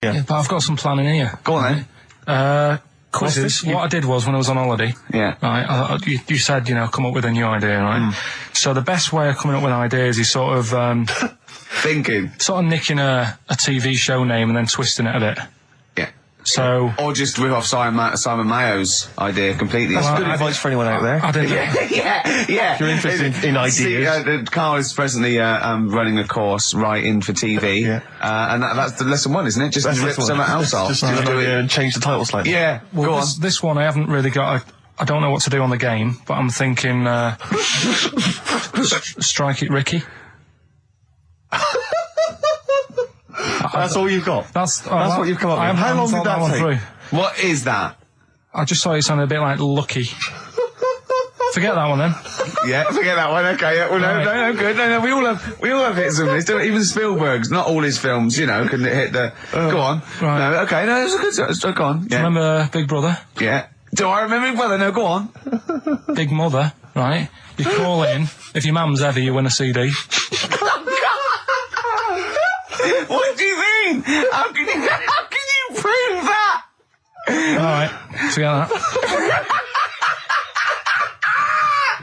Yeah, but I've got some planning here. Go on then. Quizzes. What I did was, when I was on holiday, yeah, you said, come up with a new idea, right? So the best way of coming up with ideas is sort of thinking, sort of nicking a TV show name and then twisting it a bit. Yeah. So, or just rip off Simon Mayo's idea completely. That's good advice for anyone out there. I didn't. Yeah. If you're interested in ideas. Karl is presently running a course writing for TV. Yeah. And that's the lesson one, isn't it? Just rip something else off. Just do it and change the title slightly. Yeah. Well, go on. This one I haven't really got. I don't know what to do on the game, but I'm thinking Strike It Ricky. That's all you've got? That's what you've come up with. How long did that take? What is that? I just thought it sounded a bit like Lucky. Forget that one then. Yeah, forget that one. Okay, yeah, well, no, good. No, we all have hits and misses. Even Spielberg's, not all his films, can hit the. Go on. Right. No, okay, no, it's a good. Go on. Yeah. Remember Big Brother? Yeah. Do I remember Big Brother? No, go on. Big Mother, right? You call in. If your mum's heavy, you win a CD. What do you mean? How can you prove that? All right, forget that.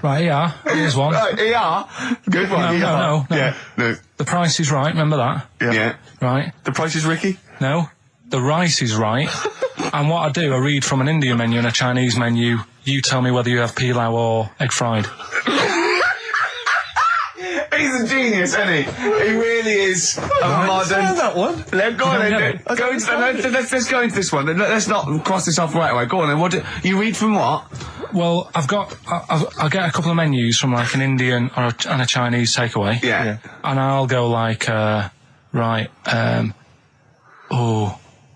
Right, yeah, here's one. Right, ER. Good one. No. Yeah, no. The Price is Right, remember that? Yeah. Right. The Price is Ricky? No. The Rice is Right. And what I do, I read from an Indian menu and a Chinese menu. You tell me whether you have pilau or egg fried. He's a genius, isn't he? He really is a modern. That one. Go on then. Let's go into this one. Let's not cross this off right away. Go on then. What you read from what? Well, I'll get a couple of menus from like an Indian and a Chinese takeaway. Yeah. And I'll go like,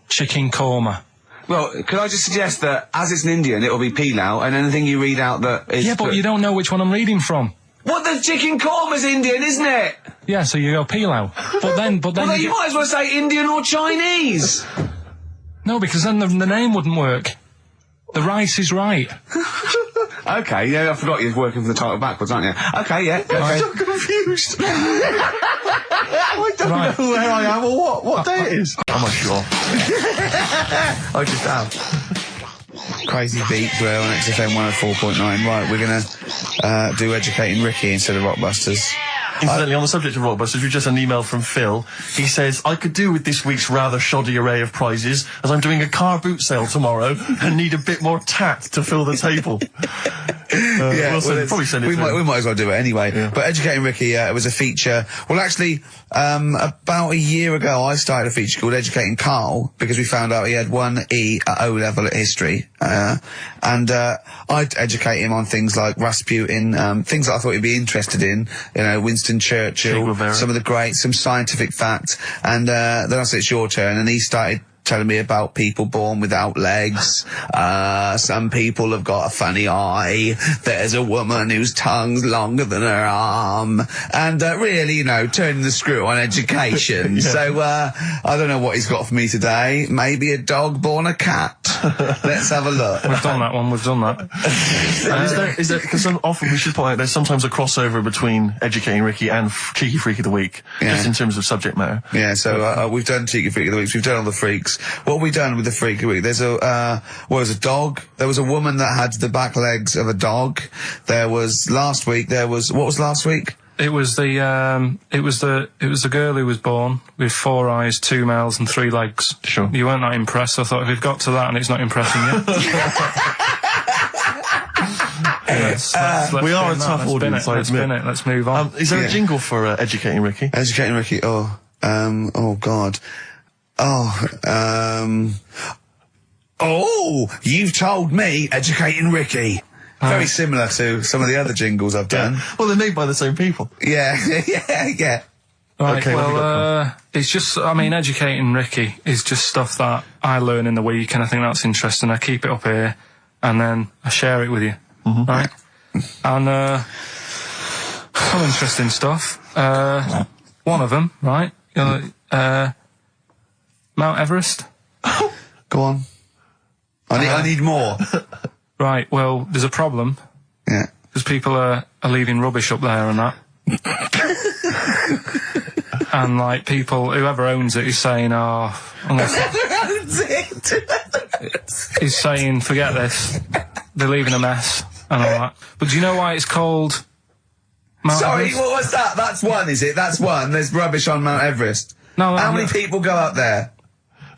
chicken korma. Well, could I just suggest that as it's an Indian, it'll be pilau, and anything you read out that is... Yeah, but you don't know which one I'm reading from. What, the chicken korma's Indian, isn't it? Yeah, so you go pilau. But then Well, then you might as well say Indian or Chinese. No, because then the name wouldn't work. The Rice is Right. Okay, yeah, I forgot you're working for the title backwards, aren't you? Okay, yeah. Okay. I'm so confused. I don't know where I am or what day it is. I'm not sure. I just am. Crazy beat there on XFM 104.9. Right, we're going to do Educating Ricky instead of Rockbusters. Incidentally, on the subject of Rockbusters, we've just had an email from Phil. He says, I could do with this week's rather shoddy array of prizes, as I'm doing a car boot sale tomorrow and need a bit more tat to fill the table. Probably send it we might as well do it anyway. Yeah. But Educating Ricky, it was a feature. Well, actually, about a year ago, I started a feature called Educating Karl, because we found out he had 1 E at O level at history. And I'd educate him on things like Rasputin, things that I thought he'd be interested in, Winston Churchill, some of the greats, some scientific facts. And then I said, it's your turn, and he started telling me about people born without legs. Some people have got a funny eye. There's a woman whose tongue's longer than her arm. And really, turning the screw on education. Yeah. So I don't know what he's got for me today. Maybe a dog born a cat. Let's have a look. We've done that one. We've done that. And is there, because often we should point out there's sometimes a crossover between Educating Ricky and Cheeky Freak of the Week, just in terms of subject matter. Yeah, so we've done Cheeky Freak of the Week. We've done all the freaks. What have we done with the Freak of the Week? There's a dog. There was a woman that had the back legs of a dog. There was last week. What was last week? It was the girl who was born with 4 eyes, 2 mouths, and 3 legs. Sure. You weren't that impressed. I thought if we've got to that and it's not impressing you. We are a tough audience. Let's move on. Is there a jingle for Educating Ricky? Educating Ricky. Oh God. You've told me Educating Ricky. Very similar to some of the other jingles I've done. Well, they're made by the same people. Yeah. Right, okay, well, it's just, Educating Ricky is just stuff that I learn in the week, and I think that's interesting. I keep it up here, and then I share it with you, right? And, some interesting stuff. One of them, right? Mount Everest. Go on. I need more. Right, well, there's a problem. Yeah. Because people are leaving rubbish up there and that. and like people, whoever owns it is saying, "Oh, he's saying, forget this. They're leaving a mess and all that." But do you know why it's called Mount Sorry, Everest? what was that? That's one, is it? That's one. There's rubbish on Mount Everest. No, How many people go up there?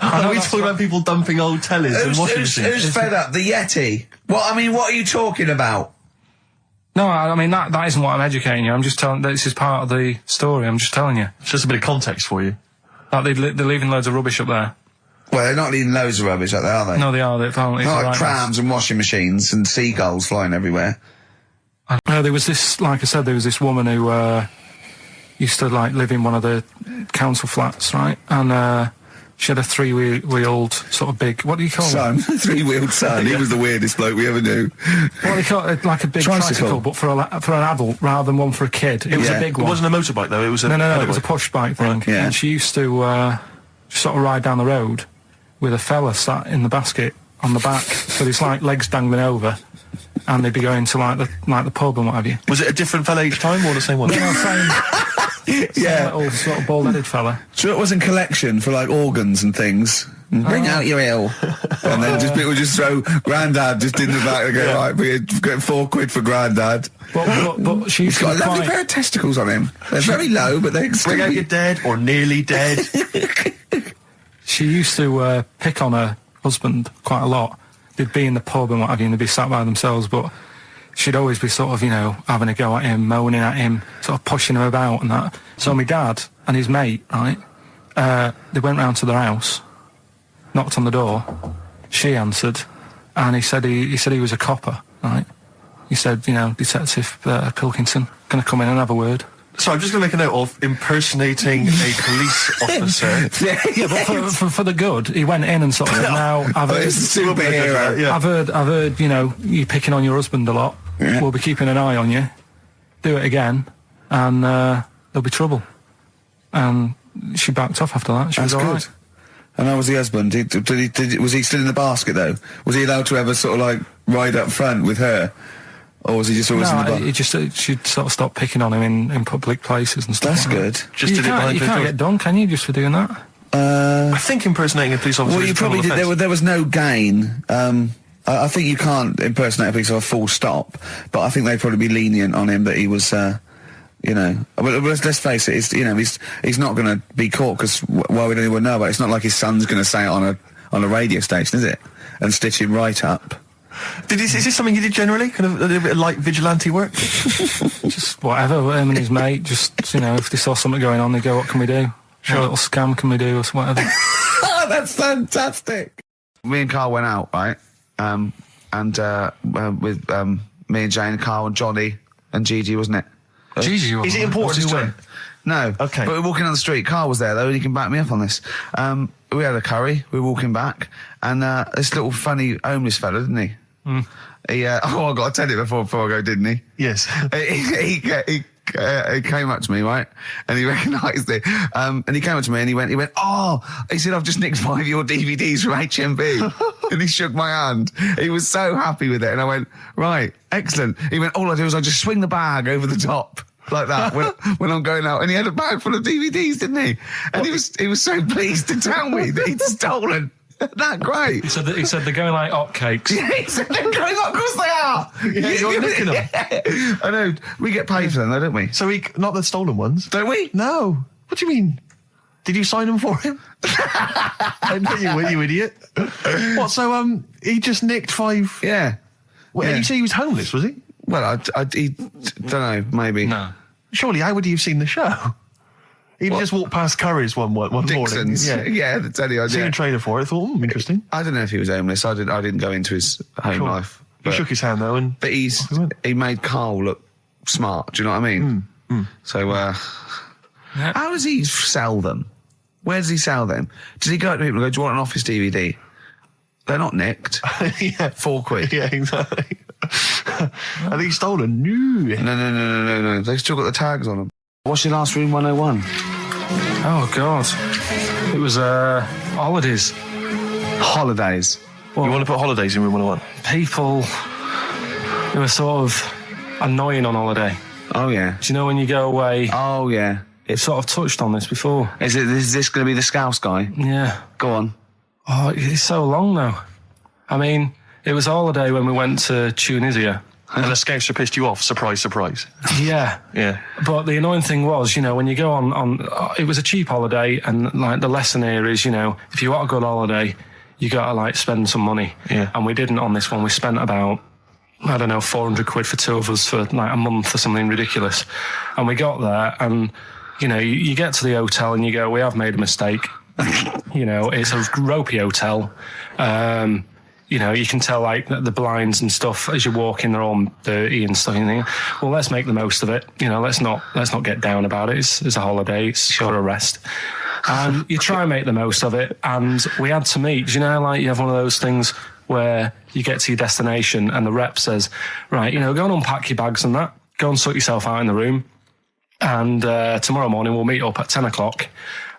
Are we talking about people dumping old tellies and washing machines? Who's fed up? The Yeti? What are you talking about? No, I mean, that isn't what I'm educating you. I'm just telling, this is part of the story. I'm just telling you. It's just a bit of context for you. Like, they're leaving loads of rubbish up there. Well, they're not leaving loads of rubbish up there, are they? No, they are. They're apparently. Not like right trams and washing machines and seagulls flying everywhere. There was this, like I said, there was this woman who used to like live in one of the council flats, right? And she had a three-wheeled sort of big. What do you call it? Three-wheeled son. He was the weirdest bloke we ever knew. What do you call it? Like a big tricycle, but for an adult rather than one for a kid. It was a big one. It wasn't a motorbike though. It was a no. It was a push bike thing. Right. Yeah. And she used to sort of ride down the road with a fella sat in the basket on the back, with his like legs dangling over, and they'd be going to like the pub and what have you. Was it a different fella each time or the same one? No, same little sort of bald-headed fella. So it was in collection for like organs and things. Bring out your ill. And then people just throw Grandad just in the back and go, right, we get £4 for Grandad. But she used He's got to a lovely pair of testicles on him. They're very low, but they Bring out your dead or nearly dead. She used to pick on her husband quite a lot. They'd be in the pub and what have you, and they'd be sat by themselves, but she'd always be sort of, you know, having a go at him, moaning at him, sort of pushing him about and that. So my dad and his mate, right, they went round to their house, knocked on the door, she answered, and he said he was a copper, right? He said, you know, Detective Pilkington, gonna come in and have a word. So I'm just going to make a note of impersonating a police officer. Yeah, but for the good, he went in and sort of said, now, I've heard, It's a superhero. Yeah. I've heard, you know, you picking on your husband a lot. Yeah. We'll be keeping an eye on you. Do it again, and there'll be trouble. And she backed off after that. She was That's all good. right. And how was the husband? Was he still in the basket though? Was he allowed to ever sort of like ride up front with her? Or was he just always in the basket? It just she'd sort of stopped picking on him in public places and stuff. That's like good. That. Just You did it behind can't closed doors. get done, can you, just for doing that? I think impersonating a police officer Well, is you a criminal probably did. offence. There was no gain. I think you can't impersonate a police officer full stop, but I think they'd probably be lenient on him that he was, you know. But let's face it, he's not going to be caught because why would anyone know about it? It's not like his son's going to say it on a radio station, is it? And stitch him right up. Is this something you did generally? Kind of a little bit of light vigilante work? Just whatever, him and his mate, just, you know, if they saw something going on, they go, what can we do? Sure. What little scam can we do, or whatever. That's fantastic. Me and Carl went out, right? With me and Jane, Carl and Johnny and Gigi, wasn't it? Gigi, you Is it were- important who went? No. Okay. But we were walking down the street. Carl was there, though, and he can back me up on this. We had a curry. We were walking back, and this little funny homeless fella, didn't he? He, I got to tell it before I go, didn't he? Yes. He came up to me, right? And he recognised it. And he came up to me and he went, he said, I've just nicked 5 of your DVDs from HMV. And he shook my hand. He was so happy with it. And I went, right, excellent. He went, all I do is I just swing the bag over the top. Like that when I'm going out, and he had a bag full of DVDs, didn't he? And he was so pleased to tell me that he'd stolen. Isn't that great? He said they're going like hotcakes. Yeah, he said they're going up, of course they are. Yeah, you're nicking them. Yeah. I know. We get paid for them, though, don't we? So not the stolen ones? Don't we? No. What do you mean? Did you sign them for him? I know you were, you idiot. What, so he just nicked 5... Yeah. Well, Yeah. you say he was homeless, was he? Well, I don't know, maybe. No. Surely, how would he have seen the show? He'd just walked past Curry's one Dixon's. morning. Yeah, the telly idea. Seen a trailer for it. I thought, interesting. I don't know if he was homeless. I didn't go into his home Sure. life. He shook his hand though, and But he made Carl look smart. Do you know what I mean? So, how does he sell them? Where does he sell them? Does he go to people and go, do you want an Office DVD? They're not nicked. yeah, £4. yeah, exactly. Are these stolen? No. No. They've still got the tags on them. What's your last room 101? Oh, God. It was, holidays. Holidays. You want to put holidays in room 101? People who are sort of annoying on holiday. Oh, yeah. Do you know when you go away Oh, yeah. it sort of touched on this before. Is this going to be the Scouse guy? Yeah. Go on. Oh, it's so long though. I mean, it was a holiday when we went to Tunisia. And the Scouser pissed you off. Surprise, surprise. Yeah. Yeah. But the annoying thing was, when you go on it was a cheap holiday, and like the lesson here is, if you want a good holiday, you gotta like spend some money. Yeah. And we didn't on this one. We spent about, I don't know, 400 quid for 2 of us for like a month or something ridiculous. And we got there, and you get to the hotel and you go, we have made a mistake. It's a ropey hotel. You can tell like the blinds and stuff as you walk in, they're all dirty and stuff. You think, well, let's make the most of it. Let's not get down about it. It's a holiday. It's for a rest. And you try and make the most of it. And we had to meet. Like you have one of those things where you get to your destination and the rep says, right, go and unpack your bags and that. Go and sort yourself out in the room. And tomorrow morning we'll meet up at 10 o'clock.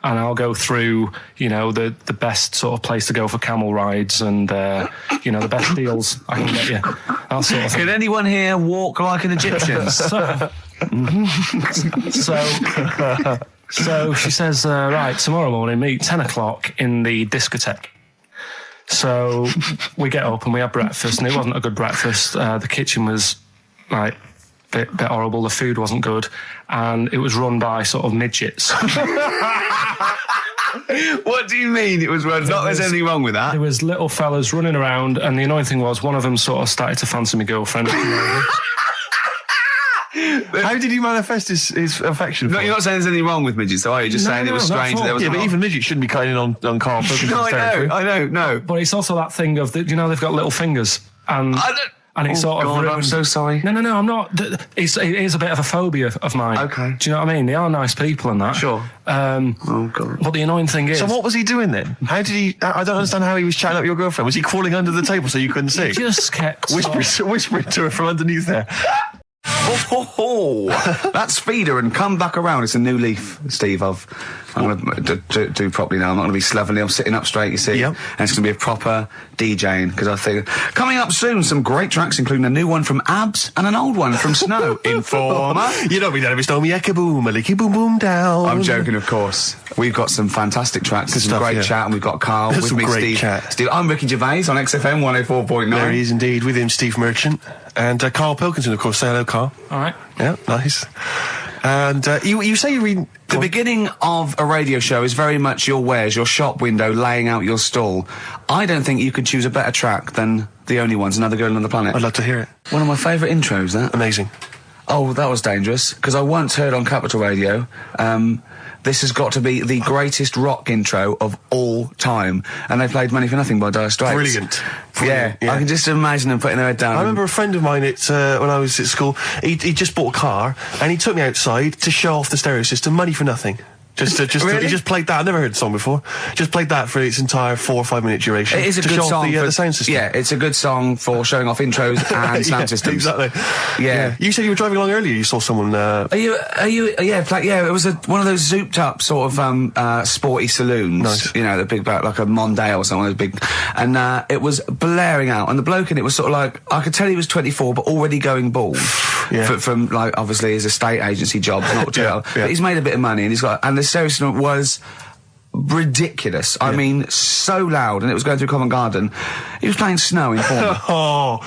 And I'll go through, the best sort of place to go for camel rides and, the best deals I can get you. That sort of thing. Can anyone here walk like an Egyptian? So she says, right, tomorrow morning, meet 10 o'clock in the discotheque. So we get up and we have breakfast, and it wasn't a good breakfast. The kitchen was, like, bit horrible. The food wasn't good, and it was run by sort of midgets. What do you mean it was run? Not there's anything wrong with that. There was little fellas running around, and the annoying thing was one of them sort of started to fancy my girlfriend. How did he manifest his affection for? No, you're not saying there's anything wrong with midgets, though, are you? Just saying it was strange that there was. Yeah, but even midgets shouldn't be cutting in on Karl Pilkington's territory. I know. But it's also that thing of, they've got little fingers, and it's sort of ruined. I'm so sorry. No, I'm not. It is a bit of a phobia of mine. Okay. Do you know what I mean? They are nice people and that. Sure. Oh, God. But the annoying thing is... So what was he doing then? How did he... I don't understand how he was chatting up your girlfriend. Was he crawling under the table so you couldn't see? He just kept... Whispering to her from underneath there. That's Feeder and Come Back Around. It's a new leaf, Steve. I'm going to do properly now. I'm not going to be slovenly. I'm sitting up straight, you see. Yep. And it's going to be a proper DJing, because I think... Coming up soon, some great tracks, including a new one from Abs and an old one from Snow. Informer. You know me, don't be stormy, eka boom, a licky boom boom down. I'm joking, of course. We've got some fantastic tracks. There's some great chat, and we've got Karl There's with some me, great Steve. chat. Steve. I'm Ricky Gervais on XFM 104.9. There he is indeed, with him, Steve Merchant. And Karl Pilkington, of course. Say hello, Karl. All right. Yeah, nice. And you say you read... The beginning of a radio show is very much your wares, your shop window, laying out your stall. I don't think you could choose a better track than The Only Ones, Another Girl on the Planet. I'd love to hear it. One of my favourite intros, that. Amazing. Oh, that was dangerous, because I once heard on Capital Radio, this has got to be the greatest rock intro of all time. And they played Money for Nothing by Dire Straits. Brilliant. Yeah, I can just imagine them putting their head down. I remember a friend of mine, when I was at school, he just bought a car, and he took me outside to show off the stereo system, Money for Nothing. Really? He just played that. I've never heard the song before. Just played that for its entire 4 or 5 minute duration. It is a good song for the sound system. Yeah, it's a good song for showing off intros and sound systems. Exactly. Yeah. You said you were driving along earlier. You saw someone. Yeah, it was one of those zooped up sort of sporty saloons. Nice. The big like a Mondale or something, big, and it was blaring out. And the bloke in it was sort of like, I could tell he was 24, but already going bald. Yeah. From like obviously his estate agency job, not jail. Yeah. But he's made a bit of money, and the stereo system was ridiculous. I mean, so loud, and it was going through Covent Garden. He was playing Snow in Informer.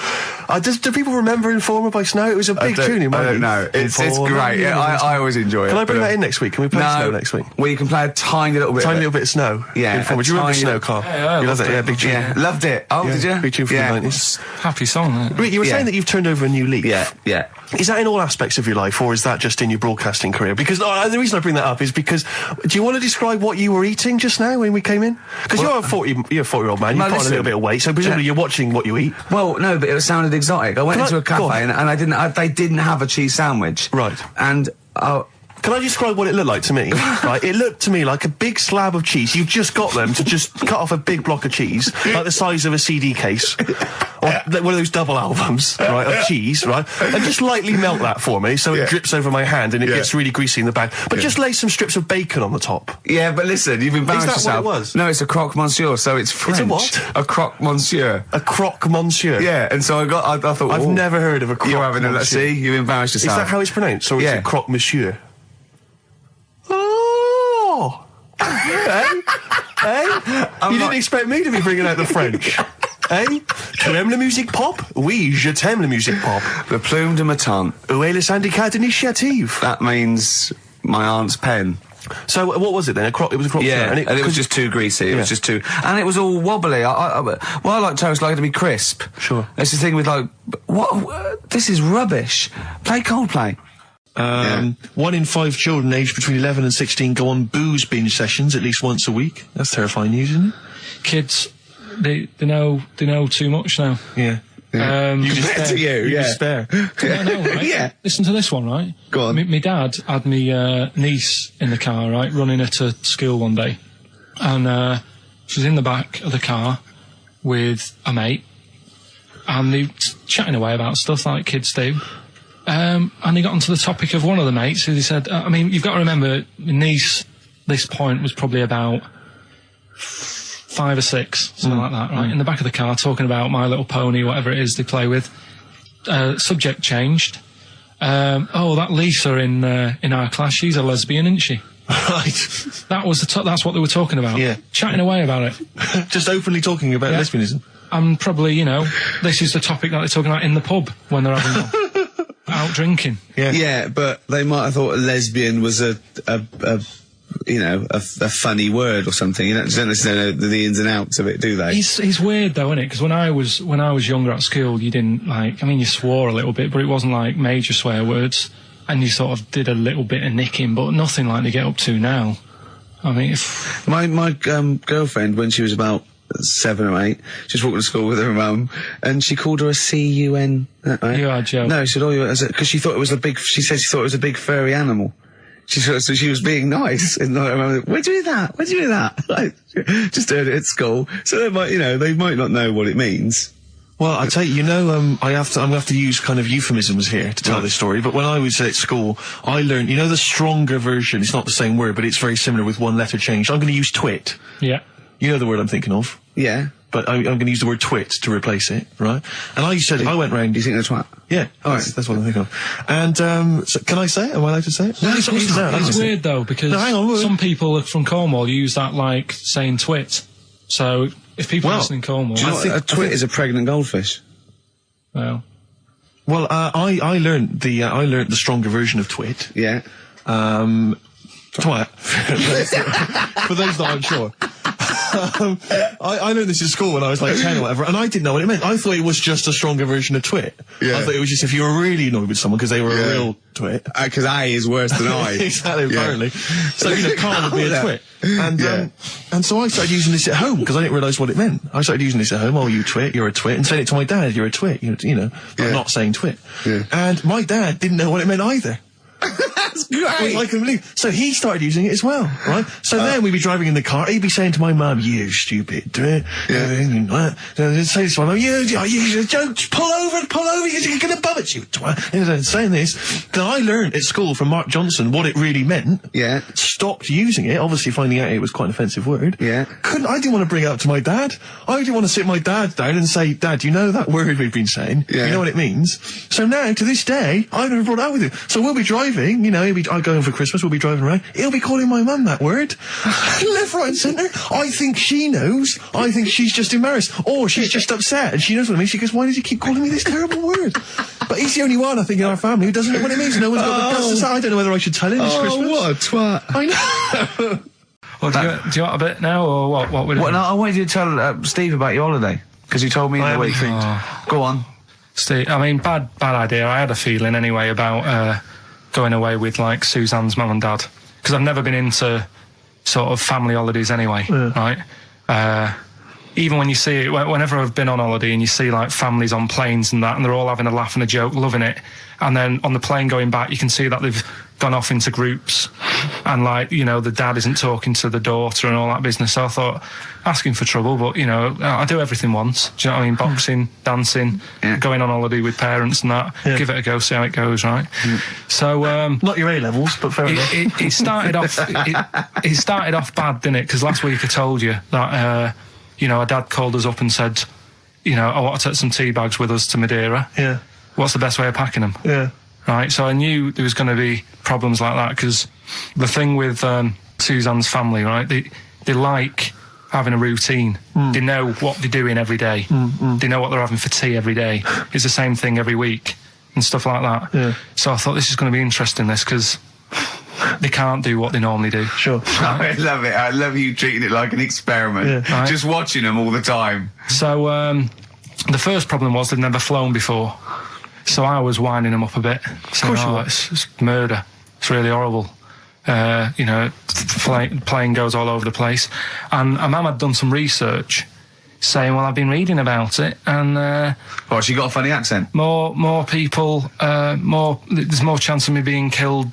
Do people remember Informer by Snow? It was a big tune in my I don't know. It's great. Yeah, I always enjoy it. Can I bring that in next week? Can we play Snow next week? Well, you can play a tiny little bit. Tiny little bit of Snow. Yeah. Informer. Do you remember Snow, Karl? Yeah, you loved it. Yeah, big tune. Yeah, loved it. Oh, did you? Big tune from the 90s. Happy song, isn't it? Rick, you were saying that you've turned over a new leaf. Yeah. Is that in all aspects of your life, or is that just in your broadcasting career? Because the reason I bring that up is because, do you want to describe what you were eating just now when we came in? Because you're a 40-year-old man, you've put on a little bit of weight, so presumably you're watching what you eat. Well, no, but it sounded exotic. I went into a cafe and they didn't have a cheese sandwich. Right. And can I describe what it looked like to me? Right, it looked to me like a big slab of cheese. You just got them to just cut off a big block of cheese, like the size of a CD case, or one of those double albums, right, of cheese, right, and just lightly melt that for me so it drips over my hand and it gets really greasy in the bag. But just lay some strips of bacon on the top. Yeah, but listen, you've embarrassed yourself. Is that what it was? No, it's a croque monsieur, so it's French. It's a what? A croque monsieur. A croque monsieur. Yeah, and so I thought, I've never heard of a croque You're having monsieur. See, you've embarrassed yourself. Is that how it's pronounced, or is it croque monsieur? You didn't expect me to be bringing out the French. Tu aimes la musique pop? Oui, je t'aime la musique pop. The plume de ma tante. Où est le syndicat d'initiative? That means my aunt's pen. So what was it then? It was a crop Yeah, shirt, and it was just too greasy. It was just too, and it was all wobbly. I like toast like it to be crisp. Sure. It's the thing with like, what? This is rubbish. Play Coldplay. 1 in 5 children aged between 11 and 16 go on booze binge sessions at least once a week. That's terrifying news, isn't it? Kids, they know too much now. Yeah. You Compared to you, yeah. Despair. I know, right? Yeah. Listen to this one, right? Go on. My dad had me niece in the car, right, running her to school one day, and she was in the back of the car with a mate, and they were chatting away about stuff like kids do. And they got onto the topic of one of the mates who they said, I mean, you've got to remember, my niece, this point, was probably about 5 or 6, something like that, right? In the back of the car, talking about My Little Pony, whatever it is they play with. Subject changed. That Lisa in our class, she's a lesbian, isn't she? Right. That was that's what they were talking about. Yeah. Chatting away about it. Just openly talking about lesbianism. And probably, this is the topic that they're talking about in the pub when they're having out drinking. Yeah. Yeah, but they might have thought a lesbian was a funny word or something. You don't necessarily know the ins and outs of it, do they? It's weird though, isn't it? Because when I was younger at school, you didn't you swore a little bit, but it wasn't like major swear words, and you sort of did a little bit of nicking, but nothing like they get up to now. I mean, my girlfriend, when she was about 7 or 8, she was walking to school with her mum, and she called her a C-U-N. Right? You are joking. No, she said, because she thought it was she said she thought it was a big furry animal. So she was being nice, and I remember, where'd you do that? Where'd you do that? Just heard it at school. So they might not know what it means. Well, I tell you, I'm gonna have to use kind of euphemisms here to tell this story, but when I was at school, I learned, the stronger version, it's not the same word, but it's very similar with one letter changed. I'm gonna use twit. Yeah. You know the word I'm thinking of? Yeah. But I'm going to use the word twit to replace it, right? And I went round... Do you think that's twat? Yeah. All right. That's what I'm thinking of. And, so can I say it? Am I allowed to say it? Well, it's weird though, because some people from Cornwall use that like saying twit. So if people listen in Cornwall... Do you know what a twit is? A pregnant goldfish. Well, I learned the stronger version of twit. Yeah. Twat. For those that aren't sure. I learned this in school when I was like 10 or whatever, and I didn't know what it meant. I thought it was just a stronger version of twit. Yeah. I thought it was just if you were really annoyed with someone because they were a real twit. Because I is worse than I. Exactly, apparently. So, Carl would be a twit. And so I started using this at home because I didn't realise what it meant. I started using this at home. Oh, you twit, you're a twit. And saying it to my dad, you're a twit, but not saying twit. Yeah. And my dad didn't know what it meant either. That's great. I couldn't believe. So he started using it as well, right? So then we'd be driving in the car. He'd be saying to my mum, "You stupid twit." Say this to my mum, "You don't pull over, you're going to bum it, you twat." Saying this. Then I learned at school from Mark Johnson what it really meant. Yeah. Stopped using it, obviously finding out it was quite an offensive word. Yeah. I didn't want to bring it up to my dad. I didn't want to sit my dad down and say, "Dad, you know that word we've been saying? Yeah. You know what it means?" So now, to this day, I've never brought it up with him. So we'll be driving, I go home for Christmas, we'll be driving around, he'll be calling my mum that word. Left, right and centre. I think she knows. I think she's just embarrassed. Or she's just upset and she knows what it means. She goes, "Why does he keep calling me this terrible word?" But he's the only one, I think, in our family who doesn't know what it means. No one's got the guts to say. I don't know whether I should tell him this Christmas. What a twat. I know. Well, do you want a bit now, or what would it be? No, I wanted you to tell Steve about your holiday, because you told me in the week. Go on. Steve, I mean, bad idea. I had a feeling anyway about going away with like Suzanne's mum and dad, because I've never been into sort of family holidays anyway, right? Even when you see it, whenever I've been on holiday and you see like families on planes and that, and they're all having a laugh and a joke, loving it, and then on the plane going back, you can see that they've gone off into groups, and like, the dad isn't talking to the daughter and all that business. So I thought, asking for trouble, but I do everything once. Do you know what I mean? Boxing, dancing, going on holiday with parents and that. Yeah. Give it a go, see how it goes, right? So not your A-levels, but fair enough. It started off. It started off bad, didn't it? Because last week I told you that our dad called us up and said, I want to take some tea bags with us to Madeira. Yeah. What's the best way of packing them? Yeah. Right, so I knew there was going to be problems like that, because the thing with Suzanne's family, right, they like having a routine. They know what they're doing every day. They know what they're having for tea every day. It's the same thing every week and stuff like that. Yeah. So I thought this is going to be interesting, this, because they can't do what they normally do. Sure. I love it. I love you treating it like an experiment. Right. Just watching them all the time. So the first problem was they'd never flown before. So I was winding them up a bit. Saying, it's murder. It's really horrible. Plane goes all over the place. And a mum had done some research saying, well, I've been reading about it, and She got a funny accent. more people, there's more chance of me being killed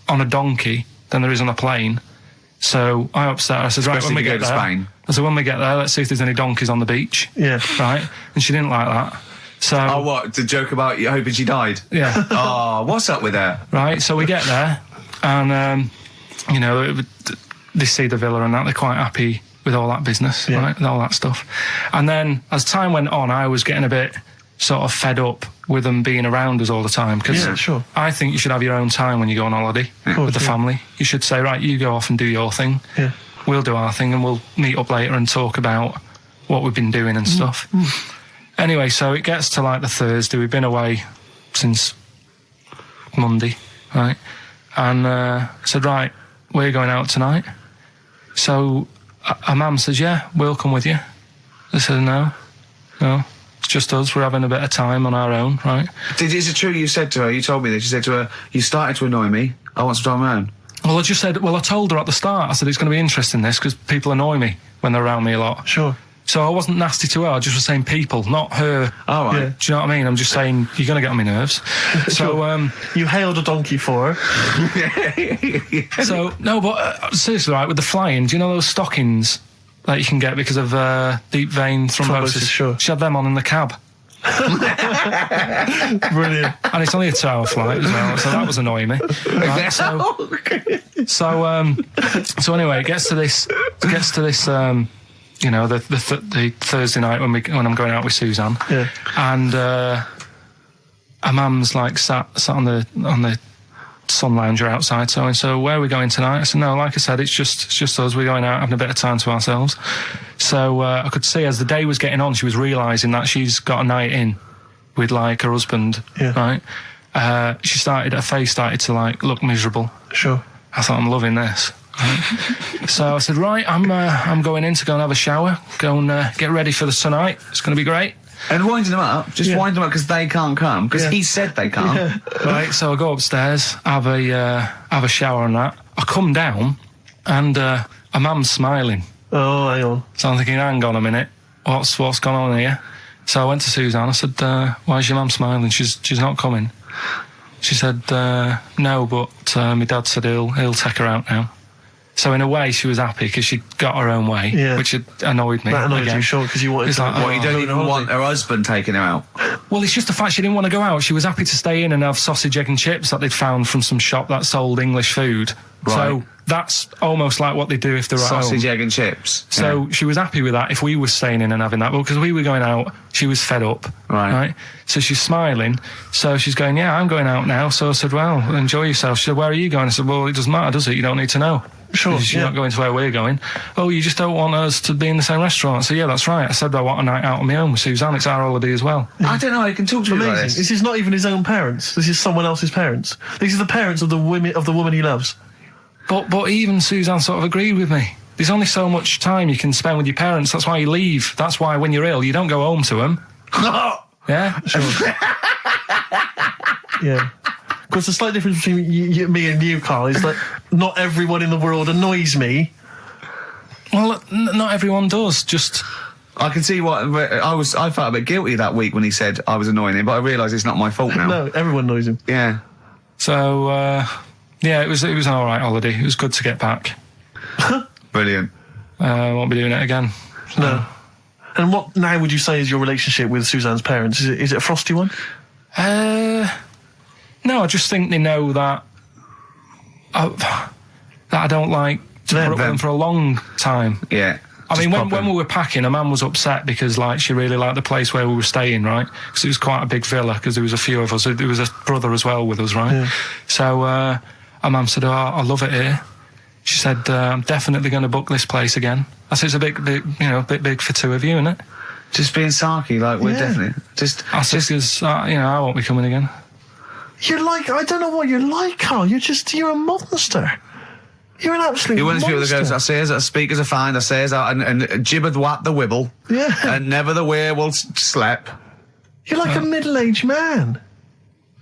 on a donkey than there is on a plane. So I upset her. I said, right, when we get there, Spain. I said, when we get there, let's see if there's any donkeys on the beach. Yeah. Right? And she didn't like that. So Oh, what? The joke about you hoping she died? yeah. Oh, what's up with that? Right, so we get there, and they see the villa and that, they're quite happy with all that business, right, with all that stuff. And then as time went on, I was getting a bit sort of fed up with them being around us all the time, because I think you should have your own time when you go on holiday with the family. You should say, right, you go off and do your thing, we'll do our thing, and we'll meet up later and talk about what we've been doing and stuff. Anyway, so it gets to like the Thursday. We've been away since Monday, right? And said, right, we're going out tonight. So a mum says, yeah, we'll come with you. I said, no, it's just us. We're having a bit of time on our own, right? Is it true you said to her, you told me this, you said to her, you started to annoy me, I want some time on my own? Well, I told her at the start, I said, it's going to be interesting, this, because people annoy me when they're around me a lot. Sure. So I wasn't nasty to her, I just was saying people, not her. All right. Yeah. Do you know what I mean? I'm just saying, you're going to get on my nerves. So, you hailed a donkey for her. So, no, but seriously, right, with the flying, do you know those stockings that you can get because of deep vein thrombosis? Sure. She had them on in the cab. Brilliant. And it's only a 2-hour flight as well, so that was annoying me. Right, so anyway, it gets to this, the Thursday night when I'm going out with Suzanne, and her mum's like sat on the sun lounger outside. So where are we going tonight? I said, no, like I said, it's just us. We're going out having a bit of time to ourselves. So I could see as the day was getting on, she was realising that she's got a night in with like her husband, right? Her face started to like look miserable. Sure. I thought, I'm loving this. So I said, right, I'm going in to go and have a shower, go and get ready for the tonight. It's going to be great. And winding them up, wind them up because they can't come, because he said they can't. Right, so I go upstairs, have a shower and that. I come down, and a mum's smiling. Oh, hang on. So I'm thinking, hang on a minute, what's gone on here? So I went to Suzanne, I said, why is your mum smiling? She's not coming. She said, no, but my dad said he'll take her out now. So in a way, she was happy because she got her own way, which annoyed me. That annoyed again. you, sure, because you wanted It's to... like, What, you don't even want her husband taking her out? Well, it's just the fact she didn't want to go out. She was happy to stay in and have sausage, egg and chips that they'd found from some shop that sold English food. Right. So that's almost like what they do if they're at home. Sausage, egg and chips. So she was happy with that if we were staying in and having that. Well, because we were going out, she was fed up. Right. So she's smiling. So she's going, yeah, I'm going out now. So I said, well, enjoy yourself. She said, where are you going? I said, well, it doesn't matter, does it? You don't need to know. Sure, You're not going to where we're going. Oh, you just don't want us to be in the same restaurant. So yeah, that's right. I said I want a night out on my own with Suzanne. It's our holiday as well. I don't know, I can talk to you about Amazing. this. This is not even his own parents. This is someone else's parents. These are the parents of the woman he loves. But even Suzanne sort of agreed with me. There's only so much time you can spend with your parents. That's why you leave. That's why when you're ill, you don't go home to them. Yeah? Sure. Yeah. Because the slight difference between me and you, Carl, is that not everyone in the world annoys me. Well, not everyone does. Just... I can see what... I felt a bit guilty that week when he said I was annoying him, but I realise it's not my fault now. No, everyone annoys him. Yeah. So, yeah, it was an all right holiday. It was good to get back. Brilliant. Won't be doing it again. So. No. And what now would you say is your relationship with Suzanne's parents? Is it a frosty one? No, I just think they know that I don't like to put up with them for a long time. Yeah. I mean, when we were packing, a man was upset because, like, she really liked the place where we were staying, right? Because it was quite a big villa, because there was a few of us. There was a brother as well with us, right? Yeah. So, our mum said, oh, I love it here. She said, I'm definitely going to book this place again. That's it's a bit big for two of you, isn't it? Just being sarky, like we're definitely just because I won't be coming again. You're like, I don't know what you're like, Carl. You're a monster. You're an absolute You're one of these monster. people that goes, I say as speakers are fine, I say as and gibbered what the wibble. Yeah. And never the werewolf slep. You're like a middle-aged man.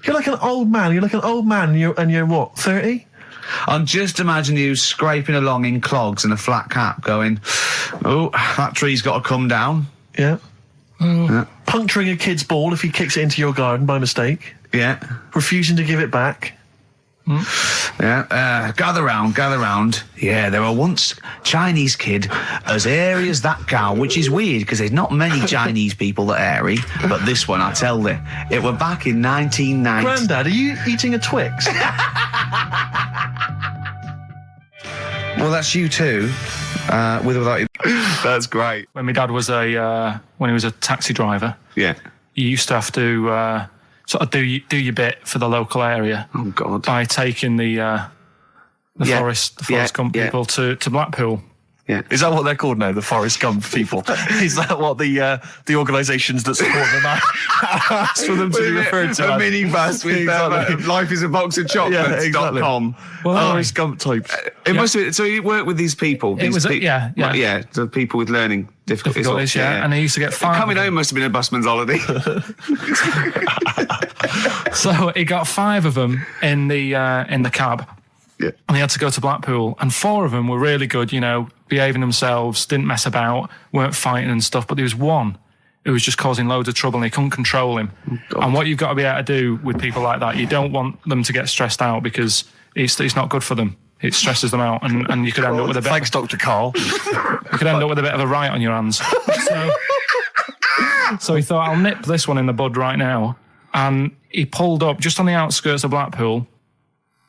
You're like an old man. You're like an old man and you're what, 30? I'm just imagining you scraping along in clogs and a flat cap going, oh, that tree's got to come down. Yeah. Yeah. Puncturing a kid's ball if he kicks it into your garden by mistake. Yeah. Refusing to give it back. Yeah, gather round. Yeah, there were once Chinese kid as hairy as that cow, which is weird because there's not many Chinese people that hairy, but this one, I tell you, it were back in 1990. Grandad, are you eating a Twix? Well, that's you too, with or without you. That's great. When my dad was when he was a taxi driver, Yeah. you used to have to sort of do your bit for the local area. Oh God. By taking the Forrest Gump people to Blackpool. Yeah. Is that what they're called now, the Forrest Gump people? Is that what the organisations that support them asked for them to be referred to? A minibus with Exactly. life is a box of chocolates.com. Forrest Gump types. It must be, so you work with these people. It was the people with learning difficulties. And he used to get 5. Coming home must have been a busman's holiday. So he got 5 of them in the cab. Yeah. And he had to go to Blackpool, and 4 of them were really good, behaving themselves, didn't mess about, weren't fighting and stuff, but there was one who was just causing loads of trouble and he couldn't control him. Oh, and what you've got to be able to do with people like that, you don't want them to get stressed out because it's not good for them. It stresses them out, and you could end up with a bit. Thanks, Dr. Carl. You could end up with a bit of a riot on your hands. So he thought, I'll nip this one in the bud right now. And he pulled up just on the outskirts of Blackpool,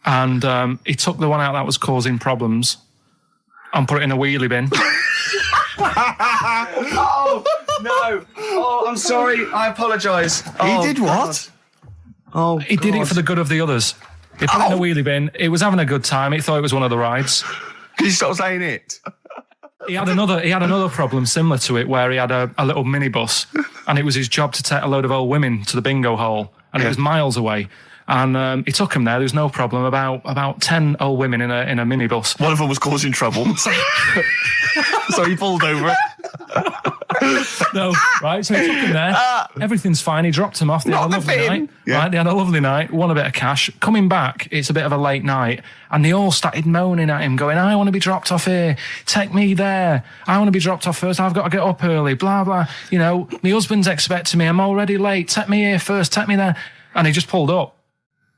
and he took the one out that was causing problems and put it in a wheelie bin. Oh, no. Oh, I'm sorry. I apologise. He did what? Oh, He did it for the good of the others. He put it in a wheelie bin. He was having a good time. He thought it was one of the rides. Can you stop saying it? He had another problem similar to it where he had a little minibus, and it was his job to take a load of old women to the bingo hall, and it was miles away. And he took him there. There was no problem. About 10 old women in a minibus. One of them was causing trouble. So he pulled over it. No, right? So he took him there. Everything's fine. He dropped him off. They had a lovely night. Yeah. Right? They had a lovely night. Won a bit of cash. Coming back, it's a bit of a late night, and they all started moaning at him, going, "I want to be dropped off here. Take me there. I want to be dropped off first. I've got to get up early. Blah blah. My husband's expecting me. I'm already late. Take me here first. Take me there." And he just pulled up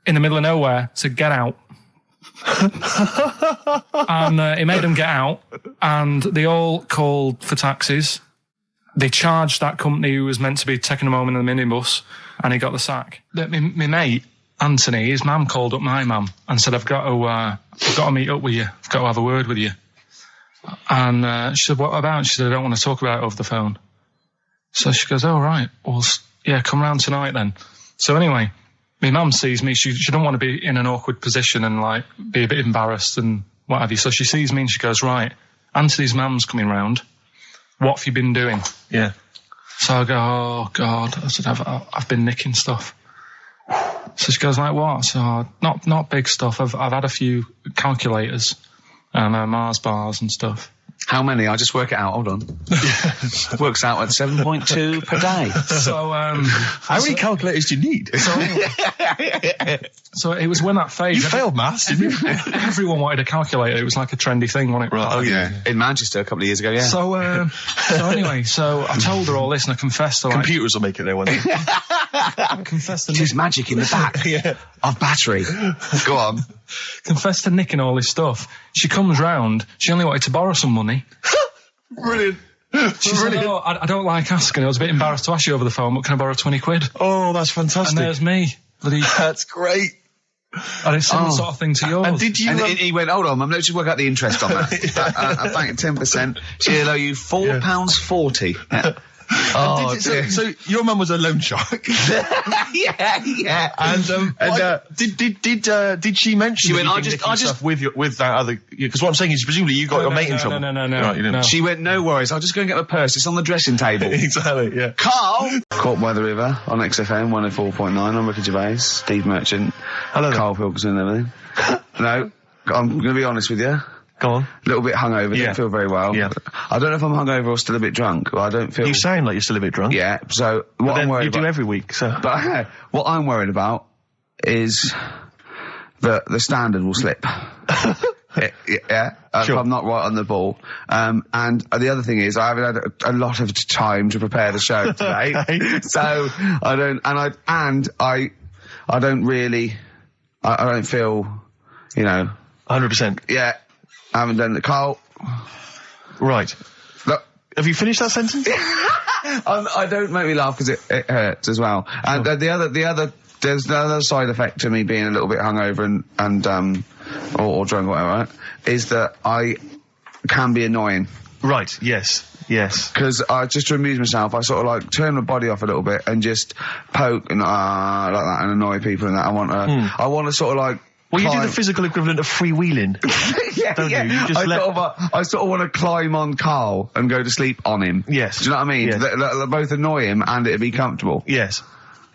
in the middle of nowhere, said, "Get out." And he made them get out, and they all called for taxis. They charged that company who was meant to be taking them home in the minibus, and he got the sack. My mate, Anthony, his mum called up my mum and said, I've got to meet up with you. I've got to have a word with you. And she said, what about? She said, I don't want to talk about it over the phone. So she goes, oh, right. Well, yeah, come round tonight then. So anyway, my mum sees me. She don't want to be in an awkward position and be a bit embarrassed and what have you. So she sees me and she goes, right, Anthony's mum's coming round. What have you been doing? Yeah. So I go, oh God. I said, I've been nicking stuff. So she goes, like what? So not big stuff. I've had a few calculators and Mars bars and stuff. How many? I'll just work it out. Hold on. Works out at 7.2 per day. So, how many calculators do you need? So it was when that phase. You failed maths, didn't you? Everyone wanted a calculator. It was like a trendy thing, wasn't it? Right. Oh yeah. In Manchester a couple of years ago. Yeah. So anyway, so I told her all this and I confessed to computers will make it there one day. I confessed to There's magic in the back of battery. Go on. Confessed to nicking all this stuff. She comes round. She only wanted to borrow some money. Brilliant. She said, oh, I don't like asking. I was a bit embarrassed to ask you over the phone, but can I borrow 20 quid? Oh, that's fantastic. And there's me. That's great. And it's similar sort of thing to yours. And did you? And he went, hold on, let's just work out the interest on that. I bank 10%. She'll owe you £4.40. Yeah. Oh, so your mum was a loan shark. yeah. And did she mention? She went, I just with that other, because what I'm saying is presumably you got your mate in trouble. No. Right, you didn't. No. She went, no worries, I'll just go and get my purse. It's on the dressing table. Exactly. Yeah. Carl! Caught by the River on XFM 104.9. I'm Ricky Gervais, Steve Merchant, Hello there. Karl Pilkington and everything. No, I'm going to be honest with you. Go on. A little bit hungover, Yeah. didn't feel very well. Yeah. I don't know if I'm hungover or still a bit drunk, but I don't feel... You sound like you're still a bit drunk. Yeah, so But what I'm then worried you do about... every week, so. But what I'm worried about is that the standard will slip. Yeah, Sure. if I'm not right on the ball. And the other thing is, I haven't had a lot of time to prepare the show today, Okay. so I don't, I don't really, I don't feel, 100%. yeah, I haven't done the Carl. Right. Look, Have you finished that sentence? I don't make me laugh because it hurts as well. And there's another side effect to me being a little bit hungover or drunk or whatever, right, is that I can be annoying. Right, yes. Because just to amuse myself, I sort of like turn my body off a little bit and just poke and like that and annoy people and that. I want to sort of like. Well, you do the physical equivalent of freewheeling. Yeah, don't yeah. you? You just I sort of want to climb on Karl and go to sleep on him. Yes. Do you know what I mean? Yes. They both annoy him and it'd be comfortable. Yes.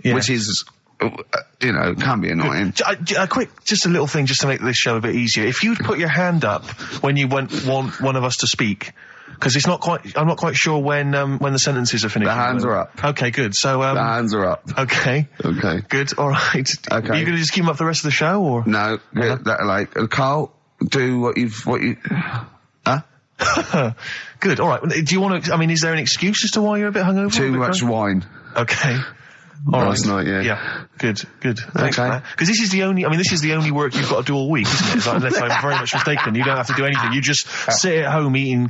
Which is, can be annoying. Just a little thing just to make this show a bit easier. If you'd put your hand up when you want one of us to speak, because I'm not quite sure when the sentences are finished. The hands are up. Okay, good. So, The hands are up. Okay. Okay. Good, alright. Okay. Are you gonna just keep them up the rest of the show, or? No, Karl, do what you, huh? Good, alright. Do you want to, is there an excuse as to why you're a bit hungover? Too much wine. Okay. All Last right. night, yeah. Yeah. Good. Thanks Okay. for that. Because this is the only work you've got to do all week, isn't it? It's like, unless I'm very much mistaken. You don't have to do anything. You just sit at home eating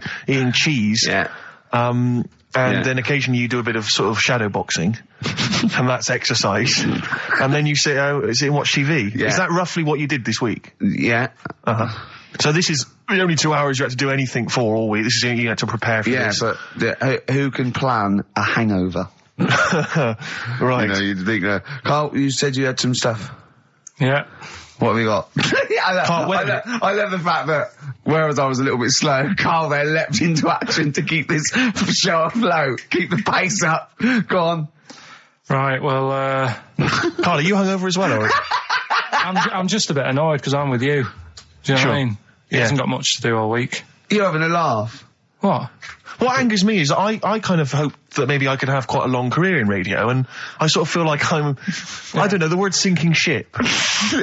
cheese. Yeah. And then occasionally you do a bit of sort of shadow boxing. And that's exercise. And then you sit and watch TV. Yeah. Is that roughly what you did this week? Yeah. Uh-huh. So this is the only 2 hours you had to do anything for all week. This is you had to prepare for this. Yeah, but who can plan a hangover? Right. You'd think, Karl, you said you had some stuff. Yeah. What have you got? I love the fact that, whereas I was a little bit slow, Karl there leapt into action to keep this show afloat, keep the pace up. Go on. Right, well, Karl, are you hungover as well, or? I'm just a bit annoyed because I'm with you. Do you know what I mean? He hasn't got much to do all week. You're having a laugh. What? What angers me is I kind of hope that maybe I could have quite a long career in radio, and I sort of feel like I don't know, the word sinking ship.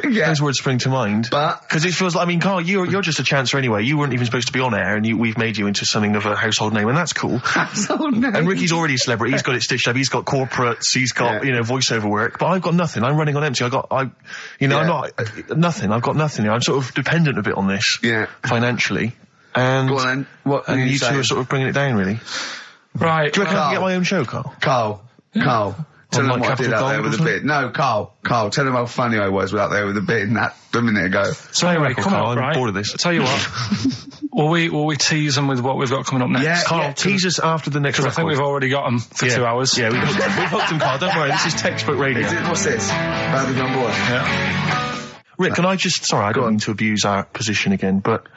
Yeah. Those words spring to mind. But... Because it feels like, Karl, you're just a chancer anyway. You weren't even supposed to be on air, and we've made you into something of a household name, and that's cool. Household name. And Ricky's already a celebrity. He's got it stitched up. He's got corporates. He's got, voiceover work. But I've got nothing. I'm running on empty. I'm not, nothing. I've got nothing. I'm sort of dependent a bit on this. Yeah. Financially. And, go on then. What and you say? two are sort of bringing it down, really. Right. Do you reckon I can get my own show, Karl? Karl. Tell them like what I did Capital out there Gold with or a bit. No, Karl, tell them how funny I was out there with a bit in that a minute ago. So anyway, come Karl, on, I'm right? bored of this. I'll tell you what. will we tease them with what we've got coming up next? Yeah, Karl, tease us after the next Because I think record. we've already got them for 2 hours. Yeah, we've hooked them, Karl. Don't worry, this is textbook radio. What's this? Badly Gone Boy. Yeah. Rick, can I just... Sorry, I don't mean to abuse our position again, but...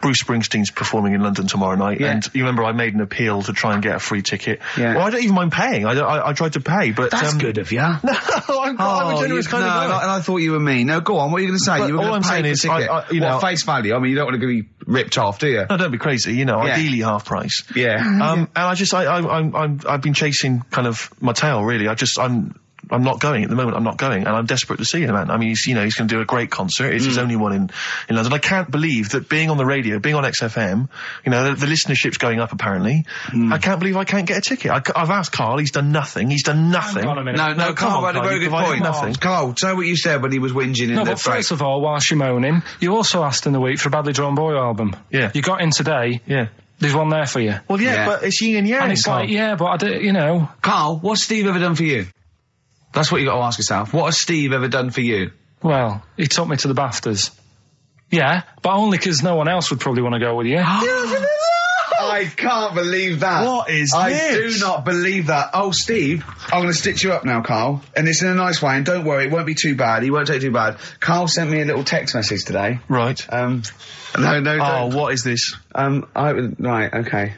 Bruce Springsteen's performing in London tomorrow night, and you remember I made an appeal to try and get a free ticket. Yeah. Well, I don't even mind paying. I tried to pay, but... That's good of you. No, I'm a generous kind of guy. And I thought you were me. No, go on, what are you going to say? But You were all going I'm to pay saying for is, ticket. you know... face value? I mean, you don't want to be ripped off, do you? No, don't be crazy, ideally half price. Yeah. And I've been chasing kind of my tail, really. I'm not going at the moment. I'm not going, and I'm desperate to see him, man. I mean, he's going to do a great concert. It's his only one in London. I can't believe that being on the radio, being on XFM, the listenership's going up apparently. I can't believe I can't get a ticket. I've asked Karl. He's done nothing. Hang on a minute. No, Karl had a very good point. Nothing. Karl, say what you said when he was whinging in No, the but first of all, whilst you're moaning, you also asked in the week for a Badly Drawn Boy album. Yeah. You got in today. Yeah. There's one there for you. Well, Yeah. but it's yin and yang. And it's Karl. like, yeah, but I do, Karl, what's Steve ever done for you? That's what you got to ask yourself. What has Steve ever done for you? Well, he took me to the BAFTAs. Yeah, but only because no one else would probably want to go with you. Oh, I can't believe that. What is I this? do not believe that. Oh, Steve, I'm going to stitch you up now, Carl. And it's in a nice way, and don't worry, it won't be too bad. He won't take it too bad. Carl sent me a little text message today. Right. No, Oh, what is this? Right, okay.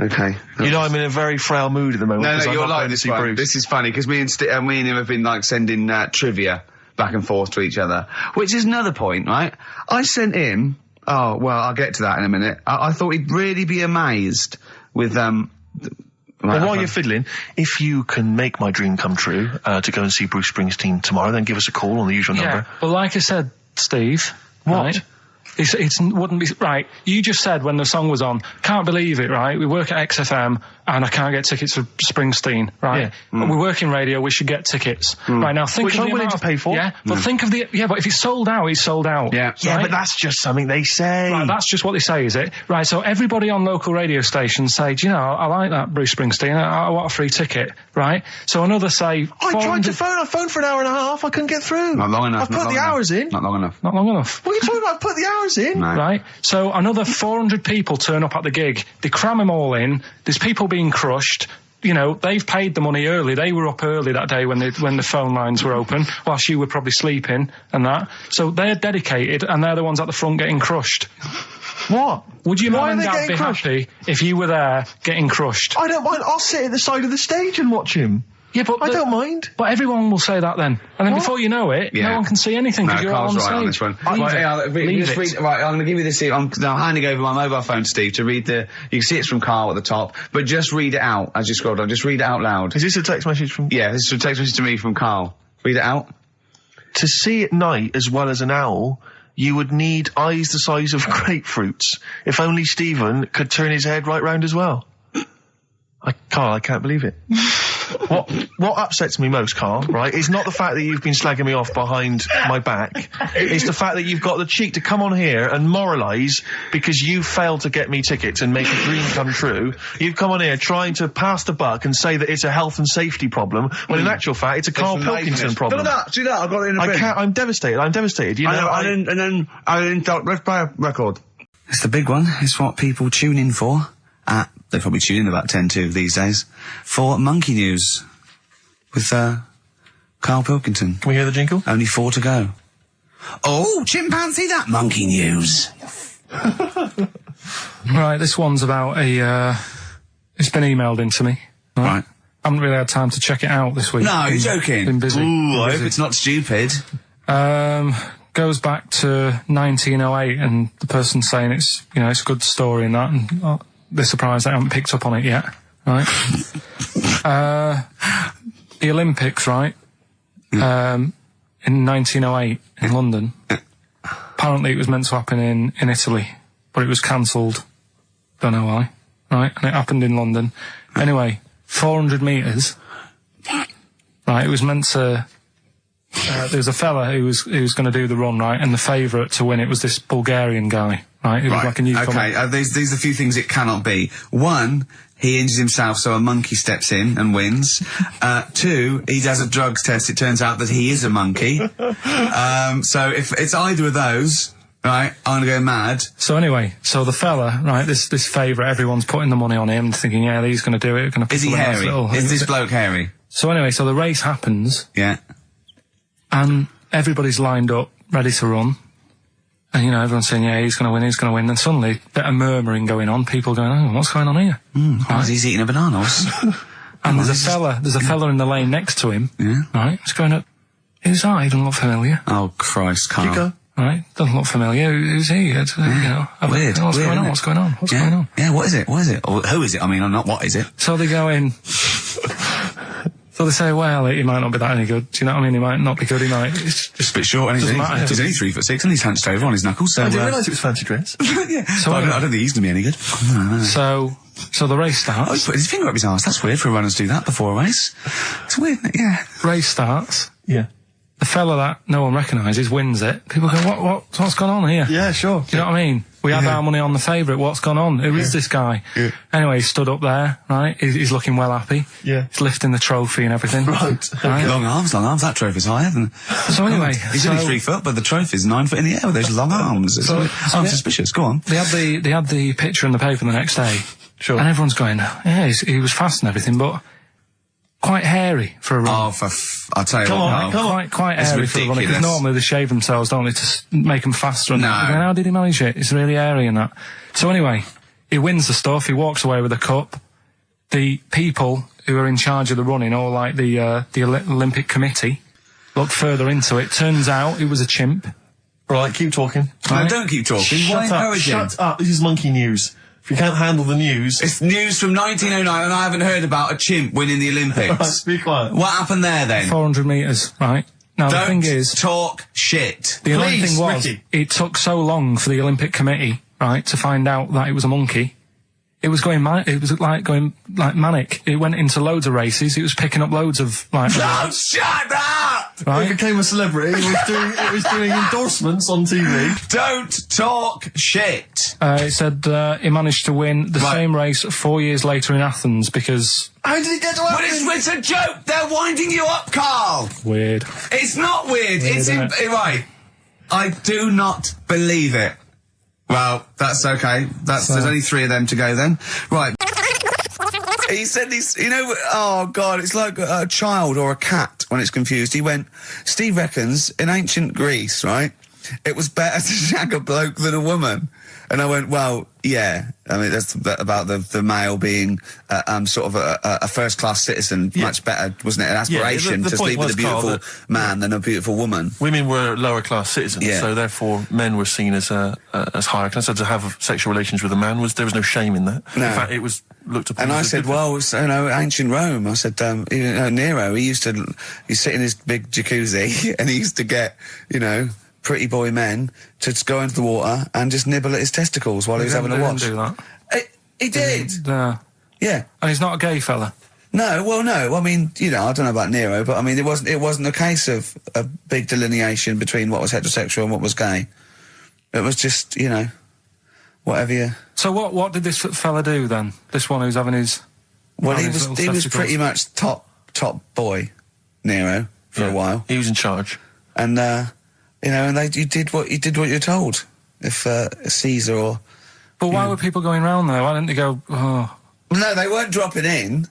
Okay. You know, I'm in a very frail mood at the moment. No, 'cause I'm you're not like going to this see one. Bruce. This is funny, because me and him have been, like, sending trivia back and forth to each other. Which is another point, right? I sent him... Oh, well, I'll get to that in a minute. I thought he'd really be amazed with, Well, while you're fiddling, if you can make my dream come true, to go and see Bruce Springsteen tomorrow, then give us a call on the usual number. Well, like I said, Steve. What? Right? It wouldn't be right. You just said when the song was on, can't believe it, right? We work at XFM and I can't get tickets for Springsteen, right? Yeah. We work in radio, we should get tickets. Right, now think Which of I'm the willing amount to pay for. Yeah, but think of the, but if he's sold out, he's sold out. Yeah. Yeah, right? but that's just something they say. Right, that's just what they say, is it? Right, so everybody on local radio stations say, do you know, I like that Bruce Springsteen, I want a free ticket, right? So another say... I tried to 400 phone, I phoned for an hour and a half, I couldn't get through. Not long enough. I've put the hours in. Not long enough. Not long enough. What are you talking about? I've put the hours in. No. Right? So another 400 people turn up at the gig. They cram them all in. There's people being crushed. You know, they've paid the money early. They were up early that day when the phone lines were open, whilst you were probably sleeping and that. So they're dedicated, and they're the ones at the front getting crushed. What? Would your Why mum and are they dad getting be crushed? happy if you were there getting crushed? I don't mind. I'll sit at the side of the stage and watch him. Yeah, but I don't mind. But everyone will say that then, and then What? before you know it, Yeah. no one can see anything No, because you're all Carl's on right stage. on this one. Leave Right, it. yeah, Leave it. right, I'm going to give you this. I'm now handing over my mobile phone to Steve to read the... You can see it's from Carl at the top, but just read it out as you scroll down. Just read it out loud. Is this a text message from... Yeah, this is a text message to me from Carl. Read it out. To see at night as well as an owl, you would need eyes the size of grapefruits. If only Stephen could turn his head right round as well. Carl, I can't believe it. What upsets me most, Carl, right, is not the fact that you've been slagging me off behind my back. It's the fact that you've got the cheek to come on here and moralise because you failed to get me tickets and make a dream come true. You've come on here trying to pass the buck and say that it's a health and safety problem, when in actual fact it's a Karl Pilkington problem. Do that. I got it in a bin. I'm devastated. You know, let's play a record. It's the big one. It's what people tune in for. They probably tune in about 10 to these days for Monkey News with Karl Pilkington. Can we hear the jingle? Only 4 to go. Oh, chimpanzee, that Monkey News. Right, this one's about it's been emailed in to me. Right. I haven't really had time to check it out this week. No, you're joking. Been busy. Ooh, I hope it's not stupid. Goes back to 1908, and the person's saying it's a good story and that, and they're surprised they haven't picked up on it yet, right? The Olympics, right? In 1908 in London. Apparently it was meant to happen in Italy, but it was cancelled. Don't know why, right? And it happened in London. Anyway, 400 metres. Right, it was meant to... there was a fella who was going to do the run, right, and the favourite to win it was this Bulgarian guy, right? Who was like a newcomer. Okay, these are a few things it cannot be. 1, he injures himself, so a monkey steps in and wins. 2, he does a drugs test, it turns out that he is a monkey. So if it's either of those, right, I'm gonna go mad. So anyway, so the fella, right, this favourite, everyone's putting the money on him, thinking, yeah, he's going to do it. Gonna Is he hairy? Is this bloke hairy? So anyway, so the race happens, Yeah. and everybody's lined up, ready to run. And, everyone's saying, yeah, he's going to win. Then suddenly, a bit of murmuring going on, people going, oh, what's going on here? Right. He's eating a banana. And there's a fella in the lane next to him, Yeah. right, he's going up, who's that? He doesn't look familiar. Oh, Christ, Carl. You go. Right, doesn't look familiar. Who's he? Weird. What's going on? What's going on? What's Yeah. going on? Yeah, what is it? Or who is it? I mean, not what is it? So they go in. So they say, well, he might not be that any good. Do you know what I mean? He might not be good. He might. It's just A bit short, and doesn't matter. he's only 3'6", and he's hunched over on his knuckles. So, I didn't realise it was fancy dress. yeah. So I don't think he's going to be any good. No. So the race Oh, he's starts. put his finger up his arse. That's weird for runners to do that before a race. It's weird, isn't it? Yeah. Race starts. Yeah. The fella that no one recognises wins it. People go, what's gone on here? Yeah, sure. Do you know what I mean? We had our money on the favourite. What's gone on? Who is this guy? Yeah. Anyway, he stood up there, right? He's looking well happy. Yeah. He's lifting the trophy and everything. Right. Long arms. That trophy's higher than... So anyway, He's only 3 foot, but the trophy's 9 foot in the air with those long arms. I'm suspicious. Go on. They had the picture in the paper the next day. Sure. And everyone's going, yeah, he was fast and everything, but quite hairy for a run. Oh, I'll tell you Come what, on, Carl. come on. Quite It's hairy for a runner, because ridiculous. normally they shave themselves, don't they, to make them faster. And No. that. How did he manage it? It's really hairy and that. So anyway, he wins the stuff, he walks away with a cup. The people who are in charge of the running, or like the Olympic Committee, look further into it. Turns out it was a chimp. Right, keep talking. No, don't keep talking. Why encourage him? Shut up. This is monkey news. If you can't handle the news... It's news from 1909 and I haven't heard about a chimp winning the Olympics. Be quiet. What happened there then? 400 metres, right? Now, the Don't thing is... talk shit. The annoying Please, thing was, Ricky. it took so long for the Olympic Committee, right, to find out that it was a monkey. It was going going manic. It went into loads of races. It was picking up loads of Oh, shut up! He right. became a celebrity. It was doing endorsements on TV. Don't talk shit. It said he managed to win the Right. same race 4 years later in Athens because How did he get to But Athens? it's a joke. They're winding you up, Carl. weird. It's not weird. It's isn't it? right. I do not believe it. Well, that's okay. There's only 3 of them to go then. Right. He said he's, oh God, it's like a child or a cat when it's confused. He went, Steve reckons in ancient Greece, right, it was better to shag a bloke than a woman. And I went, well, yeah. I mean, that's about the male being sort of a first-class citizen. Yeah. Much better, wasn't it? An aspiration the to point sleep with a was, Carl, beautiful man than a beautiful woman. Women were lower class citizens, Yeah. so therefore men were seen as higher class. So to have sexual relations with a man there was no shame in that. No. In fact, it was looked upon. And I as a said, good thing. well, it's, ancient Rome. I said, Nero, he'd sit in his big jacuzzi and he used to get, pretty boy men to just go into the water and just nibble at his testicles while he was having a wash. He didn't do that. He did. No. Yeah. And he's not a gay fella. No. I mean, I don't know about Nero, but I mean, it wasn't a case of a big delineation between what was heterosexual and what was gay. It was just, whatever you. So what did this fella do then? This one who's having his... Well, having he his was little pretty testicles? much top boy, Nero, for Yeah. a while. He was in charge. And and you did what you're told. If Caesar or But why were people going round there? Why didn't they go, oh... no, they weren't dropping in.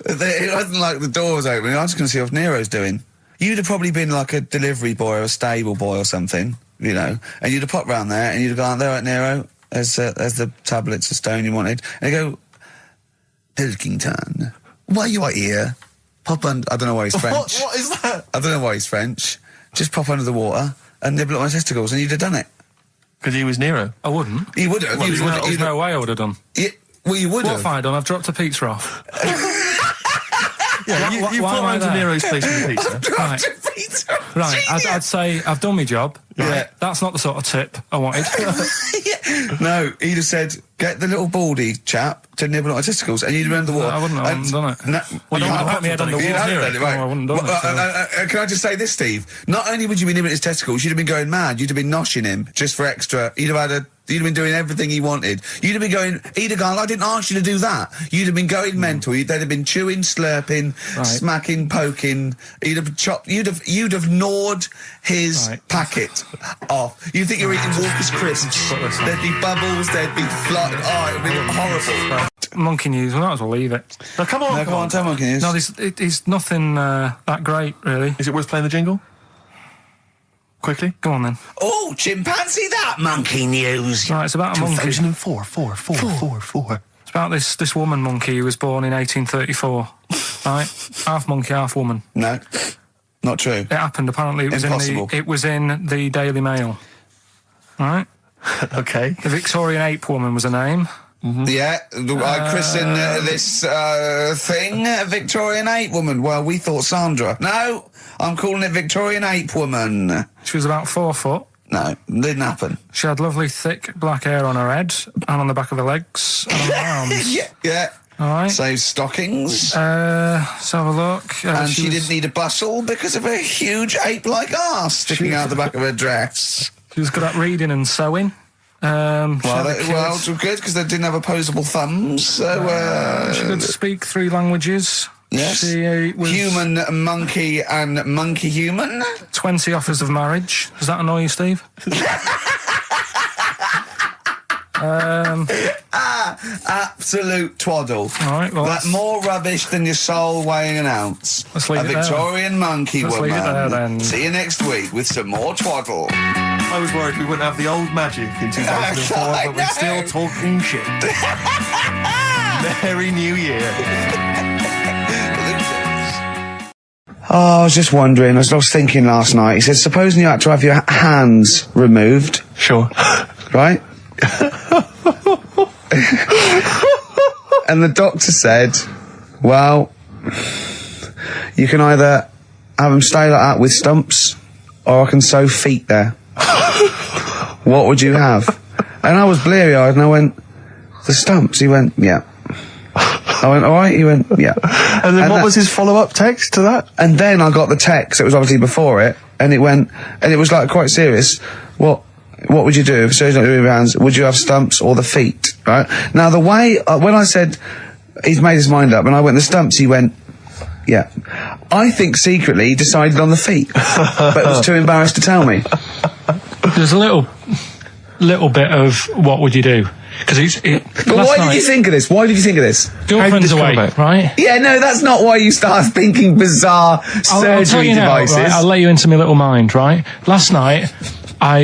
It wasn't like the door was opening. I was going to see what Nero's doing. You'd have probably been like a delivery boy or a stable boy or something, and you'd have popped round there and you'd have gone, there, right, Nero, there's the tablets of stone you wanted. And you go, Pilkington, why you are here? Pop under. I don't know why he's French. What is that? I don't know why he's French. Just pop under the water and nibble at my testicles, and you'd have done it. Because he was Nero. I wouldn't. You would have. Well, You would there's no way I would have done. Well, you would What have. have I done? I've dropped a pizza off. Yeah, you why put am I round to there? Nero's place with the pizza. Right. Right, I'd say I've done my job. Right? Yeah. That's not the sort of tip I wanted. No, he'd have said, get the little baldy chap to nibble at my testicles, and you'd have been under the water. I wouldn't have done it. No, Well, you don't have put me head done under it. You'd water. have done it, right. No, I wouldn't have done it, Can I just say this, Steve? Not only would you be nibbling at his testicles, you'd have been going mad. You'd have been noshing him just for extra. You'd have been doing everything he wanted. You'd have been going, he'd have gone, I didn't ask you to do that. You'd have been going mental. They'd have been chewing, slurping, Right. smacking, poking. You'd have chopped, you'd have gnawed his Right. packet off. You think you're eating Walker's crisps. There'd be bubbles, there'd be flood. Oh, it'd be horrible. Monkey news, we might as well leave it. Now, come on. No, come on, tell Monkey News. No, it's nothing that great, really. Is it worth playing the jingle? Quickly. Go on then. Oh, chimpanzee that Monkey News. Right, it's about a monkey. 2004. It's about this woman monkey who was born in 1834. Right? Half monkey, half woman. No, not true. It happened, apparently. Impossible. It was in the Daily Mail. Right? Okay. The Victorian ape woman was her name. Yeah, I christened this thing Victorian Ape Woman. Well, we thought Sandra. No, I'm calling it Victorian Ape Woman. She was about 4 foot. No, didn't happen. She had lovely thick black hair on her head and on the back of her legs and on her arms. Yeah. All right. Save stockings. Let's have a look. And she was- didn't need a bustle because of her huge ape-like arse sticking out the back of her dress. She was good at reading and sewing. She Well, had a it's good because they didn't have opposable thumbs. So, She could speak 3 languages. yes. She was Human, monkey, and monkey human. 20 offers of marriage. Does that annoy you, Steve? Absolute twaddle. All right, well, That more rubbish than your soul weighing an ounce. Let's leave A it there. Victorian monkey Let's leave it there, woman. then. See you next week with some more twaddle. I was worried we wouldn't have the old magic in 2004, I but we're still know. talking shit. Merry New Year. Oh, I was just wondering, I was thinking last night, he said, supposing you had to have your hands removed, Sure. right? And the doctor said, well, you can either have them stay like that with stumps, or I can sew feet there. What would you have? And I was bleary-eyed, and I went, the stumps? He went, yeah. I went, all right? He went, yeah. And then what was his follow-up text to that? And then I got the text, it was obviously before it, and it went, and it was like quite serious. What would you do if surgery not doing your hands? Would you have stumps or the feet? Right? Now the way, when I said, he's made his mind up, and I went the stumps, he went, yeah. I think secretly he decided on the feet, but was too embarrassed to tell me. There's a little bit of what would you do? Because But why did you think of this? Why did you think of this? Girlfriend's away, right? Yeah, no, that's not why you start thinking bizarre surgery I'll tell you now, devices. right? I'll let you into my little mind, right? Last night, I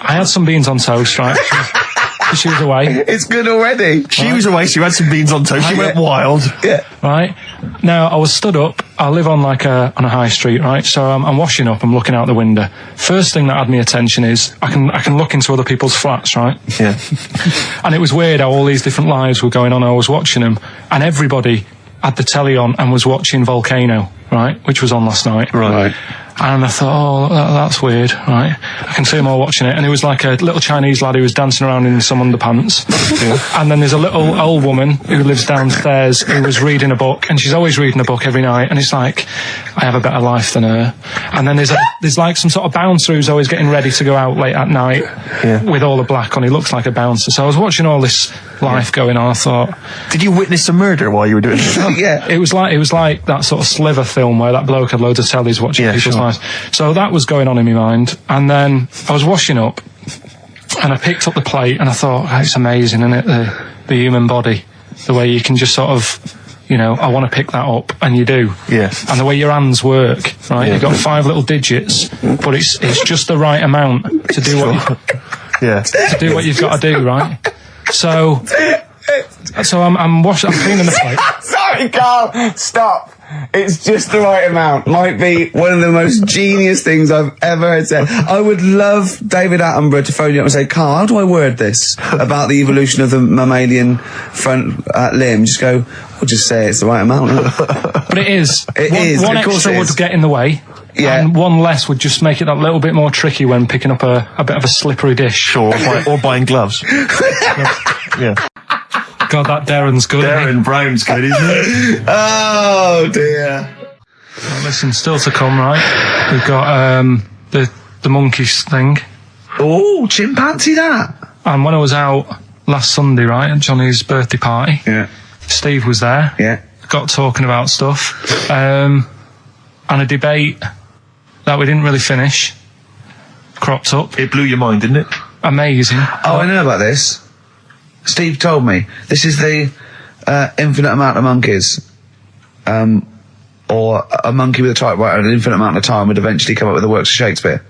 had some beans on toast, right? She was away. It's good already. She was away, she had some beans on toast, she went wild. Yeah. Right? Now, I was stood up. I live on on a high street, right? So I'm washing up, I'm looking out the window. First thing that had my attention is I can look into other people's flats, right? Yeah. And it was weird how all these different lives were going on. I was watching them, and everybody had the telly on and was watching Volcano, right? Which was on last night. Right. And I thought, oh, that's weird, right? I can see them all watching it. And it was like a little Chinese lad who was dancing around in some underpants. Yeah. And then there's a little old woman who lives downstairs who was reading a book, and she's always reading a book every night. And it's like, I have a better life than her. And then there's like some sort of bouncer who's always getting ready to go out late at night with all the black on. He looks like a bouncer. So I was watching all this life going on. I thought, did you witness a murder while you were doing it? Yeah. It was like that sort of Sliver film where that bloke had loads of tellies watching people's lives. So that was going on in my mind. And then I was washing up, and I picked up the plate, and I thought, oh, it's amazing, isn't it? The human body, the way you can just sort of, I want to pick that up, and you do. Yes. And the way your hands work, right? You've got 5 little digits, but it's just the right amount to do to do what you've got to do, right? So I'm cleaning the plate. Sorry, Carl, stop. It's just the right amount. Might be one of the most genius things I've ever heard said. I would love David Attenborough to phone you up and say, Carl, how do I word this about the evolution of the mammalian front limb? Just go, we'll just say it's the right amount. But it is. One Of course extra it is. would get in the way. Yeah. And one less would just make it that little bit more tricky when picking up a bit of a slippery dish. Sure, or buying gloves. Yeah. God, that Darren's good. Darren Brown's good, isn't it? Oh, dear. Well, listen, still to come, right? We've got the monkeys thing. Oh, chimpanzee that. And when I was out last Sunday, right, at Johnny's birthday party, Steve was there. Yeah. Got talking about stuff. And a debate that we didn't really finish cropped up. It blew your mind, didn't it? Amazing. Oh, I know about this. Steve told me. This is the infinite amount of monkeys. Or a monkey with a typewriter and an infinite amount of time would eventually come up with the works of Shakespeare.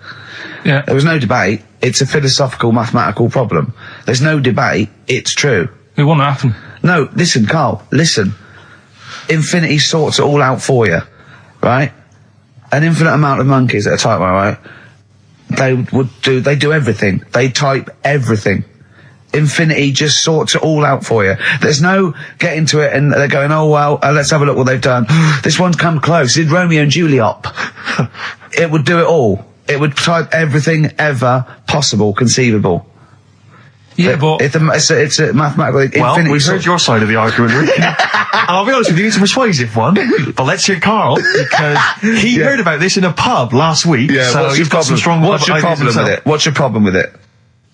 Yeah. There was no debate. It's a philosophical, mathematical problem. There's no debate. It's true. It wouldn't happen. No, listen, Carl, listen. Infinity sorts it all out for you, right? An infinite amount of monkeys at a typewriter, right? They do everything. They type everything. Infinity just sorts it all out for you. There's no getting to it and they're going, oh, well, let's have a look what they've done. This one's come close. Did Romeo and Juliet. It would do it all. It would type everything ever possible, conceivable. Yeah, but it's a mathematical Well, infinity. we've heard your side of the argument, Rick. And I'll be honest with you, it's a persuasive one. But let's hear Carl, because he heard about this in a pub last week. Yeah, so what's he's your got some problem? strong What's your ideas problem with himself. it? What's your problem with it?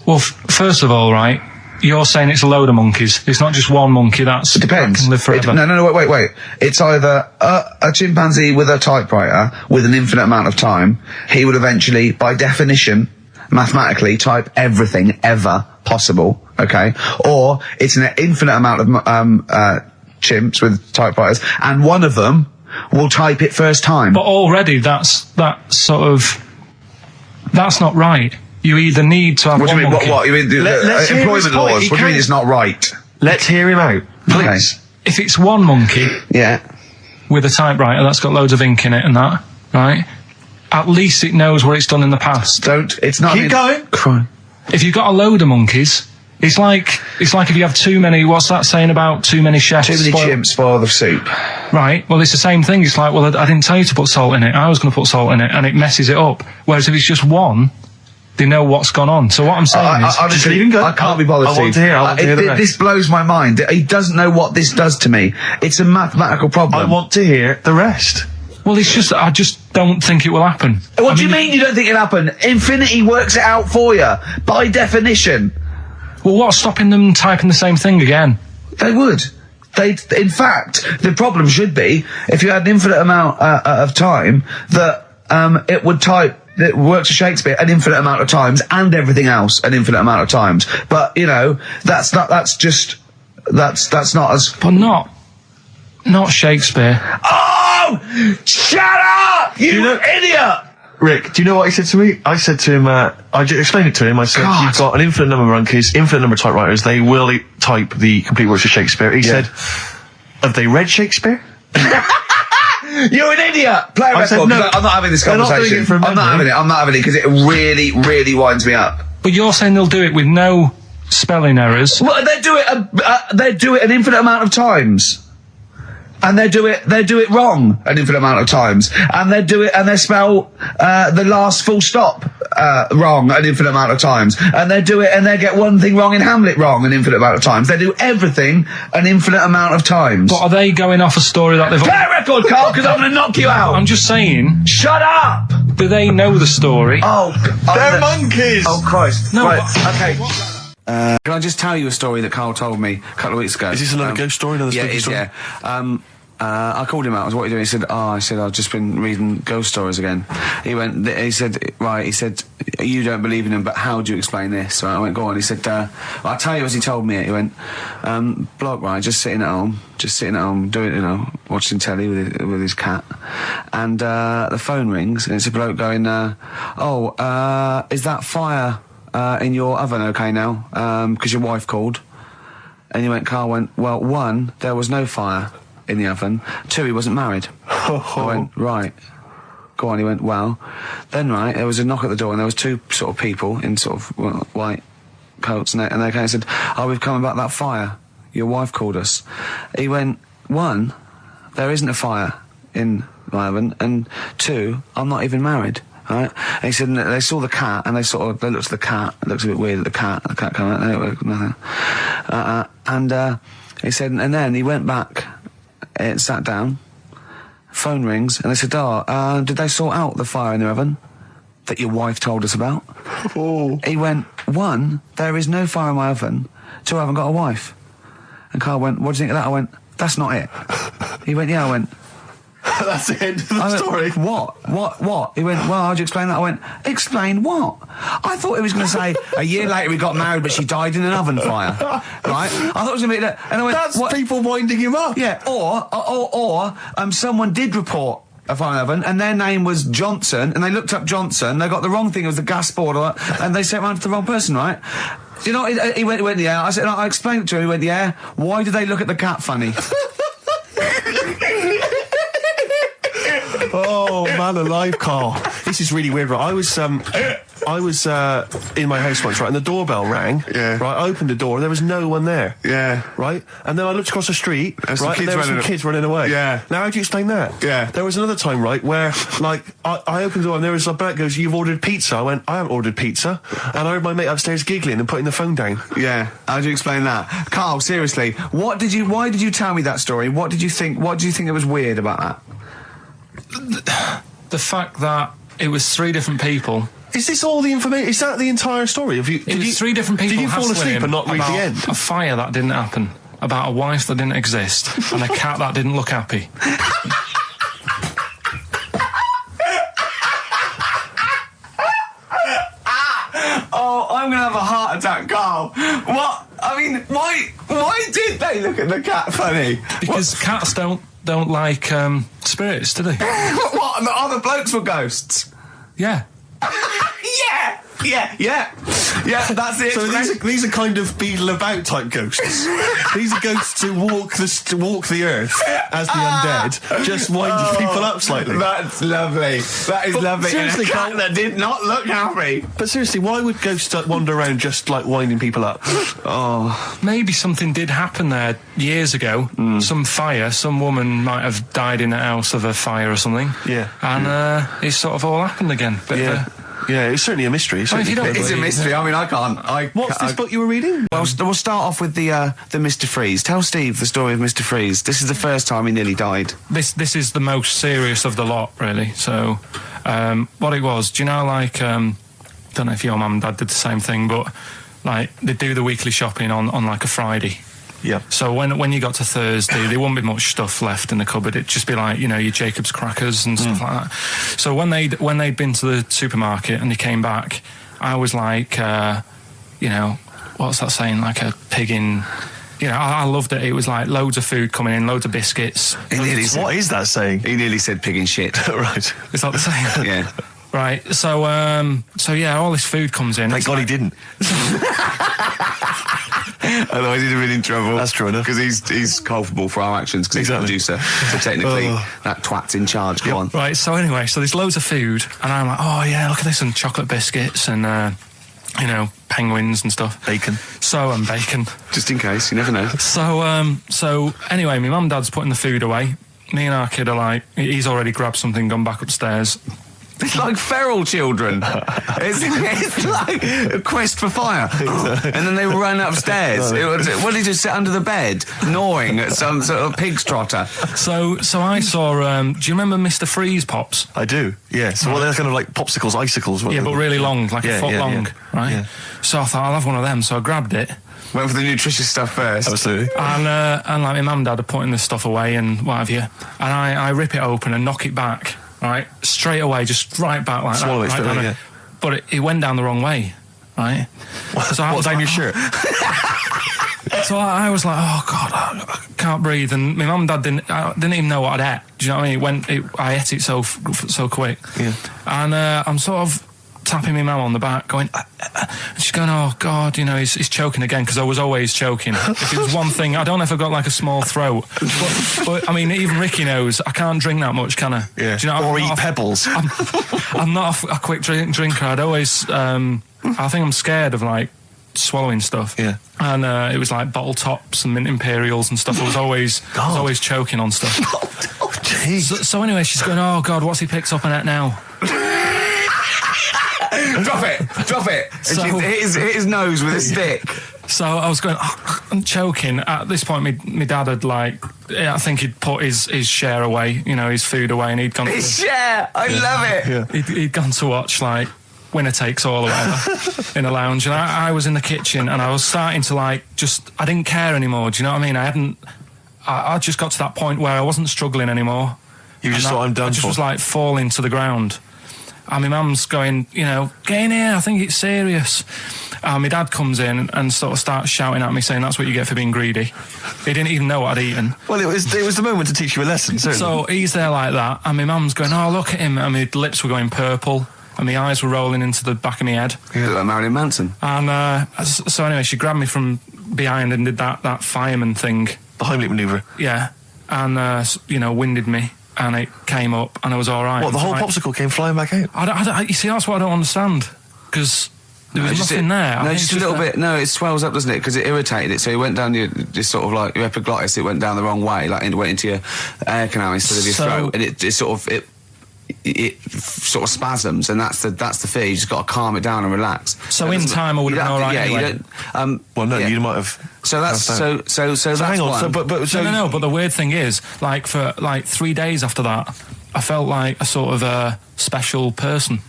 well, first of all, right, you're saying it's a load of monkeys. It's not just one monkey. It Depends. that can live forever. No, wait. It's either a chimpanzee with a typewriter with an infinite amount of time. He would eventually, by definition, mathematically, type everything ever possible, okay? Or it's an infinite amount of chimps with typewriters, and one of them will type it first time. But already that's not right. You either need to have What do you mean? monkey. What? You mean let's hear his employment point. laws? He What do you mean can't- it's not right? Let's hear him out, please. Okay. If it's one monkey Yeah. with a typewriter that's got loads of ink in it and that, right? At least it knows what it's done in the past. It's not. Keep going. Crime. If you've got a load of monkeys, it's like if you have too many. What's that saying about too many chefs? Too many chimps spoil the soup. Right. Well, it's the same thing. It's like, well, I didn't tell you to put salt in it. I was going to put salt in it, and it messes it up. Whereas if it's just one, they know what's gone on. So what I'm saying is, honestly, just leave him go. I can't be bothered. I want to hear. I want to hear the rest. This blows my mind. He doesn't know what this does to me. It's a mathematical problem. I want to hear the rest. well, it's just I just don't think it will happen. What do you mean you don't think it'll happen? Infinity works it out for you by definition. Well, what's stopping them typing the same thing again? They would. In fact, the problem should be if you had an infinite amount of time that it would type. That works for Shakespeare an infinite amount of times and everything else an infinite amount of times. But you know, that's not as. But not Shakespeare. Oh! Shut up! You idiot! Rick, do you know what he said to me? I said to him, I explained it to him. I said, God. you've got an infinite number of monkeys, infinite number of typewriters. They will type the complete works of Shakespeare. He said, have they read Shakespeare? You're an idiot! Play a I said record. no. I'm not having this They're not doing conversation. it from I'm not having it. I'm not having it because it really, really winds me up. But you're saying they'll do it with no spelling errors. Well, they do it an infinite amount of times. And they do it wrong an infinite amount of times. And they spell the last full stop wrong an infinite amount of times. And they get one thing wrong in Hamlet wrong an infinite amount of times. They do everything an infinite amount of times. But are they going off a story that they've... Play a record, Carl, because I'm going to knock you out. I'm just saying, Shut up! do they know the story? Oh, They're monkeys! Oh, Christ. No, Right, but- okay. Can I just tell you a story that Carl told me a couple of weeks ago? Is this another ghost story, another yeah, spooky it is, story? yeah. I called him out. I was, what are you doing? He said, I've just been reading ghost stories again. He said, you don't believe in them, but how do you explain this? So I went, go on. He said, I'll tell you as he told me it. He went, bloke, right, just sitting at home, doing, watching telly with his cat. And, the phone rings and it's a bloke going, is that fire, in your oven okay now? 'Cause your wife called. And Carl went, well, 1, there was no fire in the oven. 2, he wasn't married. I went, right. Go on. He went, well, then right, there was a knock at the door and there was 2 sort of people in sort of white coats and they came and said, we've come about that fire. Your wife called us. He went, 1, there isn't a fire in my oven, and 2, I'm not even married. Right? And he said they saw the cat and they looked at the cat. It looks a bit weird at the cat came out, nothing. And he said, and then he went back and sat down, phone rings, and they said, did they sort out the fire in the oven that your wife told us about? Oh. He went, 1, there is no fire in my oven. 2, I haven't got a wife. And Carl went, what do you think of that? I went, that's not it. He went, yeah. I went, That's the end of the I went, story. What? He went, well, how'd you explain that? I went, explain what? I thought he was going to say, a year later we got married, but she died in an oven fire. Right? I thought it was going to be that. And I went, That's what? people winding him up. Yeah, or someone did report a fire oven, and their name was Johnson, and they looked up Johnson, they got the wrong thing, it was the gas board, and they sent around to the wrong person, right? You know, he went, yeah. I said, I explained it to him, he went, yeah. Why did they look at the cat funny? Oh, man alive, Carl. This is really weird, right? I was in my house once, right, and the doorbell rang. Yeah. Right, I opened the door, and there was no one there. Yeah. Right? And then I looked across the street, There's some right, and kids there were some running kids running away. Yeah. Now, how do you explain that? Yeah. There was another time, right, where, like, I opened the door, and there was a bloke goes, you've ordered pizza. I went, I haven't ordered pizza. And I heard my mate upstairs giggling and putting the phone down. Yeah. How do you explain that? Carl, seriously, why did you tell me that story? What did you think that was weird about that? The fact that it was 3 different people. Is this all the information? Is that the entire story? It was 3 different people. Did you fall hassling asleep him and not read the about end? A fire that didn't happen, about a wife that didn't exist, and a cat that didn't look happy. Oh, I'm gonna have a heart attack, Carl. What? I mean, why did they look at the cat funny? Because cats don't like spirits, do they? What? The other blokes were ghosts? Yeah. Yeah, that's it. So these are kind of beetle about type ghosts. These are ghosts who walk the earth as the undead, just winding people up slightly. That's lovely. That is lovely. seriously, And a cat that did not look happy. But seriously, why would ghosts wander around just like winding people up? Maybe something did happen there years ago. Some fire, some woman might have died in a house of a fire or something. Yeah. And it's sort of all happened again. Yeah, it's certainly a mystery. Well, if you don't It's a mystery. I mean, I can't. What's this book you were reading? Well, we'll start off with the Mr. Freeze. Tell Steve the story of Mr. Freeze. This is the first time he nearly died. This is the most serious of the lot, really. So, what it was, do you know, like, don't know if your mum and dad did the same thing, but, like, they do the weekly shopping on like, a Friday. Yeah. So when you got to Thursday, there wouldn't be much stuff left in the cupboard. It'd just be like, you know, your Jacob's crackers and stuff like that. So when they'd been to the supermarket and they came back, I was like, you know, what's that saying? Like a pig in... You know, I loved it. It was like loads of food coming in, loads of biscuits. What is that saying? He nearly said pig in shit. Right. Is that the saying? Yeah. Right. So yeah, all this food comes in. Thank God he didn't. Otherwise he'd have been in trouble. That's true enough. Because he's culpable for our actions because Exactly. he's the producer. So technically, that twat's in charge. Go on. Right, so anyway, so there's loads of food, and I'm like, oh yeah, look at this, and chocolate biscuits, and, you know, penguins and stuff. Bacon. And bacon. Just in case, you never know. So anyway, my mum and dad's putting the food away. Me and our kid are like, he's already grabbed something, gone back upstairs. It's like feral children. It's like a quest for fire. And then they run upstairs. What did he just sit under the bed, gnawing at some sort of pig's trotter? So I saw, do you remember Mr. Freeze Pops? I do, yeah. So they're kind of like popsicles, icicles. Yeah, but really long, like a foot long, right? Yeah. So I thought, I'll have one of them, so I grabbed it. Went for the nutritious stuff first. Absolutely. And like my mum and dad are putting this stuff away and what have you. And I rip it open and knock it back, right? Straight away, just right back like Swallow that. it straight right away, down But it went down the wrong way, right? So I was down like, your shirt? So I was like, oh God, I can't breathe. And my mum and dad didn't even know what I'd ate. Do you know what I mean? I ate it so quick. Yeah. And I'm sort of tapping my mum on the back, going, and she's going, oh God, you know, he's choking again, because I was always choking. If it was one thing, I don't know if I've got like a small throat, but I mean, even Ricky knows I can't drink that much, can I? Yeah. Do you know, or eat pebbles. I'm not a quick drinker. I'd always, I think I'm scared of like swallowing stuff. Yeah. And it was like bottle tops and mint imperials and stuff. I was always choking on stuff. Oh, jeez. So anyway, she's going, oh God, what's he picked up on it now? Drop it. So- And she hit his nose with a stick. So I was going, I'm choking. At this point, my dad had I think he'd put his share away, you know, his food away, and he'd gone. His share. I love it. He'd gone to watch like Winner Takes All or whatever in a lounge, and I was in the kitchen, and I was starting to I didn't care anymore. Do you know what I mean? I just got to that point where I wasn't struggling anymore. You just thought, I'm done I just for. was like falling to the ground. And my mum's going, you know, get in here, I think it's serious. And my dad comes in and sort of starts shouting at me, saying that's what you get for being greedy. He didn't even know what I'd eaten. Well, it was the moment to teach you a lesson, certainly. So he's there like that, and my mum's going, oh, look at him. And my lips were going purple, and my eyes were rolling into the back of my head. You look like Marilyn Manson. And so anyway, she grabbed me from behind and did that fireman thing. The Heimlich manoeuvre. Yeah. And, you know, winded me. And it came up, and I was all right. What, the whole popsicle came flying back out? You see, that's what I don't understand, because there was nothing there. No, just a little bit. No, it swells up, doesn't it? Because it irritated it. So it went down your sort of like your epiglottis. It went down the wrong way, like it went into your air canal instead of your throat, and it sort of spasms, and that's the fear. You just got to calm it down and relax. So in time, I would have been all right. Yeah, anyway. you don't. Well, no, you might have. So that's so that's hang on. one. So, but No. But the weird thing is, like for 3 days after that, I felt like a sort of a special person.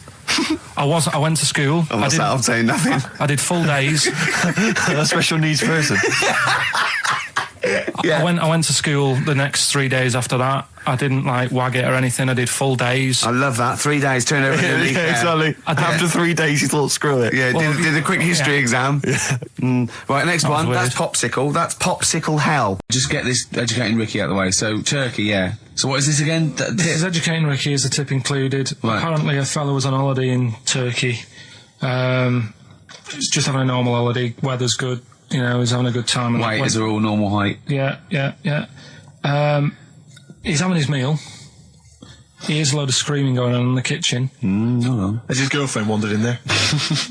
I went to school. I'm saying nothing. I did full days. a special needs person. I went to school the next 3 days after that. I didn't like wag it or anything. I did full days. I love that. 3 days, turn over a leaf. Exactly. After 3 days, you thought, screw it. Yeah, did a quick history exam. Right, next one. weird. That's popsicle. That's popsicle hell. Just get this educating Ricky out of the way. So, Turkey, yeah. So what is this again? This is educating Ricky. Is the tip included? Right. Apparently, a fellow was on holiday in Turkey. He's just having a normal holiday. Weather's good. You know, he's having a good time. And Waiters are all normal height. Yeah. He's having his meal. He hears a load of screaming going on in the kitchen. Hold on. Has his girlfriend wandered in there?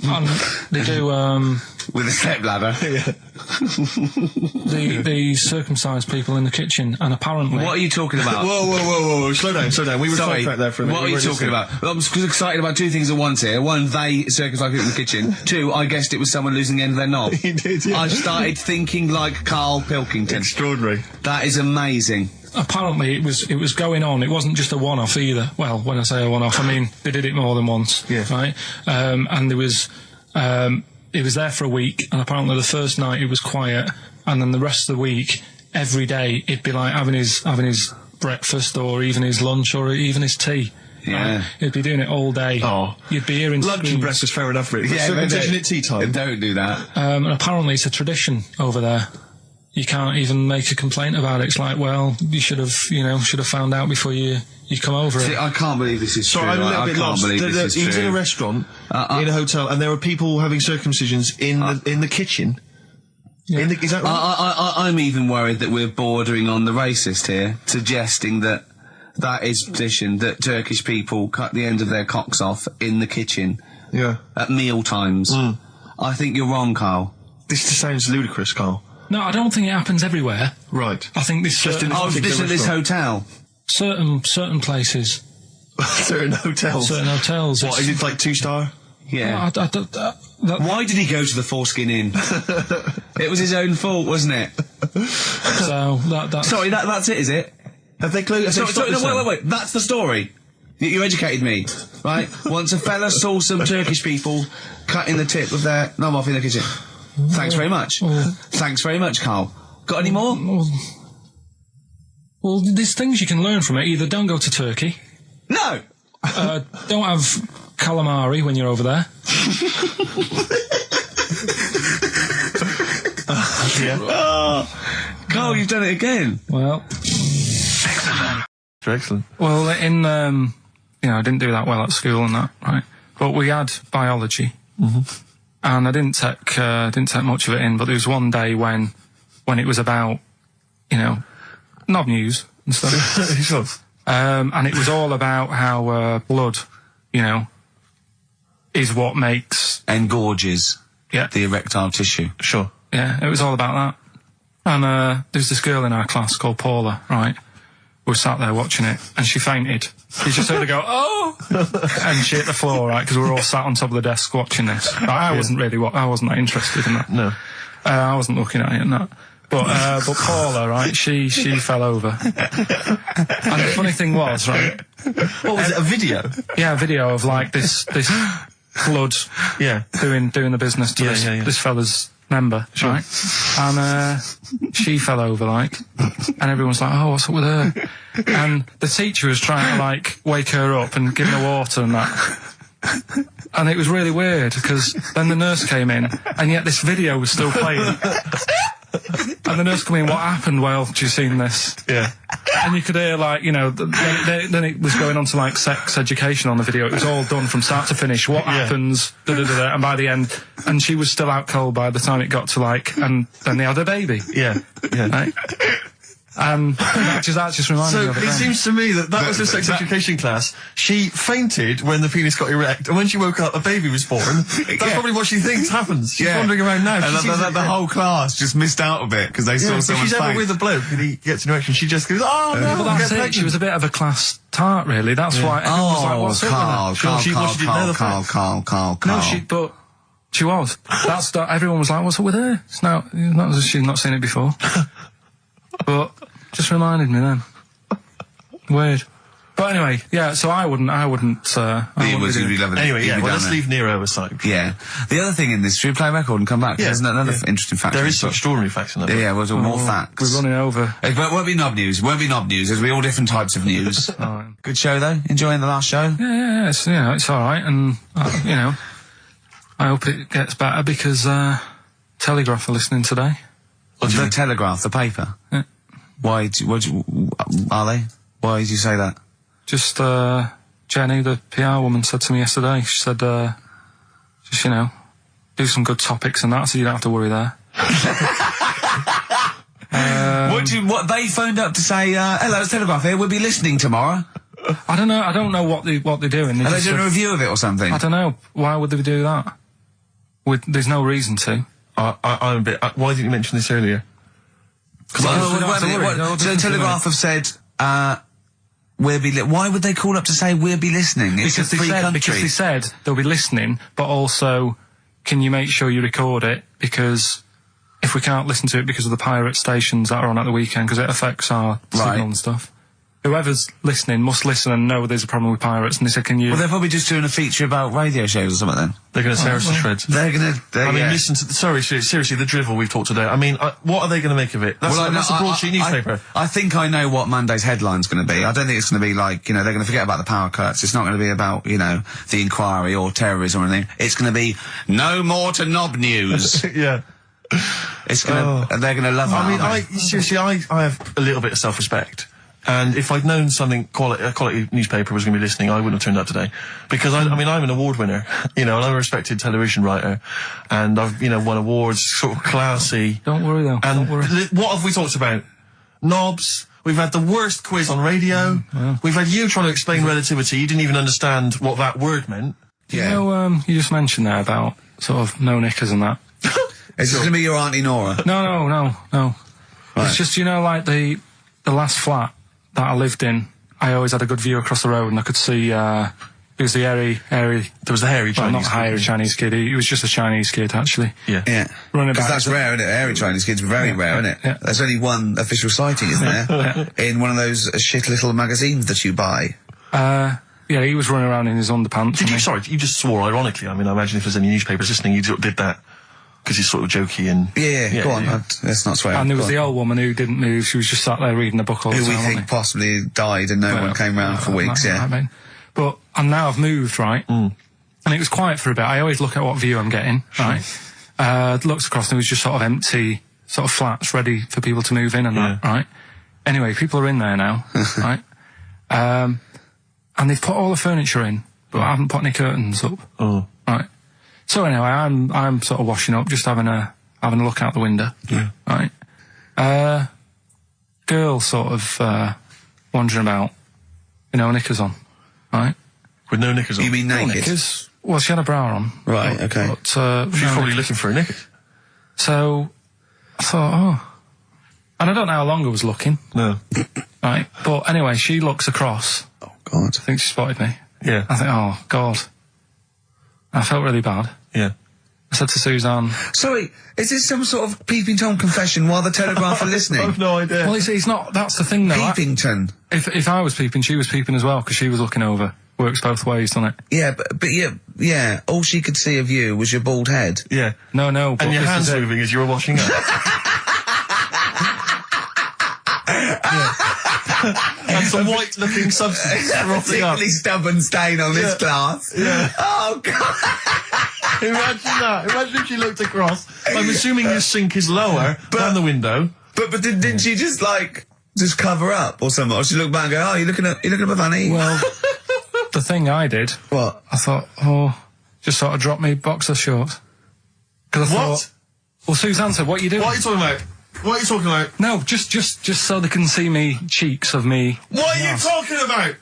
And they do, With a step ladder. the circumcised people in the kitchen, and apparently... What are you talking about? Whoa. Slow down. We were Sorry, sidetracked there for a minute. what are you talking about? I'm excited about two things at once here. One, they circumcised people in the kitchen. Two, I guessed it was someone losing the end of their knob. You did, yeah. I started thinking like Karl Pilkington. Extraordinary. That is amazing. Apparently it was going on. It wasn't just a one-off either. Well, when I say a one-off, I mean they did it more than once. Yeah. Right? And there was... it was there for a week, and apparently the first night it was quiet, and then the rest of the week, every day, it'd be like having his breakfast, or even his lunch, or even his tea. Yeah. Right? He'd be doing it all day. Oh. You'd be hearing Lunch and screams. breakfast, fair enough, really. Yeah, Circumcision at tea time. Don't do that. And apparently it's a tradition over there. You can't even make a complaint about it. It's like, well, you should have found out before you come over See, it. I can't believe this is So true. I'm a little I bit can't lost. believe this is He was in a true. restaurant, in a hotel, and there were people having circumcisions in the kitchen. Yeah. Is that right? I'm even worried that we're bordering on the racist here, suggesting that is position that Turkish people cut the end of their cocks off in the kitchen Yeah. at meal times. I think you're wrong, Carl. This just sounds ludicrous, Carl. No, I don't think it happens everywhere. Right. I think this Just in Oh, particular this at this restaurant. hotel. certain places, Certain hotels. certain hotels. What, is it like 2-star? Yeah. that, Why did he go to the Foreskin Inn? It was his own fault, wasn't it? so that's Sorry, that's it, is it? Have they closed? Sorry, no, wait. That's the story. You educated me, right? Once a fella saw some Turkish people cutting the tip of their knob off in the kitchen. Thanks very much. Thanks very much, Carl. Got any more? Well, there's things you can learn from it. Either don't go to Turkey, No! don't have calamari when you're over there. Carl, you've done it again. Well, Excellent. well, in I didn't do that well at school and that, right? But we had biology, and I didn't take much of it in. But there was one day when it was about, knob news and stuff. And it was all about how blood, is what makes Engorges the erectile tissue. Sure. Yeah, it was all about that. And there's this girl in our class called Paula, right? We were sat there watching it, and she fainted. You just heard her go, oh! And she hit the floor, right? Because we were all sat on top of the desk watching this. But I wasn't that interested in that. No. I wasn't looking at it and that. But Paula, right, she fell over. And the funny thing was, right, What was it, a video? yeah, a video of like this blood Yeah. doing the business to this fella's member, right? And she fell over, like, and everyone's like, oh, what's up with her? And the teacher was trying to like wake her up and give her water and that. And it was really weird because then the nurse came in, and yet this video was still playing. And the nurse come in, what happened? Well, do you seen this? Yeah. And you could hear, like, then it was going on to, like, sex education on the video. It was all done from start to finish. What happens? Da-da-da-da. And by the end, and she was still out cold by the time it got to, like, and then they had a baby. Yeah. Right? And that just reminded me So of it. it then. seems to me that was a sex education class. She fainted when the penis got erect, and when she woke up, a baby was born. That's probably what she thinks happens. She's wandering around now. And the whole class just missed out a bit because they saw If someone she's ever faint. with a bloke and he gets an erection, she just goes, oh no, Well, I'll that's get it. pregnant. She was a bit of a class tart, really. That's why everyone was like, what's up with her? Carl. She was. Everyone was like, what's up with her? It's not, she's not seen it before. But just reminded me then. Weird. But anyway, yeah. So I wouldn't. He would be loving it. Anyway, He'd yeah, be well, down let's there. leave Nero aside. Yeah. The other thing in this, should we play a record and come back? Yeah, There's another yeah. interesting fact. There in is this some book. extraordinary facts in that. Yeah, well, more facts. We're running over. It won't be knob news. It won't be knob news. There'll be all different types of news. Good show, though. Enjoying the last show? Yeah. It's all right, and you know, I hope it gets better because Telegraph are listening today. The Telegraph, the paper. Yeah. Why? Are they? Why did you say that? Just Jenny, the PR woman, said to me yesterday. She said, just you know, do some good topics and that, so you don't have to worry there. What they phoned up to say? Hello, it's Telegraph here. We'll be listening tomorrow. I don't know what they're doing. Are they just doing a said- review of it or something? I don't know. Why would they do that? There's no reason to. I'm a bit. Why didn't you mention this earlier? Because So Telegraph have said, why would they call up to say we'll be listening? It's because a free country. Because they said they'll be listening, but also, can you make sure you record it? Because if we can't listen to it because of the pirate stations that are on at the weekend, because it affects our signal and stuff. Whoever's listening must listen and know there's a problem with pirates. And they said, can you... Well, they're probably just doing a feature about radio shows or something then. They're going to tear us to shreds. They're going to... I mean, listen to... Sorry, seriously, the drivel we've talked today. I mean, what are they going to make of it? That's a broadsheet newspaper. I think I know what Monday's headline's going to be. I don't think it's going to be like, you know, they're going to forget about the power cuts. It's not going to be about, you know, the inquiry or terrorism or anything. It's going to be no more to knob news. Yeah. It's going to... They're going to love that. I mean, seriously, I have a little bit of self-respect. And if I'd known something a quality newspaper was going to be listening, I wouldn't have turned up today. Because I mean, I'm an award winner, you know, and I'm a respected television writer, and I've, you know, won awards, sort of classy. Don't worry though. And don't worry. What have we talked about? Knobs. We've had the worst quiz on radio. We've had you trying to explain relativity. You didn't even understand what that word meant. Yeah. You know, you just mentioned there about sort of no knickers and that. Is this going to be your Auntie Nora? No. Right. It's just, you know, like the last flat that I lived in, I always had a good view across the road and I could see, it was the hairy, There was the hairy well, Chinese not hairy Chinese kid, he was just a Chinese kid, actually. Yeah. Yeah. Running Because about. that's rare, isn't it? Hairy Chinese kids are very rare, isn't it? Yeah. There's only one official sighting, isn't there? In one of those shit little magazines that you buy. Yeah, he was running around in his underpants. Sorry, you just swore ironically. I mean, I imagine if there's any newspapers listening, you did that. Because he's sort of jokey and... Yeah, go on. yeah. Let's not swear. And there was Go the on. old woman who didn't move, she was just sat there reading a book all the Who time. we think wasn't possibly died and no one came round for weeks, I mean. But, and now I've moved, right? And it was quiet for a bit. I always look at what view I'm getting, right? Looks across and it was just sort of empty, sort of flats ready for people to move in and that, right? Anyway, people are in there now, right? And they've put all the furniture in, but I haven't put any curtains up. Oh. Right. So anyway, I'm sort of washing up, just having a look out the window. Yeah. Right. Girl sort of wandering about, you know, knickers on. Right. With no knickers on. You mean No naked? knickers. Well, she had a bra on. Right, okay. But, She's no probably knickers. looking for a knickers. So I thought, oh. And I don't know how long I was looking. No. Right. But anyway, she looks across. Oh, God. I think she spotted me. Yeah. I think, oh, God. I felt really bad. Yeah. I said to Suzanne, Sorry, is this some sort of Peeping Tom confession while the Telegraph are listening? I've no idea. well, it's not, that's the thing though. Peepington. If I was peeping, she was peeping as well, because she was looking over. Works both ways, doesn't it? Yeah, but yeah, all she could see of you was your bald head. Yeah. No, but And your this hands is it. moving as you were washing up. And some white-looking substance frothing up. Particularly stubborn stain on this glass. Yeah. Oh, God. Imagine that. Imagine if she looked across. I'm assuming your sink is lower than the window. But didn't she just, like, just cover up or something? Or she looked back and go, oh, you're looking at my fanny? Well, the thing I did, What? I thought, just sort of drop me boxer shorts. Because I What? thought, well, Suzanne said, what are you doing? What are you talking about? What are you talking about? No, just so they can see me cheeks of me. What are you talking about?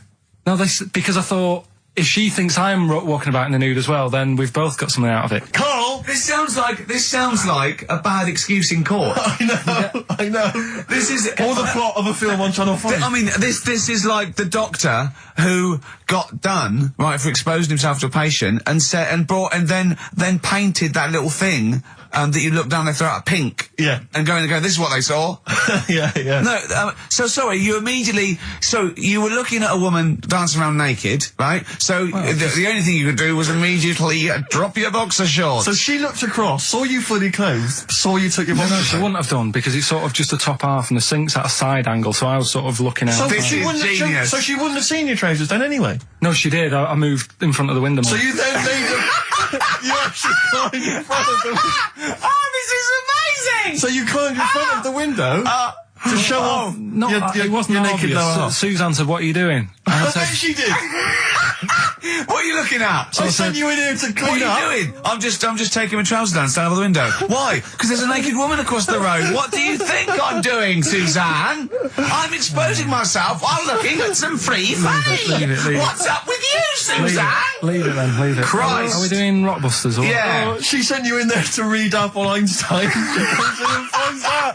No, because I thought, if she thinks I'm walking about in the nude as well, then we've both got something out of it. Carl, Carl. This sounds like a bad excuse in court. I know. This is Or the plot of a film on Channel 5. I mean, this is like the doctor who got done right for exposing himself to a patient and then painted that little thing that you look down their throat pink. Yeah. And going, this is what they saw. yeah. No, so sorry, you were looking at a woman dancing around naked, right? So the only thing you could do was immediately drop your boxer shorts. So she looked across, saw you fully clothed, saw you took your boxer No, she wouldn't have done, because it's sort of just the top half and the sink's at a side angle, so I was sort of looking out. So This she is wouldn't have genius. so she wouldn't have seen your trousers then anyway. No, she did. I moved in front of the window. So more. you then made them. You actually climbed in front of the. Oh, this is amazing! So you climbed in front of the window to show off. No, your it wasn't your naked obvious. lower half. Suzanne said, "What are you doing?" And I I said, bet she did. What are you looking at? I sent you in here to What clean up. are you doing? I'm just taking my trousers down, stand over the window. Why? Because there's a naked woman across the road. What do you think I'm doing, Suzanne? I'm exposing myself while looking at some free fame. leave it. What's up with you, Suzanne? Leave it then, leave it. Christ. Are we doing Rockbusters or what? Yeah. Oh, she sent you in there to read up on Einstein. She comes in and finds that.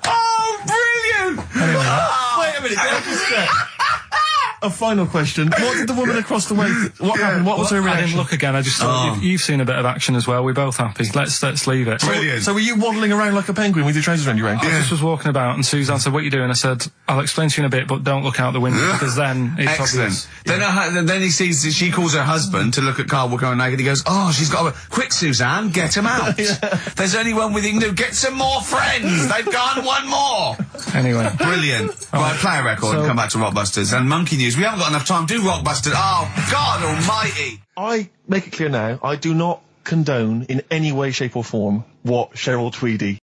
Oh, brilliant! Wait a minute, can I just check? A final question. What did the woman across the way... What happened? What was her I didn't reaction? look again. I just thought you've seen a bit of action as well. We're both happy. Let's leave it. Brilliant. So were you waddling around like a penguin with your trousers around your ankles? I just was walking about, and Suzanne said, "What are you doing?" I said, "I'll explain to you in a bit, but don't look out the window because then it's Excellent. obvious." Then he sees she calls her husband to look at Carl walking around naked. He goes, "Oh, she's got a quick, Suzanne, get him out. There's only one with you can do. Get some more friends. They've gone one more." Anyway, Brilliant. Right, play a record and come back to Rockbusters and Monkey News. We haven't got enough time. Do Rockbusters. Oh, God Almighty. I make it clear now, I do not condone in any way, shape or form what Cheryl Tweedy.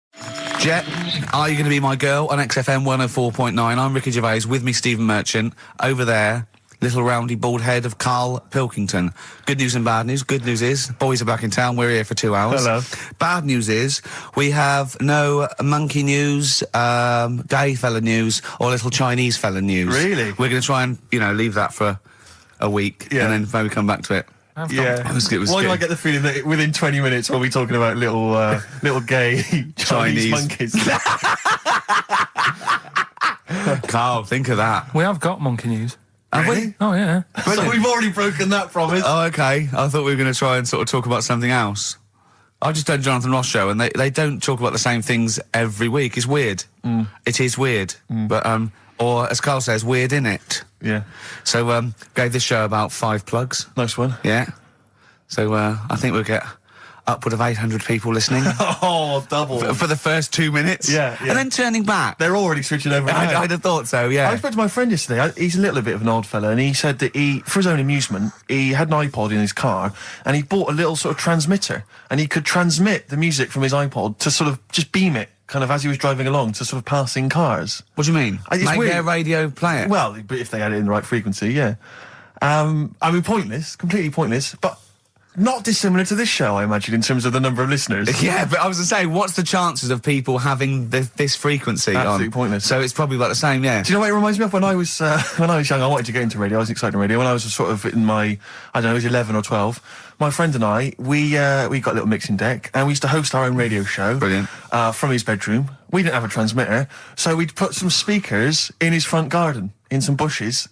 Jet, are you going to be my girl on XFM 104.9? I'm Ricky Gervais. With me, Stephen Merchant. Over there, little roundy bald head of Karl Pilkington. Good news and bad news. Good news is, boys are back in town. We're here for 2 hours. Hello. Bad news is, we have no monkey news, gay fella news, or little Chinese fella news. Really? We're going to try and, leave that for a week, Yeah. and then maybe come back to it. Yeah. It was Why do good. I get the feeling that within 20 minutes we'll be talking about little gay Chinese monkeys? Carl, think of that. we have got monkey news. Have we? Oh yeah. So we've already broken that promise. Oh, okay. I thought we were going to try and sort of talk about something else. I just done Jonathan Ross show, and they don't talk about the same things every week. It's weird. It is weird. But, or as Carl says, weird innit? Yeah. So, gave this show about 5 plugs. Nice one. Yeah. So, I think we'll get upward of 800 people listening Oh, double. for the first 2 minutes. Yeah. And then turning back. They're already switching over. now. I'd have thought so, yeah. I spoke to my friend yesterday. He's a little bit of an odd fella, and he said that for his own amusement, he had an iPod in his car, and he bought a little sort of transmitter, and he could transmit the music from his iPod to sort of just beam it, kind of as he was driving along, to sort of passing cars. What do you mean? It's Make weird. their radio play it? Well, but if they had it in the right frequency, yeah. I mean, pointless, completely pointless, but not dissimilar to this show, I imagine, in terms of the number of listeners. Yeah, but I was going to say, what's the chances of people having this frequency Absolutely on? pointless. So it's probably about the same, yeah. Do you know what it reminds me of? When I was young, I wanted to get into radio. I was excited in radio. When I was sort of in my, I don't know, I was 11 or 12. My friend and I, we got a little mixing deck, and we used to host our own radio show. Brilliant. From his bedroom. We didn't have a transmitter, so we'd put some speakers in his front garden, in some bushes,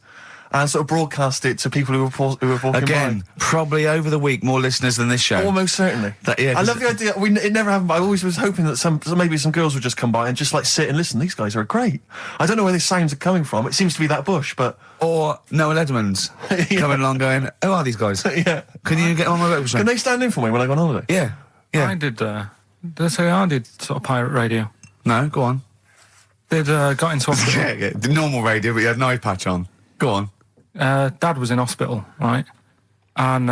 and sort of broadcast it to people who were walking Again, by. probably over the week more listeners than this show. Almost certainly. Yeah, I 'cause love the idea. It never happened, but I always was hoping that maybe some girls would just come by and just like sit and listen. These guys are great. I don't know where these sounds are coming from. It seems to be that bush, but Or Noel Edmonds coming along going, who are these guys? yeah. Can you get on my website? Can they stand in for me when I go on holiday? Yeah, yeah. I did. Did I say I did sort of pirate radio? No, go on. Did got into hospital. Yeah, the normal radio, but you had an eye patch on. Go on. Dad was in hospital, right? And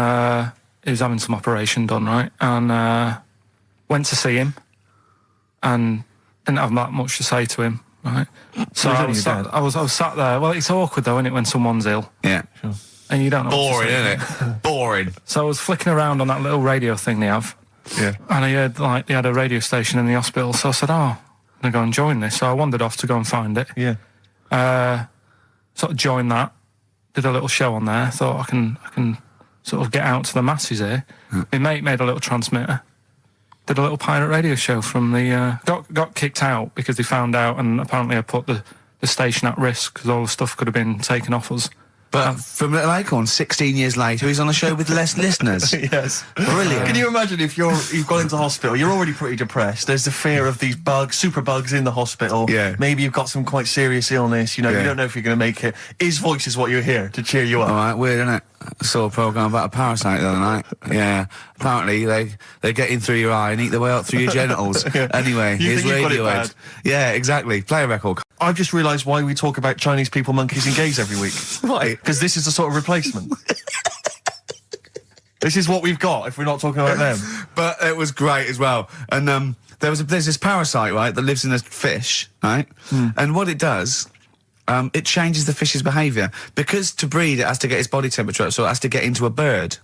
he was having some operation done, right? And went to see him, and didn't have that much to say to him, right? So he's I only was, your sat, I was sat there. Well, it's awkward though, isn't it, when someone's ill Yeah. and you don't know. what to Boring, say. isn't it? Boring. So I was flicking around on that little radio thing they have, Yeah. and I heard like they had a radio station in the hospital. So I said, "Oh, I'm gonna go and join this." So I wandered off to go and find it. Yeah. Sort of joined that, did a little show on there. Thought I can sort of get out to the masses here, my mate made a little transmitter, did a little pirate radio show from the, got kicked out because they found out, and apparently I put the station at risk because all the stuff could have been taken off us. But from Little Acorn, 16 years later, he's on a show with less listeners. Yes. Brilliant. Can you imagine if you've gone into hospital, you're already pretty depressed, there's the fear of these bugs, super bugs in the hospital. Yeah. Maybe you've got some quite serious illness, you know, you don't know if you're going to make it. His voice is what you hear to cheer you up. All right, weird, isn't it? I saw a programme about a parasite the other night. Yeah. Apparently, they get in through your eye and eat their way up through your genitals. Anyway, You here's think you've got it Radiohead. bad? Yeah, exactly. Play a record. I've just realised why we talk about Chinese people, monkeys and gays every week. Why? Because this is a sort of replacement. This is what we've got if we're not talking about them. But it was great as well. And there's this parasite, right, that lives in a fish, right? And what it does, it changes the fish's behaviour. Because to breed, it has to get its body temperature up, so it has to get into a bird.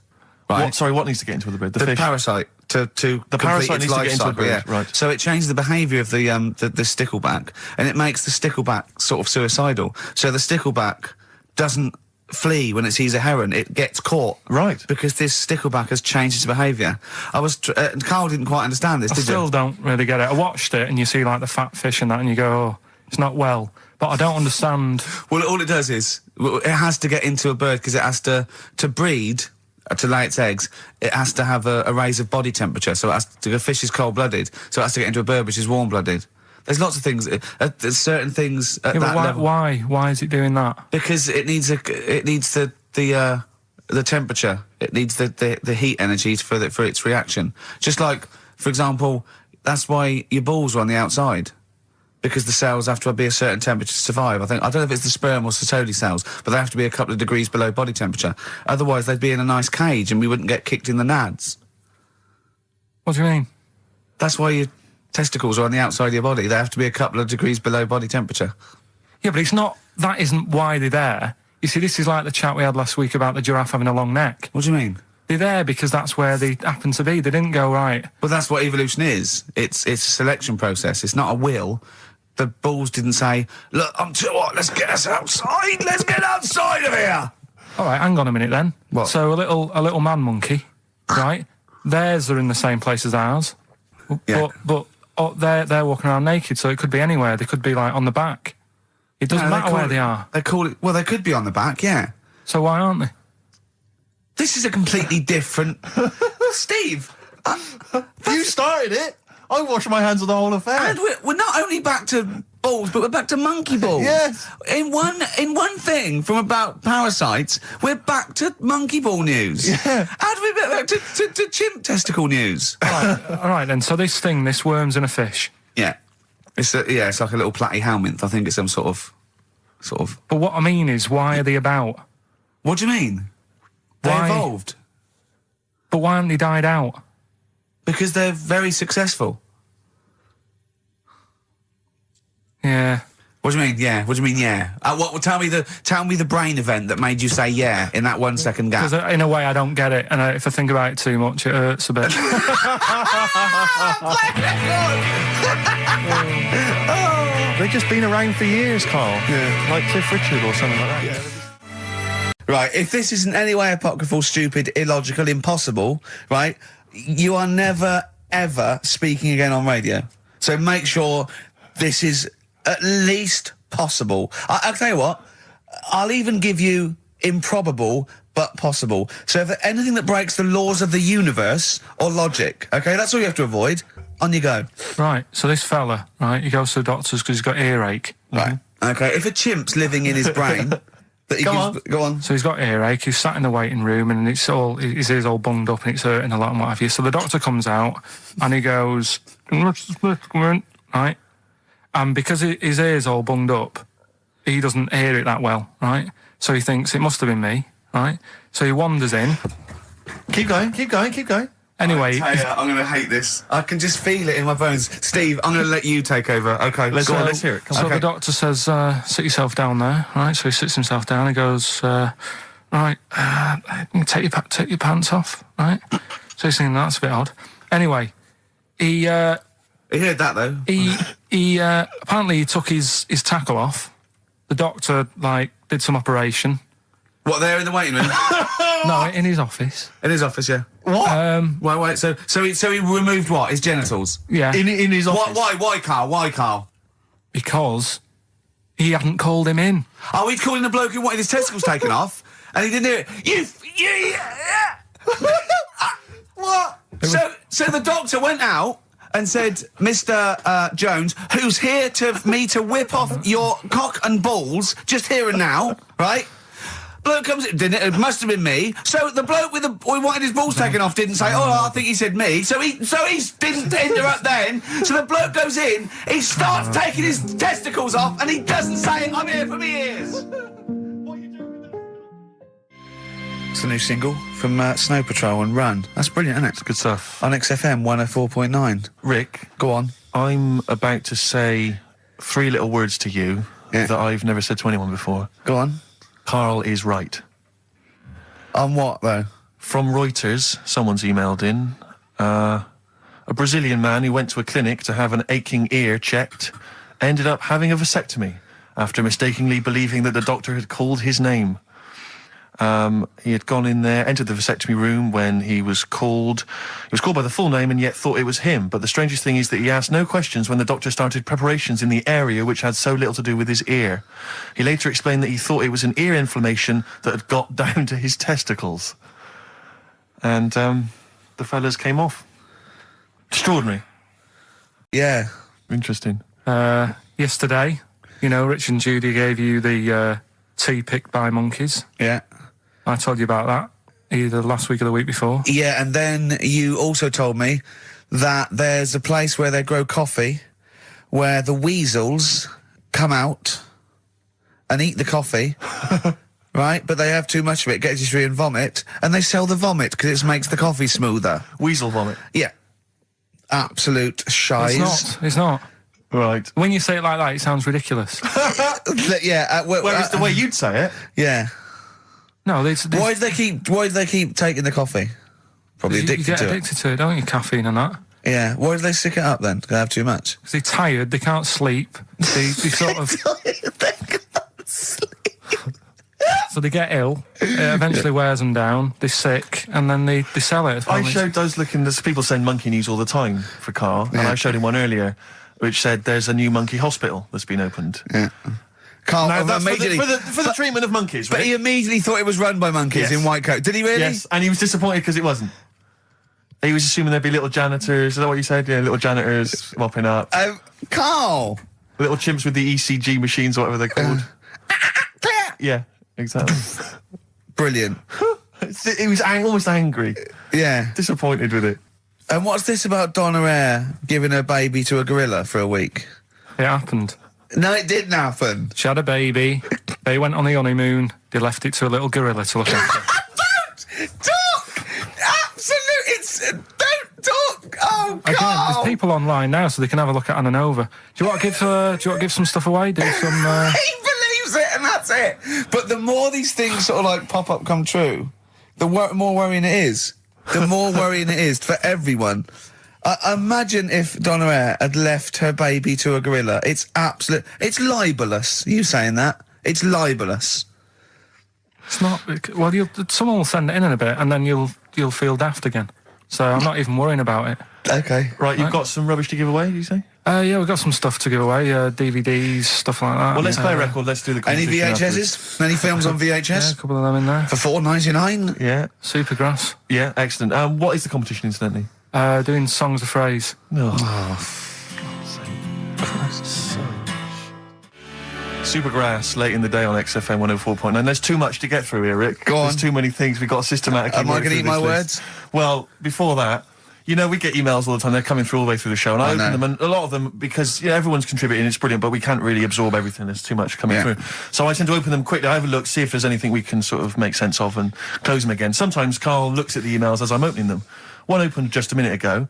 Right? What needs to get into the bird? The The fish? parasite to complete parasite its needs to life get into a cycle, bird, yeah. right. So it changes the behaviour of the stickleback, and it makes the stickleback sort of suicidal. So the stickleback doesn't flee when it sees a heron; it gets caught. Right. Because this stickleback has changed its behaviour. Carl didn't quite understand this, I did still you? don't really get it. I watched it, and you see like the fat fish and that, and you go, oh, it's not well. But I don't understand. Well, all it does is it has to get into a bird because it has to breed. To lay its eggs, it has to have a raise of body temperature. So it has to, a fish is cold-blooded, so it has to get into a bird which is warm-blooded. There's lots of things. There's certain things at Yeah, that but level. why is it doing that? Because it needs the temperature. It needs the heat energy for its reaction. Just like, for example, that's why your balls are on the outside. Because the cells have to be a certain temperature to survive. I don't know if it's the sperm or Sertoli cells, but they have to be a couple of degrees below body temperature. Otherwise, they'd be in a nice cage and we wouldn't get kicked in the nads. What do you mean? That's why your testicles are on the outside of your body. They have to be a couple of degrees below body temperature. Yeah, but it's not. That isn't why they're there. You see, this is like the chat we had last week about the giraffe having a long neck. What do you mean? They're there because that's where they happen to be. They didn't go right. Well, that's what evolution is. It's a selection process. It's not a will. The balls didn't say, look, I'm too hot, let's get us outside, let's get outside of here! All right, hang on a minute then. What? So a little man monkey, right? Theirs are in the same place as ours. Yeah. But they're walking around naked, so it could be anywhere. They could be, like, on the back. It doesn't matter where they are. They call it, well, they could be on the back, yeah. So why aren't they? This is a completely different... Steve! You started it! I wash my hands of the whole affair. And we're not only back to balls, but we're back to monkey balls. Yes. In one thing from about parasites, we're back to monkey ball news. Yeah. How do we get back to chimp testicle news? All right, then. So this worm's in a fish. Yeah. It's like a little platyhelminth. I think it's some sort of. But what I mean is, why are they about? What do you mean? They Why? evolved. But why haven't they died out? Because they're very successful. Yeah. What do you mean? Yeah. What do you mean? Yeah. Tell me the brain event that made you say yeah in that 1 second gap. Because in a way I don't get it, and if I think about it too much, it hurts a bit. They've just been around for years, Carl. Yeah. Like Cliff Richard or something like that. Yeah. Right. If this isn't any way apocryphal, stupid, illogical, impossible, right? You are never ever speaking again on radio. So make sure this is at least possible. I'll tell you what. I'll even give you improbable but possible. So if anything that breaks the laws of the universe or logic, okay, that's all you have to avoid. On you go. Right, so this fella, right, he goes to the doctors because he's got earache. Right. Okay, if a chimp's living in his brain... that he go on. So he's got earache, he's sat in the waiting room and his ear's all bunged up and it's hurting a lot and what have you. So the doctor comes out and he goes, right, and because his ear's all bunged up, he doesn't hear it that well, right? So he thinks it must have been me, right? So he wanders in. Keep going. Anyway, I'm going to hate this. I can just feel it in my bones. Steve, I'm going to let you take over. Okay, Let's hear it. Come so on. the doctor says, sit yourself down there, right? So he sits himself down. He goes, right, take your pants off, right? So he's thinking that's a bit odd. Anyway, he heard that though. he apparently he took his tackle off. The doctor did some operation, What, there in the waiting room? No, in his office. In his office, yeah. What? Wait, so he removed what? His genitals? Yeah. In his office. Why, Carl? Why, Carl? Because he hadn't called him in. Oh, he'd called in the bloke who wanted his testicles taken off, and he didn't do it. What? So the doctor went out and said, Mr. Jones, who's here to whip off your cock and balls, just here and now, right? Bloke comes in, didn't it? It must have been me. So the bloke who wanted his balls taken off didn't say, oh, I think he said me. So he didn't interrupt then. So the bloke goes in, he starts taking his testicles off, and he doesn't say, I'm here for me ears. It's the new single from Snow Patrol and Run. That's brilliant, isn't it? It's good stuff. On XFM 104.9. Rick, Go on. I'm about to say 3 little words to you that I've never said to anyone before. Go on. Karl is right. On what, though? From Reuters, someone's emailed in. A Brazilian man who went to a clinic to have an aching ear checked ended up having a vasectomy after mistakenly believing that the doctor had called his name. He had gone in there, entered the vasectomy room when he was called. He was called by the full name and yet thought it was him. But the strangest thing is that he asked no questions when the doctor started preparations in the area which had so little to do with his ear. He later explained that he thought it was an ear inflammation that had got down to his testicles. And, the fellas came off. Extraordinary. Yeah. Interesting. Yesterday, you know, Rich and Judy gave you the tea picked by monkeys. Yeah. I told you about that either last week or the week before. Yeah, and then you also told me that there's a place where they grow coffee where the weasels come out and eat the coffee, right? But they have too much of it, get dysentery and vomit, and they sell the vomit because it makes the coffee smoother. Weasel vomit. Yeah. Absolute shies. It's not. Right. When you say it like that, it sounds ridiculous. Yeah. Whereas the way you'd say it. Yeah. No, Why do they keep taking the coffee? Probably you addicted get to it. addicted to it, don't you? Caffeine and that. Yeah. Why do they stick it up then? Do they have too much? Because they're tired, they can't sleep. They sort of. So they get ill. It eventually wears them down. They're sick, and then they sell it. I showed those there's people send monkey news all the time for Carl, and I showed him one earlier which said there's a new monkey hospital that's been opened. Yeah. Carl, Now, that's immediately, for the treatment of monkeys, but right? he immediately thought it was run by monkeys Yes. in white coat. Did he really? Yes, and he was disappointed because it wasn't. He was assuming there'd be little janitors. Is that what you said? Yeah, little janitors mopping up. Carl! Little chimps with the ECG machines, or whatever they're called. Yeah, exactly. Brilliant. He was almost angry. Yeah. Disappointed with it. And what's this about Donna Eyre giving her baby to a gorilla for a week? It happened. No, it didn't happen. She had a baby. They went on the honeymoon. They left it to a little gorilla to look after. Don't talk! Absolutely, don't talk! Oh, Again, Carl! there's people online now, so they can have a look at Anna Nova. Do you want to give some stuff away? Do some. He believes it, and that's it. But the more these things sort of like pop up, come true, the more worrying it is. The more worrying it is for everyone. Imagine if Donna Eyre had left her baby to a gorilla. It's libelous. You saying that? It's libelous. It's not. Well, someone will send it in a bit, and then you'll feel daft again. So I'm not even worrying about it. Okay. Right, you've got some rubbish to give away, you say? Yeah, we've got some stuff to give away. DVDs, stuff like that. Well, let's play a record. Let's do the Any competition VHSs? Any films on Yeah, a VHS? couple of them in there. For $4.99? afterwards. Yeah, Supergrass. yeah, excellent. What is the competition, incidentally? Doing songs of phrase. No. Supergrass, late in the day on XFM 104.9. There's too much to get through here, Rick. Go on. There's too many things. We've got systematically. Am I work gonna through eat my this list. words? Well, before that, you know, we get emails all the time. They're coming through all the way through the show, and I open know. them, and a lot of them, because everyone's contributing, it's brilliant, but we can't really absorb everything. There's too much coming through. So I tend to open them quickly. I have a look, see if there's anything we can sort of make sense of, and close them again. Sometimes Carl looks at the emails as I'm opening them. One opened just a minute ago.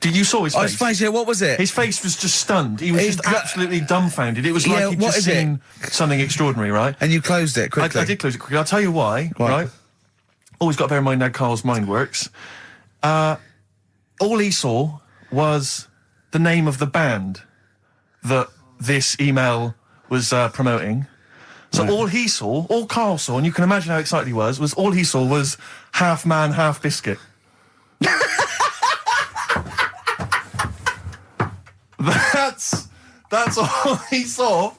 You saw his face? Oh, his face, yeah, what was it? His face was just stunned. He was He's just got- absolutely dumbfounded. It was Yeah, like he'd what just is it? seen something extraordinary, right? And you closed it quickly. I did close it quickly. I'll tell you why, Why? right? Always got to bear in mind how Carl's mind works. All he saw was the name of the band that this email was promoting. So all he saw, all Karl saw, and you can imagine how excited he was all he saw was half man, half biscuit. That's all he saw.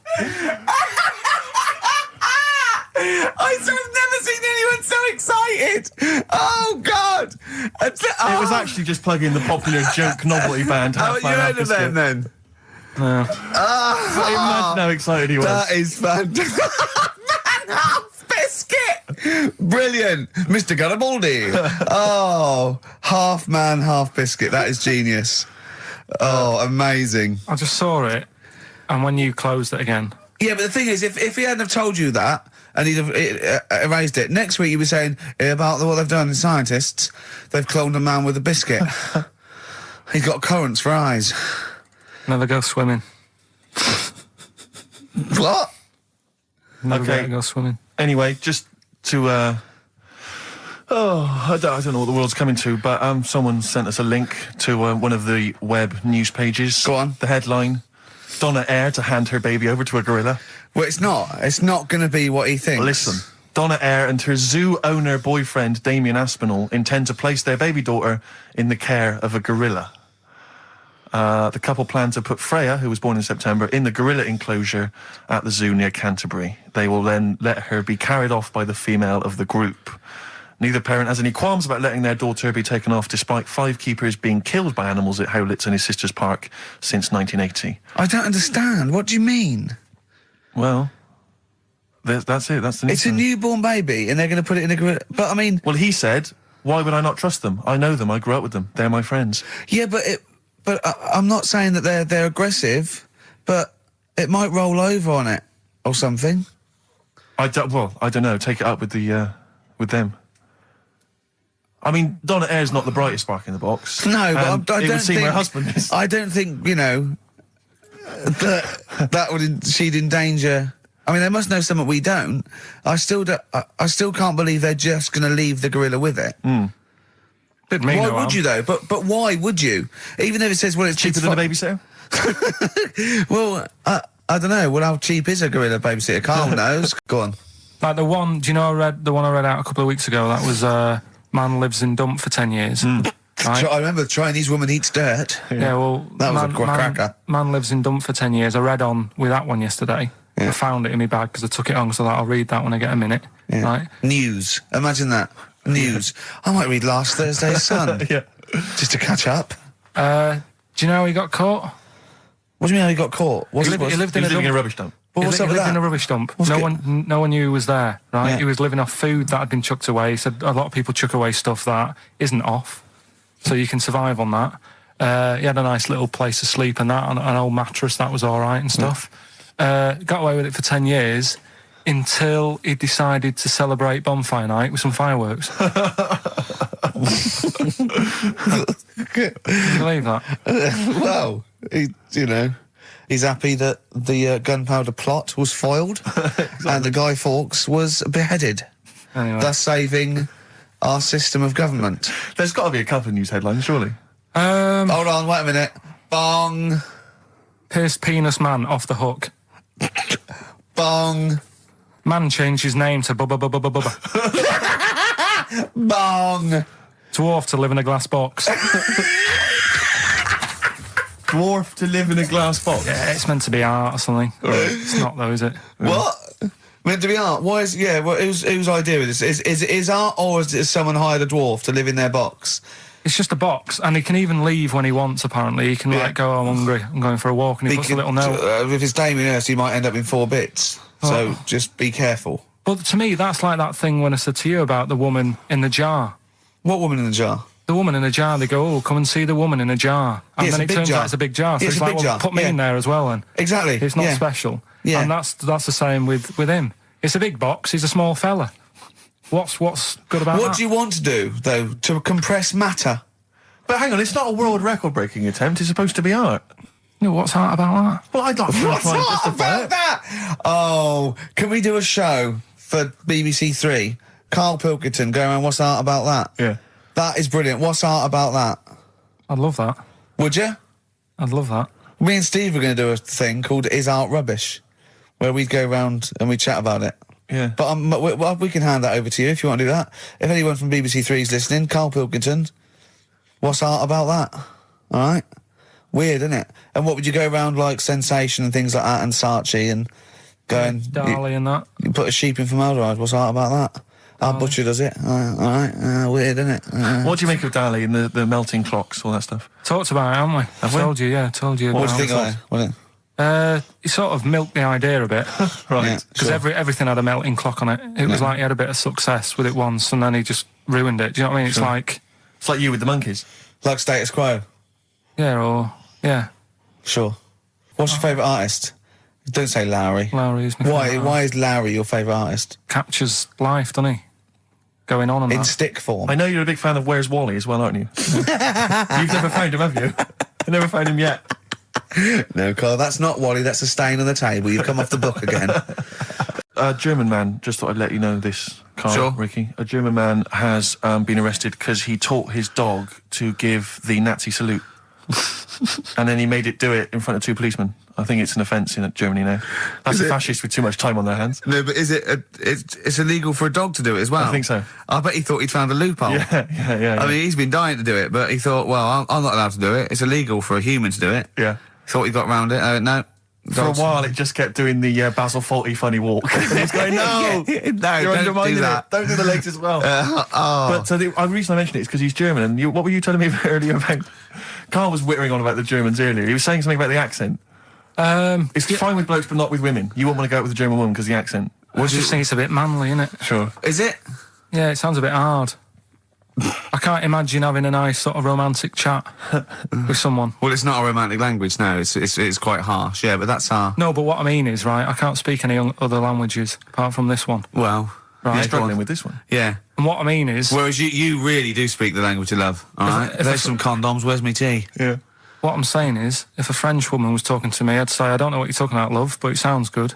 I've never seen anyone so excited. Oh God! It was actually just plugging the popular joke novelty band. How Half you Man, Half heard of them Biscuit. then? Imagine how excited he was. That is fantastic. Man, half biscuit. Brilliant, Mr. Garibaldi. Oh, half man, half biscuit. That is genius. Oh, amazing. I just saw it, and when you closed it again. Yeah, but the thing is, if he hadn't have told you that, and he'd have erased it, next week he'd be saying about what they've done, the scientists, they've cloned a man with a biscuit. He's got currants for eyes. Never go swimming. What? Never Okay. go swimming. Anyway, just to I don't know what the world's coming to, but someone sent us a link to one of the web news pages. Go on. The headline: Donna Eyre to hand her baby over to a gorilla. Well, it's not. It's not going to be what he thinks. Listen, Donna Eyre and her zoo owner boyfriend Damien Aspinall intend to place their baby daughter in the care of a gorilla. The couple plan to put Freya, who was born in September, in the gorilla enclosure at the zoo near Canterbury. They will then let her be carried off by the female of the group. Neither parent has any qualms about letting their daughter be taken off, despite 5 keepers being killed by animals at Howlett's and his sister's park since 1980. I don't understand. What do you mean? Well, that's it. That's the news. It's a newborn baby, and they're going to put it in a gorilla. But I mean, Well, he said, why would I not trust them? I know them. I grew up with them. They're my friends. yeah, but I'm not saying that they're aggressive, but it might roll over on it or something. I don't know. Take it up with with them. I mean, Donna Eyre's not the brightest spark in the box. No, but and I it don't would seem think her husband is. I don't think that would she'd endanger. I mean, they must know something we don't. I still can't believe they're just going to leave the gorilla with it. Didn't mean Why no would harm. you though? But why would you? Even if it says, well, it's Cheaper than a babysitter? Well, I don't know. Well, how cheap is a gorilla babysitter? Carl knows. Go on. Like the one, do you know the one I read out a couple of weeks ago? That was man lives in dump for 10 years. Right? I remember the Chinese woman eats dirt. Yeah, well, That was a cracker. Man lives in dump for 10 years. I read on with that one yesterday. Yeah. I found it in my bag because I took it on, so I'll read that when I get a minute. Yeah. Right? News. Imagine that. News. I might read last Thursday's Sun. Yeah. Just to catch up. Do you know how he got caught? What do you mean how he got caught? He lived He in was a living in a dump. rubbish dump. Well, He what's up lived with in that? a rubbish dump. What's No good? one knew he was there, right? Yeah. He was living off food that had been chucked away. He said a lot of people chuck away stuff that isn't off, so you can survive on that. He had a nice little place to sleep and that, an old mattress that was all right and stuff. Got away with it for 10 years until he decided to celebrate bonfire night with some fireworks. Can you believe that? Well, he's happy that the gunpowder plot was foiled and the Guy Fawkes was beheaded, Anyway. thus saving our system of government. There's got to be a couple of news headlines, surely. Hold on, wait a minute. Bong. Pierced penis man off the hook. Bong. Man changed his name to Bubba Bubba Bubba Bubba. Bong. Dwarf to live in a glass box. Dwarf to live in a glass box. Yeah, it's meant to be art or something. It's not though, is it? What? Meant to be art? Why is... Yeah, well, whose idea is this? Is it art, or is it someone hired a dwarf to live in their box? It's just a box, and he can even leave when he wants, apparently. He can, like, go, I'm hungry, I'm going for a walk, and he puts a little note. If it's Damien Hirst, he might end up in 4 bits. So just be careful. But to me, that's like that thing when I said to you about the woman in the jar. What woman in the jar? The woman in the jar, they go, oh, come and see the woman in a jar. And Yeah, it's then a it big turns jar. out it's a big jar. So Yeah, it's it's a like, big well, jar. put me Yeah. in there as well then. Exactly. It's not Yeah. special. Yeah. And that's the same with him. It's a big box, he's a small fella. What's good about that? What do you want to do, though? To compress matter? But hang on, it's not a world record-breaking attempt. It's supposed to be art. You know, what's art about that? Well, I'd like to What's try and that justify about it. that? Oh, can we do a show for BBC 3? Karl Pilkington going around, what's art about that? Yeah. That is brilliant. What's art about that? I'd love that. Would you? I'd love that. Me and Steve are going to do a thing called Is Art Rubbish? where we'd go round and we'd chat about it. Yeah. But we can hand that over to you if you want to do that. If anyone from BBC Three's listening, Karl Pilkington, what's art about that? All right? Weird, isn't it? And what would you go around like Sensation and things like that and Saatchi and go and... Dali and that. You put a sheep in formaldehyde, what's art about that? Our butcher does it. All right. Weird, isn't it? What do you make of Dali and the melting clocks, all that stuff? Talked about it, haven't we? Have we? Told you. What do you think of it? What He sort of milked the idea a bit. Right. Yeah. Because Sure. everything had a melting clock on it. It was like he had a bit of success with it once and then he just ruined it. Do you know what I mean? It's like, It's like you with the monkeys. Like status quo? yeah. Sure. What's your favourite artist? Don't say Lowry. Lowry is my favourite. Why is Lowry your favourite artist? Captures life, doesn't he? Going on and In that. stick form? I know you're a big fan of Where's Wally as well, aren't you? You've never found him, have you? You've never found him yet. No, Carl, that's not Wally, that's a stain on the table. You've come off the book again. A German man, just thought I'd let you know this, Carl, Sure. Ricky. A German man has been arrested because he taught his dog to give the Nazi salute. And then he made it do it in front of two policemen. I think it's an offence in Germany now. That's Is a it? fascist with too much time on their hands. No, but is it? It's illegal for a dog to do it as well. I think so. I bet he thought he'd found a loophole. Yeah. I mean, he's been dying to do it, but he thought, well, I'm not allowed to do it. It's illegal for a human to do it. yeah. Thought he got round it. No. For a while, it just kept doing the Basil Fawlty funny walk. And he's going, no, No, you're don't undermining do that. it. Don't do the legs as well. But the reason I mentioned it is because he's German. And what were you telling me earlier about? Carl was whittering on about the Germans earlier. He was saying something about the accent. It's fine with blokes, but not with women. You won't want to go out with a German woman because the accent. I just think it's a bit manly, innit? Sure. Is it? Yeah, it sounds a bit hard. I can't imagine having a nice sort of romantic chat with someone. Well, it's not a romantic language, no. It's quite harsh, yeah, but that's our... No, but what I mean is, right, I can't speak any other languages apart from this one. Well, Right. You're Go struggling on. with this one. yeah. And what I mean is, Whereas you really do speak the language of love, all right? if There's I- some condoms, where's me tea? Yeah. what I'm saying is, if a French woman was talking to me, I'd say, I don't know what you're talking about, love, but it sounds good.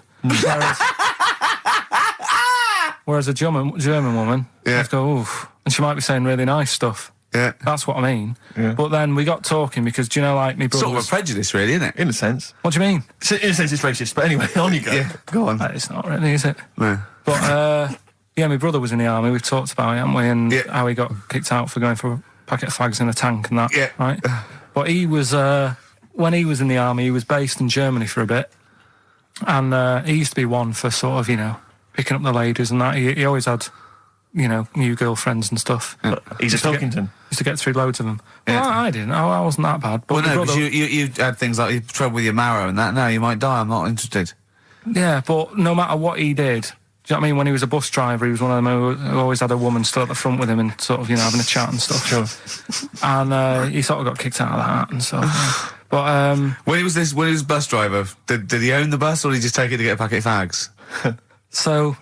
Whereas a German woman, Yeah. I'd go, oof. And she might be saying really nice stuff. Yeah. That's what I mean. Yeah. But then we got talking because, do you know, like, me brother Sort of a was... prejudice, really, isn't it? In a sense. What do you mean? In a sense, it's racist. But anyway, on you go. Yeah, go on. It's not really, is it? No. But, yeah, my brother was in the army. We've talked about it, haven't we? And Yeah. how he got kicked out for going for a packet of fags in a tank and that. Yeah. Right? But he was, when he was in the army, he was based in Germany for a bit. And he used to be one for sort of, you know, picking up the ladies and that. He always had, you know, new girlfriends and stuff. He's a Used to get- Pilkington. Used to get through loads of them. Yeah. Well, I didn't. I wasn't that bad. But Well, my no, brother, because you had things like you had trouble with your marrow and that. No, you might die. I'm not interested. yeah, but no matter what he did, do you know what I mean? When he was a bus driver, he was one of them who always had a woman stood at the front with him and sort of, you know, having a chat and stuff. Sure. And he sort of got kicked out of that and stuff. But When he was bus driver, did he own the bus or did he just take it to get a packet of fags? so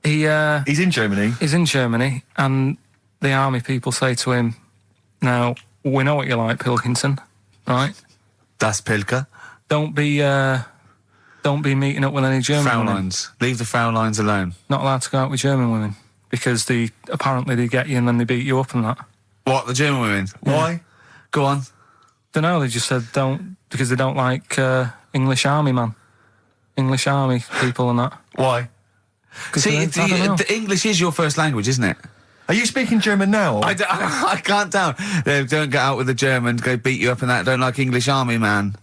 He's in Germany. he's in Germany, and the army people say to him, "Now we know what you like, Pilkington, right? Das Pilker. Don't be meeting up with any German women. Fraulines. Leave the Fraulines alone. Not allowed to go out with German women because apparently they get you and then they beat you up and that. What, the German women? Why? Go on. Don't know. They just said don't because they don't like English army people and that. Why? See, I don't know. the English is your first language, isn't it? Are you speaking German now? Or? I can't tell. They don't get out with the Germans, go beat you up and that. Don't like English army, man.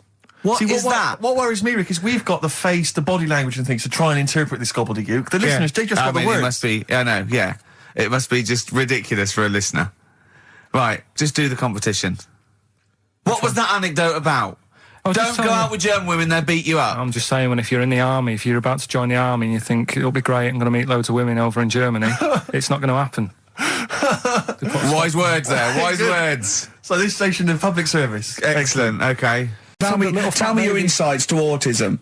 What is that? What worries me, Rick, is we've got the face, the body language and things to try and interpret this gobbledygook. The listeners, they just got the words. It must be, I know, yeah. It must be just ridiculous for a listener. Right, just do the competition. What was that anecdote about? I was Don't just go telling out with German women, they'll beat you up. I'm just saying, when if you're in the army, if you're about to join the army and you think it'll be great, I'm going to meet loads of women over in Germany, it's not going to happen. Wise words there, wise words. So this station of public service. Excellent, okay. Tell me your insights to autism.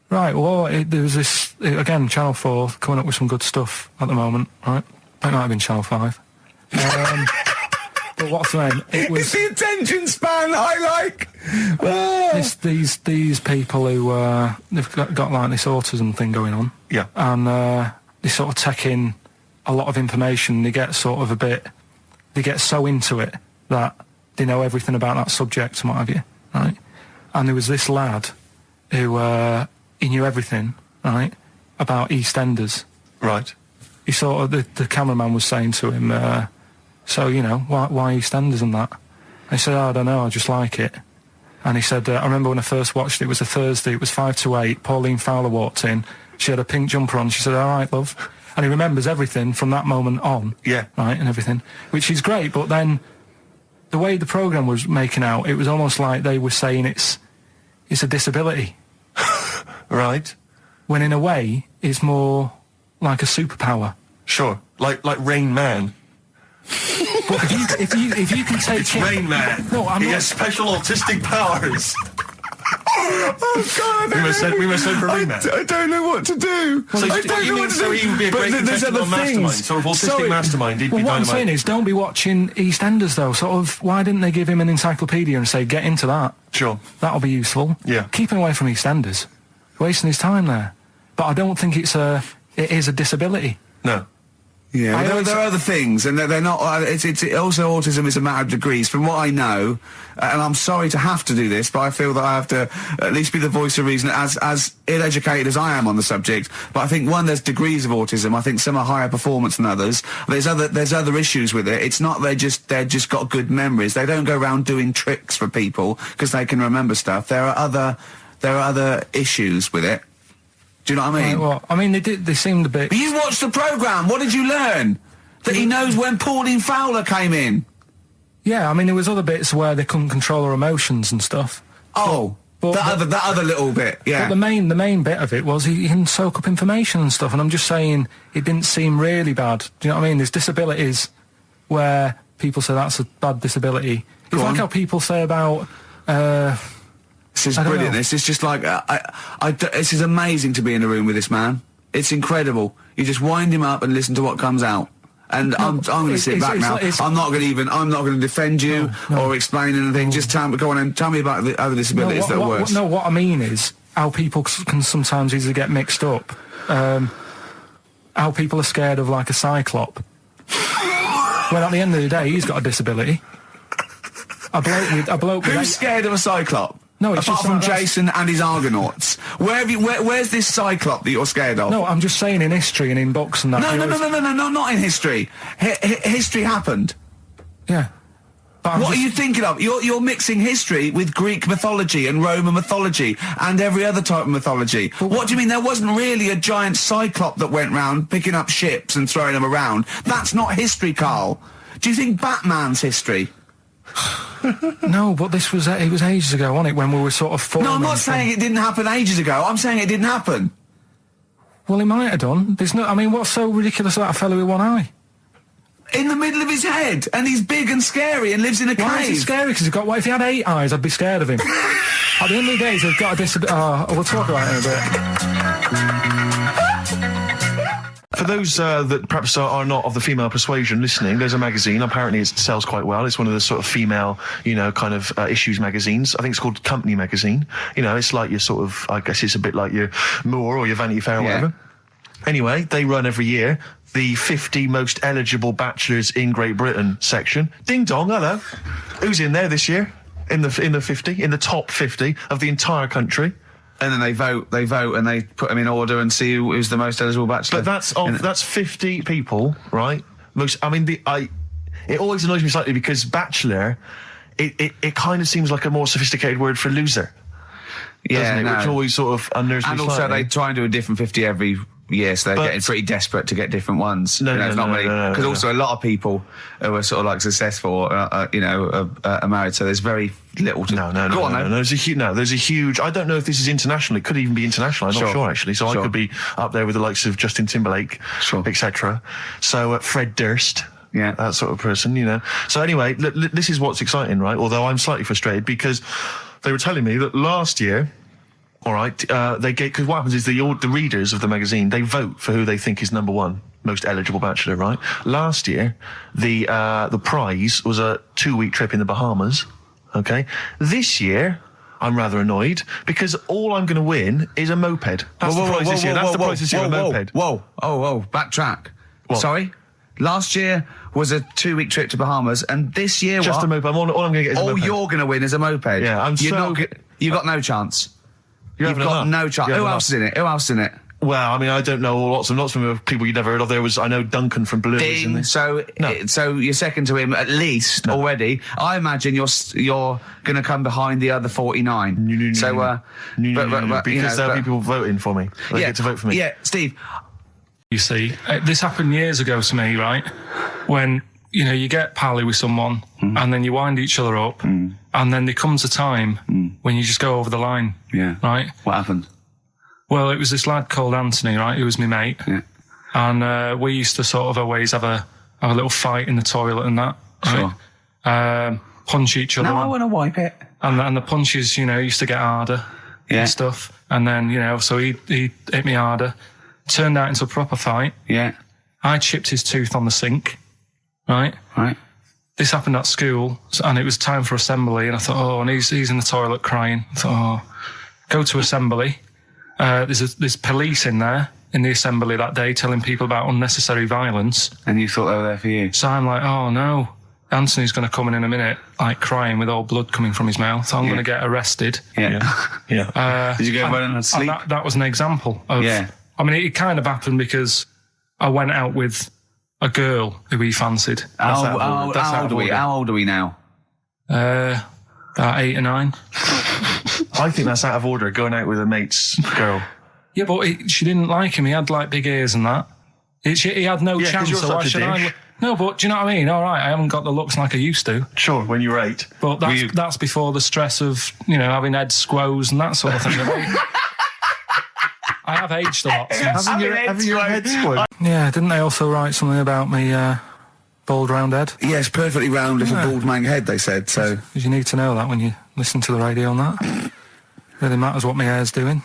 Right, well, there was this, again, Channel 4 coming up with some good stuff at the moment, right? It might have been Channel 5. But what's the name? It was the attention span I like. these people who, they've got like this autism thing going on. Yeah. And they sort of take in a lot of information. They get sort of they get so into it that they know everything about that subject and what have you, right? And there was this lad who, he knew everything, right, about EastEnders. Right. He sort of, the cameraman was saying to him, so, you know, why EastEnders and that? And he said, I don't know, I just like it. And he said, I remember when I first watched it, it was a Thursday, it was 5 to 8, Pauline Fowler walked in, she had a pink jumper on, she said, all right, love. And he remembers everything from that moment on. Yeah. Right, and everything, which is great, but then the way the programme was making out, it was almost like they were saying it's a disability. Right. When in a way, it's more like a superpower. Sure. Like Rain Man. But if you can take It's Rain Man. No, I'm he not. has special autistic powers. Oh God! We must send for Rain Man. I don't know what to do. So I do don't you know mean what to so do. he would be a But great there's contestant other on Mastermind, things. sort of autistic Sorry. Mastermind, he'd Well, be what I'm dynamite. saying is, don't be watching EastEnders though. Sort of, why didn't they give him an encyclopedia and say, get into that? Sure. That'll be useful. Yeah. Keep him away from EastEnders. Wasting his time there. But I don't think it is a disability. No. Yeah, I but always- there are other things, and they're not. It's also autism is a matter of degrees. From what I know, and I'm sorry to have to do this, but I feel that I have to at least be the voice of reason, as ill-educated as I am on the subject. But I think there's degrees of autism. I think some are higher performance than others. There's other issues with it. It's not they're just got good memories. They don't go around doing tricks for people because they can remember stuff. There are other issues with it. Do you know what I mean? Well, I mean, they seemed a bit... But you watched the programme. What did you learn? That he knows when Pauline Fowler came in. Yeah, I mean, there was other bits where they couldn't control her emotions and stuff. Oh, But- that other little bit, yeah. But the main bit of it was he can soak up information and stuff, and I'm just saying it didn't seem really bad. Do you know what I mean? There's disabilities where people say that's a bad disability. It's Go like on. how people say about... This is I don't brilliant. know. This is just like this is amazing to be in a room with this man. It's incredible. You just wind him up and listen to what comes out. And I'm going to sit back now. I'm not going to defend you or explain anything. Just go on and tell me about the other disabilities that are worse. what I mean is how people can sometimes easily get mixed up. How people are scared of like a cyclop. Well, at the end of the day, he's got a disability. A bloke with Who's scared of a cyclop? No, it's apart just from like that's- Jason and his Argonauts. Where's this cyclop that you're scared of? No, I'm just saying in history and in books and that. No, not in history. History happened. Yeah. But What are you thinking of? You're mixing history with Greek mythology and Roman mythology and every other type of mythology. What do you mean there wasn't really a giant cyclop that went round picking up ships and throwing them around? That's not history, Carl. Do you think Batman's history? No, but it was ages ago, wasn't it, when we were sort of forming. No, I'm not saying it didn't happen ages ago. I'm saying it didn't happen. Well, it might have done. I mean, what's so ridiculous about a fellow with one eye? In the middle of his head, and he's big and scary and lives in a Why is he cave. scary? Because he's got... What if he had 8 eyes? I'd be scared of him. At the end of the day, he's got a disability... Oh, we'll talk about it in a bit. For those that perhaps are not of the female persuasion listening, there's a magazine. Apparently it sells quite well. It's one of the sort of female, kind of issues magazines. I think it's called Company Magazine. It's like your sort of, I guess it's a bit like your Moore or your Vanity Fair or whatever. Anyway, they run every year the 50 most eligible bachelors in Great Britain section. Ding dong, hello. Who's in there this year? In the 50, in the top 50 of the entire country. And then they vote, and they put them in order and see who's the most eligible bachelor. But that's 50 people, right? It always annoys me slightly because bachelor, it kind of seems like a more sophisticated word for loser. Doesn't it? Which always sort of unnerves me And also slightly. they try and do a different 50 every year, so they're getting pretty desperate to get different ones. No, because also a lot of people who are sort of like successful, are married, so there's very little to... No. Go on, then. There's a huge... I don't know if this is international. It could even be international. I'm not sure, actually. So I could be up there with the likes of Justin Timberlake, etc. So Fred Durst... Yeah. That sort of person, So anyway, this is what's exciting, right? Although I'm slightly frustrated because they were telling me that last year... All right, because what happens is the readers of the magazine, they vote for who they think is number one most eligible bachelor, right? Last year, the prize was a 2-week trip in the Bahamas. Okay, this year I'm rather annoyed because all I'm going to win is a moped. That's the prize this year. That's the prize this year, a moped. Whoa, backtrack. What? Sorry, last year was a 2-week trip to Bahamas, and this year Just what? a moped. All I'm going to get is a moped. All you're going to win is a moped. Yeah, You've got no chance. You've got no chance. Who else is in it? Well, I mean, I don't know lots of people you'd never heard of. I know Duncan from Blue. Dean, so you're second to him at least already. I imagine you're going to come behind the other 49. Because there are people voting for me. They get to vote for me. Yeah, Steve. You see, this happened years ago to me, right? When, you get pally with someone and then you wind each other up and then there comes a time when you just go over the line. Yeah. Right? What happened? Well, it was this lad called Anthony, right? Who was my mate. Yeah. And we used to sort of always have a little fight in the toilet and that. Sure. Right? Punch each other. No, I want to wipe it. And the punches, used to get harder and stuff. And then, so he hit me harder. Turned out into a proper fight. Yeah. I chipped his tooth on the sink. Right? Right. This happened at school, and it was time for assembly, and I thought, and he's in the toilet crying. I thought, go to assembly. There's police in there in the assembly that day telling people about unnecessary violence. And you thought they were there for you? So I'm like, oh no, Anthony's going to come in a minute, like crying with all blood coming from his mouth. I'm going to get arrested. Yeah. Did you go running and sleep? And that was an example of... Yeah. I mean, it kind of happened because I went out with a girl who he fancied. How old are we now? About 8 or 9. I think that's out of order, going out with a mate's girl. Yeah, but she didn't like him. He had like big ears and that. He had no chance. So why should I? No, but do you know what I mean? All right, I haven't got the looks like I used to. Sure, when you were 8. But that's before the stress of having head squoze and that sort of thing. I have aged a lot since. Having your head squoze. Yeah, didn't they also write something about me bald round head? Yes, perfectly round little bald man head, they said, so... Because you need to know that when you listen to the radio and that. Really matters what my hair's doing.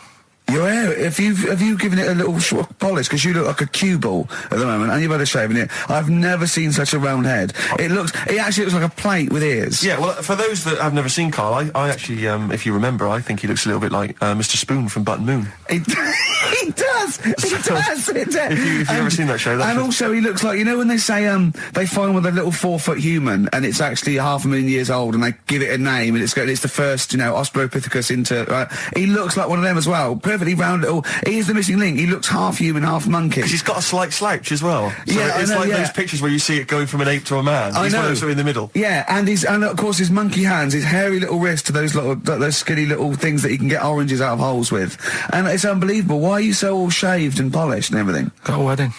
Your hair, have you given it a little short polish? Because you look like a cue ball at the moment, and you've had a shave in it. I've never seen such a round head. It actually looks like a plate with ears. Yeah, well, for those that have never seen Karl, I actually, if you remember, I think he looks a little bit like Mr. Spoon from Button Moon. He does. If you've never seen that show, and also he looks like, when they say they find with a little 4-foot human and it's actually 500,000 years old and they give it a name and it's the first Australopithecus into right. He looks like one of them as well. Perfectly round little. He is the missing link. He looks half human, half monkey. Because he's got a slight slouch as well. So yeah, it's like those pictures where you see it going from an ape to a man. He's also in the middle. Yeah, and of course his monkey hands, his hairy little wrist to those skinny little things that you can get oranges out of holes with, and it's unbelievable. Why are you so all shaved and polished and everything? Got a wedding.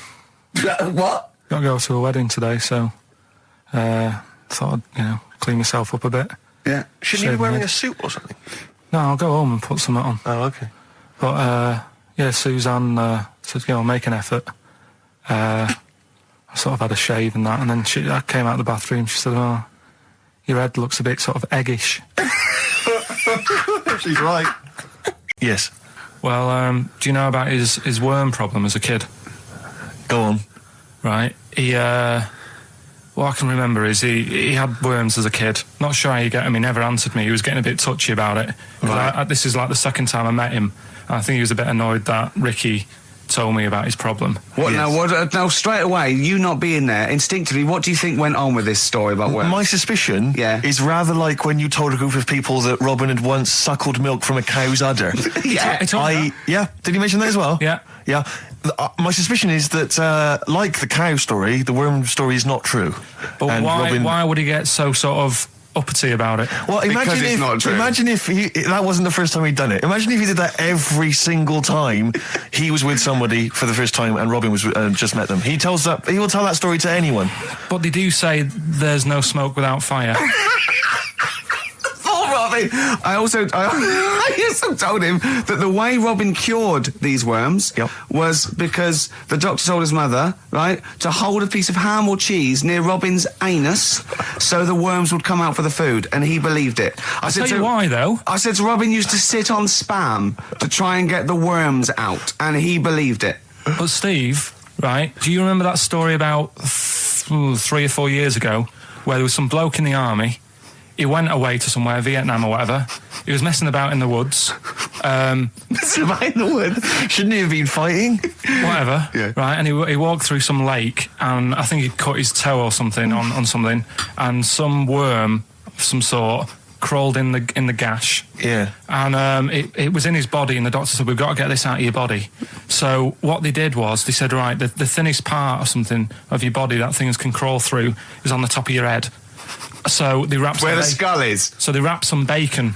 What? Got to go to a wedding today, so thought I'd clean myself up a bit. Yeah. Shouldn't you be wearing a suit or something? No, I'll go home and put something on. Oh, okay. But Suzanne said, make an effort. I sort of had a shave and that, and then I came out of the bathroom. She said, "Oh, your head looks a bit sort of eggish." She's right. Yes. Well, do you know about his worm problem as a kid? Go on. Right. What I can remember is he had worms as a kid. Not sure how you get them. He never answered me. He was getting a bit touchy about it. Right. This is like the second time I met him. I think he was a bit annoyed that Ricky told me about his problem. What yes. Now straight away, you not being there, instinctively, what do you think went on with this story about worms? My suspicion is rather like when you told a group of people that Robin had once suckled milk from a cow's udder. Yeah. Did he mention that as well? Yeah. Yeah. My suspicion is that, like the cow story, the worm story is not true. But why would he get so sort of uppity about it? Well, imagine if that wasn't the first time he'd done it. Imagine if he did that every single time he was with somebody for the first time and Robin was just met them. He will tell that story to anyone. But they do say there's no smoke without fire. Robin. I also told him that the way Robin cured these worms was because the doctor told his mother, right, to hold a piece of ham or cheese near Robin's anus so the worms would come out for the food, and he believed it. I'll tell you why, though. I said to Robin used to sit on spam to try and get the worms out, and he believed it. But Steve, right, do you remember that story about 3 or 4 years ago where there was some bloke in the army? He went away to somewhere, Vietnam or whatever. He was messing about in the woods. Messing about in the woods? Shouldn't he have been fighting? Whatever. Yeah. Right, and he walked through some lake, and I think he'd cut his toe or something on something, and some worm of some sort crawled in the gash. Yeah. And it was in his body, and the doctor said, we've got to get this out of your body. So what they did was, they said, right, the thinnest part or something of your body that things can crawl through is on the top of your head. So they wrapped Where the skull is. So they wrapped some bacon.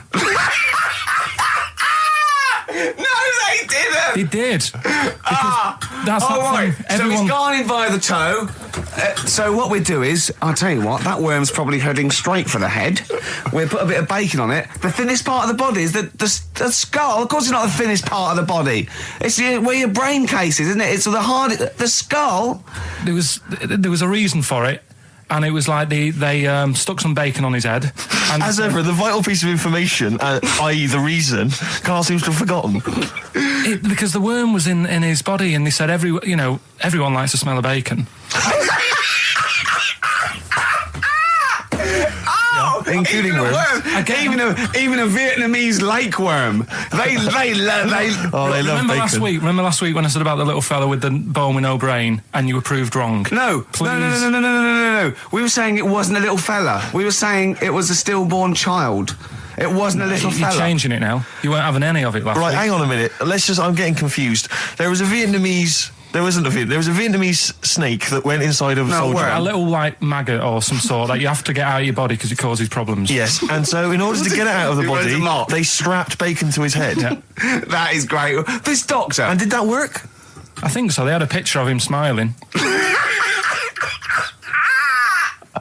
No, they didn't! They did. That's all that right. thing. So Everyone, he's gone in by the toe. So what we do is, I'll tell you what, that worm's probably heading straight for the head. We'll put a bit of bacon on it. The thinnest part of the body is the skull. Of course it's not the thinnest part of the body. It's where your brain case is, isn't it? It's the skull. there was a reason for it. And it was like they stuck some bacon on his head. And As ever, the vital piece of information, i.e. the reason, Carl seems to have forgotten. because the worm was in his body, and they said everyone likes the smell of bacon. Including worms. Again. Even a Vietnamese lake worm. They love bacon. Remember last week when I said about the little fella with the bone with no brain, and you were proved wrong? No. We were saying it wasn't a little fella. We were saying it was a stillborn child. It wasn't a little You're fella. changing it now. You weren't having any of it last week. Right, hang on a minute. I'm getting confused. There was a Vietnamese snake that went inside of a soldier. A little, like, maggot or some sort that you have to get out of your body because it causes problems. Yes, and so in order to get it out of the body, they strapped bacon to his head. Yeah. That is great. This doctor. And did that work? I think so. They had a picture of him smiling.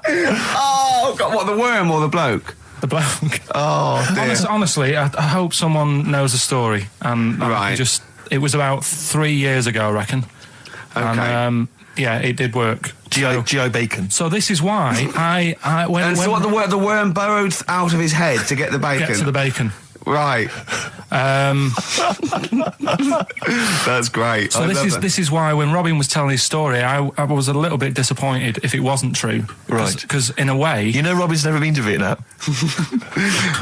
Oh, God, what, the worm or the bloke? The bloke. Oh, dear. Honestly, I hope someone knows the story. And Right. it was about 3 years ago, I reckon. Okay. And, yeah, it did work. G.I. Bacon. So this is why when So what, the worm burrowed out of his head to get the bacon? get to the bacon. Right. That's great. So this is why when Robin was telling his story, I was a little bit disappointed if it wasn't true. Right. Because in a way, You know Robin's never been to Vietnam.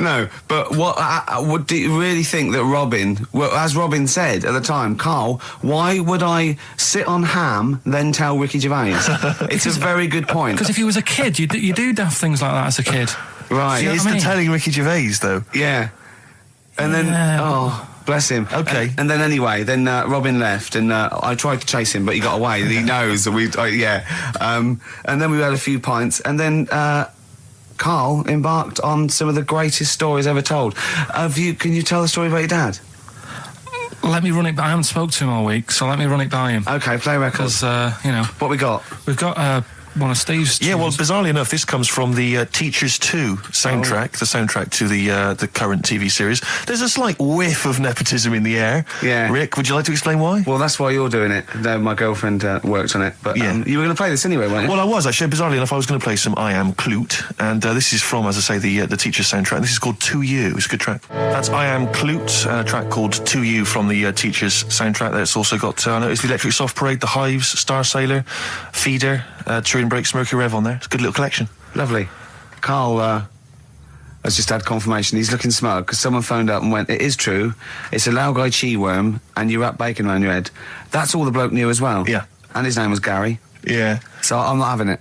No, but what do you really think that Robin, well, as Robin said at the time, Carl, why would I sit on ham then tell Ricky Gervais? It's a very good point. because if you was a kid, you do daft things like that as a kid. Right. Yeah. It's what I the mean? telling Ricky Gervais, though. Yeah. And then, Yeah. bless him. Okay. And then anyway, Robin left, and I tried to chase him, but he got away. He knows that and then we had a few pints, and then Carl embarked on some of the greatest stories ever told. Can you tell the story about your dad? Let me run it by. I haven't spoke to him all week, so let me run it by him. Okay, play records. Because What we got? we've got one of Steve's. Yeah, well, tunes. bizarrely enough, this comes from the Teachers 2 soundtrack, the soundtrack to the current TV series. There's a slight whiff of nepotism in the air. Yeah. Rick, would you like to explain why? Well, that's why you're doing it. No, my girlfriend worked on it, but Yeah. you were going to play this anyway, weren't you? Well, I was actually. Bizarrely enough, I was going to play some I Am Clute, and this is from, as I say, the Teachers soundtrack. This is called To You. It's a good track. That's I Am Clute, a track called To You from the Teachers soundtrack. That's also got, I noticed the Electric Soft Parade, The Hives, Star Sailor, Feeder, Turin Breaks, Mercury Rev on there. It's a good little collection. Lovely. Carl has just had confirmation. He's looking smug because someone phoned up and went, it is true. It's a Laogai chi worm and you wrap bacon around your head. That's all the bloke knew as well. Yeah. And his name was Gary. Yeah. So I'm not having it.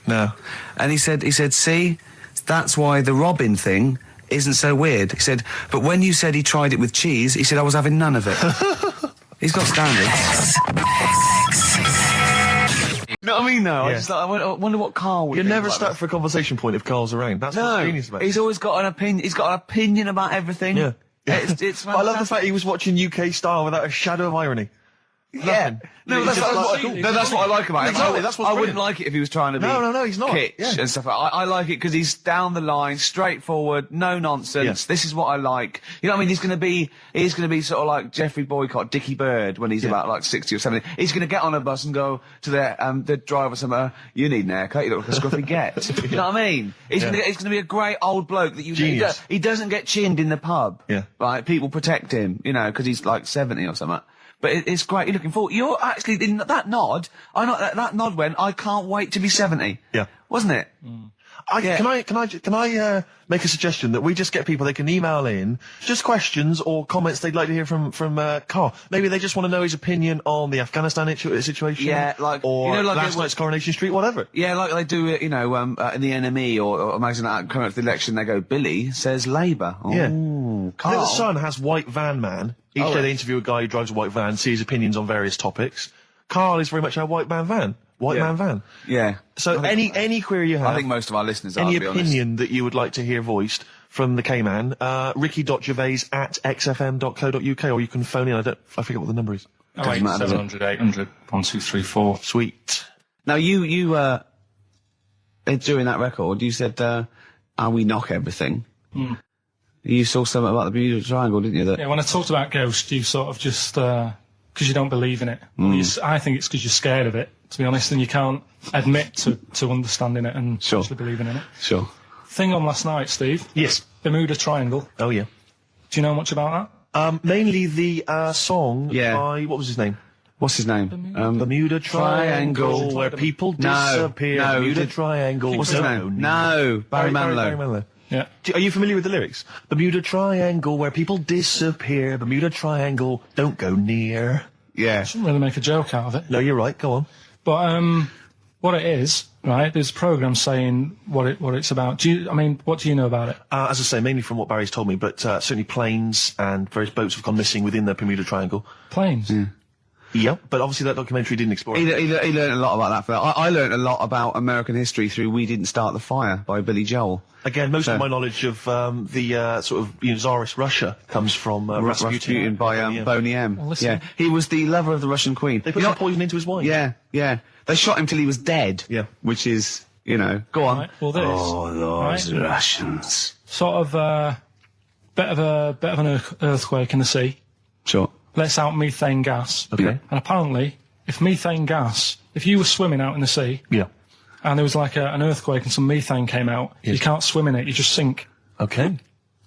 No. And he said, see, that's why the Robin thing isn't so weird. He said, but when you said he tried it with cheese, he said I was having none of it. He's got standards. You know what I mean, though? Yeah. I wonder what Carl would You think never about start this. for a conversation point if Carl's around. That's what's genius about it. He's always got an opinion. He's got an opinion about everything. Yeah. It's I love the fact he was watching UK style without a shadow of irony. Yeah. No, He's that's just what, like- no, that's what I like about him. Exactly, that's what's I wouldn't brilliant. like it if he was trying to be No, he's not. kitsch Yeah. and stuff. I like it because he's down the line, straightforward, no nonsense. Yeah. This is what I like. You know what I mean? He's going to be sort of like Jeffrey Boycott, Dickie Bird when he's about like 60 or 70. He's going to get on a bus and go to the driver somewhere. You need an haircut. You look like a scruffy get. You know what I mean? He's going to be a great old bloke that you. Genius. He doesn't get chinned in the pub. Yeah. Right. People protect him. You know, because he's like 70 or something. But it's great. You're looking forward. You're actually in that nod. I know that nod went. I can't wait to be 70. Yeah. Wasn't it? Can I make a suggestion that we just get people, they can email in just questions or comments they'd like to hear from Karl. Maybe they just want to know his opinion on the Afghanistan situation. Yeah, like, or you know, like last night's Coronation Street, whatever. Yeah, like they do it, in the NME or imagine that coming up to the election, they go, Billy says Labour. Yeah. Oh, I think Karl. the Sun has White Van Man. Each day they interview a guy who drives a white van, see his opinions on various topics. Karl is very much a white man van. White man van. Yeah. So any query you have, I think most of our listeners are, any to be honest. opinion that you would like to hear voiced from the K-Man, ricky.gervais@xfm.co.uk, or you can phone in. I forget what the number is. Oh, 700 800 1234. Sweet. Now, you during that record, you said, we knock everything. You saw something about the Bermuda Triangle, didn't you? Yeah, when I talked about Ghost, you sort of just, because you don't believe in it. I think it's because you're scared of it, to be honest, and you can't admit to understanding it and actually believing in it. Sure. Thing on last night, Steve. Yes. Bermuda Triangle. Oh, yeah. Do you know much about that? Mainly the song by, what was his name? What's his name? Bermuda Triangle, where people disappear. No, Bermuda Triangle. What's his name? No, Barry Manilow. Yeah. Are you familiar with the lyrics? Bermuda Triangle, where people disappear. Bermuda Triangle, don't go near. Yeah. Shouldn't really make a joke out of it. No, you're right. Go on. But what it is, right? There's a program saying what it's about. What do you know about it? As I say, mainly from what Barry's told me, but certainly planes and various boats have gone missing within the Bermuda Triangle. Planes. Yep, but obviously that documentary didn't explore it. He learned a lot about that. I learned a lot about American history through We Didn't Start the Fire by Billy Joel. Again, most of my knowledge of the sort of Tsarist Russia comes from Rasputin by Boney M. Well, listen. Yeah, he was the lover of the Russian queen. They put some poison into his wine. Yeah. They shot him till he was dead. Yeah. Which is, go on. Right, well, this. Oh, those Russians. Sort of bit of an earthquake in the sea. Sure. Lets out methane gas. Okay. And apparently, if you were swimming out in the sea, Yeah. and there was like an earthquake and some methane came out, you can't swim in it, you just sink. Okay.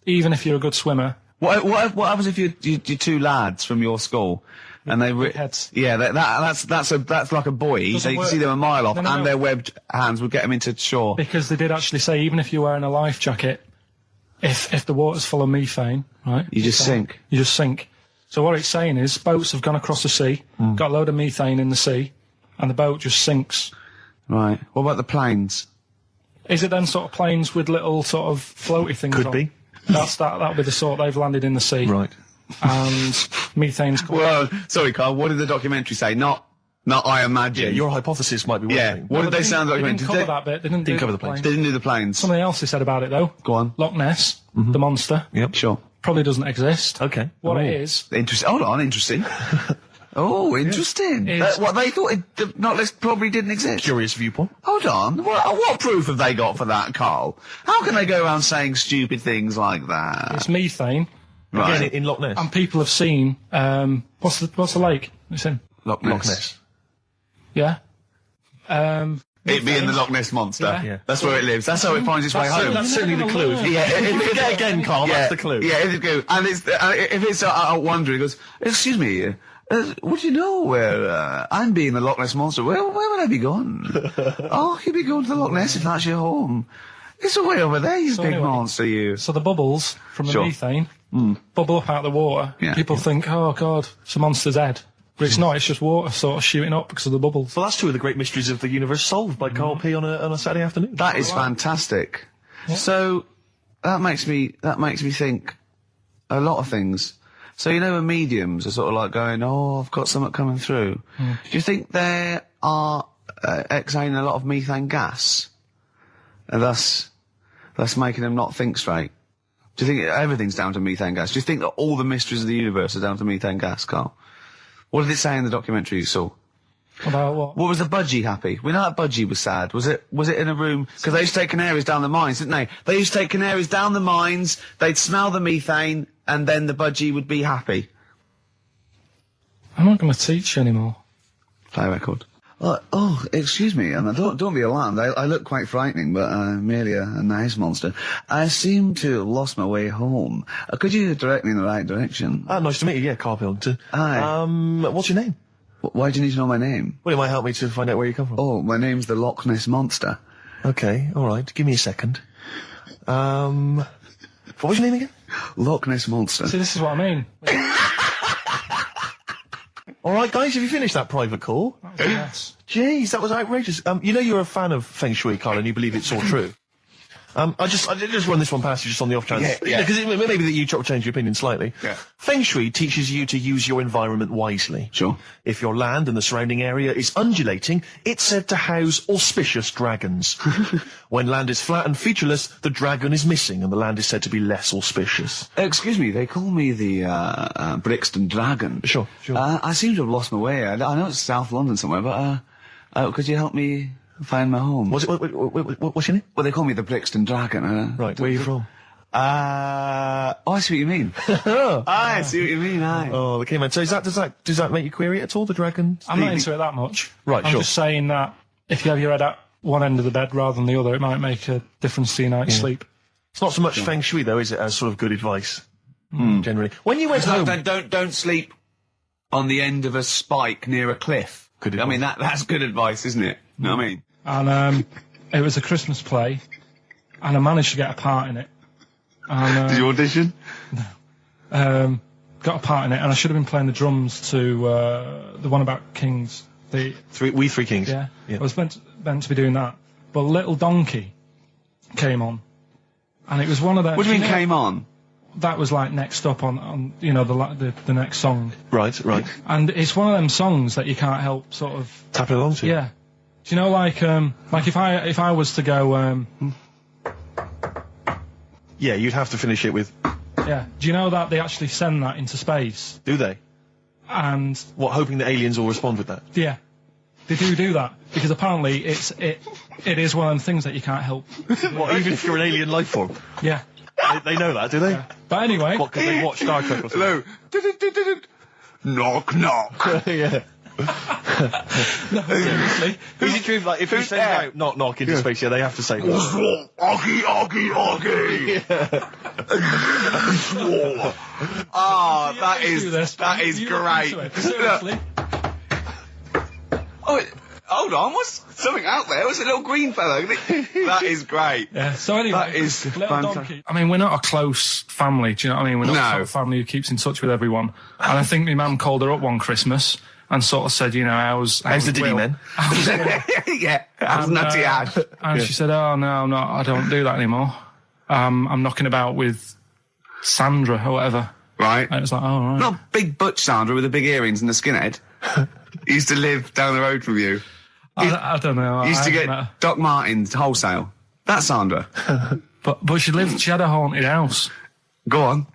Even if you're a good swimmer. What happens if you're two lads from your school and they big heads. Yeah, that's like a buoy. Doesn't You can work. see them a mile off, No. and their webbed hands would get them into shore. Because they did actually say, even if you're wearing a life jacket, if the water's full of methane, right? You just sink. You just sink. So what it's saying is, boats have gone across the sea, got a load of methane in the sea, and the boat just sinks. Right. What about the planes? Is it then sort of planes with little sort of floaty things Could on? be. That'll be the sort they've landed in the sea. Right. And methane's come. Well, sorry, Carl. What did the documentary say? Not I imagine. Yeah, your hypothesis might be one thing. What did they say on the They documentary? didn't cover that bit. They didn't cover the planes. They didn't do the planes. Something else they said about it, though. Go on. Loch Ness, the monster, Yep. Sure. probably doesn't exist. Okay. What it is, Interesting. Hold on. Interesting. Oh, interesting. It's- What they thought Not Less probably didn't exist. Curious viewpoint. Hold on. What proof have they got for that, Carl? How can they go around saying stupid things like that? it's methane, Right. Again, in Loch Ness. and people have seen, what's the lake it's in? Loch Loch Ness. Yeah? It being the Loch Ness monster. Yeah. That's where it lives. That's how it finds its way home. That's certainly the clue. Yeah, Yeah, again, Carl, that's the clue. Yeah, if it go, and it's if it's out wandering, it goes, excuse me, would you know where I'm being the Loch Ness monster? Where would I be going? Oh, you'd be going to the Loch Ness if that's your home. It's way over there, you big anyway, monster, you. So the bubbles from the Sure. methane bubble up out of the water. Yeah. People think, oh God, it's a monster's head. But it's not, it's just water sort of shooting up because of the bubbles. Well, that's two of the great mysteries of the universe solved by Karl P on a Saturday afternoon. That is fantastic. So that makes me think a lot of things. So when mediums are sort of like going, oh, I've got something coming through. Do you think they are exhaling a lot of methane gas, and thus making them not think straight? Do you think everything's down to methane gas? Do you think that all the mysteries of the universe are down to methane gas, Carl? What did it say in the documentary you saw? About what? What was the budgie happy? We know that budgie was sad. Was it in a room? Because they used to take canaries down the mines, didn't they? They used to take canaries down the mines, they'd smell the methane, and then the budgie would be happy. I'm not going to teach you anymore. Play a record. Excuse me, and don't be alarmed. I look quite frightening, but I'm merely a nice monster. I seem to have lost my way home. Could you direct me in the right direction? Nice to meet you, yeah, Karl Pilkington. Hi. What's your name? Why do you need to know my name? Well, it might help me to find out where you come from. Oh, my name's the Loch Ness Monster. Okay, all right. Give me a second. What was your name again? Loch Ness Monster. See, this is what I mean. All right, guys, have you finished that private call? Yes. Jeez, that was outrageous. You know you're a fan of Feng Shui, Carl, and you believe it's all true. I did just run this one past you just on the off chance. Yeah. Because maybe that you change your opinion slightly. Yeah. Feng Shui teaches you to use your environment wisely. Sure. If your land and the surrounding area is undulating, it's said to house auspicious dragons. When land is flat and featureless, the dragon is missing and the land is said to be less auspicious. Excuse me, they call me the Brixton Dragon. Sure. I seem to have lost my way. I know it's South London somewhere, but could you help me find my home? What's your name? Well, they call me the Brixton Dragon. Right, where are you from? I see what you mean. I see what you mean, aye. Oh, okay, man. So does that make you query it at all, the dragon? I'm not into it that much. Right, I'm sure. just saying that if you have your head at one end of the bed rather than the other, it might make a difference to your night's sleep. It's not so much Feng Shui, though, is it, as sort of good advice, generally? When you went home... Don't sleep on the end of a spike near a cliff. Good I mean, that's good advice, isn't it? You know what I mean? And it was a Christmas play, and I managed to get a part in it. And, Did you audition? got a part in it, and I should have been playing the drums to the one about Kings. We Three Kings. Yeah. I was meant to be doing that, but Little Donkey came on, and it was one of the. What do you mean came on? That was like next up on the next song. Right. And it's one of them songs that you can't help sort of Tapping along to. Yeah. Do you know, like if I was to go, Yeah, you'd have to finish it with... yeah. Do you know that they actually send that into space? Do they? And What, hoping that aliens will respond with that? yeah, they do that because apparently it is one of them things that you can't help. What, even if you're an alien life form? Yeah. They know that, do they? But anyway, What, because they watch Star Trek or something? Hello. Knock, knock. Yeah. no, seriously. Is it true, like, if you send out knock knock into space, they have to say that? Oggy. Oh, that is great. Seriously. Oh, hold on, what's something out there? Was a little green fellow? That is great. Yeah. So anyway, That is Little fantastic. Donkey. I mean, we're not a close family. Do you know what I mean? We're not the sort of family who keeps in touch with everyone. And I think my mum called her up one Christmas and sort of said, how's the Diddy Will? men? Yeah, how's Nutty Ash? And she said, oh, no, I don't do that anymore. I'm knocking about with Sandra or whatever. Right. And it was like, oh, right. Not big butch Sandra with the big earrings and the skinhead. He used to live down the road from you. I don't know. He used to I get haven't met Doc Martens wholesale. That's Sandra. her. But she had a haunted house. Go on.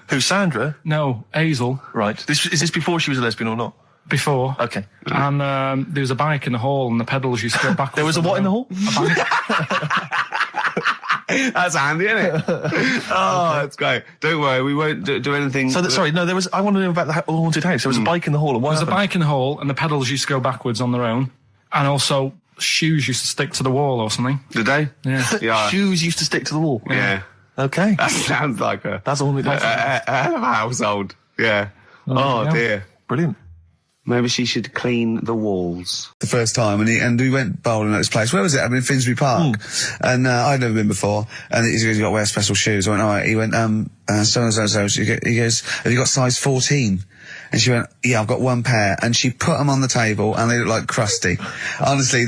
Who, Sandra? No, Hazel, Right. Is this before she was a lesbian or not? before. Okay. And there was a bike in the hall and the pedals used to go backwards. There was a what in the hall? That's handy, isn't it? Oh, that's great. Don't worry, we won't do anything. So, sorry, no, I want to know about the haunted house. There was a bike in the hall. And what There was a happened? bike in the hall and the pedals used to go backwards on their own. And also, shoes used to stick to the wall or something. Did they? Yeah. Yeah. Shoes used to stick to the wall. Yeah. Okay. That sounds like a That's all it does. household. Yeah. Oh, yeah. dear. Brilliant. Maybe she should clean the walls. The first time, and we went bowling at this place. Where was it? I mean, Finsbury Park. And I'd never been before. And he goes, you got to wear special shoes. I went, all right. He went, so. He goes, have you got size 14? And she went, yeah, I've got one pair. And she put them on the table, and they look like crusty. Honestly,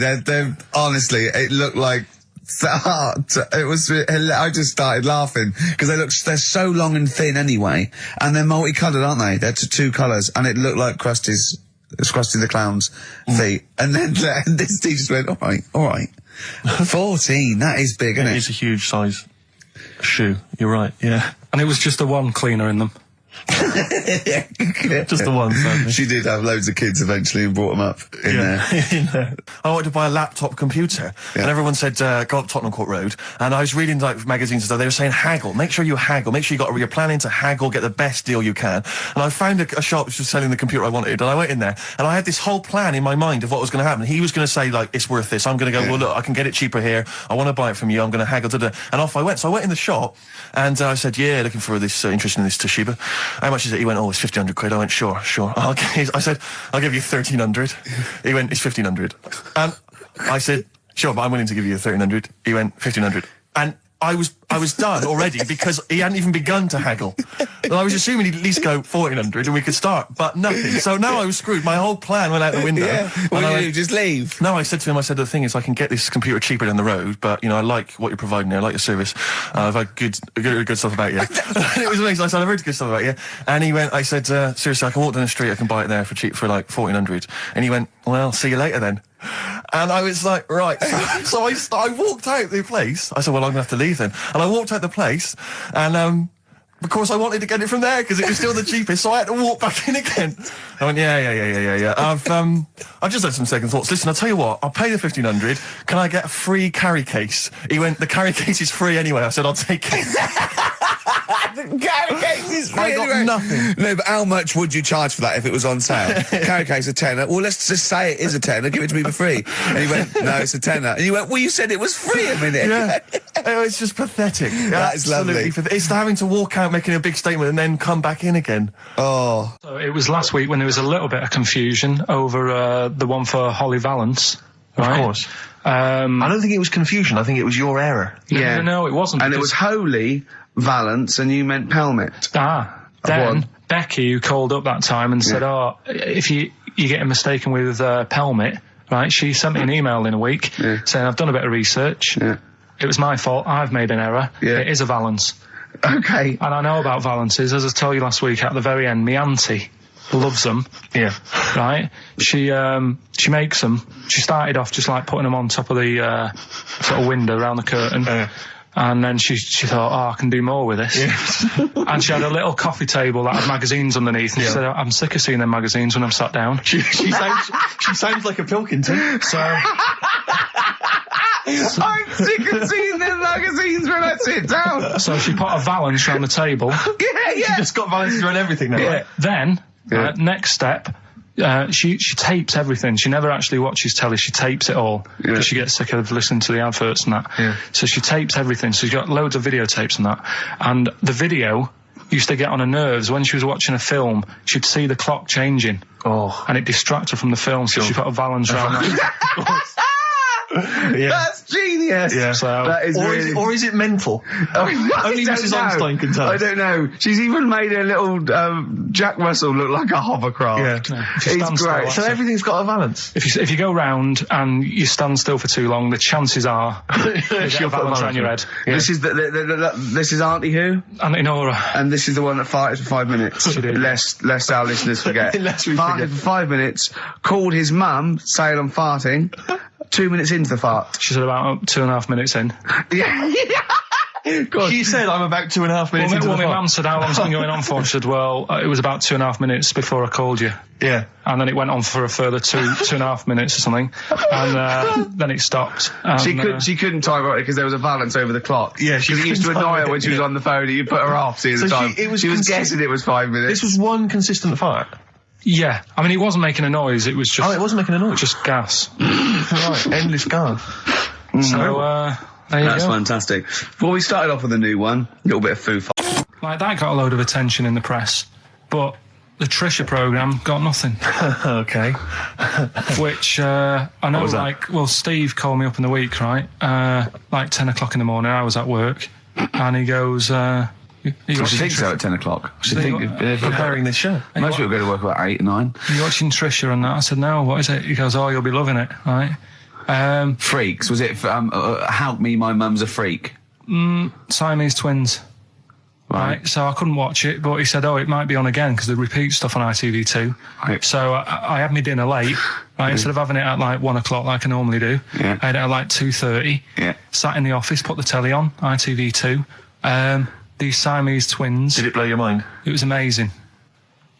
honestly, it looked like that. It was, I just started laughing because they're so long and thin anyway, and they're multicoloured, aren't they? They're two colours, and it looked like Krusty the Clown's feet. And then this teacher just went, all right, 14, that is big, isn't it? It's a huge size shoe. You're right. Yeah. And it was just the one cleaner in them. Just the one, sadly. She did have loads of kids eventually and brought them up in there. I wanted to buy a laptop computer, and everyone said, go up Tottenham Court Road, and I was reading like magazines and stuff, they were saying haggle, make sure you haggle, make sure you're planning to haggle, get the best deal you can. And I found a shop which was selling the computer I wanted, and I went in there, and I had this whole plan in my mind of what was going to happen. He was going to say, like, it's worth this. I'm going to go, well, look, I can get it cheaper here. I want to buy it from you. I'm going to haggle, and off I went. So I went in the shop, and I said, yeah, looking for this, interested in this Toshiba. How much is it? He went, oh, it's 1,500 quid. I went, sure. Okay. I said, I'll give you 1,300. He went, it's 1,500. And I said, sure, but I'm willing to give you 1,300. He went 1,500. And I was done already because he hadn't even begun to haggle. And I was assuming he'd at least go 1,400 and we could start, but nothing. So now I was screwed. My whole plan went out the window. Yeah. What did you do? Just leave? No, I said to him, the thing is I can get this computer cheaper down the road, but, I like what you're providing there. I like your service. I've had good stuff about you. And it was amazing. I said, I've heard good stuff about you. And he went, I said, seriously, I can walk down the street, I can buy it there for cheap for like 1,400. And he went, well, see you later then. And I was like, right. So I walked out the place. I said, well, I'm going to have to leave then. And I walked out the place, and of course I wanted to get it from there because it was still the cheapest, so I had to walk back in again. I went, yeah. I've just had some second thoughts. Listen, I'll tell you what, I'll pay the 1,500. Can I get a free carry case? He went, the carry case is free anyway. I said, I'll take it. The carry case is free I got anyway. nothing. No, but how much would you charge for that if it was on sale? Carry case a tenner. Well, let's just say it is a tenner. Give it to me for free. And he went, no, it's a tenner. And you went, well, you said it was free a minute ago. Yeah. It's just pathetic. That is lovely. It's having to walk out making a big statement and then come back in again. Oh. So it was last week when there was a little bit of confusion over the one for Holly Valance. Right? Of course. I don't think it was confusion. I think it was your error. No, it wasn't. And it was Holy Valance and you meant Pelmet. Then Becky, who called up that time and said, if you're getting mistaken with Pelmet, right, she sent me an email in a week saying, I've done a bit of research. Yeah. It was my fault. I've made an error. Yeah. It is a Valance. Okay. And I know about Valances. As I told you last week, at the very end, my auntie loves them. Yeah. Right? She makes them. She started off just like putting them on top of the sort of window around the curtain. And then she thought, I can do more with this. Yeah. And she had a little coffee table that had magazines underneath. And she said, I'm sick of seeing them magazines when I'm sat down. She sounds like a Pilkington. So... I'm sick of seeing them magazines when I sit down. So she put a Valance around the table. She just got Valances around everything now. Yeah. Then, next step, she tapes everything. She never actually watches telly. She tapes it all because she gets sick of listening to the adverts and that. Yeah. So she tapes everything. So she's got loads of videotapes and that. And the video used to get on her nerves. When she was watching a film, she'd see the clock changing. Oh. And it distracted her from the film. So she put a Valance around that. Yeah. That's genius. Yeah. So, that is or is it mental? Only Mrs. Einstein can tell. I don't know. She's even made a little Jack Russell look like a hovercraft. Yeah. It's great. So everything's got a Valance. If you go round and you stand still for too long, the chances are she'll put a Valance around your head. Yeah. This is this is Auntie who? Auntie Nora. And this is the one that farted for 5 minutes. Lest our listeners forget. Lest we farted for 5 minutes. Called his mum, saying I'm farting. 2 minutes into the fart. She said about 2.5 minutes in. God. She said I'm about 2.5 minutes into the fart. My mum said, how long's it been going on for? She said, well, it was about 2.5 minutes before I called you. Yeah. And then it went on for a further 2.5 minutes or something. And then it stopped. And, she couldn't time it because there was a Valance over the clock. Yeah, she used to annoy her when she was on the phone and you put her off seeing the time. She was guessing it was 5 minutes. This was one consistent fart. Yeah, I mean, it wasn't making a noise, it was just... Oh, it wasn't making a noise? Just gas. Right, endless gas. So, there you That's go. fantastic. Well, we started off with a new one, a little bit of foo. Like, that got a load of attention in the press, but the Trisha programme got nothing. Okay. Which, I know, well, Steve called me up in the week, right? Like 10 o'clock in the morning, I was at work, and he goes, She thinks so at 10 o'clock. She think preparing this show. Most people go to work about 8, 9. Are you watching Trisha and that? I said, no, what is it? He goes, you'll be loving it, right? Freaks. Was it Help Me, My Mum's a Freak? Siamese twins. Right. So I couldn't watch it, but he said, it might be on again because they repeat stuff on ITV2. Right. So I had my dinner late, right? Instead of having it at like 1 o'clock like I normally do, I had it at like 2:30. Yeah. Sat in the office, put the telly on, ITV2. These Siamese twins. Did it blow your mind? It was amazing.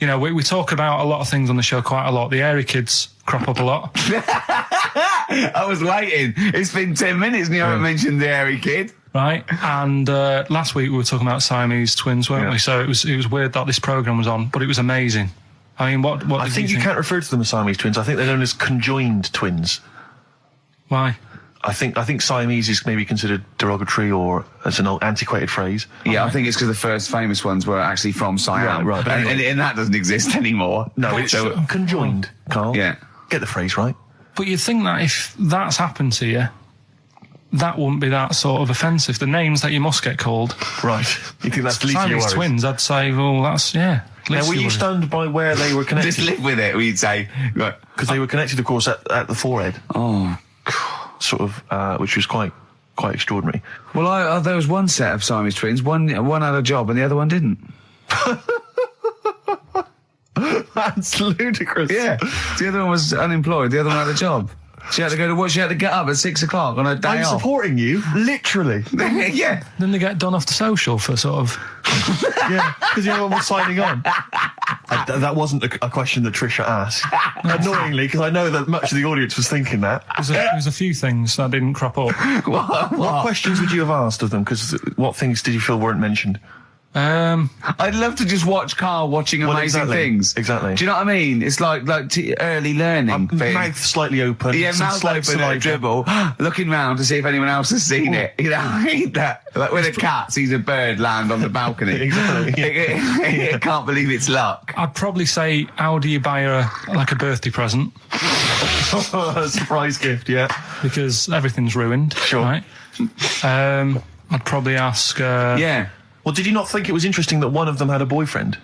You know, we talk about a lot of things on the show quite a lot. The Airy kids crop up a lot. I was waiting. It's been 10 minutes and you haven't mentioned the Airy kid. Right, and last week we were talking about Siamese twins, weren't we? So it was weird that this programme was on, but it was amazing. I mean, what I think you can't refer to them as Siamese twins. I think they're known as conjoined twins. Why? I think Siamese is maybe considered derogatory or as an old antiquated phrase. Yeah, I think it's because the first famous ones were actually from Siam. Right. And that doesn't exist anymore. No, it's conjoined, Carl. Yeah. Get the phrase right. But you'd think that if that's happened to you, that wouldn't be that sort of offensive. The names that you must get called. Right. You think that's least of your Siamese worries? twins, I'd say, well, that's, yeah. Now, were you least stunned by where they were connected? Just live with it, we'd say. Right. Because they were connected, of course, at the forehead. Oh. Sort of, which was quite extraordinary. Well, there was one set of Siamese twins. One had a job and the other one didn't. That's ludicrous. Yeah. The other one was unemployed. The other one had a job. She had to go to work. She had to get up at 6 o'clock on her day I'm off. supporting you, literally. Yeah. Then they get done off the social for sort of... Yeah, because the other one was signing on. That wasn't a question that Trisha asked. Annoyingly, because I know that much of the audience was thinking that. There's a few things that didn't crop up. What questions would you have asked of them? Because what things did you feel weren't mentioned? I'd love to just watch Karl watching amazing things. Exactly. Do you know what I mean? It's like early learning thing. Mouth slightly open. Yeah, some mouth slight open at a dribble, looking round to see if anyone else has seen it. You know, I hate that. Like when a cat sees a bird land on the balcony. Exactly. It can't believe it's luck. I'd probably say, how do you buy her like a birthday present? A surprise gift, yeah. Because everything's ruined. Sure. Right? I'd probably ask... Yeah. Well, did you not think it was interesting that one of them had a boyfriend?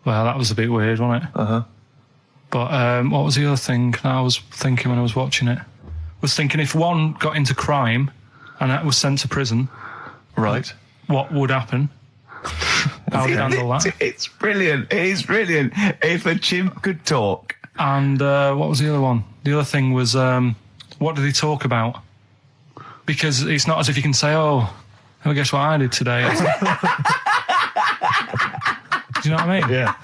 Well, that was a bit weird, wasn't it? Uh-huh. But what was the other thing that I was thinking when I was watching it? I was thinking if one got into crime and that was sent to prison, Right. what would happen? How would you handle that? It's brilliant. It is brilliant. If a chimp could talk. And what was the other one? The other thing was, what did he talk about? Because it's not as if you can say, oh, guess what I did today? Do you know what I mean? Yeah.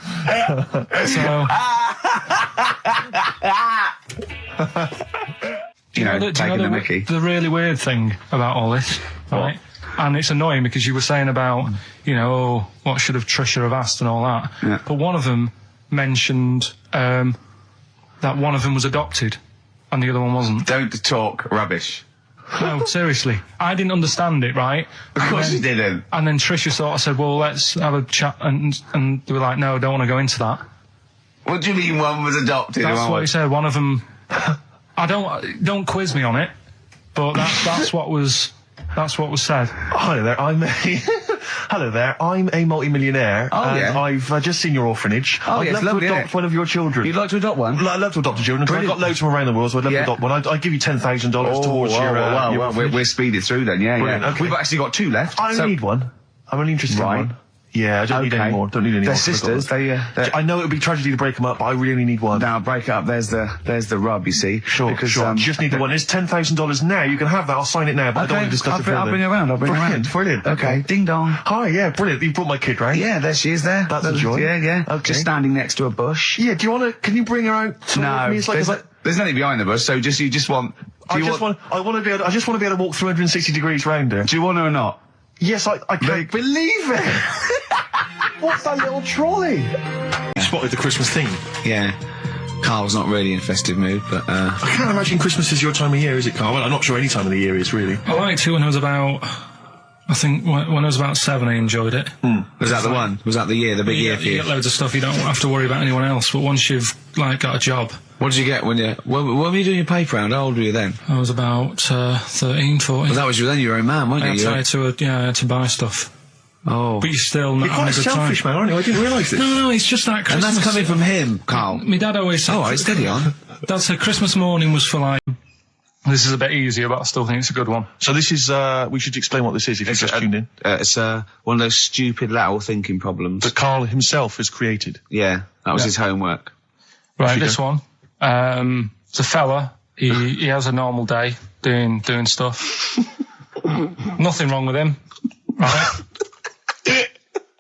Do you know the really weird thing about all this, right? And it's annoying because you were saying about, what should have Trisha have asked and all that. Yeah. But one of them mentioned that one of them was adopted and the other one wasn't. Don't talk rubbish. No, seriously. I didn't understand it, right? Of course you didn't. And then Trisha sort of said, well, let's have a chat. And they were like, no, I don't want to go into that. What do you mean one was adopted? That's what he said. One of them... don't quiz me on it, but that's what was said. Hello there, I'm a multi-millionaire, and I've just seen your orphanage. I'd love to adopt one of your children. You'd like to adopt one? I'd love to adopt a children, because I've got loads from around the world, so I'd love to adopt one. I'd give you $10,000 towards your orphanage. We're speeding through then, yeah. Okay. We've actually got 2 left. I only need one. I'm only interested in one. Yeah, I don't need any more. Don't need any more. They're sisters. I know it would be tragedy to break them up, but I really only need one. Now break it up. There's the rub. You see. Sure. You just need the one. It's $10,000 now. You can have that. I'll sign it now. But I don't want to discuss it further. I'll bring you around. Brilliant. Okay. Ding dong. Hi. Yeah. Brilliant. You brought my kid round. Yeah. There she is. There. That's a joy. Yeah. Okay. Just standing next to a bush. Yeah. Do you want to? Can you bring her out? No. Me? It's like, There's nothing behind the bush, so you just want. I just want to be able to walk 360 degrees round her. Do you want her or not? Yes, I can't believe it. What's that little trolley? You spotted the Christmas theme. Yeah. Carl's not really in a festive mood, but I can't imagine Christmas is your time of year, is it, Carl? Well, I'm not sure any time of the year is, really. I liked it when I was about... I think when I was about 7, I enjoyed it. Was that the one? Was that the year, the big year for you you? get loads of stuff, you don't have to worry about anyone else, but once you've, got a job... What did you get when were you doing your paper round? How old were you then? I was about 13, 14. Well, that was then you were a man, weren't you? I had to buy stuff. Oh. But you're still not You're quite having a good selfish, time. man, aren't you? I didn't realise this. No, it's just that Christmas... And that's coming from him, Carl. My dad always said... All right, steady on. Dad said Christmas morning was for This is a bit easier, but I still think it's a good one. So this is, we should explain what this is if you've just tuned in. It's one of those stupid lateral thinking problems. That Carl himself has created. Yeah, that was his homework. Right, this one. It's a fella. He has a normal day doing stuff. Nothing wrong with him. Right?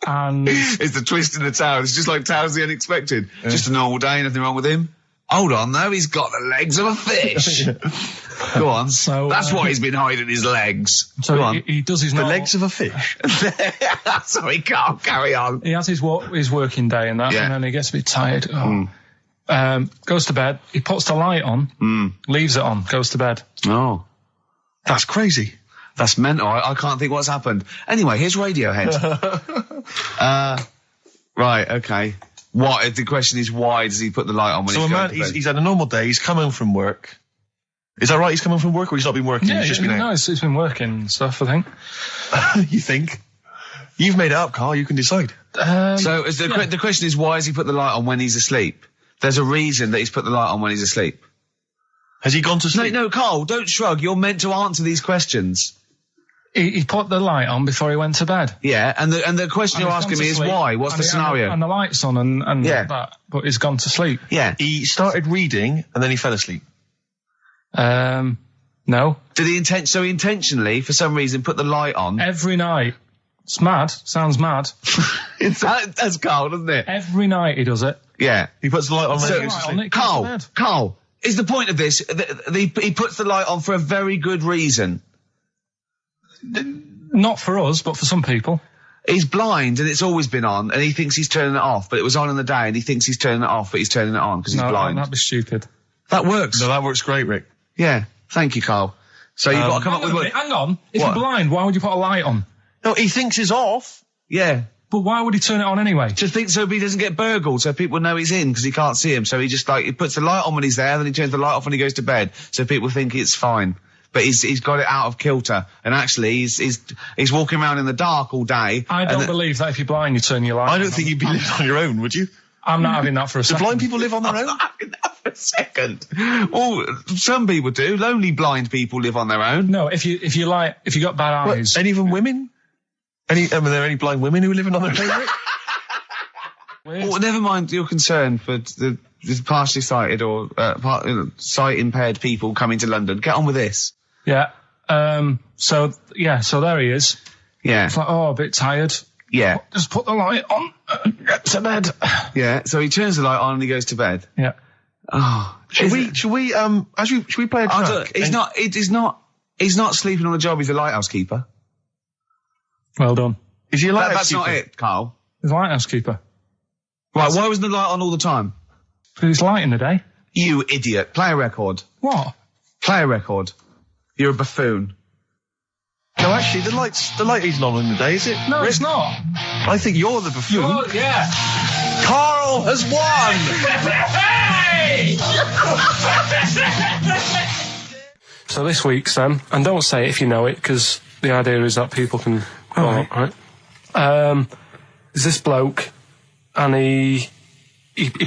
And It's the twist in the tale. It's just like Tales of the Unexpected. Yeah. Just a normal day, nothing wrong with him. Hold on, though, he's got the legs of a fish. Go on. So, that's why he's been hiding his legs. So Go on. He does his The legs of a fish. Sorry, Carl, carry on. He has his working day and that, and then he gets a bit tired. Goes to bed. He puts the light on, leaves it on, goes to bed. Oh. That's crazy. That's mental. I can't think what's happened. Anyway, here's Radiohead. Right, okay. The question is, why does he put the light on when he's going to bed? He's had a normal day, he's come home from work, Is that right? He's coming from work, or he's not been working? Yeah, he's just been out. no, it's been working and stuff, I think. You think? You've made it up, Carl. You can decide. So the question is, why has he put the light on when he's asleep? There's a reason that he's put the light on when he's asleep. Has he gone to sleep? No, Carl, don't shrug. You're meant to answer these questions. He put the light on before he went to bed. Yeah, and the question And you're he's asking gone me to is sleep, why? What's the scenario? And the light's on and Yeah. that, but he's gone to sleep. Yeah. He started reading, and then he fell asleep. No. Did he he intentionally, for some reason, put the light on? Every night. It's mad. Sounds mad. That's Carl, doesn't it? Every night he does it. Yeah. He puts the light on when So- he goes to Light sleep. on, it goes to bed. Carl, is the point of this, he puts the light on for a very good reason. Not for us, but for some people. He's blind and it's always been on, and he thinks he's turning it off, but it was on in the day, and he thinks he's turning it off, but he's turning it on because he's No, blind. that'd be stupid. That works. No, that works great, Rick. Yeah. Thank you, Carl. So you've got to come up with Hang on. If What? you're blind, why would you put a light on? No, he thinks it's off. Yeah. But why would he turn it on anyway? Just think so he doesn't get burgled, so people know he's in because he can't see him. So he just he puts the light on when he's there, then he turns the light off when he goes to bed, so people think it's fine. But he's got it out of kilter, and actually he's walking around in the dark all day. I don't believe that if you're blind, you turn your light on. I don't think you'd be living on your own, would you? I'm not having that for a Do second. blind people live on their own? For a second. Well, some people do. Lonely blind people live on their own. No, if you got bad eyes. Any of them women? Are there any blind women who are living on their own, Rick? Well, never mind your concern for the partially sighted or sight impaired people coming to London. Get on with this. Yeah. So there he is. Yeah. It's like, a bit tired. Yeah. Just put the light on. Get to bed. Yeah. So he turns the light on and he goes to bed. Yeah. Oh. Should we play a track? He's not sleeping on the job. He's a lighthouse keeper. Well done. Is he a lighthouse That's not keeper? it, Carl. He's a lighthouse keeper. Right. Why wasn't the light on all the time? Because it's light in the day. You idiot. Play a record. What? Play a record. You're a buffoon. No, actually, the light isn't on in the day, is it? No, Rick? it's not. I think you're the buffoon. Yeah. Carl has won! So this week's and don't say it if you know it, because the idea is that people can. Right. There's this bloke, and he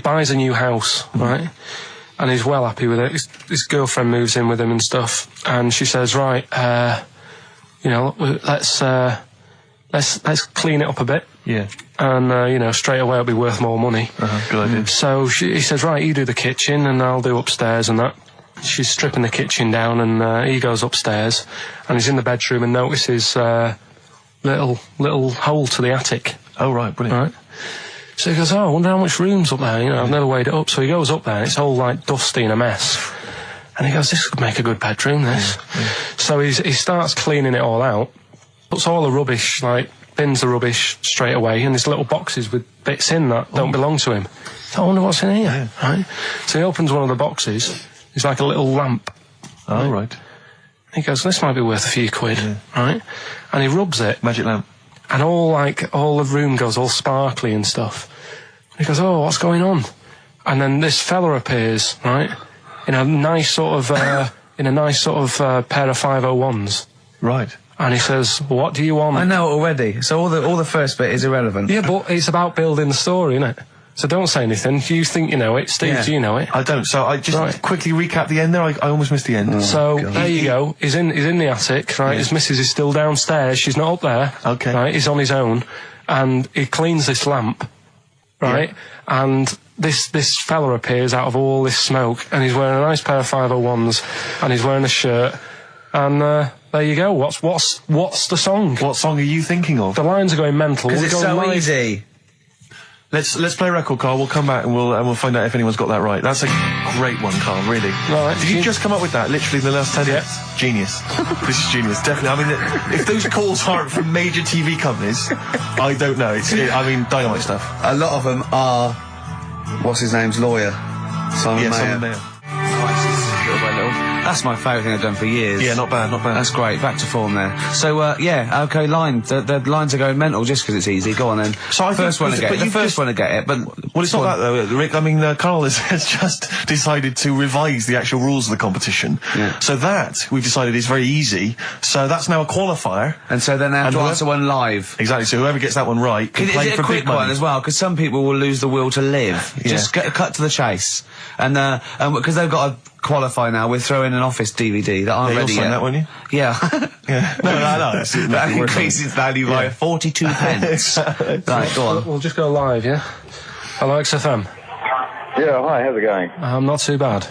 buys a new house, right? And he's well happy with it. His girlfriend moves in with him and stuff, and she says, "Right, let's clean it up a bit." Yeah. And straight away it'll be worth more money. Good idea. So he says, "Right, you do the kitchen, and I'll do upstairs and that." She's stripping the kitchen down, and he goes upstairs, and he's in the bedroom and notices little hole to the attic. Oh, right, brilliant. Right. So he goes, I wonder how much room's up there. I've never weighed it up. So he goes up there, and it's all like dusty and a mess. And he goes, this could make a good bedroom, this. Yeah. So he starts cleaning it all out, puts all the rubbish, bins the rubbish straight away, and there's little boxes with bits in that don't belong to him. So I wonder what's in here, right? So he opens one of the boxes. It's like a little lamp. Oh, right. He goes, this might be worth a few quid, right? And he rubs it. Magic lamp. And all the room goes all sparkly and stuff. And he goes, oh, what's going on? And then this fella appears, right? In a nice sort of pair of 501s. Right. And he says, what do you want? I know already. So all the first bit is irrelevant. Yeah, but it's about building the story, isn't it? So don't say anything. You think you know it. Steve, do you know it? I don't. So I just quickly recap the end there. I almost missed the end. So there you go. He's in the attic, right? Yeah. His missus is still downstairs. She's not up there. Okay. Right? He's on his own, and he cleans this lamp, right? Yeah. And this fella appears out of all this smoke, and he's wearing a nice pair of 501s, and he's wearing a shirt, and there you go. What's the song? What song are you thinking of? The lines are going mental. Because it's so easy. Let's play a record, Carl. We'll come back and we'll find out if anyone's got that right. That's a great one, Carl. Really. Right. Did you just come up with that? Literally in the last 10 minutes. Genius. This is genius. Definitely. I mean, if those calls aren't from major TV companies, I don't know. Dynamite stuff. A lot of them are. What's his name's lawyer? Simon Mayer. Simon Mayer. Little by little. That's my favourite thing I've done for years. Yeah, not bad, not bad. That's great. Back to form there. So, okay, line. The lines are going mental just because it's easy. Go on then. So I think- first one to get it. but The you've first just- one to get it, but... Well, it's not that though, Rick. I mean, Karl has just decided to revise the actual rules of the competition. Yeah. So that, we've decided, is very easy. So that's now a qualifier. And so then they have And to whoever- answer one live. Exactly, so whoever gets that one right can Is play it for a quick big money. one as well? Because some people will lose the will to live. Yeah. Just cut to the chase. And because they've got to qualify now, we're throwing an Office DVD that aren't Yeah, ready you'll sign yet. that, won't you? Yeah. Yeah. No. That increases value by 42 pence. Right, go on. We'll just go live, yeah? Hello, XFM. Yeah, hi, how's it going? Not too bad.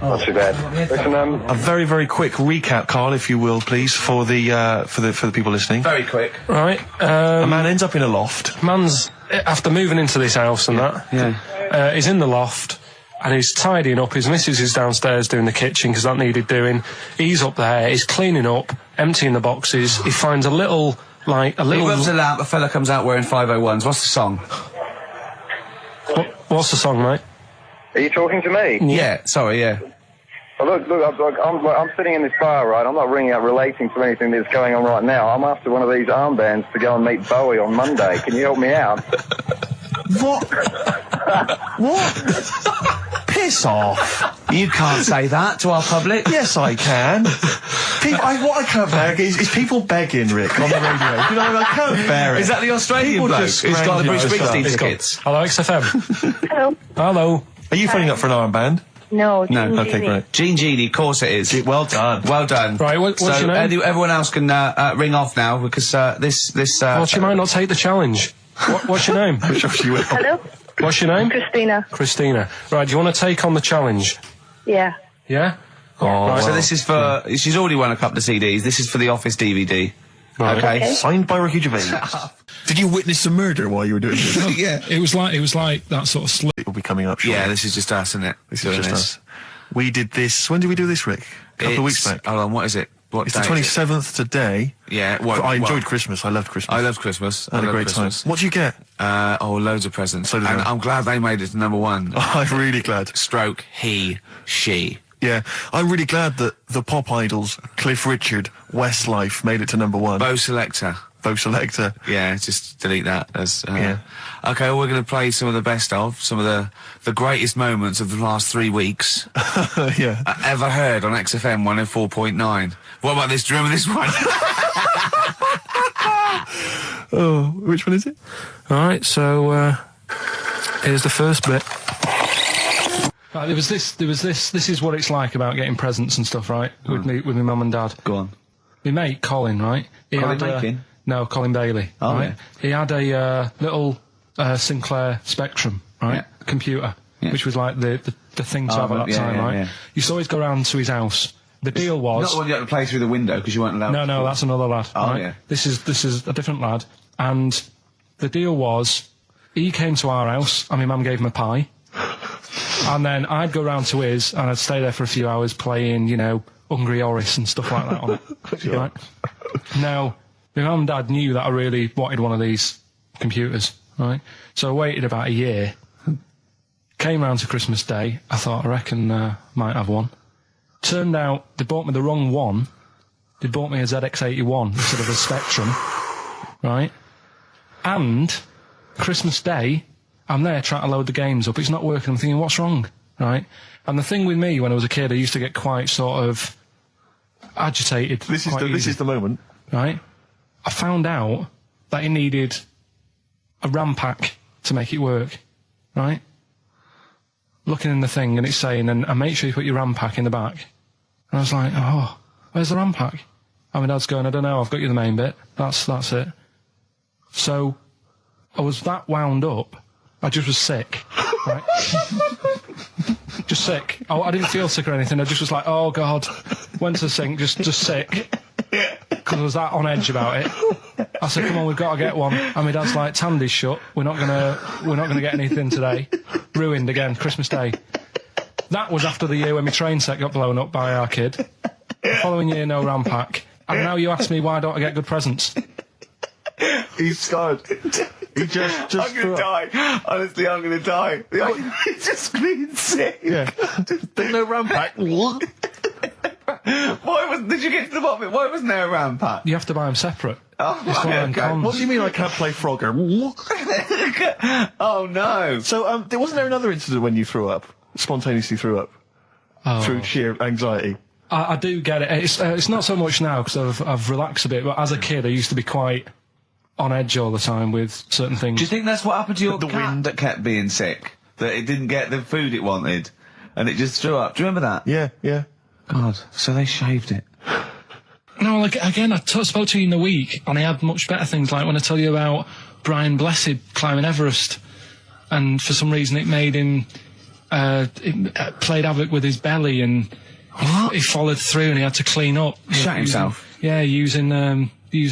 Not too bad. Listen, A very, very quick recap, Karl, if you will, please, for the people listening. Very quick. Right, A man ends up in a loft. man's, after moving into this house and that, he's in the loft, and he's tidying up. His missus is downstairs doing the kitchen, because that needed doing. He's up there, he's cleaning up, emptying the boxes. He finds a little... He rubs a lamp, a fella comes out wearing 501s. What's the song? What's the song, mate? are you talking to me? Yeah, sorry, yeah. Well, look, I'm sitting in this bar, right? I'm not ringing up relating to anything that's going on right now. I'm after one of these armbands to go and meet Bowie on Monday. Can you help me out? What? What? Piss off. You can't say that to our public. Yes, I can. What I can't bear is people begging, Rick, on the radio. You know, I can't bear it. Is that the Australian People bloke just who's got the Bruce scrounge Springsteen stuff. tickets? Hello, XFM. Hello. Hello. Are you phoning up for an armband? No. No, Okay, great. Gene Genie, of course it is. Well done. Well done. Right, what's so, your name? Everyone else can ring off now, because this... Well, she might not take the challenge. What's your name? Hello. What's your name? Christina. Christina. Right, do you want to take on the challenge? Yeah. Yeah? Right, so this is for... She's already won a couple of CDs. This is for the Office DVD. Right. Okay. Signed by Ricky Gervais. Did you witness a murder while you were doing this? Yeah. It was like that sort of slip. It will be coming up shortly. Yeah, this is just us, isn't it? This is just us. We did this... When did we do this, Rick? A couple of weeks back. Hold on, what is it? What It's the day is it? 27th today. Yeah, well, I enjoyed Christmas. I loved Christmas. I love Christmas. I had a love great Christmas. time. What do you get? Loads of presents. So did and I. I'm glad they made it to number one. I'm really glad. Stroke, he, she. Yeah, I'm really glad that the pop idols, Cliff Richard, Westlife, made it to number one. Bo Selector. Bo Selector. Yeah, just delete that. As, Yeah. Okay, well, we're going to play some of the best of, some of the greatest moments of the last 3 weeks Yeah. ever heard on XFM 104.9. What about this? Do you remember this one? Oh, which one is it? Alright, so, here's the first bit. Right, there was this is what it's like about getting presents and stuff, right? With my mum and dad. Go on. My mate, Colin, right? Colin Makin? No, Colin Bailey. Oh, right? yeah. He had a little Sinclair Spectrum, right? Yeah. Computer, Yeah. which was like the thing to have at that yeah, time, yeah, right? yeah. You used to always go round to his house. The deal was... Not the one you had to play through the window because you weren't allowed to. No, that's another lad. Oh, right? yeah. This is a different lad. And the deal was, he came to our house, and my mum gave him a pie. And then I'd go round to his, and I'd stay there for a few hours playing, you know, Hungry Horace and stuff like that on it. Sure. Right? Now, my mum and dad knew that I really wanted one of these computers, right? So I waited about a year. Came round to Christmas Day. I thought, I reckon might have one. Turned out they bought me the wrong one. They bought me a ZX81 instead of a Spectrum, right? And Christmas Day, I'm there trying to load the games up. It's not working. I'm thinking, what's wrong, right? And the thing with me, when I was a kid, I used to get quite sort of agitated. This quite easy, is the moment. right? I found out that it needed a RAM pack to make it work, right? Looking in the thing and it's saying, and make sure you put your RAM pack in the back. And I was like, oh, where's the RAM pack? And my dad's going, I don't know, I've got you the main bit. That's it. So, I was that wound up, I just was sick, right? Just sick. I didn't feel sick or anything, I just was like, oh God. Went to the sink, just sick. Because I was that on edge about it. I said, come on, we've got to get one. And my dad's like, Tandy's shut, we're not gonna get anything today. Ruined again, Christmas Day. That was after the year when my train set got blown up by our kid. The following year, no RAM pack. And now you ask me, why don't I get good presents? He's scarred. He just I'm gonna die. Honestly, I'm gonna die. He's just screaming sick. Yeah. There's no RAM pack. What? Did you get to the bottom of it? Why wasn't there a round pat? You have to buy them separate. Oh, It's one of them okay. cons. What do you mean I can't play Frogger? Oh no. So, wasn't there another incident when you threw up? Spontaneously threw up? Through sheer anxiety? I do get it. It's not so much now because I've relaxed a bit, but as a kid I used to be quite on edge all the time with certain things. Do you think that's what happened to your The cat wind. that kept being sick? That it didn't get the food it wanted, and it just threw up. Do you remember that? Yeah. God, so they shaved it. No, like, again, I spoke to you in the week, and I had much better things, like when I tell you about Brian Blessed climbing Everest, and for some reason it made him, it played havoc with his belly, and he followed through, and he had to clean up. Shut himself? Yeah, using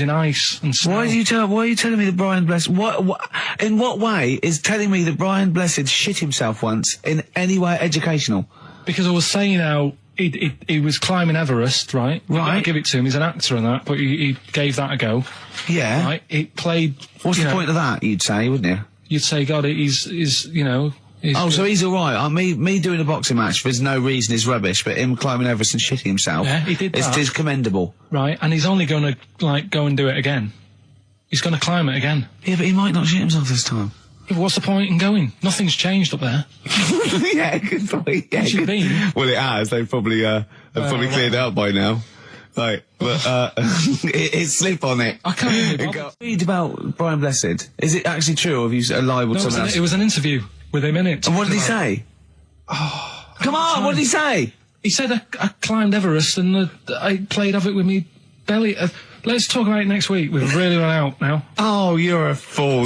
ice and snow. Why are you telling me that Brian Blessed? In what way is telling me that Brian Blessed shit himself once in any way educational? Because I was saying how he was climbing Everest, right? Right. I give it to him. He's an actor and that, but he gave that a go. Yeah. Right. It played. What's the point of that? You'd say, wouldn't you? You'd say, God, he's you know. Oh, so he's all right. Me doing a boxing match for no reason is rubbish, but him climbing Everest and shitting himself, Yeah, he did that. is commendable. Right, and he's only going to like go and do it again. He's going to climb it again. Yeah, but he might not shit himself this time. Yeah, but what's the point in going? Nothing's changed up there. Yeah, good point. Yeah, What's it been? Well, it has. They've probably cleared it up by now. Like, but it's slip on it. I can't even bother. Read about Brian Blessed. Is it actually true, or have you libelled No, someone else? it was an interview with him in it. And what did he say? Come on, what did he say? He said I climbed Everest and I played havoc with me belly. Let's talk about it next week. We've really run out now. Oh, you're a fool.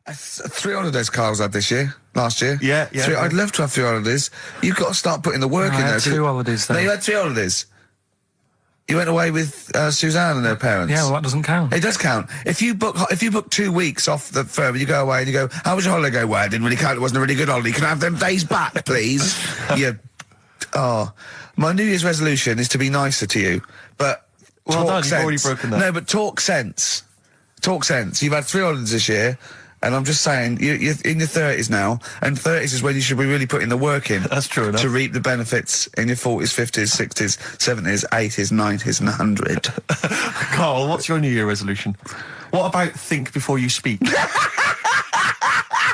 3 holidays Carl's had this year. Last year. Yeah. I'd love to have 3 holidays. You've got to start putting the work I in had there. 2 holidays No, then. you had 3 holidays. You went away with Suzanne and her parents. Yeah, well, that doesn't count. It does count. If you book 2 weeks off the firm, you go away and you go, how was your holiday? Go, well, I didn't really count. It wasn't a really good holiday. Can I have them days back, please? My New Year's resolution is to be nicer to you, but Well talk done, you've sense. already broken that. No, but talk sense. Talk sense. You've had 3 holidays this year, and I'm just saying, you're in your 30s now, and 30s is when you should be really putting the work in. That's true enough. To reap the benefits in your 40s, 50s, 60s, 70s, 80s, 90s, and 100. Carl, what's your New Year resolution? What about think before you speak?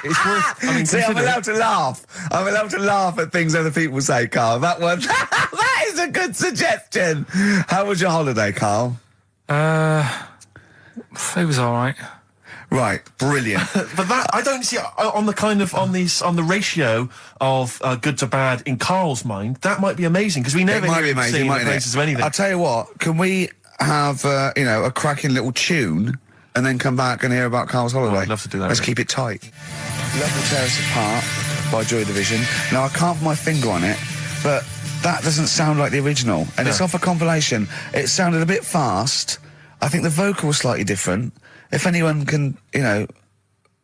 It's worth. I mean, See, I'm consider- allowed to laugh. I'm allowed to laugh at things other people say, Carl. That one, that is a good suggestion. How was your holiday, Carl? It was all right. Right, brilliant. But that I don't see on the kind of on the ratio of good to bad in Carl's mind. That might be amazing because we never It might hear be him amazing, sing the mightn't praises it? of anything. I'll tell you what, can we have, a cracking little tune and then come back and hear about Carl's holiday? I'd love to do that, Let's really. keep it tight. Love to Tear Us Apart by Joy Division. Now, I can't put my finger on it, but that doesn't sound like the original. And it's off a compilation. It sounded a bit fast. I think the vocal was slightly different. If anyone can,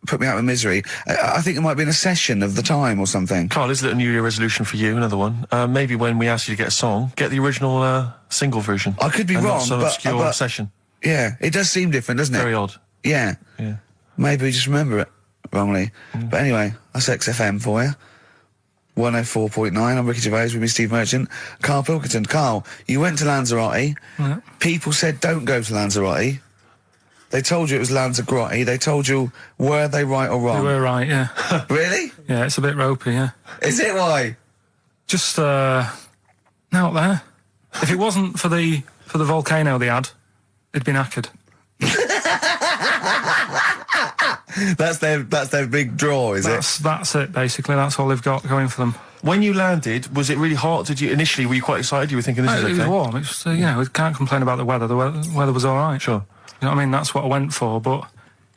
put me out of misery, I think it might be in a session of the time or something. Carl, is it a New Year resolution for you? Another one. Maybe when we ask you to get a song, get the original single version. I could be and wrong, not some but- obscure but- session. Yeah, it does seem different, doesn't it? Very odd. Yeah. Yeah. Maybe we just remember it wrongly. But anyway, that's XFM for you. 104.9, I'm Ricky Gervais with me, Steve Merchant. Karl Pilkington. Carl, you went to Lanzarote. Yeah. People said don't go to Lanzarote. They told you it was Lanzarote. They told you, were they right or You wrong? were right, yeah. Really? Yeah, it's a bit ropey, yeah. Is it why? Just, out there. If it wasn't for the volcano they had, it'd been knackered. That's their big draw, is it? That's it, basically. That's all they've got going for them. When you landed, was it really hot? Were you quite excited? You were thinking this is It okay? was warm. It's, we can't complain about the weather. The weather was all right. Sure. You know what I mean? That's what I went for, but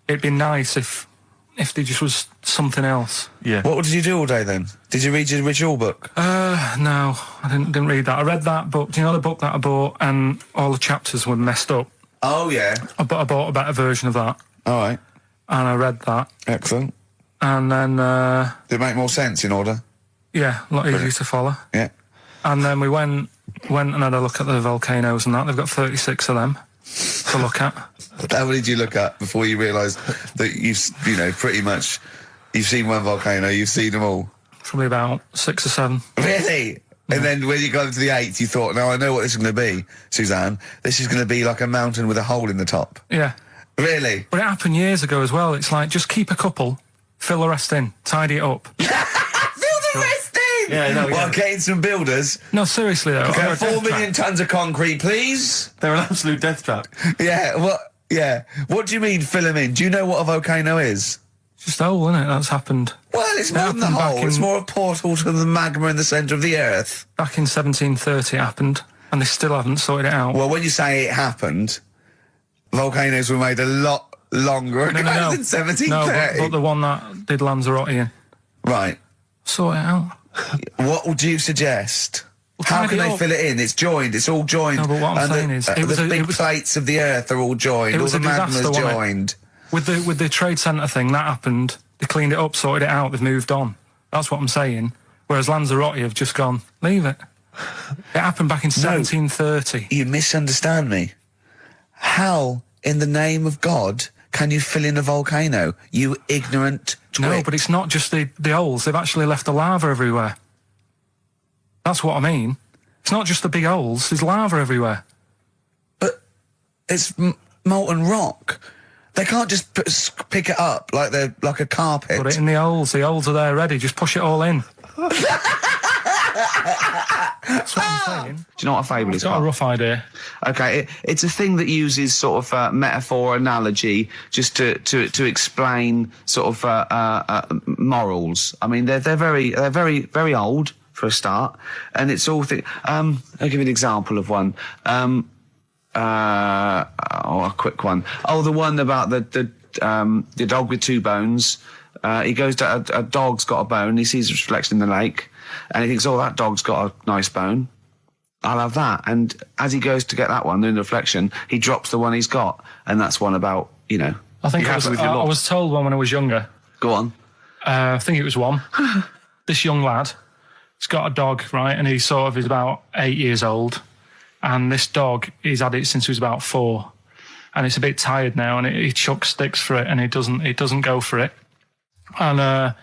it'd be nice if there just was something else. Yeah. What did you do all day then? Did you read your ritual book? No, I didn't read that. I read that book. Do you know the book that I bought and all the chapters were messed up? Oh, yeah. I bought a better version of that, All right. and I read that, Excellent. and then, Did it make more sense in order? yeah, a lot easier to follow. Yeah. And then we went and had a look at the volcanoes and that. They've got 36 of them to look at. How many did you look at before you realised that pretty much, you've seen one volcano, you've seen them all? Probably about 6 or 7. Really? And then when you got to the 8th, you thought, no, I know what this is going to be, Suzanne. This is going to be like a mountain with a hole in the top. Yeah. Really? But it happened years ago as well. It's like, just keep a couple, fill the rest in, tidy it up. Fill the rest in! Yeah, no, Well, getting some builders. No, seriously though. Okay, Or a 4 death million trap. tons of concrete, please. They're an absolute death trap. Yeah, what? Yeah. What do you mean fill them in? Do you know what a volcano is? It's just a hole, isn't it? That's happened. Well, it's more than the happened back hole. It's in- more a portal to the magma in the centre of the earth. Back in 1730 it happened, and they still haven't sorted it out. Well, when you say it happened, volcanoes were made a lot longer ago than 1730. No, but the one that did Lanzarote in. Right. Sort it out. What would you suggest? How tidy can they up. fill it in? It's joined. It's all joined. No, but what I'm And saying is, it the was big it was- plates of the earth are all joined. It All was the a magma's disaster, wasn't it? joined. With the trade centre thing, that happened. They cleaned it up, sorted it out, they've moved on. That's what I'm saying. Whereas Lanzarote have just gone, leave it. It happened back in 1730. You misunderstand me. How, in the name of God, can you fill in a volcano? You ignorant twit. No, but it's not just the holes. They've actually left the lava everywhere. That's what I mean. It's not just the big holes. There's lava everywhere. But it's molten rock. They can't just pick it up like they're like a carpet. Put it in the holes. The holes are there ready. Just push it all in. That's what I'm saying. Do you know what a fable is? Got a Carl? rough idea. Okay, it's a thing that uses sort of metaphor, analogy, just to explain sort of morals. I mean, they're very old for a start, and it's all. I'll give you an example of one. A quick one. Oh, the one about the dog with 2 bones. He goes to a dog's got a bone. He sees a reflection in the lake, and he thinks, "Oh, that dog's got a nice bone. I'll have that." And as he goes to get that one in the reflection, he drops the one he's got, and that's one about I think You're I happy was, with your I lot. was told one when I was younger. Go on. I think it was one. This young lad, he's got a dog, right, and he's about 8 years old, and this dog, he's had it since he was about 4, and it's a bit tired now, and he chucks sticks for it, and it doesn't go for it, and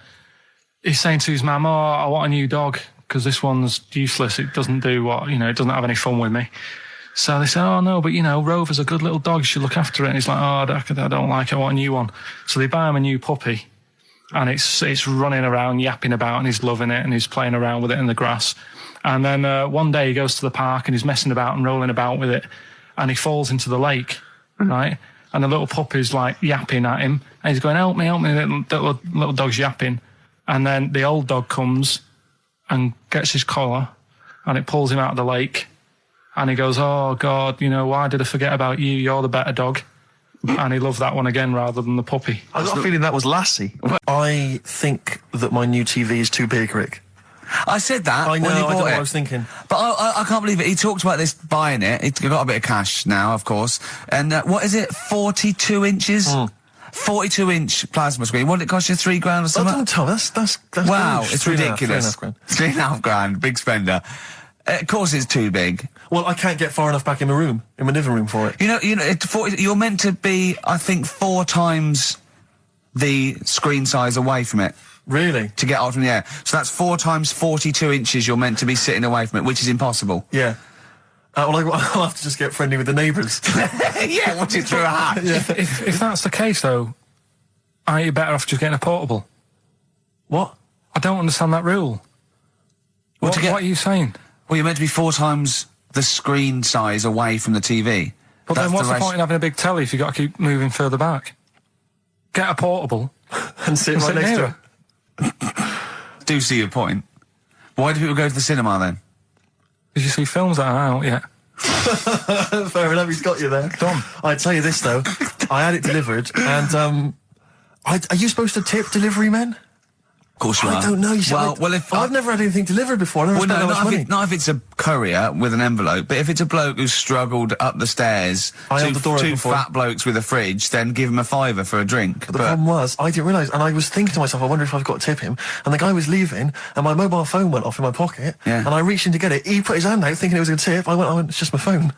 he's saying to his mum, "Oh, I want a new dog because this one's useless. It doesn't do what it doesn't have any fun with me." So they say, "Oh no, but Rover's a good little dog. You should look after it." And he's like, "Oh, I don't like it. I want a new one." So they buy him a new puppy. And it's running around, yapping about, and he's loving it, and he's playing around with it in the grass. And then one day he goes to the park and he's messing about and rolling about with it, and he falls into the lake, right? And the little puppy's like yapping at him, and he's going, help me, little dog's yapping. And then the old dog comes and gets his collar, and it pulls him out of the lake, and he goes, "Oh God, why did I forget about you? You're the better dog." And he loved that one again rather than the puppy. I got a feeling that was Lassie. I think that my new TV is too big, Rick. I said that I know, when he I bought don't know it. what I was thinking. But I can't believe it. He talked about this buying it. He's got a bit of cash now, of course. And what is it? 42 inches? 42-inch plasma screen. What did it cost you? $3 grand or Oh, something? don't tell me. That's Wow, huge. it's 3.5 ridiculous. grand. £3.5 grand, big spender. Of course it's too big. Well, I can't get far enough back in my living room for it. You're meant to be, I think, 4 times the screen size away from it Really? to get out from the air. So that's 4 times 42 inches you're meant to be sitting away from it, which is impossible. Yeah. Well, I'll have to just get friendly with the neighbours. Yeah, watch it through a hat. If that's the case, though, aren't you better off just getting a portable? What? I don't understand that rule. Well, What, to get- what are you saying? Well, you're meant to be 4 times the screen size away from the TV. But then what's the point in having a big telly if you've got to keep moving further back? Get a portable. And sit right sit next to near it. Do see your point. Why do people go to the cinema then? Did you see films that are out yet? Fair enough, he's got you there. Done. I tell you this though, I had it delivered, and are you supposed to tip delivery men? Of course you are. I don't know. You see, if I've never had anything delivered before. I never spent that much money. not if it's a courier with an envelope, but if it's a bloke who's struggled up the stairs, I held the door two open for fat blokes with a fridge, then give him a £5 for a drink. But the problem was, I didn't realise, and I was thinking to myself, I wonder if I've got to tip him. And the guy was leaving, and my mobile phone went off in my pocket, Yeah. and I reached in to get it. He put his hand out, thinking it was a tip. I went, it's just my phone.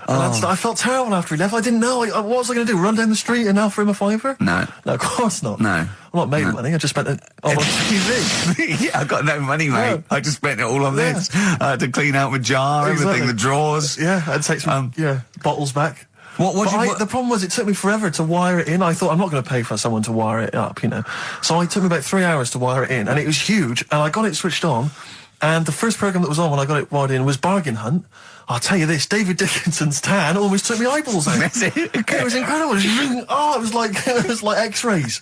And I felt terrible after he left. I didn't know. What was I going to do? Run down the street and offer him a $5? No. No, of course not. No. I'm not made money. I just spent it on TV. Yeah, I got no money, mate. No. I just spent it all on this. I had to clean out my jar, everything, Exactly. the drawers. Yeah, I'd take some bottles back. The problem was it took me forever to wire it in. I thought I'm not going to pay for someone to wire it up, you know. So it took me about 3 hours to wire it in, and it was huge. And I got it switched on, and the first program that was on when I got it wired in was Bargain Hunt. I'll tell you this, David Dickinson's tan almost took me eyeballs out. It was incredible. It was like X-rays.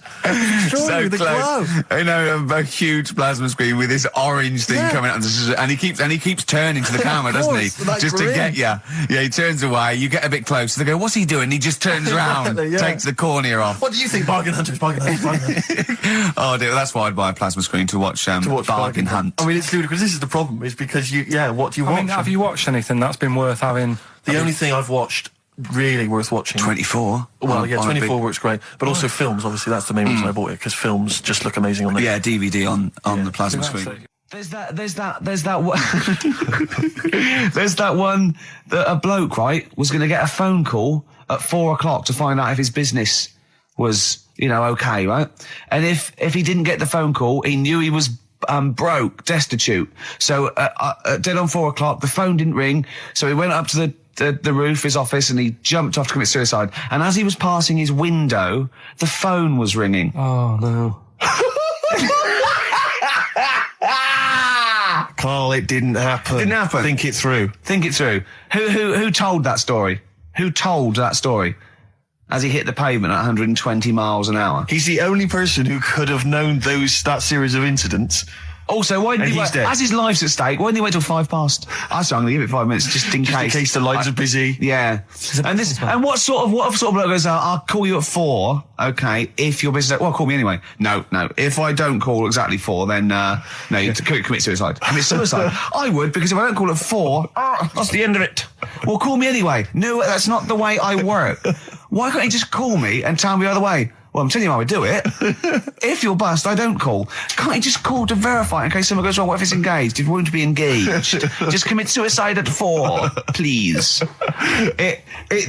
So the close. glow. You know, a huge plasma screen with this orange thing coming out, and he keeps turning to the camera, doesn't he? That Just grin. to get you. Yeah, he turns away. You get a bit closer. They go, "What's he doing?" He just turns around, takes the cornea off. What do you think, Bargain Hunters? Bargain Hunters. Oh dear, that's why I'd buy a plasma screen to watch Bargain Hunt. I mean, it's ludicrous. This is the problem, is because what do you I watch? mean, have you watched anything that's been worth having? The only thing I've watched really worth watching. 24. Well, on 24 works great, but also films. Obviously, that's the main reason I bought it, because films just look amazing on there. Yeah, DVD on the plasma That's screen. it. There's that one. There's that one that a bloke, right, was going to get a phone call at 4 o'clock to find out if his business was, okay, right? And if he didn't get the phone call, he knew he was broke, destitute. So dead on 4 o'clock, the phone didn't ring, so he went up to the roof of his office and he jumped off to commit suicide. And as he was passing his window, the phone was ringing. Oh no. Carl, it didn't happen. Didn't happen. Think it through. Think it through. Who told that story? Who told that story? As he hit the pavement at 120 miles an hour. He's the only person who could have known that series of incidents. Also, why didn't And he he's dead. as his life's at stake, why didn't he wait till 5 past? I'm going to give it 5 minutes just in Just case. in case the lines are busy. Yeah. And what sort of bloke goes, I'll call you at 4, okay, if your business, well, call me anyway. No. If I don't call exactly 4, then, no, you commit suicide. Commit suicide. I would, because if I don't call at 4, that's the end of it. Well, call me anyway. No, that's not the way I work. Why can't you just call me and tell me the other way? Well, I'm telling you how I do it. If you're bust, I don't call. Can't you just call to verify in case something goes wrong? What if it's engaged? If you want to be engaged, just commit suicide at 4, please. It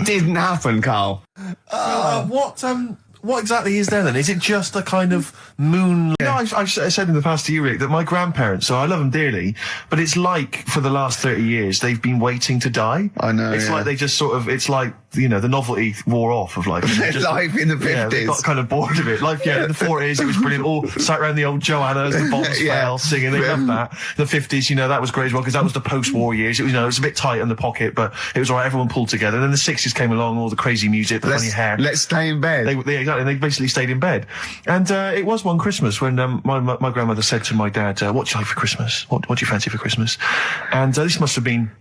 didn't happen, Carl. What exactly is there then? Is it just a kind of moon? You know, I've said in the past to you, Rick, that my grandparents, so I love them dearly, but it's like for the last 30 years they've been waiting to die. I know, It's like they just sort of, it's like, the novelty wore off of life. Life in the 50s. Yeah, they got kind of bored of it. Life, in the 40s, it was brilliant. All sat around the old Joanna's, the bombs fell, singing. They loved that. The 50s, that was great as well, because that was the post-war years. It was, it was a bit tight in the pocket, but it was all right. Everyone pulled together. Then the 60s came along, all the crazy music, the funny hair. Let's stay in bed. They basically stayed in bed. And it was one Christmas when my grandmother said to my dad, what do you like for Christmas? What do you fancy for Christmas? And this must have been,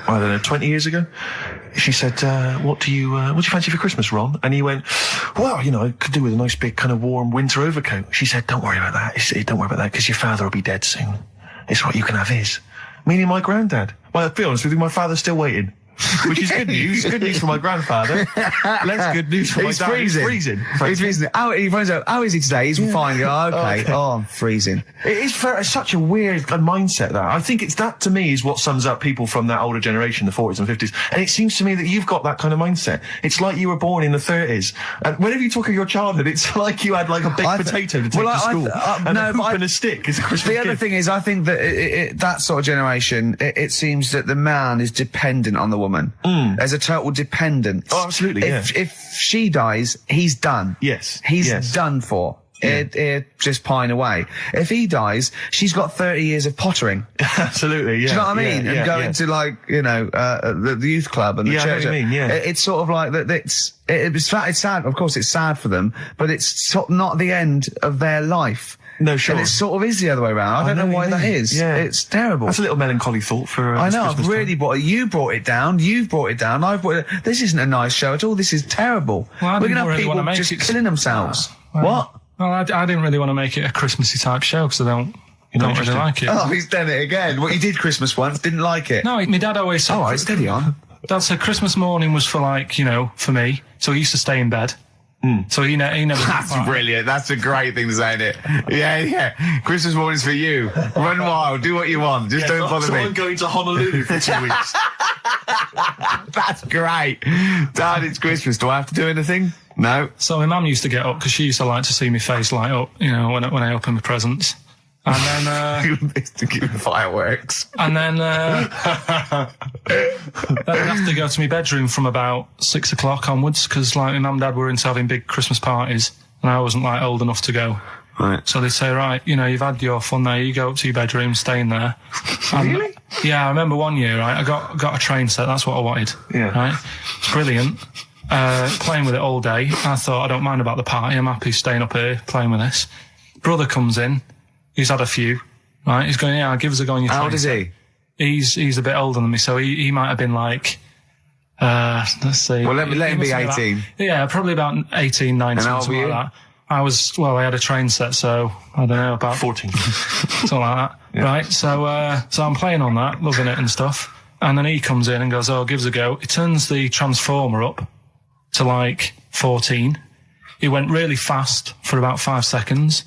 I don't know, 20 years ago. She said, what do you fancy for Christmas, Ron? And he went, well, I could do with a nice big kind of warm winter overcoat. She said, don't worry about that. Don't worry about that, because your father will be dead soon. It's right, you can have his. Meaning my granddad. Well, to be honest with you, my father's still waiting. Which is good news. Good news for my grandfather. Less good news for my dad. He's freezing. He's freezing. He finds out, how is he today? He's fine. Oh, okay. Oh, I'm freezing. It is it's such a weird mindset, that. I think that to me is what sums up people from that older generation, the 40s and 50s. And it seems to me that you've got that kind of mindset. It's like you were born in the 30s. And whenever you talk of your childhood, it's like you had like a baked potato to take to school. And a hoop and a stick is a Christmas The other thing is, I think that that sort of generation, it seems that the man is dependent on the woman. There's a total dependence. Oh, absolutely, If she dies, he's done. Yes. He's done for. It just pine away. If he dies, she's got 30 years of pottering. Absolutely, yeah. Do you know what I mean? And going to the youth club and the church. I know what you mean, yeah. It's sort of like that. It's sad. Of course, it's sad for them, but it's not the end of their life. No, sure. And it sort of is the other way around. I don't know why that is. Yeah. It's terrible. That's a little melancholy thought for I know, Christmas I've really brought it. You brought it down. You've brought it down. I've brought it. This isn't a nice show at all. This is terrible. Well, We're going to have people just killing themselves. What? Well, I didn't really want to make it a Christmassy type show, because I don't really like it. Oh, he's done it again. Well, he did Christmas once, didn't like it. No, my dad always said... All right, steady on. Dad said Christmas morning was for for me, so he used to stay in bed. So he never. That's brilliant. That's a great thing to say, isn't it? Yeah. Christmas morning's for you. Run wild. Do what you want. Just don't bother me. I'm going to Honolulu for 2 weeks. That's great. Dad, it's Christmas. Do I have to do anything? No. So my mum used to get up because she used to like to see my face light up, when I open my presents. And then, to give fireworks. And then I'd have to go to my bedroom from about 6 o'clock onwards because, like, my mum and dad were into having big Christmas parties, and I wasn't like old enough to go. Right. So they'd say, right, you've had your fun there. You go up to your bedroom, stay in there. Really? Yeah, I remember one year, right? I got a train set. That's what I wanted. Yeah. Right. It's brilliant. Playing with it all day. I thought I don't mind about the party. I'm happy staying up here playing with this. Brother comes in. He's had a few, right? He's going, yeah, give us a go on your How train. old is he? He's a bit older than me, so he might have been like, let's see. Well, let him be 18. Probably about 18, 19, And how old something were like you? that. I had a train set, so I don't know, about 14. something like that. Yeah. Right, so I'm playing on that, loving it and stuff. And then he comes in and goes, oh, give us a go. He turns the transformer up to like 14. He went really fast for about 5 seconds,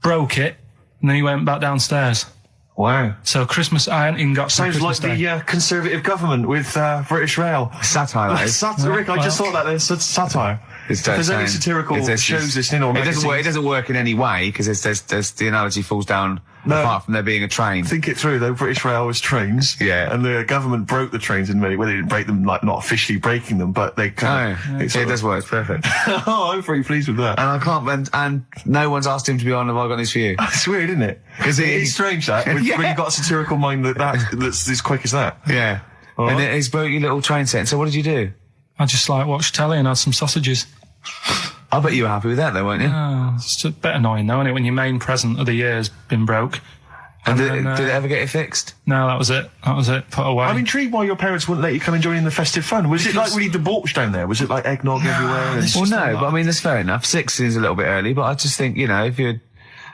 broke it, and then he went back downstairs. Wow. So Christmas, I hadn't even got to Sounds Christmas like Day. the Conservative government with British Rail. Satire, that is. Rick, I just thought that there's satire. It's If there's any saying- satirical it's- shows listening or it magazines. doesn't work in any way because there's the analogy falls down apart from there being a train. Think it through though. British Rail was trains, Yeah. and the government broke the trains in many. Well, they didn't break them, like not officially breaking them, but they kind of. It does work. It's perfect. Oh, I'm pretty pleased with that. And I can't. And no one's asked him to be on. Have I got news for you? It's weird, isn't it? Because It's strange that when Yeah. you've got a satirical mind that's as quick as that. Yeah. All And right. then he's broke your little train set. So what did you do? I just like watched telly and had some sausages. I bet you were happy with that, though, weren't you? Oh, it's a bit annoying though, isn't it, when your main present of the year's been broke. And did then, it ever get it fixed? No, that was it. Put away. I'm intrigued why your parents wouldn't let you come and join in the festive fun. Was it like really debauched down there? Was it like eggnog everywhere? And Well, no, but I mean, that's fair enough. 6 is a little bit early, but I just think, if you're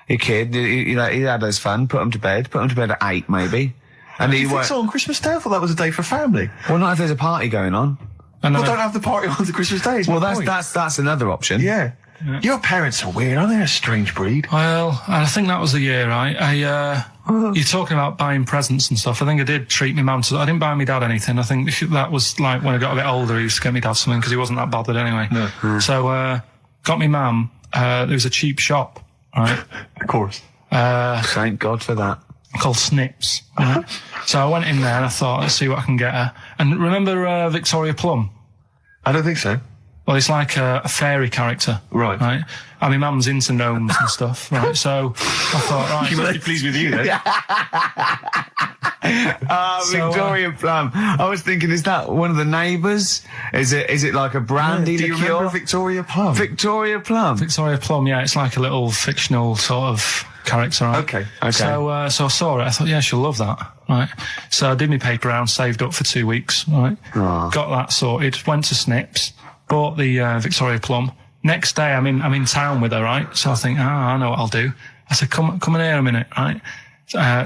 a kid, he had his fun, put him to bed at 8 maybe. And do he you think won't. so on Christmas Day? I thought that was a day for family. Well, not if there's a party going on. and Well, then don't have the party on the Christmas Day. is Well, my point. that's another option. Yeah. Your parents are weird, aren't they? A strange breed. Well, I think that was the year, right? You're talking about buying presents and stuff. I think I did treat my mum to. I didn't buy my dad anything. I think that was like when I got a bit older, he used to get me dad something because he wasn't that bothered anyway. No. So, got me mum. There was a cheap shop, right? Of course. Thank God for that. Called Snips. Right? So I went in there and I thought, let's see what I can get her. And remember Victoria Plum? I don't think so. Well, it's like a fairy character. Right. Right. And my mum's into gnomes and stuff. Right. So I thought, right. She must be pleased with you then. Victoria Plum. I was thinking, is that one of the neighbours? Is it like a brandy Do you liqueur? remember Victoria Plum? Victoria Plum. Victoria Plum, yeah, it's like a little fictional sort of character, right? Okay. So I saw it. I thought, yeah, she'll love that, right? So I did my paper round, saved up for 2 weeks, right? Aw. Got that sorted. Went to Snips, bought the Victoria Plum. Next day, I'm in town with her, right? So I think, I know what I'll do. I said, come in here a minute, right?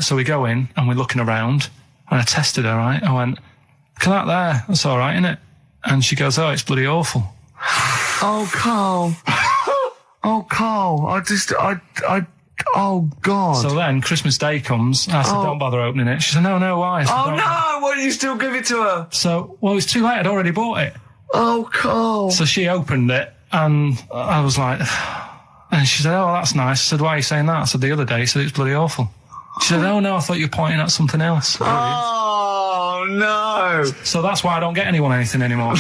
So we go in and we're looking around, and I tested her, right? I went, look at that there. That's all right, isn't it? And she goes, oh, it's bloody awful. Oh, Carl. Oh, Carl. Oh, God. So then Christmas Day comes. I said, don't bother opening it. She said, no, why? I said, Oh, "Don't." no. Why didn't you still give it to her? So, well, it's too late. I'd already bought it. Oh, Carl. So she opened it, and I was like, and she said, oh, that's nice. I said, why are you saying that? I said, the other day, she said, it's bloody awful. She said, oh, no, I thought you were pointing at something else. Oh, no. So that's why I don't get anyone anything anymore.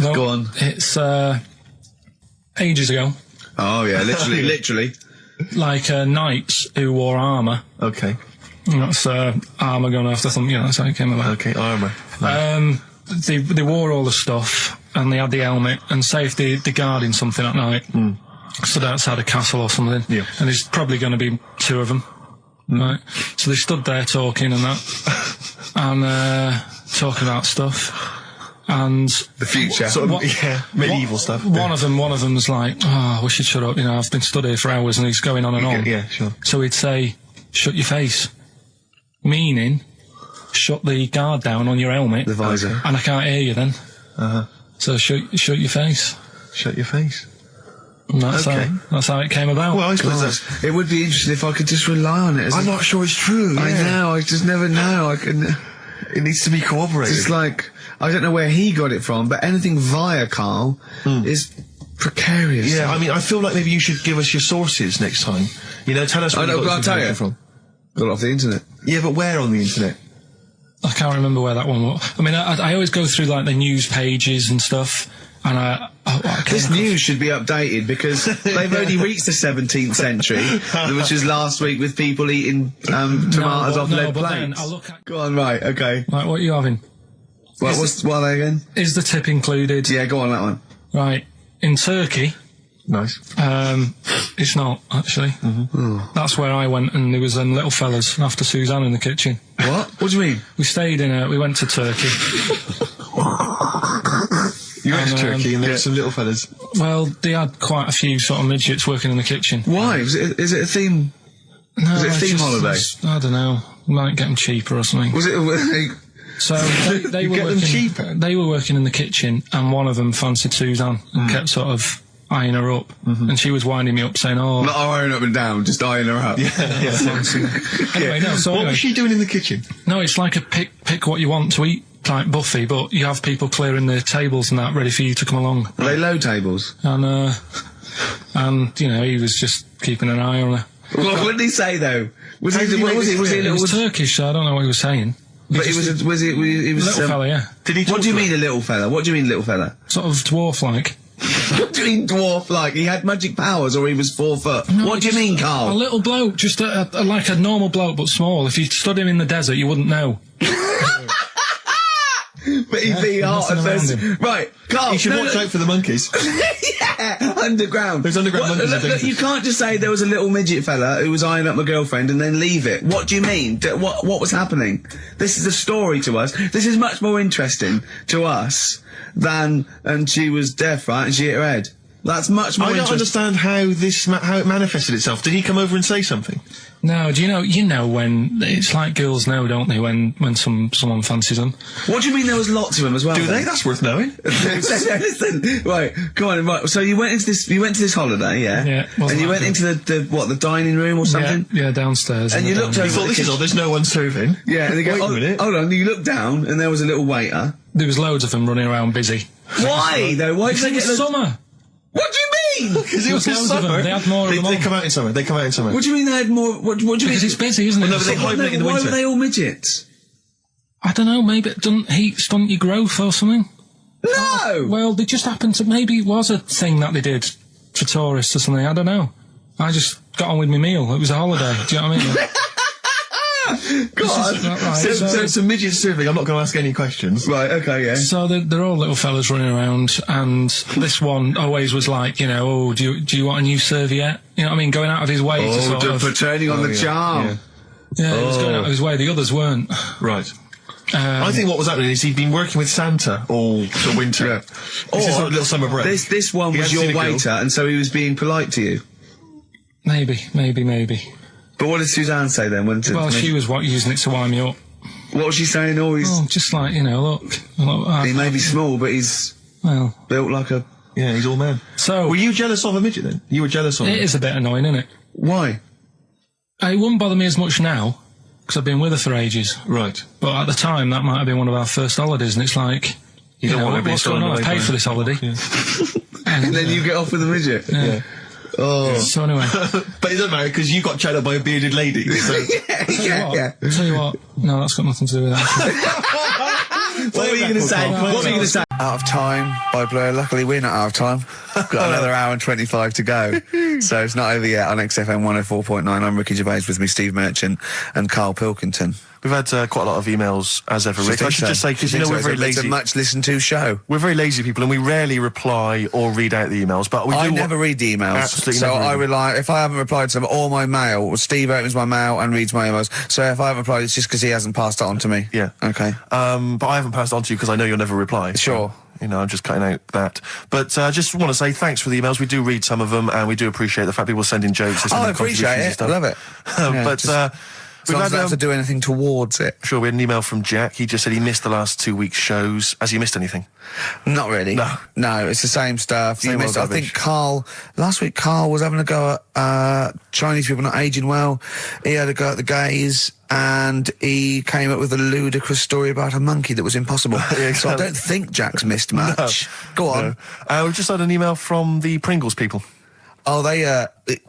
Go on. It's ages ago. Oh, yeah. Literally. Like knights who wore armour. Okay. That's armour going after something. Yeah, that's how it came about. Okay, armour. They wore all the stuff and they had the helmet, and say if they're guarding something at night, stood outside a castle or something, and there's probably going to be 2 of them, right? So they stood there talking and that, and talking about stuff, and The future. medieval stuff. one of them's like, oh, we should shut up, I've been stood here for hours, and he's going on and on. Yeah, sure. So he'd say, shut your face, meaning shut the guard down on your helmet, The visor. and I can't hear you then. So shut your face. Shut your face. And that's Okay. that's how it came about. Well, I suppose that's... It would be interesting if I could just rely on it. I'm not sure it's true. I know. I just never know. I can. It needs to be corroborated. It's like I don't know where he got it from, but anything via Karl is precarious. Yeah, I mean, I feel like maybe you should give us your sources next time. You know, tell us where you got I'll this tell you. information from. Got it off the internet. Yeah, but where on the internet? I can't remember where that one was. I mean, I always go through like the news pages and stuff, and I This news should be updated because they've only reached the 17th century, which was last week with people eating tomatoes off lead but then plates. I look at Go on, right, okay. like what are you having? What are they again? Is the tip included? Yeah, go on that one. Right. In Turkey, Nice. it's not actually. That's where I went, and there was them little fellas after Suzanne in the kitchen. What? What do you mean? We went to Turkey. You went to And, Turkey and there were some little fellas. Well, they had quite a few sort of midgets working in the kitchen. Why? Is it a theme? No, Was it a it's theme just- holiday? I don't know. Might get them cheaper or something. Was it? So they were get them working. cheaper? They were working in the kitchen, and one of them fancied Suzanne and kept sort of eyeing her up, and she was winding me up saying, "Oh, Not eyeing up and down, just eyeing her up. anyway, no." So What anyway, was she doing in the kitchen? no, it's like a pick what you want to eat type buffet, but you have people clearing the tables and that ready for you to come along, Are they low tables? and you know, he was just keeping an eye on her. What did he say though? Was he? did he What make was he? this Was he? clear? It was Turkish, so I don't know what he was saying. But he was. Was he? He was. Little fella, yeah, Did he What talk do you to mean a little fella? What do you mean little fella? sort of dwarf-like. What do you mean dwarf like? He had magic powers or he was 4 foot? No, What do you just mean, A Karl? little bloke, just like a normal bloke, but small. If you stood him in the desert, you wouldn't know. But he'd be hot at nothing around first. him. Right, Karl. You should watch out for the monkeys. Yeah, underground. Those underground monkeys are look, dangerous. you can't just say there was a little midget fella who was eyeing up my girlfriend and then leave it. What do you mean? What was happening? This is a story to us. This is much more interesting to us than, and she was deaf, right, and she hit her head. That's much more I don't interesting. understand how it manifested itself. Did he come over and say something? No, do you know when it's like girls know, don't they? When someone fancies them. What do you mean there was lots of them as well? Do then? they? That's worth knowing. Listen, right, come on, right. So you went into this holiday, yeah? Yeah, well, and you went into the dining room or something? Yeah, downstairs. And in you the looked dining over You room. thought, this is odd, there's no one serving. Yeah, and they go, Wait a minute. hold on, you looked down and there was a little waiter. There was loads of them running around busy. Why, though? Why did they It get was the... summer. What do you mean? Because it was Loads of them. summer. They had more of them They on. come out in summer. They come out in summer. What do you mean they had more... What do you mean? Because it's busy, isn't it? no, but they So- hibernate in the Why winter. were they all midgets? I don't know, maybe it doesn't heat stunt your growth or something. No! Well, they just happened to, maybe it was a thing that they did for tourists or something, I don't know. I just got on with my meal. It was a holiday, do you know what I mean? God. Right, So it's a midget serving. I'm not going to ask any questions. Right, okay, yeah. So they're all little fellas running around, and this one always was like, you know, oh, do you want a new serviette? You know what I mean? Going out of his way to sort of... for turning on the charm. Yeah, he was going out of his way. The others weren't. Right. I think what was happening is he'd been working with Santa all the winter. Yeah. This is sort of little summer break. This one He was hadn't your seen a girl. waiter, and so he was being polite to you. Maybe. But what did Suzanne say then? Well, she was using it to wind me up. What was she saying? Oh, he's... Oh, just like, you know, look. He may be small, but he's Well, built like a... Yeah, he's all man. so... Were you jealous of a midget then? You were jealous of It him? is a bit annoying, isn't it? Why? It wouldn't bother me as much now, because I've been with her for ages. Right. But at the time, that might have been one of our first holidays, and it's like... You don't know, want to be what's going on? I paid for this holiday. And then you get off with a midget? Yeah. Oh. So anyway... But it doesn't matter because you got chatted by a bearded lady. So. yeah. Tell you what, no, that's got nothing to do with that. What were you going to say? What were you going to say? Out of Time by Blur. Luckily, we're not out of time. Got another hour and 25 to go. So it's not over yet on XFM 104.9. I'm Ricky Gervais, with me Steve Merchant and Karl Pilkington. We've had quite a lot of emails, as ever, Rick. I should just say, because you know we're very It's a lazy. much listened to show. We're very lazy people, and we rarely reply or read out the emails. But we do. I never read the emails. Absolutely so never read I them. rely, if I haven't replied to them, or my mail, Steve opens my mail and reads my emails. So if I haven't replied, it's just because he hasn't passed it on to me. Yeah. Okay. But I haven't passed it on to you because I know you'll never reply. Sure. You know, I'm just cutting out that. But I just want to say thanks for the emails. We do read some of them, and we do appreciate the fact people send in jokes. They send I in appreciate contributions and it. stuff. I love it. Yeah, But As long as I don't have to do anything towards it. Sure, we had an email from Jack. He just said he missed the last 2 weeks' shows. Has he missed anything? Not really. No, it's the same stuff. Same old I think last week Carl was having a go at Chinese people not aging well. He had a go at the gays, and he came up with a ludicrous story about a monkey that was impossible. Yeah, exactly. So I don't think Jack's missed much. Go on. No. We've just had an email from the Pringles people. Oh,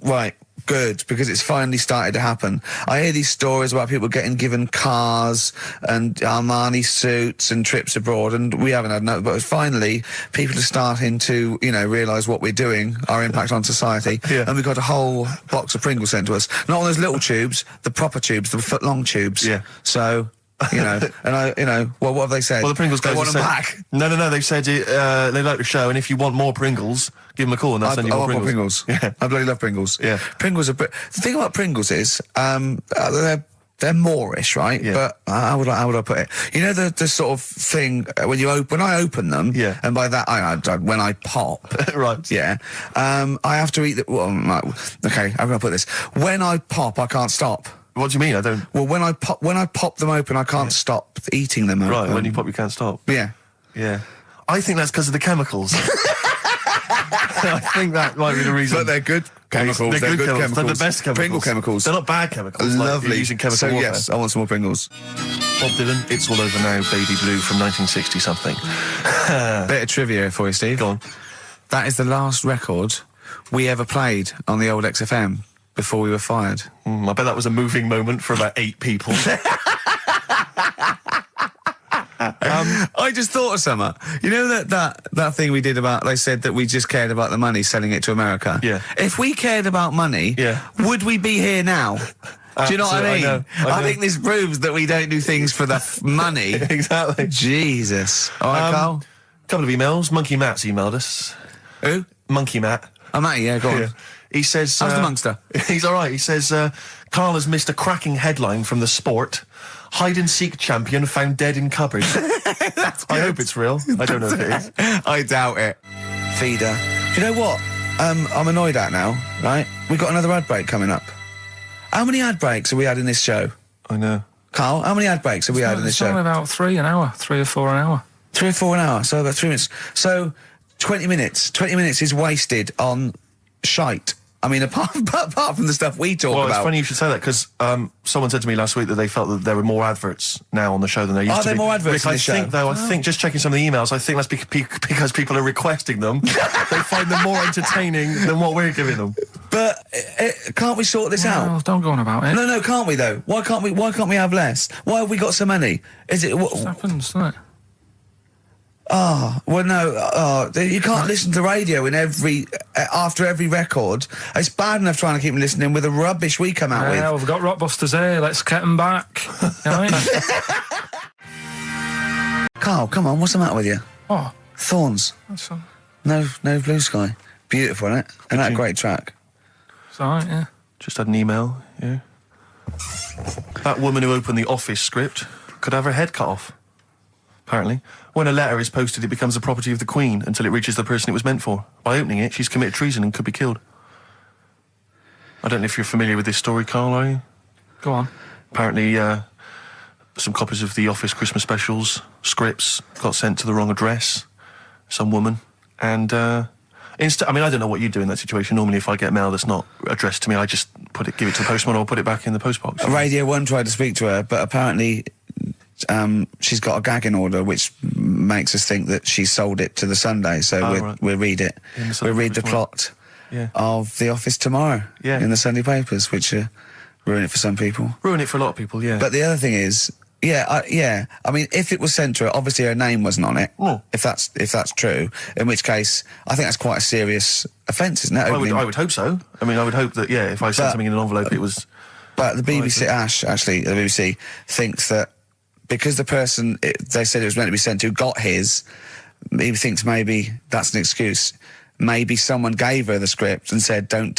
right. Good, because it's finally started to happen. I hear these stories about people getting given cars and Armani suits and trips abroad, and we haven't had no, but finally people are starting to, realise what we're doing, our impact on society, and we've got a whole box of Pringles sent to us. Not one of those little tubes, the proper tubes, the foot-long tubes. Yeah. So... and what have they said? Well, the Pringles guys they want them said, back. No, they've said they like the show, and if you want more Pringles, give them a call and they'll send you more Pringles. Yeah. I bloody love Pringles. Yeah. Pringles are... The thing about Pringles is, they're Moorish, right? Yeah. But how would I put it? You know the sort of thing when I open them, and by that when I pop, right? Yeah, I have to eat the. Well, okay, I'm gonna put this. When I pop, I can't stop. What do you mean? I don't. Well, when I pop them open, I can't stop eating them. Right, when you pop, you can't stop. Yeah. I think that's because of the chemicals. I think that might be the reason. But they're good chemicals. They're good chemicals. They're the best chemicals. Pringle chemicals. They're not bad chemicals. Lovely. Like using chemical warfare. Yes, I want some more Pringles. Bob Dylan, It's All Over Now, Baby Blue from 1960 something. Bit of trivia for you, Steve. Go on. That is the last record we ever played on the old XFM before we were fired. I bet that was a moving moment for about 8 people. I just thought of something. You know that thing we did about, they said that we just cared about the money, selling it to America? Yeah. If we cared about money, would we be here now? Do you know what I mean? I know. I think this proves that we don't do things for the money. Exactly. Jesus. All right, Carl? Couple of emails. Monkey Matt's emailed us. Who? Monkey Matt. Oh, Matty, yeah, go on. Yeah. He says... How's the Monkster? He's all right. He says, Carl has missed a cracking headline from The Sport. Hide-and-seek champion found dead in cupboard. I hope it's real. I don't know if it is. I doubt it. Feeder. Do you know what I'm annoyed at now, right? We've got another ad break coming up. How many ad breaks have we had in this show? I know. Carl, how many ad breaks have we had in this show? It's about 3 an hour, 3 or 4 an hour. 3 or 4 an hour, so about 3 minutes. So 20 minutes. 20 minutes is wasted on shite. I mean, apart from the stuff we talk about. Well, it's funny you should say that, because someone said to me last week that they felt that there were more adverts now on the show than there used to be. Are there more adverts Rick, in the show? I think, just checking some of the emails, I think that's because people are requesting them. They find them more entertaining than what we're giving them. But can't we sort this out? Don't go on about it. No, can't we though? Why can't we have less? Why have we got so many? Is it It happens, doesn't it? well, no. You can't listen to the radio in after every record. It's bad enough trying to keep them listening with the rubbish we come out with. Yeah, we've got Rockbusters here. Let's get them back. You know what I mean? Carl, come on, what's the matter with you? Oh, Thorns. that's all. No Blue Sky. Beautiful, isn't it? And that great track. It's all right, yeah. Just had an email, yeah. That woman who opened the Office script could have her head cut off. Apparently. When a letter is posted, it becomes the property of the Queen until it reaches the person it was meant for. By opening it, she's committed treason and could be killed. I don't know if you're familiar with this story, Carl, are you? Go on. Apparently, some copies of the Office Christmas specials, scripts, got sent to the wrong address. Some woman. And, I don't know what you do in that situation. Normally, if I get mail that's not addressed to me, I just give it to the postman or put it back in the postbox. Radio 1 tried to speak to her, but apparently she's got a gagging order, which makes us think that she sold it to the Sunday. So we'll read it. We'll read the plot of The Office tomorrow in the Sunday papers, which ruin it for some people. Ruin it for a lot of people, yeah. But the other thing is, I mean, if it was sent to her, obviously her name wasn't on it. Oh. If that's true, in which case, I think that's quite a serious offence, isn't it? I would hope so. I mean, I would hope that, if I sent something in an envelope, it was... But the BBC, the BBC thinks that because the person they said it was meant to be sent to got his, he thinks maybe that's an excuse. Maybe someone gave her the script and said, don't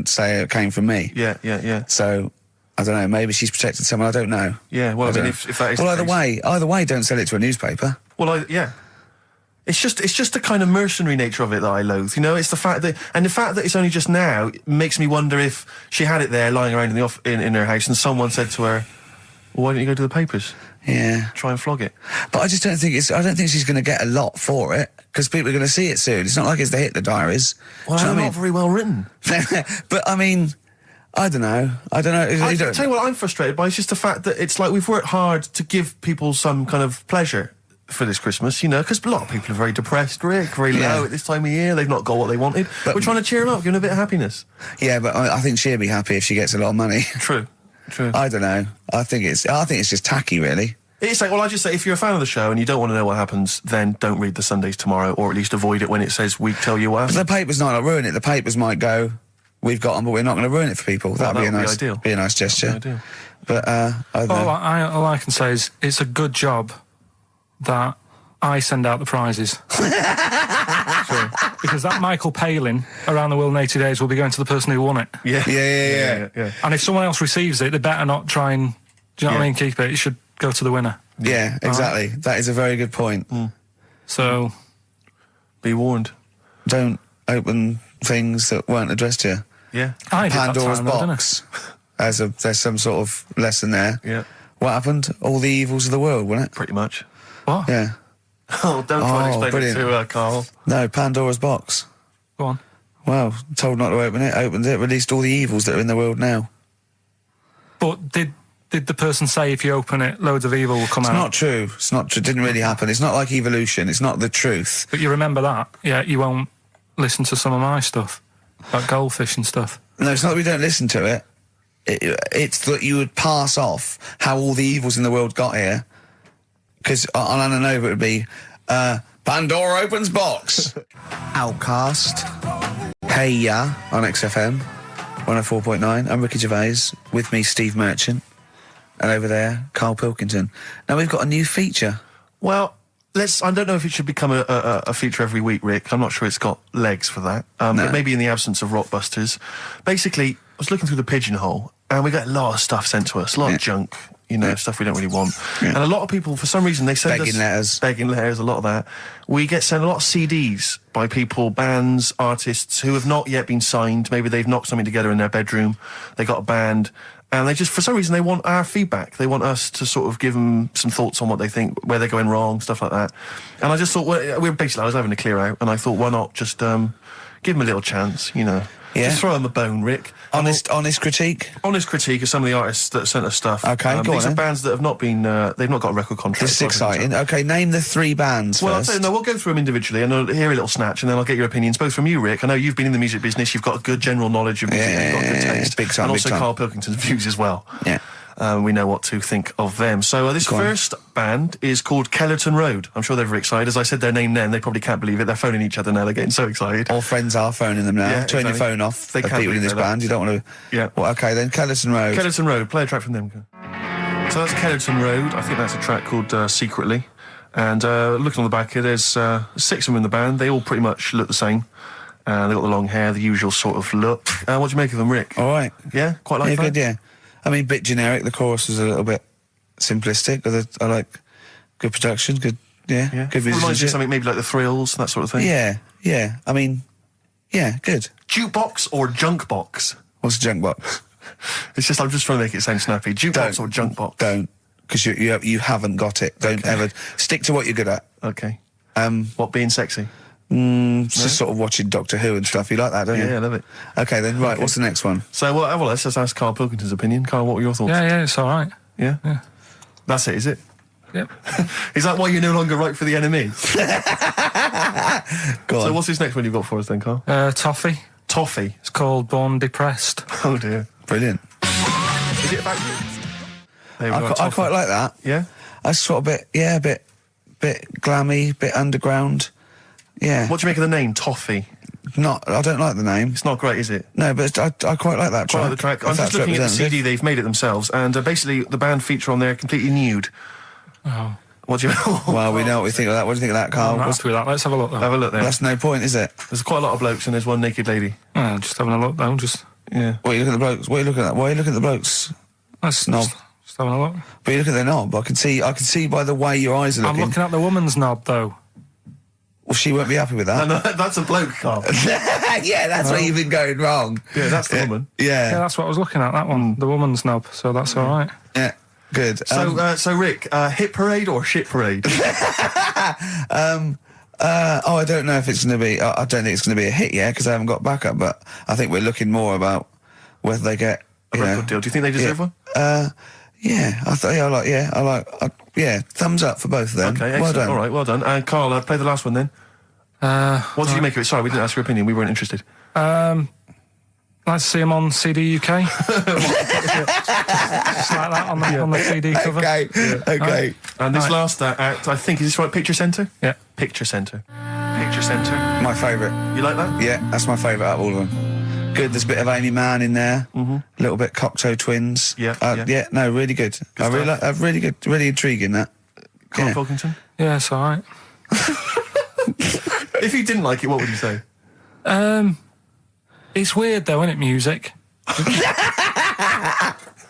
say it came from me. Yeah. So, I don't know, maybe she's protected someone, I don't know. Yeah, well, I mean, if that is well, the case... either way, don't sell it to a newspaper. Well, It's just the kind of mercenary nature of it that I loathe. You know, it's the fact that it's only just now makes me wonder if she had it there lying around in her house and someone said to her, well, why don't you go to the papers? Yeah. Try and flog it. But I just don't think I don't think she's going to get a lot for it, because people are going to see it soon. It's not like it's the Hitler Diaries. Well, Do you know they're what not very well written. But I mean, I don't know. I tell you what I'm frustrated by is just the fact that it's like we've worked hard to give people some kind of pleasure for this Christmas, you know, because a lot of people are very depressed, Rick, very low at this time of year. They've not got what they wanted. But we're trying to cheer them up, give them a bit of happiness. Yeah, but I think she'll be happy if she gets a lot of money. True. I don't know. I think it's just tacky, really. It's like, well, I just say, if you're a fan of the show and you don't want to know what happens, then don't read the Sundays tomorrow, or at least avoid it when it says we tell you what happened. But the papers might not ruin it. The papers might go, we've got them, but we're not going to ruin it for people. That'd be a nice gesture. That'd be ideal. But I don't know. All I can say is it's a good job that I send out the prizes. Because that Michael Palin around the world in 80 days will be going to the person who won it. Yeah. And if someone else receives it, they better not try and, do you know what I mean, keep it. It should go to the winner. Yeah, exactly. That is a very good point. So, be warned. Don't open things that weren't addressed to you. Yeah. I did Pandora's that time, box. There's some sort of lesson there. Yeah. What happened? All the evils of the world, wasn't it? Pretty much. What? Yeah. Oh, don't try and explain brilliant. it to Carl. No, Pandora's box. Go on. Well, told not to open it, opened it, released all the evils that are in the world now. But did the person say if you open it, loads of evil will come out? It's not true. It's not true. It didn't really happen. It's not like evolution. It's not the truth. But you remember that? Yeah, you won't listen to some of my stuff, like goldfish and stuff. No, it's not that we don't listen to it. It's that you would pass off how all the evils in the world got here. Because on Ananova it would be, Pandora opens box. Outcast. Hey Ya on XFM 104.9. I'm Ricky Gervais. With me, Steve Merchant. And over there, Karl Pilkington. Now we've got a new feature. Well, I don't know if it should become a feature every week, Rick. I'm not sure it's got legs for that. But maybe in the absence of Rockbusters. Basically, I was looking through the pigeonhole, and we got a lot of stuff sent to us, a lot of junk. You know, stuff we don't really want. Yeah. And a lot of people, for some reason, they send us... Begging letters, a lot of that. We get sent a lot of CDs by people, bands, artists, who have not yet been signed. Maybe they've knocked something together in their bedroom. They got a band. And they just, for some reason, they want our feedback. They want us to sort of give them some thoughts on what they think, where they're going wrong, stuff like that. And I just thought, I was having a clear out, and I thought, why not just give them a little chance, you know. Yeah. Just throw them a bone, Rick. Honest critique? Honest critique of some of the artists that sent us stuff. Okay, go on. These are bands that have not been, they've not got a record contract. This is exciting. Okay, name the 3 bands first. Well, we'll go through them individually, and I'll hear a little snatch, and then I'll get your opinions, both from you, Rick. I know you've been in the music business, you've got a good general knowledge of music, you've got good taste. Big time, and also big time. Karl Pilkington's views as well. Yeah. We know what to think of them. So this first band is called Kellerton Road. I'm sure they're very excited. As I said their name then, they probably can't believe it. They're phoning each other now. They're getting so excited. All friends are phoning them now. Yeah, Turn your exactly. phone off. They of can't people in this believe band. You don't want to... Yeah. Well, okay, then Kellerton Road. Kellerton Road. Play a track from them. So that's Kellerton Road. I think that's a track called Secretly. And looking on the back here, there's 6 of them in the band. They all pretty much look the same. They've got the long hair, the usual sort of look. What do you make of them, Rick? All right. Yeah? Quite like that? Good, yeah. I mean, bit generic. The chorus was a little bit simplistic. But I like good production, good Reminds you of something maybe like the Thrills, that sort of thing? Yeah. I mean, yeah, good. Jukebox or junk box? What's a junk box? It's just, I'm just trying to make it sound snappy. Jukebox or junk box? Don't, because you haven't got it. Don't ever. Stick to what you're good at. Okay. What, being sexy? Just sort of watching Doctor Who and stuff. You like that, don't you? Yeah, I love it. Okay, then, right, what's the next one? So, well, let's just ask Karl Pilkington's opinion. Karl, what were your thoughts? Yeah, it's all right. Yeah? That's it, is it? Yep. Is that why you're no longer right for the enemy? Go on. So what's this next one you've got for us then, Karl? Toffee. Toffee? It's called Born Depressed. Oh, dear. Brilliant. Is it about you? There we go, I quite like that. Yeah? That's sort of a bit glammy, bit underground. Yeah. What do you make of the name, Toffee? I don't like the name. It's not great, is it? No, but I quite like that track. Quite like the track. I'm just looking at the CD, they've made it themselves, and basically the band feature on there completely nude. Oh. What do you Well, we know what we think of that. What do you think of that, Karl? I'm not happy with that. Let's have a look, though. Have a look there. That's no point, is it? There's quite a lot of blokes and there's one naked lady. Just having a look, though. Yeah. What are you looking at the blokes? What are you looking at? Why are you looking at the blokes? That's knob. Just having a look. But you look at their knob. I can see by the way your eyes are looking. I'm looking at the woman's knob, though. Well, she won't be happy with that. No, that's a bloke, Carl. Yeah, that's where you've been going wrong. Yeah, that's the woman. Yeah, Yeah. that's what I was looking at, that one. The woman's knob, so that's all right. Yeah. Good. So Rick, hit parade or shit parade? I don't know if it's going to be. I don't think it's going to be a hit yet because I haven't got backup. But I think we're looking more about whether they get A record deal. Do you think they deserve one? Yeah, thumbs up for both of them. Okay, well excellent. done. All right, well done. And Carl, play the last one then. What did you make of it? Sorry, we didn't ask your opinion. We weren't interested. Like to see him on CD UK. Just like that on the CD cover. Okay. And this last act, I think, is this right? Picture Centre? Yeah. Picture Centre. Picture Centre. My favourite. You like that? Yeah, that's my favourite out of all of them. Good. There's a bit of Amy Mann in there. A little bit Cocteau Twins. Yeah. No, really good. I really like. Really good. Really intriguing that. Karl Yeah. Pilkington? Yeah, it's all right. If you didn't like it, what would you say? It's weird though, isn't it, music?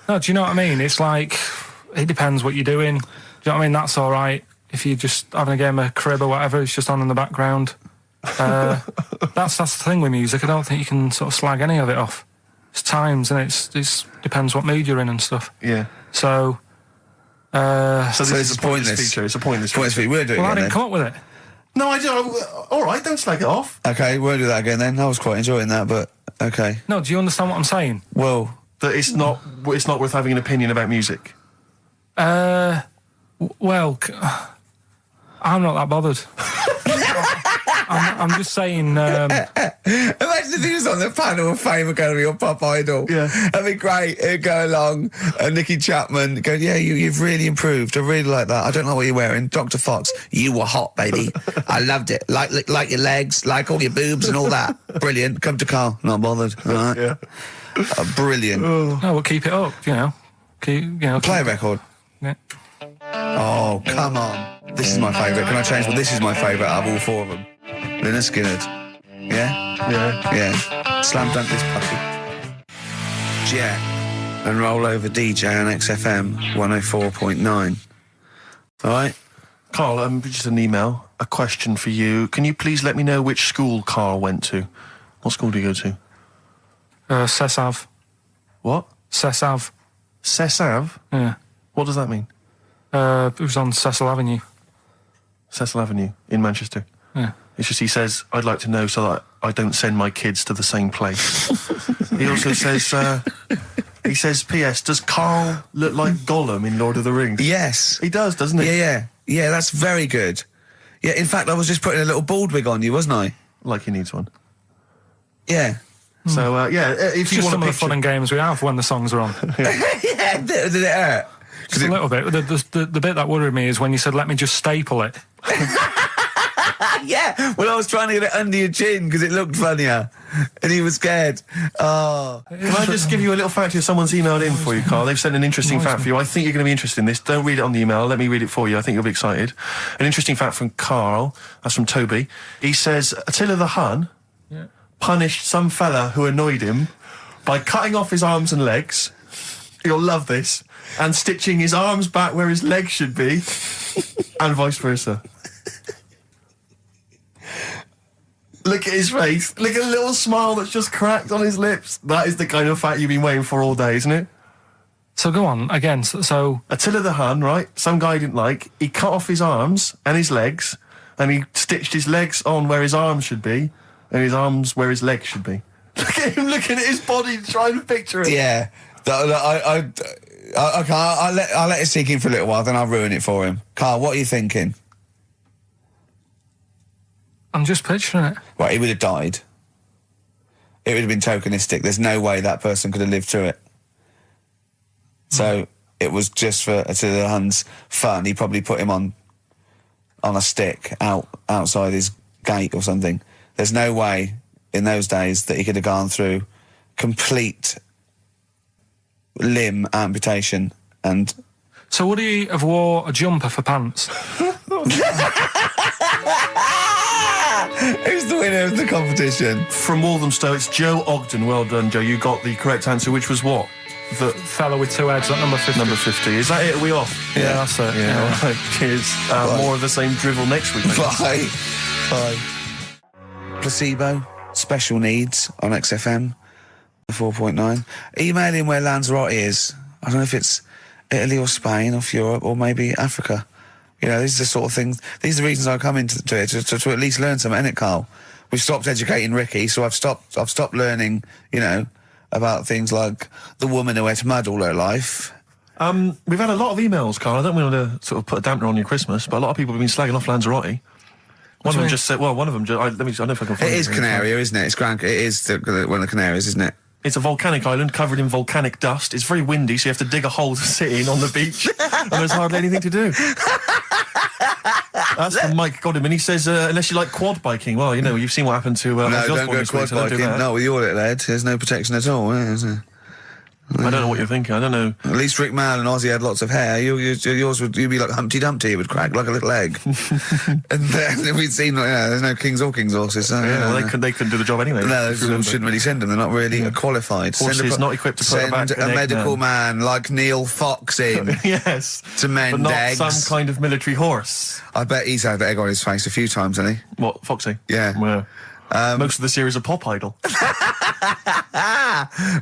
No, do you know what I mean? It's like, it depends what you're doing. Do you know what I mean? That's all right. If you're just having a game of crib or whatever, it's just on in the background. That's the thing with music. I don't think you can sort of slag any of it off. It's times, and it's depends what mood you're in and stuff. Yeah. So So it's this is a pointless pointless. feature. It's a pointless Points feature. for you. We'll do it well, I again didn't then. come up with it. No, I do. All right, don't slag it off. Okay, we'll do that again then. I was quite enjoying that, but okay. No, do you understand what I'm saying? Well, That it's not worth having an opinion about music. Well, I'm not that bothered. I'm just saying. imagine if he was on the panel of Fame Academy or Pop Idol. Yeah. That'd be great. It'd go along, and Nicky Chapman go, yeah, you've really improved. I really like that. I don't know what you're wearing. Dr. Fox, you were hot, baby. I loved it. Like your legs, like all your boobs and all that. Brilliant. Come to Carl. Not bothered. All right. Yeah. Brilliant. No, we'll keep it up. Play a record. Yeah. Oh, come on. This is my favourite. Can I change? Well, this is my favourite out of all four of them. Lynyrd Skynyrd. Yeah? Yeah. Yeah. Slam dunk this puppy. Jet. And roll over DJ on XFM 104.9. All right? Carl, just an email. A question for you. Can you please let me know which school Carl went to? What school do you go to? Cessav. What? Cessav. Cessav? Yeah. What does that mean? It was on Cecil Avenue. Cecil Avenue in Manchester. Yeah. It's just he says, I'd like to know so that I don't send my kids to the same place. He also says, P.S. Does Carl look like Gollum in Lord of the Rings? Yes. He does, doesn't he? Yeah. Yeah, that's very good. Yeah, in fact, I was just putting a little bald wig on you, wasn't I? Like he needs one. Yeah. So, if It's you just want some a of the fun picture... and games we have when the songs are on. Yeah, did it hurt? Just a little bit. The bit that worried me is when you said, let me just staple it. Yeah, well, I was trying to get it under your chin because it looked funnier. And he was scared. Oh. Can I just give you a little fact here? Someone's emailed in for you, Carl. They've sent an interesting fact for you. I think you're going to be interested in this. Don't read it on the email. Let me read it for you. I think you'll be excited. An interesting fact from Carl. That's from Toby. He says, Attila the Hun punished some fella who annoyed him by cutting off his arms and legs. You'll love this. And stitching his arms back where his legs should be. And vice versa. Look at his face. Look at the little smile that's just cracked on his lips. That is the kind of fact you've been waiting for all day, isn't it? So go on, again, so... Attila the Hun, right? Some guy he didn't like. He cut off his arms and his legs, and he stitched his legs on where his arms should be, and his arms where his legs should be. Look at him looking at his body, trying to picture it. Yeah. I'll let it sink in for a little while, then I'll ruin it for him. Carl, what are you thinking? I'm just picturing it. Right, he would have died. It would have been tokenistic. There's no way that person could have lived through it. So it was just for Attila the Hun's fun. He probably put him on a stick outside his gate or something. There's no way in those days that he could have gone through complete limb amputation and... So would he have wore a jumper for pants? Who's the winner of the competition? From Walthamstow, it's Joe Ogden. Well done, Joe. You got the correct answer, which was what? The Fella with two heads at number 50. number 50. Is that it? Are we off? Yeah, that's it. Yeah. All right. Cheers. More of the same drivel next week. Bye. Bye. Placebo, special needs on XFM, 4.9. Email in where Lanzarote is. I don't know if it's Italy or Spain or Europe or maybe Africa. You know, these are the sort of things, these are the reasons I come into it, to at least learn something, innit, Carl? We've stopped educating Ricky, so I've stopped learning, you know, about things like the woman who ate mud all her life. We've had a lot of emails, Carl. I don't want to sort of put a dampener on your Christmas, but a lot of people have been slagging off Lanzarote. One of them just said, well, one of them, I don't know if I can find it. It is Canaria, isn't it? It is one of the Canaries, isn't it? It's a volcanic island covered in volcanic dust. It's very windy, so you have to dig a hole to sit in on the beach, and there's hardly anything to do. That's from Mike Godham, and he says, unless you like quad biking, well, you know, you've seen what happened to no, don't go quad biking. No, with your little head, there's no protection at all, is there? I don't know what you're thinking. I don't know. At least Rick Mal and Ozzy had lots of hair. Yours would be like Humpty Dumpty. It would crack like a little egg. And then we'd seen, there's no kings or kings horses. So, yeah, well, they couldn't do the job anyway. No, we shouldn't really send them. They're not really qualified. Horses not equipped to put back Send a medical man like Neil Fox in. Yes. To mend but not eggs. some kind of military horse. I bet he's had egg on his face a few times, hasn't he? What, Foxy? Yeah. Well, most of the series are Pop Idol.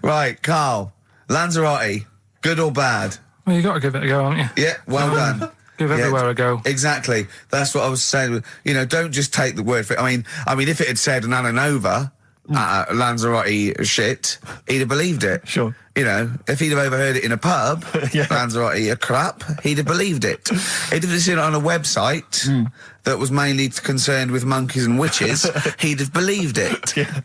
Right, Carl. Lanzarote, good or bad? Well, you got to give it a go, haven't you? Yeah, well done. Give everywhere a go. Exactly. That's what I was saying. You know, don't just take the word for it. I mean, if it had said Nananova, Lanzarote shit, he'd have believed it. Sure. You know, if he'd have overheard it in a pub, Yeah. Lanzarote a crap, he'd have believed it. He'd have seen it on a website that was mainly concerned with monkeys and witches, he'd have believed it. Yeah.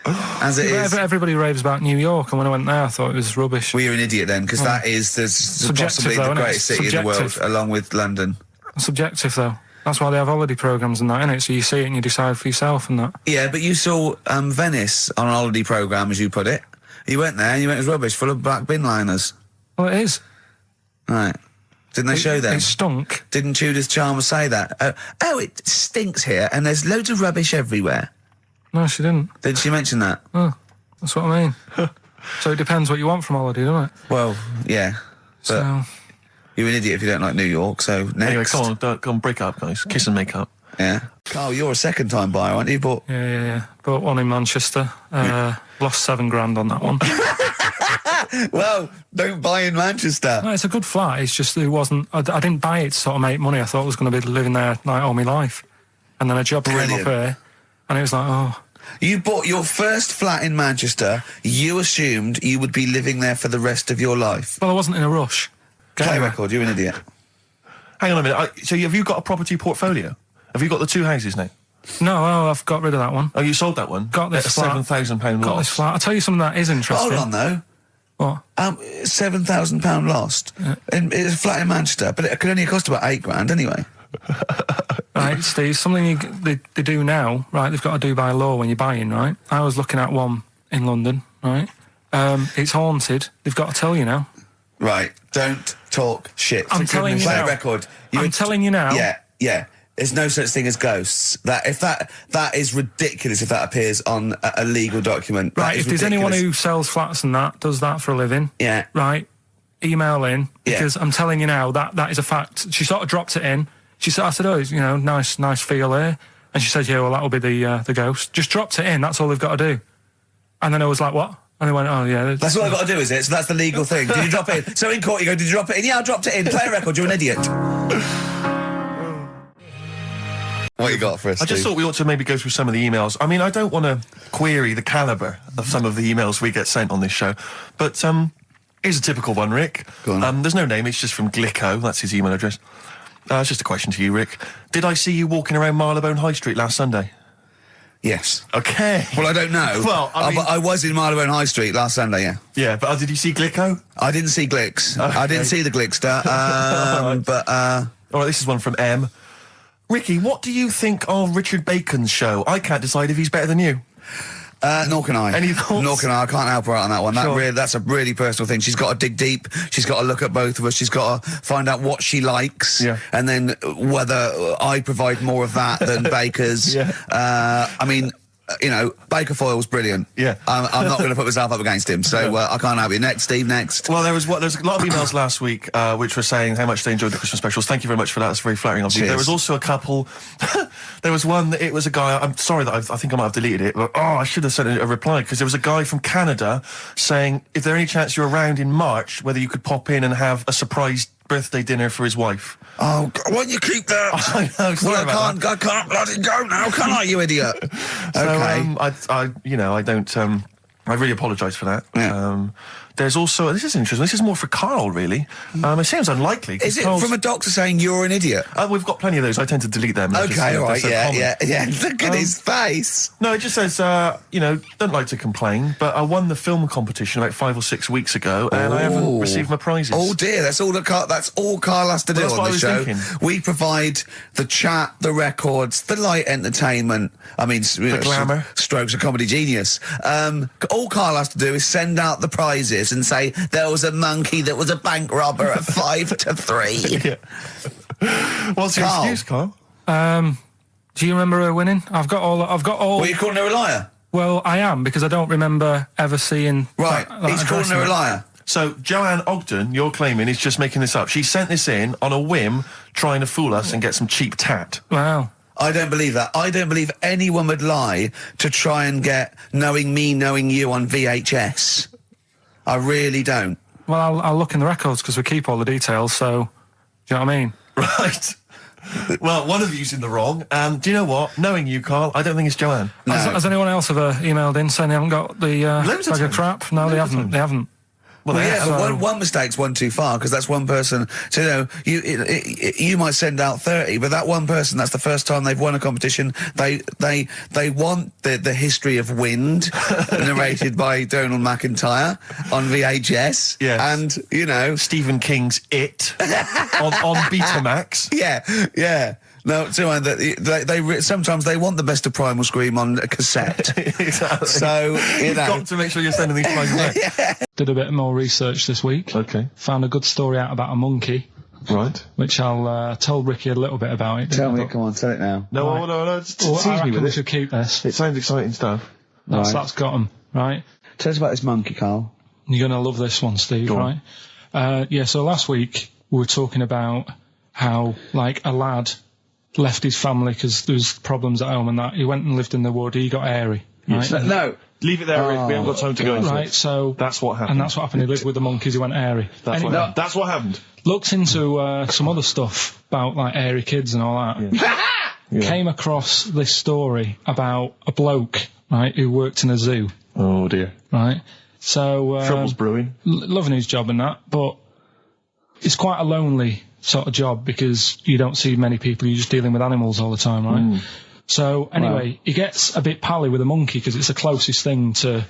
As it is. Everybody raves about New York, and when I went there, I thought it was rubbish. Well, you're an idiot then, because that is possibly though, the isn't it? greatest city in the world, along with London. Subjective, though. That's why they have holiday programmes and that, innit? So you see it and you decide for yourself and that. Yeah, but you saw Venice on a holiday programme, as you put it. You went there and you went, it was rubbish, full of black bin liners. Well, it is. Right. Didn't they show them? It stunk. Didn't Judith Chalmers say that? Oh, it stinks here and there's loads of rubbish everywhere. No, she didn't. Did she mention that? Oh, that's what I mean. So it depends what you want from holiday, doesn't it? Well, yeah. But So... you're an idiot if you don't like New York, so next. Anyway, come on, break up, guys. Kiss and make up. Yeah. Carl, you're a second-time buyer, aren't you? But Yeah. Bought one in Manchester. Lost £7,000 on that one. well, don't buy in Manchester. No, it's a good flat. It's just it wasn't... I didn't buy it to sort of make money. I thought I was going to be living there like all my life. And then a job came Brilliant. up here, and it was like, oh... You bought your first flat in Manchester. You assumed you would be living there for the rest of your life. Well, I wasn't in a rush. Play record, you're an idiot. Hang on a minute. So have you got a property portfolio? Have you got the two houses now? No, I've got rid of that one. Oh, you sold that one? Got this at flat. a £7,000 Got loss. this flat. I'll tell you something that is interesting. Hold on, though. What? £7,000 lost. It's a flat in Manchester, but it could only cost about £8,000 anyway. Right, Steve, something they do now, right, they've got to do by law when you're buying, right? I was looking at one in London, right? It's haunted. They've got to tell you now. Right, don't talk shit. I'm telling you Play now. a record. I'm telling you now. Yeah. There's no such thing as ghosts. That is ridiculous if that appears on a legal document. Right, if there's anyone who sells flats and that, does that for a living, Yeah. right, email in, Yeah. because I'm telling you now, that is a fact. She sort of dropped it in. I said, oh, it's, nice feel here. And she said, yeah, well, that'll be the ghost. Just dropped it in, that's all they've got to do. And then I was like, what? And they went, oh, yeah. That's all I've got to do, is it? So that's the legal thing. Did you drop it in? So in court you go, did you drop it in? Yeah, I dropped it in. Play a record, you're an idiot. What you got for us, I just Steve? thought we ought to maybe go through some of the emails. I mean, I don't want to query the calibre of some of the emails we get sent on this show, but here's a typical one, Rick. Go on. There's no name, it's just from Glicko, that's his email address. It's just a question to you, Rick. Did I see you walking around Marylebone High Street last Sunday? Yes. Okay. Well, I don't know. Well, I mean- I was in Marylebone High Street last Sunday, yeah. Yeah, but did you see Glicko? I didn't see Glicks. Okay. I didn't see the Glickster. But All right, this is one from M. Ricky, what do you think of Richard Bacon's show? I can't decide if he's better than you. nor can I. Any thoughts? Nor can I. I can't help her out on that one. Sure. That's a really personal thing. She's got to dig deep. She's got to look at both of us. She's got to find out what she likes. Yeah. And then whether I provide more of that than Baker's. Yeah. I mean, you know, Baker Foyle's brilliant. Yeah. I'm not going to put myself up against him, so I can't help you. Next, Steve, next. Well, there's a lot of emails last week which were saying how much they enjoyed the Christmas specials. Thank you very much for that. That's very flattering of you. Cheers. There was also a couple. There was one. It was a guy. I'm sorry that I think I might have deleted it. But I should have sent a reply because there was a guy from Canada saying if there any chance you're around in March, whether you could pop in and have a surprise birthday dinner for his wife. Oh, God, why don't you keep that? I know. Sorry Well, about that. I can't bloody go now, can I, you idiot? Okay. So, I don't. I really apologise for that. Yeah. There's also, this is interesting. This is more for Karl, really. It seems unlikely. Is it Karl's- from a doctor saying you're an idiot? We've got plenty of those. I tend to delete them. They're Okay, all right, they're so yeah. common. Look at his face. No, it just says, don't like to complain, but I won the film competition like 5 or 6 weeks ago, and I haven't received my prizes. Oh dear, that's all Karl has to do Well, that's on what I the was show. thinking. We provide the chat, the records, the light entertainment. I mean, the glamour. Strokes of comedy genius. All Karl has to do is send out the prizes and say there was a monkey that was a bank robber at 5 to 3. What's your Karl. excuse, Karl? Do you remember her winning? I've got all. What, are you calling her a liar? Well, I am because I don't remember ever seeing. Right, he's calling her a liar. So, Joanne Ogden, you're claiming, is just making this up. She sent this in on a whim, trying to fool us and get some cheap tat. Wow. I don't believe that. I don't believe anyone would lie to try and get knowing me, knowing you on VHS. I really don't. Well, I'll look in the records because we keep all the details. So, do you know what I mean? Right. Well, one of you's in the wrong. Do you know what? Knowing you, Karl, I don't think it's Joanne. No. Has anyone else ever emailed in saying they haven't got the Loads of bag of times. crap? No, Loads they of haven't. times. They haven't. Well, Well, they yeah, have. but one mistake's one too far because that's one person. So, you know, you might send out 30, but that one person, that's the first time they've won a competition. They want the history of Wind narrated by Donald McIntyre on VHS. Yes. And, you know. Stephen King's It on Betamax. Yeah. No, they sometimes they want the best of Primal Scream on a cassette. Exactly. So, you You've know. got to make sure you're sending these prizes out. Did a bit more research this week. Okay. Found a good story out about a monkey, Right. which I'll tell Ricky a little bit about it. Come on, tell it now. No, no, Well, I tease me reckon with we it. should keep this. It sounds exciting stuff. That's got 'em, right? Tell us about this monkey, Karl. You're going to love this one, Steve, Go on. right? So last week we were talking about how, like, a lad left his family because there was problems at home and that. He went and lived in the wood. He got airy, right? No. Leave it there, Rick. We haven't got time to go into Right, it. so... That's what happened. And that's what happened. He lived with the monkeys. He went airy. That's Anyway, That's what happened. looked into some other stuff about, like, airy kids and all that. Yeah. Came across this story about a bloke, right, who worked in a zoo, Oh, dear. right? So... Trouble's brewing. loving his job and that, but it's quite a lonely sort of job because you don't see many people. You're just dealing with animals all the time, right? So anyway, he gets a bit pally with a monkey because it's the closest thing to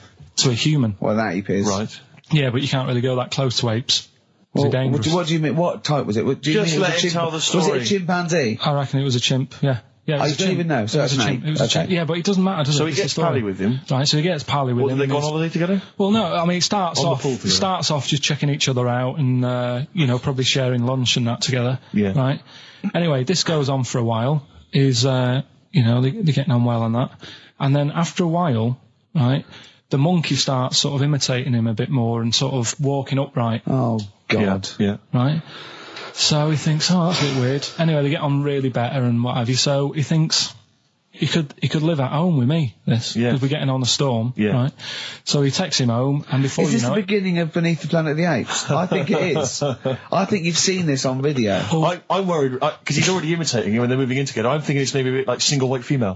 a human. Well, that ape is. Right. Yeah, but you can't really go that close to apes. Well, They're dangerous. what do you mean? What type was it? Do you Just mean let him tell the Was story. it a chimpanzee? I reckon it was a chimp. Yeah. Yeah, it Oh, was you a don't chimp. even know, so It was that's a an chimp. ape. It was a Okay. chimp. Yeah, but it doesn't matter, does So it? he It's the gets story. pally with him. Right, so he gets pally with What, him. do they go on and holiday together? well, no, I mean, it starts On the off pool together. just checking each other out and, probably sharing lunch and that together. Yeah. Right? Anyway, this goes on for a while. They're getting on well and that. And then after a while, right, the monkey starts sort of imitating him a bit more and sort of walking upright, Oh, God. Yeah. right? So he thinks, oh, that's a bit weird. Anyway, they get on really better and what have you. So he thinks he could live at home with me, this, Yeah. because we're getting on a storm, Yeah. right? So he takes him home, and before Is you this know the it, beginning of Beneath the Planet of the Apes? I think it is. I think you've seen this on video. I'm worried, because he's already imitating him and they're moving in together. I'm thinking it's maybe a bit like single white female.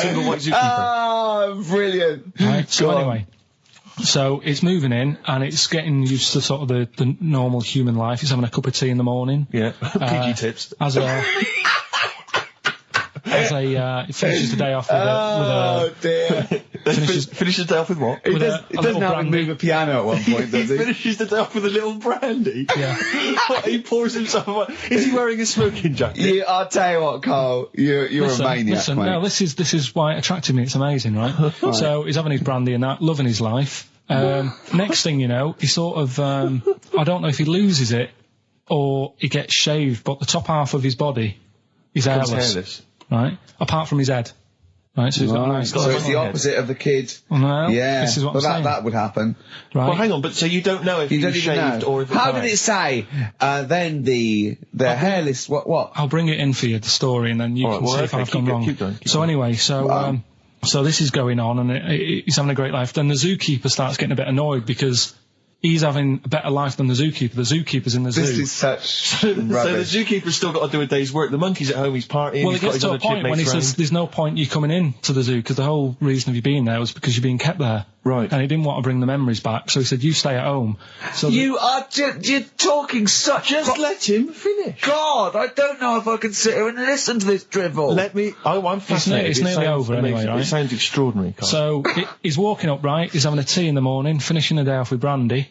Single white zookeeper. Oh, brilliant. right? So Go on. anyway, so it's moving in, and it's getting used to sort of the normal human life. It's having a cup of tea in the morning. Yeah. Pinky tips. It finishes the day off with a dear. Finishes the day off with what? He with does, a he doesn't little have to brandy. move a piano at one point, does he? Finishes the day off with a little brandy. Yeah. He pours himself. Is he wearing a smoking jacket? I'll tell you what, Carl. You're Listen, a maniac, mate. no, this is why it attracted me. It's amazing, right? So he's having his brandy and that, loving his life. Next thing you know, he sort of, I don't know if he loses it or he gets shaved, but the top half of his body he's hairless. Right? Apart from his head. Right, so he's got a nice... So it's the opposite of the kid. No, Yeah. this is what I'm saying. that would happen. Right? Well, hang on, but so you don't know if You he don't was even shaved know. or if How did it say? Then the hairless... What? I'll bring it in for you, the story, and then you can see if I've gone wrong. Keep going. So anyway, so this is going on, and he's having a great life. Then the zookeeper starts getting a bit annoyed because he's having a better life than the zookeeper. The zookeeper's in the zoo. This is such So the rubbish. zookeeper's still got to do a day's work. The monkey's at home, he's partying. Well, he's it gets got to his a other point when he chipmates says round. there's no point you coming in to the zoo because the whole reason of you being there was because you're being kept there. Right. And he didn't want to bring the memories back, so he said, you stay at home. So You are you're talking such... Just let him finish. God, I don't know if I can sit here and listen to this drivel. Let me... I'm fascinated. it's It nearly sounds over anyway, amazing. right? It sounds extraordinary, Carl. So he's walking up, right? He's having a tea in the morning, finishing the day off with brandy.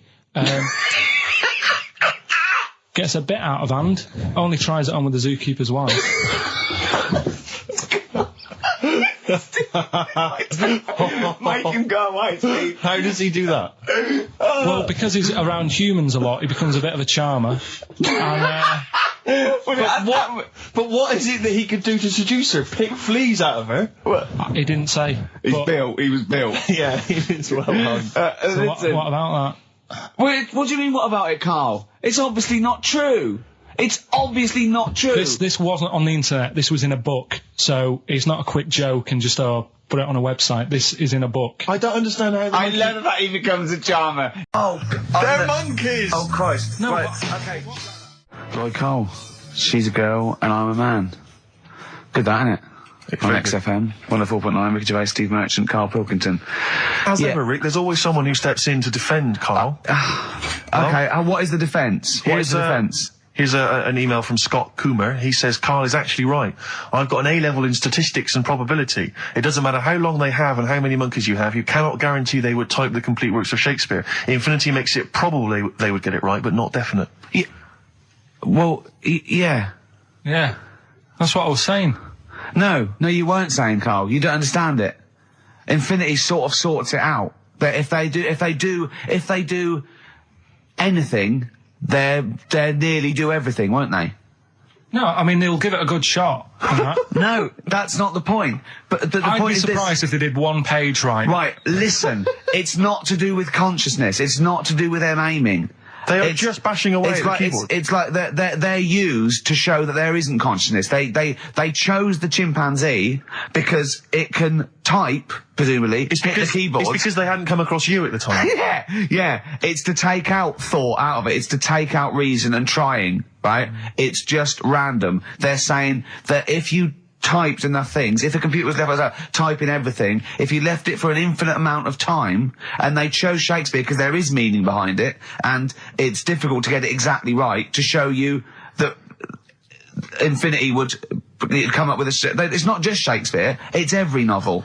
Gets a bit out of hand, only tries it on with the zookeeper's wife. Make him go away, Steve. How does he do that? Well, because he's around humans a lot, he becomes a bit of a charmer. And, But what is it that he could do to seduce her? Pick fleas out of her? he didn't say. He was built. Yeah, it's well done. So what about that? Wait, what do you mean, what about it, Carl? It's obviously not true. It's obviously not true. This wasn't on the internet. This was in a book. So it's not a quick joke and just put it on a website. This is in a book. I don't understand how the I monkey... love that he becomes a charmer. Oh, They're monkeys! Oh, Christ. No, right, okay. Right, Carl. She's a girl and I'm a man. Good, that, innit? On XFM, 104.9, Ricky Gervais, Steve Merchant, Karl Pilkington. As ever, Rick, there's always someone who steps in to defend Carl. Okay, what is the defence? What is the defence? Here's an email from Scott Coomer. He says, Carl is actually right. I've got an A-level in statistics and probability. It doesn't matter how long they have and how many monkeys you have. You cannot guarantee they would type the complete works of Shakespeare. Infinity makes it probable they would get it right, but not definite. Yeah. Well, yeah. Yeah. That's what I was saying. No, you weren't saying, Carl. You don't understand it. Infinity sort of sorts it out. That if they do anything, they nearly do everything, won't they? No, I mean, they'll give it a good shot. No, that's not the point. But the I'd point be is surprised if they did one page right. Right, listen. It's not to do with consciousness. It's not to do with them aiming. They are just bashing away at the keyboard. It's like they're used to show that there isn't consciousness. They chose the chimpanzee because it can type, presumably, hit the keyboard. It's because they hadn't come across you at the time. Yeah. It's to take out thought out of it. It's to take out reason and trying, right? It's just random. They're saying that if you typed enough things, if the computer was left typing everything, if you left it for an infinite amount of time, and they chose Shakespeare because there is meaning behind it, and it's difficult to get it exactly right, to show you that Infinity would come up with it's not just Shakespeare, it's every novel.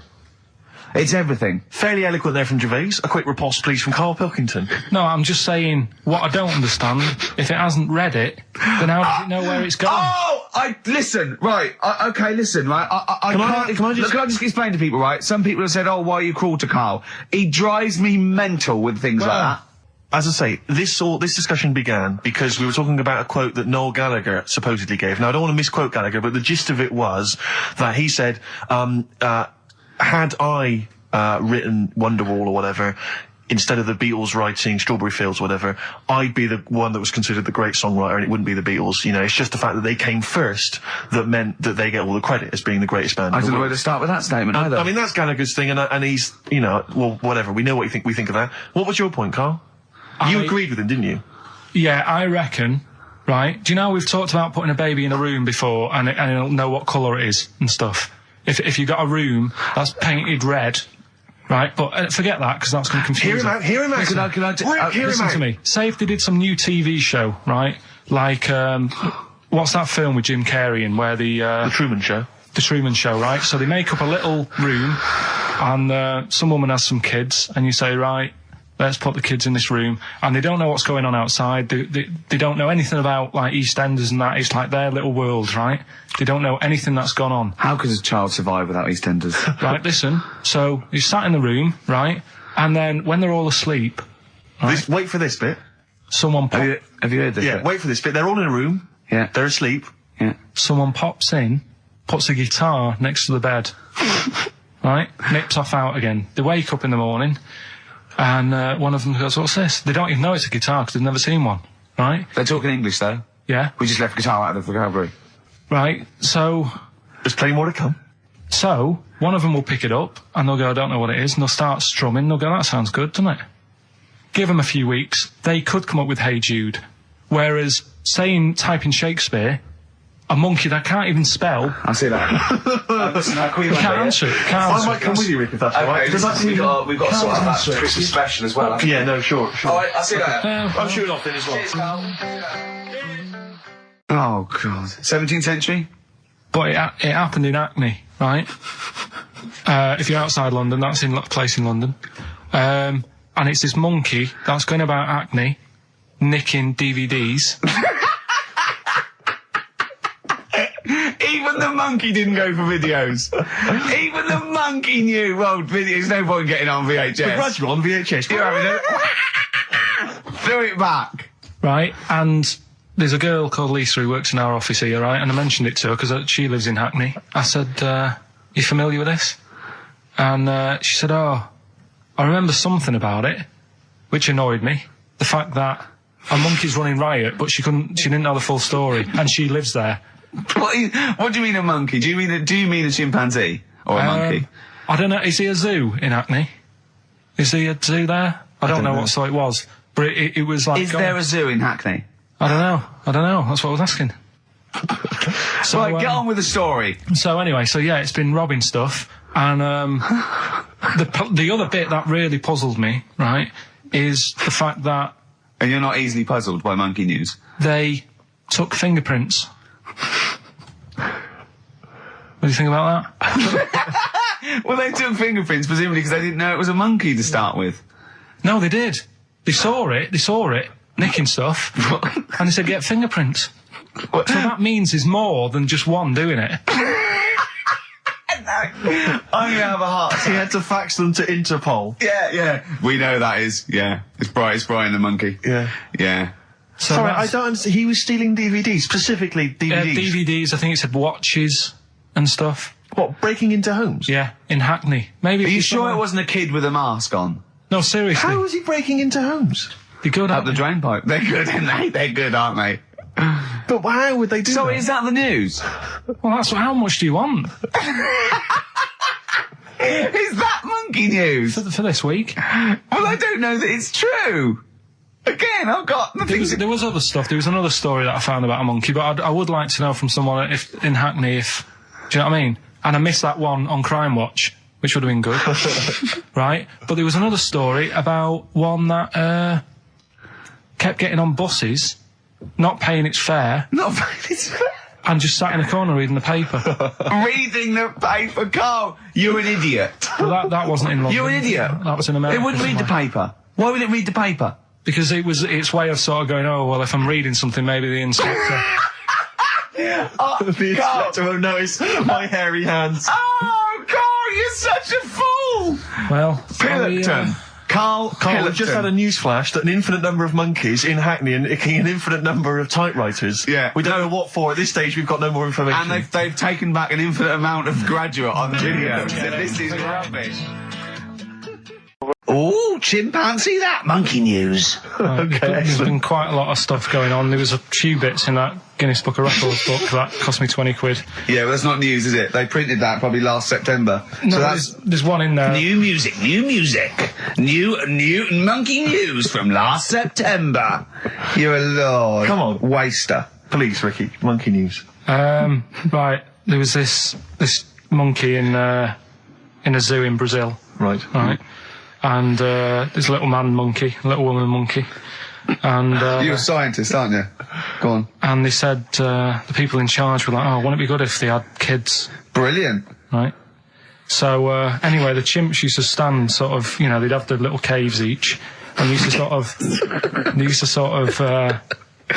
It's everything. Fairly eloquent there from Gervais. A quick riposte, please, from Karl Pilkington. No, I'm just saying, what I don't understand, if it hasn't read it, then how does it know where it's going? Listen, right, okay, listen, right, Can I just explain to people, right? Some people have said, oh, why are you cruel to Karl? He drives me mental with things like that. As I say, this discussion began because we were talking about a quote that Noel Gallagher supposedly gave. Now, I don't want to misquote Gallagher, but the gist of it was that he said, had I written Wonderwall or whatever, instead of the Beatles writing Strawberry Fields or whatever, I'd be the one that was considered the great songwriter and it wouldn't be the Beatles. You know, it's just the fact that they came first that meant that they get all the credit as being the greatest band. I don't know where to start with that statement either. I mean, that's Gallagher's thing, and he's, you know, well, whatever. We know what we think of that. What was your point, Karl? You agreed with him, didn't you? Yeah, I reckon, right? Do you know we've talked about putting a baby in a room before and it'll know what colour it is and stuff? If you got a room that's painted red, right? But forget that, because that's going to confuse Hear him out. Listen to me. Say if they did some new TV show, right? Like, what's that film with Jim Carrey in where The Truman Show. The Truman Show, right? So they make up a little room and some woman has some kids and you say, right, let's put the kids in this room, and they don't know what's going on outside. They don't know anything about, like, EastEnders and that. It's like their little world, right? They don't know anything that's gone on. How could a child survive without EastEnders? Right, listen. So, you sat in the room, right? And then, when they're all asleep... Right, Wait for this bit. Someone... Have you heard this bit? Wait for this bit. They're all in a room. Yeah. They're asleep. Yeah. Someone pops in, puts a guitar next to the bed. Right? Nips off out again. They wake up in the morning, and one of them goes, "What's this?" They don't even know it's a guitar because they've never seen one. Right? They're talking English, though. Yeah. We just left guitar out of the vocabulary. Right. So There's plenty more to come. one of them will pick it up, and they'll go, "I don't know what it is," and they'll start strumming. They'll go, "That sounds good, doesn't it?" Give them a few weeks, they could come up with Hey Jude. Whereas, type in Shakespeare, a monkey that can't even spell, I see that. Listen, can't answer it. Can't I answer might it. come with you, Rick, if that's all right. Because we've got to sort out that Christmas special as well. Yeah, no, sure. Alright, I'll see you later. I'm shooting off then as well. Cheers, Carl. Oh, God. 17th century? But it happened in Hackney, right? If you're outside London, that's in a place in London. And it's this monkey that's going about Hackney, nicking DVDs. Even the monkey didn't go for videos. Even the monkey knew, well, there's no point getting on VHS. The Grudge were on VHS. You're having it. Throw it back. Right, and there's a girl called Lisa who works in our office here, right, and I mentioned it to her because she lives in Hackney. I said, you familiar with this? And she said, oh, I remember something about it, which annoyed me. The fact that a monkey's running riot, but she didn't know the full story, and she lives there. What do you mean a monkey? Do you mean a chimpanzee? Or a monkey? I don't know, is he a zoo in Hackney? Is he a zoo there? I don't know what so it was. But it was like... Is there a zoo in Hackney? I don't know. That's what I was asking. So, right, get on with the story. So anyway, it's been robbing stuff, and the other bit that really puzzled me, right, is the fact that... And you're not easily puzzled by monkey news? They took fingerprints. What do you think about that? Well, they took fingerprints, presumably because they didn't know it was a monkey to start with. No, they did. They saw it, nicking stuff, and they said, get fingerprints. So that means there's more than just one doing it. I'm gonna have a heart attack. He had to fax them to Interpol. Yeah. We know that is, yeah. It's Brian the monkey. Yeah. Yeah. So Sorry, I don't understand. He was stealing DVDs, specifically DVDs. DVDs, I think it said watches and stuff. What, breaking into homes? Yeah, in Hackney. Maybe. Are you sure it wasn't a kid with a mask on? No, seriously. How was he breaking into homes? They're good, Up the drain pipe. They're good, aren't they? They're good, aren't they? But how would they do So that? is that the news? Well, how much do you want? Is that monkey news? For this week? Well, I don't know that it's true. Again, I've got the things. There was other stuff. There was another story that I found about a monkey, but I would like to know from someone in Hackney if... Do you know what I mean? And I missed that one on Crime Watch, which would have been good. Right? But there was another story about one that kept getting on buses, not paying its fare, and just sat in a corner reading the paper. Reading the paper, Carl. You're an idiot. Well, that wasn't in London. You're an idiot. That was in America. It wouldn't read the paper. Why would it read the paper? Because it was its way of sort of going, oh, well, if I'm reading something, maybe the inspector... The inspector won't notice my hairy hands. Oh, Carl, you're such a fool! Well... Pilkington. Karl We've Pilkington. just had a news flash that an infinite number of monkeys in Hackney and nicking an infinite number of typewriters. Yeah. We don't know what for. At this stage, we've got no more information. And they've taken back an infinite amount of graduate on video. This is rubbish. Oh, chimpanzee, that monkey news. There's been quite a lot of stuff going on. There was a few bits in that Guinness Book of Records book that cost me 20 quid. Yeah, well, that's not news, is it? They printed that probably last September. No, so that's there's one in there. new music. New monkey news from last September. You're a lord. Come on. Waster. Please, Ricky, monkey news. Right, there was this monkey in a zoo in Brazil. Right. And there's a little man monkey, a little woman monkey. And You're a scientist, aren't you? Go on. and they said the people in charge were like, oh, wouldn't it be good if they had kids, Brilliant. right? So anyway, the chimps used to stand sort of, they'd have their little caves each, and they used to sort of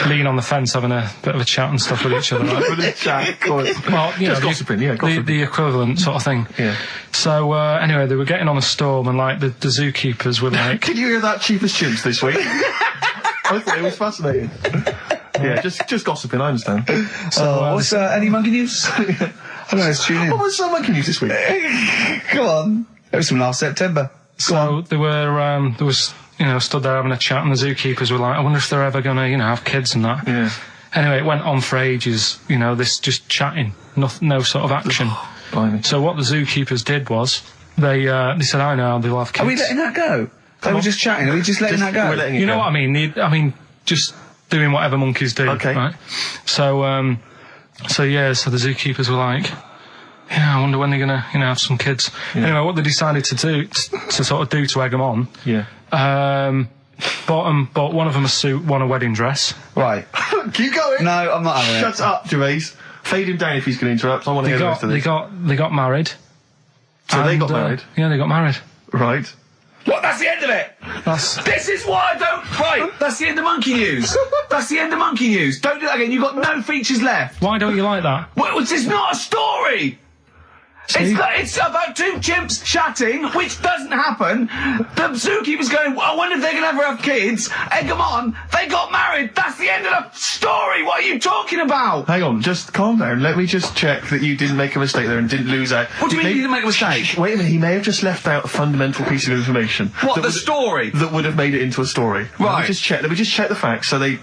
lean on the fence having a bit of a chat and stuff with each other. Right? Well, Just gossiping, gossiping. The equivalent sort of thing. Yeah. So anyway, they were getting on a storm, and like the zookeepers were like, Can you hear that, Cheapest Chimps, this week? I thought it was fascinating. Yeah, just gossiping, I understand. What's any monkey news? I don't know, let's tune in. What was monkey news this week? Come on. It was from last September. So there was, stood there having a chat, and the zookeepers were like, I wonder if they're ever going to, have kids and that. Yeah. Anyway, it went on for ages, this just chatting, no sort of action. Blimey. So what the zookeepers did was, they said, I know, they'll have kids. Are we letting that go? They were just chatting. Are we just letting that go? We're letting it You know go. what I mean? Just doing whatever monkeys do. Okay. Right? So the zookeepers were like, yeah, I wonder when they're gonna, have some kids. Yeah. Anyway, what they decided to do, to egg them on, bought one of them a suit, one a wedding dress. Right. Keep going. No, I'm not having it. Shut up, Gervais. Fade him down if he's going to interrupt. I want to hear the rest of this. They got married. So they got married? Yeah, they got married. Right. What? That's the end of it. This is why I don't. Right. That's the end of monkey news. That's the end of monkey news. Don't do that again. You've got no features left. Why don't you like that? Well, it's not a story. It's about two chimps chatting, which doesn't happen. The zookeeper's going, I wonder if they're going to ever have kids. Egg them on. They got married. That's the end of the story. What are you talking about? Hang on, just calm down. Let me just check that you didn't make a mistake there and didn't lose out. What do you mean you didn't make a mistake? Wait a minute, he may have just left out a fundamental piece of information. What, that the would- story? That would have made it into a story. Right. Let me just check the facts. So they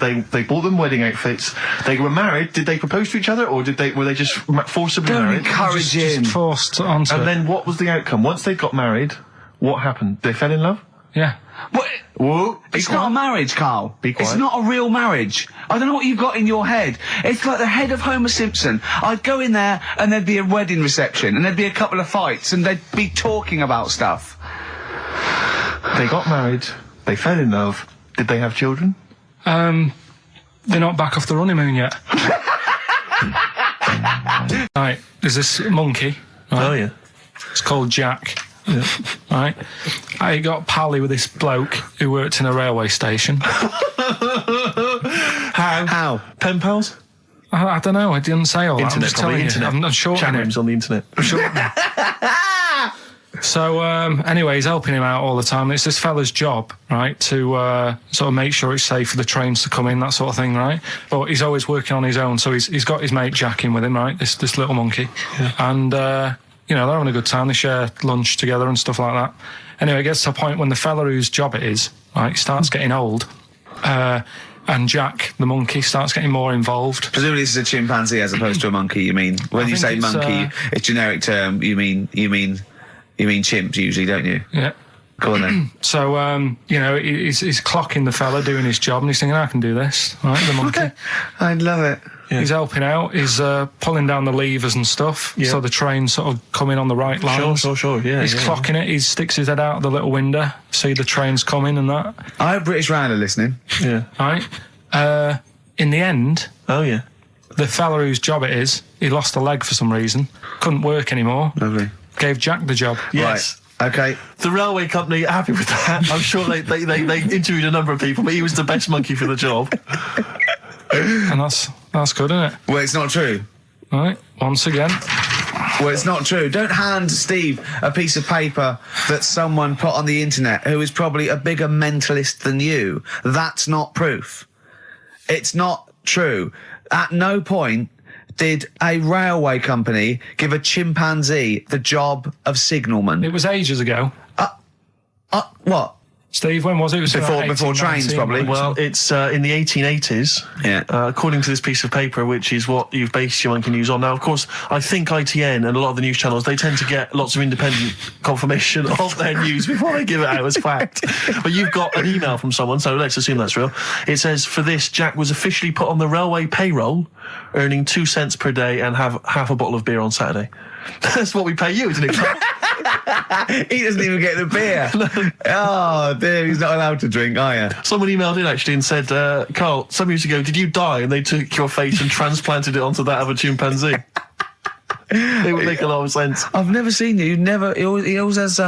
bought them wedding outfits. They were married. Did they propose to each other, or were they just forcibly Don't married? encourage him. Just forced onto And it. then what was the outcome? Once they got married, what happened? They fell in love? Yeah. What? Whoa. It's not a marriage, Carl. Be quiet. It's not a real marriage. I don't know what you've got in your head. It's like the head of Homer Simpson. I'd go in there and there'd be a wedding reception and there'd be a couple of fights and they'd be talking about stuff. They got married. They fell in love. Did they have children? They're not back off the honeymoon yet. Right, there's this monkey. Right? Oh, yeah. It's called Jack. Right? I got pally with this bloke who worked in a railway station. How? Pen pals? I don't know, I didn't say all that. I'm Internet, just probably telling internet. you. I'm shortening Chat it. rooms on the internet. So, anyway, he's helping him out all the time. It's this fella's job, right, to sort of make sure it's safe for the trains to come in, that sort of thing, right? But he's always working on his own, so he's got his mate Jack in with him, right, this little monkey. Yeah. And, they're having a good time. They share lunch together and stuff like that. Anyway, it gets to a point when the fella whose job it is, right, starts getting old, and Jack, the monkey, starts getting more involved. Presumably this is a chimpanzee as opposed to a monkey, you mean? When you say think it's, monkey, it's generic term, you mean chimp usually, don't you? Yeah. Go on then. So, he's clocking the fella doing his job, and he's thinking, I can do this, right, the monkey. I love it. Yeah. He's helping out, he's pulling down the levers and stuff, Yeah. so the train's sort of coming on the right lines. Sure, yeah. He's clocking it, he sticks his head out of the little window, see the trains coming and that, I have British Raider listening. Yeah. right? In the end, Oh, yeah. the fella whose job it is, he lost a leg for some reason, couldn't work anymore, Lovely. gave Jack the job. Yes. Right. Okay. The railway company are happy with that. I'm sure they interviewed a number of people, but he was the best monkey for the job. And that's good, isn't it? Well, it's not true. Right, once again. Well, it's not true. Don't hand Steve a piece of paper that someone put on the internet who is probably a bigger mentalist than you. That's not proof. It's not true. At no point did a railway company give a chimpanzee the job of signalman. It was ages ago. What? Steve, when was it? It was Before- about before 18, trains, 19, probably. Well, it's in the 1880s. Yeah. According to this piece of paper, which is what you've based your monkey news on. Now, of course, I think ITN and a lot of the news channels, they tend to get lots of independent confirmation of their news before they give it out as fact. But you've got an email from someone, so let's assume that's real. It says, for this, Jack was officially put on the railway payroll, earning 2 cents per day and have half a bottle of beer on Saturday. That's what we pay you, isn't it? He doesn't even get the beer. Oh, dear, he's not allowed to drink, are you? Someone emailed in actually and said, Carl, some years ago, did you die? And they took your face and transplanted it onto that of a chimpanzee. It would make a lot of sense. I've never seen you. He always has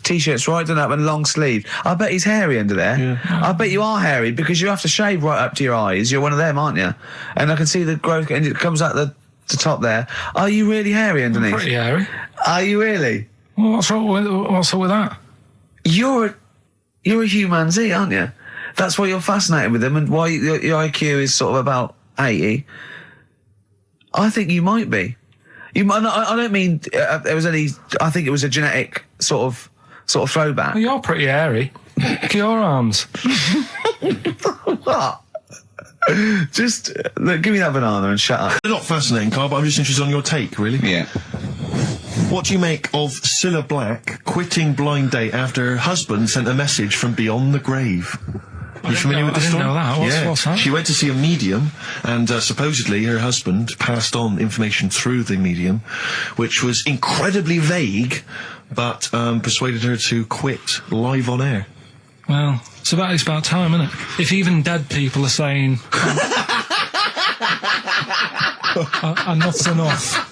t-shirts right done up and long sleeve. I bet he's hairy under there. Yeah. I bet you are hairy because you have to shave right up to your eyes. You're one of them, aren't you? And I can see the growth, and it comes out the top there. Are you really hairy underneath? Pretty hairy. Are you really? Well, what's up with that? You're a humanzee, aren't you? That's why you're fascinated with them, and why your IQ is sort of about 80. I think you might be. You might. I don't mean there was any. I think it was a genetic sort of throwback. Well, you're pretty hairy. Look at your arms. What? Just look, give me that banana and shut up. Not fascinating, Carl, but I'm just interested on your take, really. Yeah. What do you make of Cilla Black quitting Blind Date after her husband sent a message from beyond the grave? Are you familiar with this story? I didn't know that. What's that? She went to see a medium, and supposedly her husband passed on information through the medium, which was incredibly vague, but persuaded her to quit live on air. Well, it's about time, isn't it? If even dead people are saying, enough's enough.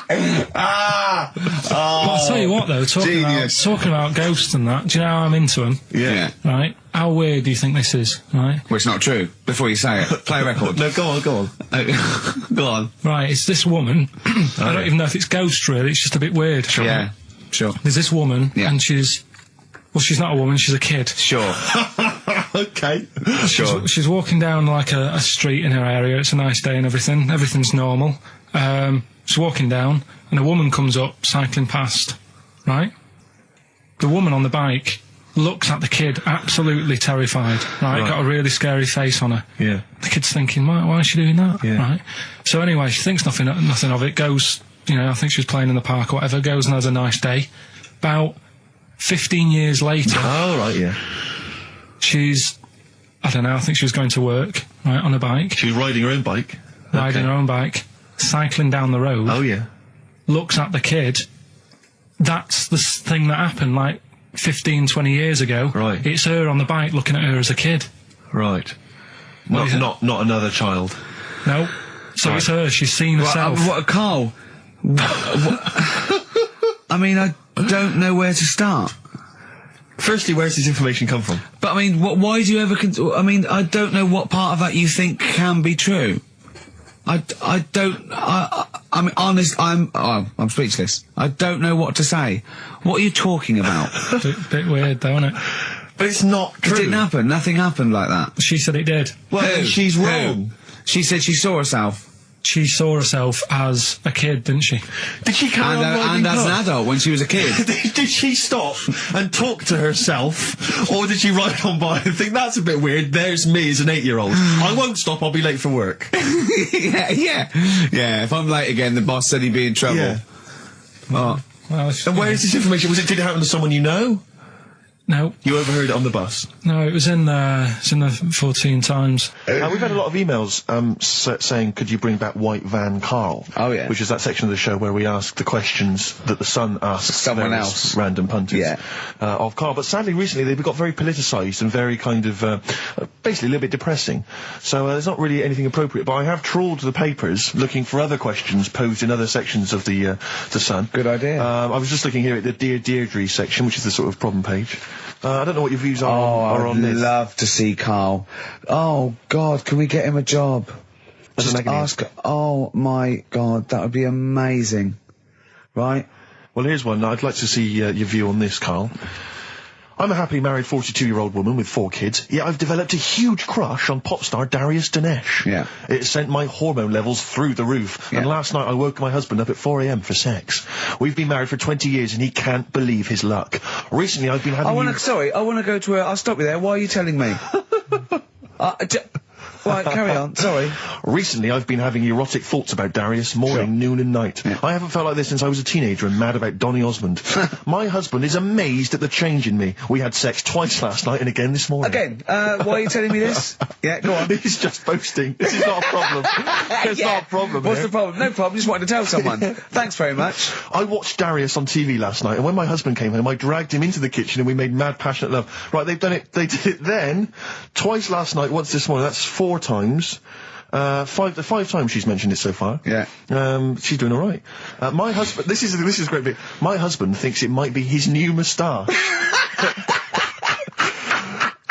But I'll tell you what, though, talking about ghosts and that, do you know how I'm into them? Yeah. Right? How weird do you think this is, right? Well, it's not true. Before you say it, play a record. No, go on. Go on. Right, it's this woman. I don't even know if it's ghost, really. It's just a bit weird. Sure. Yeah, sure. There's this woman, and she's not a woman, she's a kid. Sure. Okay. She's walking down like a street in her area. It's a nice day and everything. Everything's normal. She's walking down, and a woman comes up, cycling past, right? The woman on the bike looks at the kid, absolutely terrified, right? Got a really scary face on her. Yeah. The kid's thinking, why is she doing that? Yeah. Right? So anyway, she thinks nothing of it, goes, I think she was playing in the park or whatever, goes and has a nice day. About 15 years later... Oh, right, yeah. She's, I don't know, I think she was going to work, right, on a bike. She was riding her own bike? Riding her own bike, cycling down the road. Oh, yeah. Looks at the kid. That's the thing that happened, like, 15, 20 years ago. Right. It's her on the bike looking at her as a kid. Not another child. No. So it's her, she's seen herself. Carl? I mean, I don't know where to start. Firstly, where's this information come from? But I mean, why do you ever? I mean, I don't know what part of that you think can be true. I mean, honest. I'm speechless. I don't know what to say. What are you talking about? Bit weird, though, isn't it? But it's not true. It didn't happen. Nothing happened like that. She said it did. Well, then she's wrong. She said she saw herself. She saw herself as a kid, didn't she? Did she carry on riding and as an cars? adult when she was a kid. Did she stop and talk to herself, or did she ride on by and think, that's a bit weird, there's me as an 8-year-old. I won't stop, I'll be late for work. Yeah, if I'm late again, the boss said he'd be in trouble. Yeah. Oh. Well, And where is this information? Did it happen to someone you know? No. You overheard it on the bus? No, it was in the 14 Times. We've had a lot of emails saying, could you bring back White Van Karl? Oh, yeah. Which is that section of the show where we ask the questions that the Sun asks Someone various else. random punters Yeah. of Karl. But sadly, recently, they've got very politicised and very kind of, basically a little bit depressing. So there's not really anything appropriate. But I have trawled the papers looking for other questions posed in other sections of the Sun. Good idea. I was just looking here at the Dear Deirdre section, which is the sort of problem page. I don't know what your views are on this. I'd love to see Carl. Oh, God, can we get him a job? As an Just agony. ask. Oh, my God, that would be amazing. Right? Well, here's one. I'd like to see your view on this, Karl. I'm a happily married 42-year-old woman with 4 kids, yet I've developed a huge crush on pop star Darius Dinesh. Yeah. It sent my hormone levels through the roof, Yeah. and last night I woke my husband up at 4 a.m. for sex. We've been married for 20 years and he can't believe his luck. Recently I've been having... I want to go to I'll stop you there. Why are you telling me? Right, carry on. Sorry. Recently, I've been having erotic thoughts about Darius morning, noon and night. Yeah. I haven't felt like this since I was a teenager and mad about Donny Osmond. My husband is amazed at the change in me. We had sex twice last night and again this morning. Again, why are you telling me this? Yeah, go on. He's just boasting. This is not a problem. It's not a problem. What's here. the problem? No problem, just wanted to tell someone. Thanks very much. I watched Darius on TV last night, and when my husband came home, I dragged him into the kitchen and we made mad, passionate love. Right, they did it then, twice last night, once this morning. That's 4 times. 5 times she's mentioned it so far. Yeah. She's doing all right. My husband, this is a great bit. My husband thinks it might be his new moustache.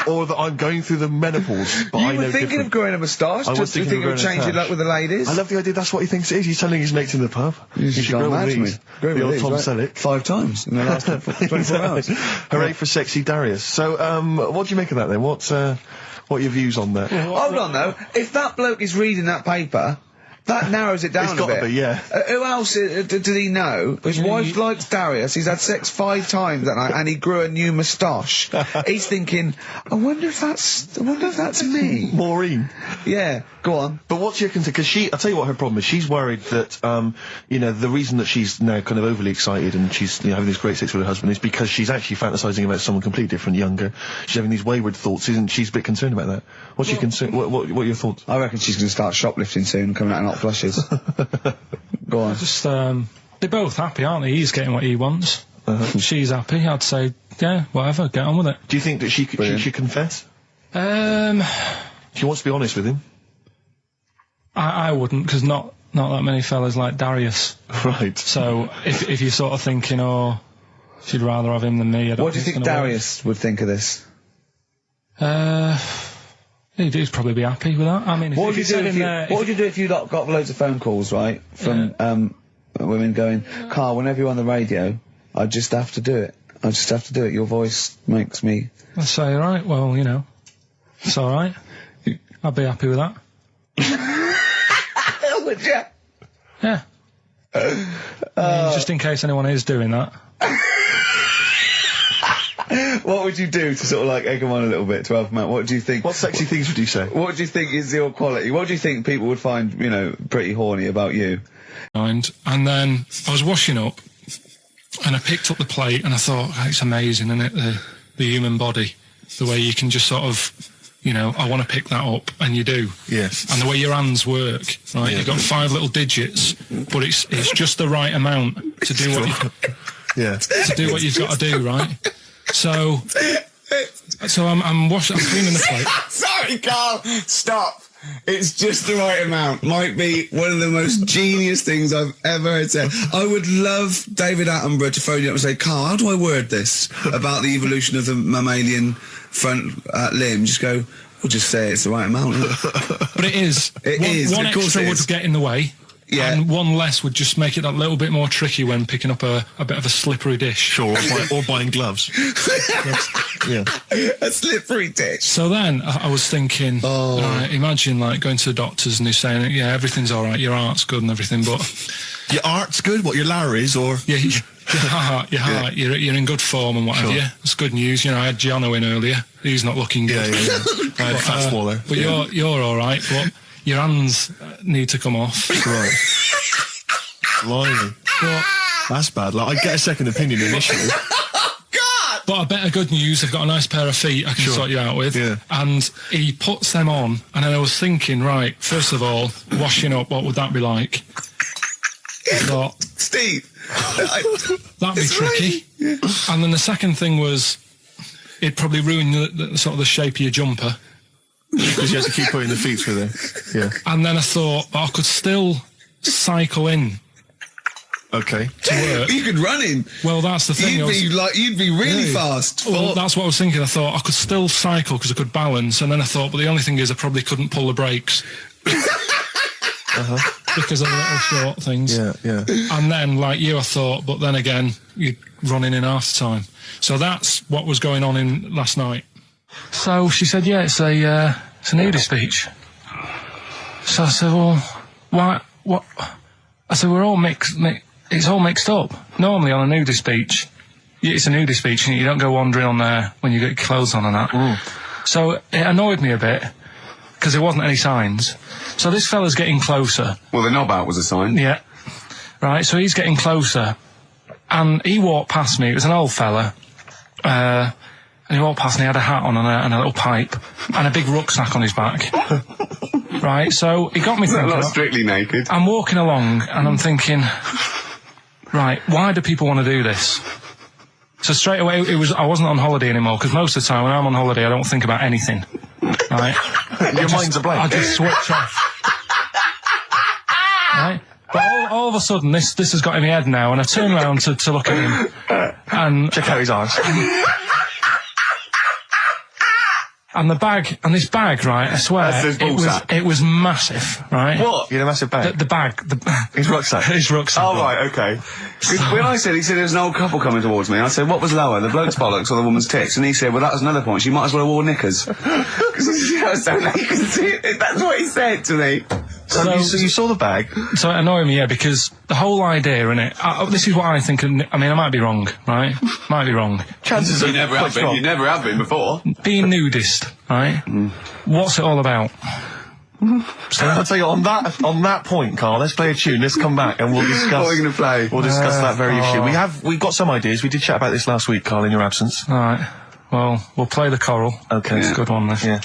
Or that I'm going through the menopause, but I You know were thinking different. of growing a moustache? I was Just to thinking think of of growing a change it moustache. like with the ladies? I love the idea that's what he thinks it is. He's telling his mates in the pub. You should gone grow mad with to me. these. Grow The with old these, Tom right? Selleck. 5 times in the last 24 hours. Hooray for sexy Darius. So, what do you make of that then? What are your views on that? Hold on though, if that bloke is reading that paper, that narrows it down It's a gotta bit. be, yeah. Who else did he know? His wife likes Darius. He's had sex 5 times that night, and he grew a new moustache. He's thinking, I wonder if that's me. Maureen. Yeah, go on. But what's your concern? Because I'll tell you what her problem is. She's worried that, you know, the reason that she's now kind of overly excited and she's having this great sex with her husband is because she's actually fantasizing about someone completely different, younger. She's having these wayward thoughts, isn't she? She's a bit concerned about that. What's your concern? What are your thoughts? I reckon she's going to start shoplifting soon, coming out in hot flushes. Go on. Just, they're both happy, aren't they? He's getting what he wants. She's happy. I'd say, yeah, whatever, get on with it. Do you think that she should confess? She wants to be honest with him. I wouldn't, because not that many fellas like Darius. Right. So if you're sort of thinking, oh, she'd rather have him than me, I don't What do you think Darius would think of this? He'd probably be happy with that. I mean, What would you do if you got loads of phone calls, right, from women going, Carl, whenever you're on the radio, I just have to do it. I just have to do it. Your voice makes me... I'd say, right, well, you know, it's all right. I'd be happy with that. Would you? Yeah. I mean, just in case anyone is doing that. What would you do to sort of like egg them on a little bit to help them out? What do you think? What sexy things would you say? What do you think is your quality? What do you think people would find, you know, pretty horny about you? And then I was washing up, and I picked up the plate, and I thought, oh, it's amazing, isn't it? The human body, the way you can just sort of, you know, I want to pick that up, and you do. Yes. And the way your hands work, right? Yeah. You've got 5 little digits, but it's just the right amount to do what you've got to do, right? So I'm cleaning the plate. Sorry, Carl, stop. It's just the right amount. Might be one of the most genius things I've ever heard said. I would love David Attenborough to phone you up and say, Carl, how do I word this about the evolution of the mammalian front limb? Just go, we'll just say it's the right amount. But it is. One of course extra it would is. get in the way. Yeah. And one less would just make it that little bit more tricky when picking up a bit of a slippery dish. Sure, or buying gloves. Yeah. A slippery dish. So then I was thinking, imagine like going to the doctors and they're saying, yeah, everything's all right, your heart's good and everything, but Your art's good? What, your Larry's, or...? yeah, your heart, you're in good form and what have Sure. you. It's good news. You know, I had Gianno in earlier. He's not looking good. Yeah. I had Fat Smaller. But you're all right. But your hands need to come off. Right. Blimey. But That's bad. Like, I'd get a second opinion initially. But a better good news, I've got a nice pair of feet I can sort you out with. Yeah. And he puts them on, and then I was thinking, right, first of all, washing up, what would that be like? I thought, Steve. that'd be tricky. And then the second thing was, it'd probably ruin the sort of the shape of your jumper. Because you have to keep putting the feet through there. Yeah. And then I thought, but I could still cycle in Okay. to work. You could run in. Well, that's the thing. You'd be really fast. Well, that's what I was thinking. I thought I could still cycle because I could balance, and then I thought, but the only thing is I probably couldn't pull the brakes. Because of the little short things. Yeah. And then, like you, I thought, but then again, you're running in half the time. So that's what was going on in last night. So she said, yeah, it's a nudie speech. So I said, well, why, what? I said, we're all it's all mixed up. Normally on a nudie speech, it's a nudie speech and you don't go wandering on there when you get your clothes on and that. So it annoyed me a bit, because there wasn't any signs. So this fella's getting closer. Well, the knob out was a sign. Yeah. Right, so he's getting closer. And he walked past me. It was an old fella. And he walked past and he had a hat on and a little pipe. And a big rucksack on his back. Right, so he got me thinking. Not strictly naked. I'm walking along and I'm thinking, right, why do people want to do this? So straight away, I wasn't on holiday anymore, because most of the time when I'm on holiday, I don't think about anything. Right? Your mind's a blank. I just switch off. Right? But all of a sudden, this has got in my head now, and I turn around to look at him, and Check out his arms. And this bag, right, I swear, That's his ball sack. it was massive, right? What? You had a massive bag. The bag. His rucksack. His rucksack. Oh, right, okay. When he said there was an old couple coming towards me, I said, what was lower, the bloke's bollocks or the woman's tits? And he said, well, that was another point. She might as well have worn knickers. Because you know, so you can see it. That's what he said to me. So you saw the bag. So it annoyed me, yeah, because the whole idea in it, this is what I think, I mean, I might be wrong, right? Might be wrong. Chances are You never have been. You never have been before. Being nudist, right? What's it all about? So I'll tell you, on that point, Carl, let's play a tune, let's come back and we'll discuss... What are we going to play? We'll discuss that very issue. We've got some ideas. We did chat about this last week, Carl, in your absence. Alright, well, we'll play the choral. Okay. It's a good one, this. Yeah.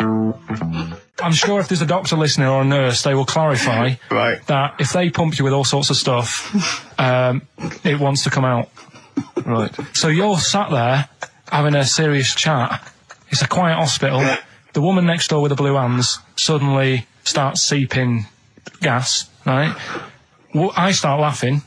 I'm sure if there's a doctor listening or a nurse, they will clarify Right. that if they pump you with all sorts of stuff, it wants to come out. Right. So you're sat there having a serious chat. It's a quiet hospital. The woman next door with the blue hands suddenly starts seeping gas, right? Well, I start laughing.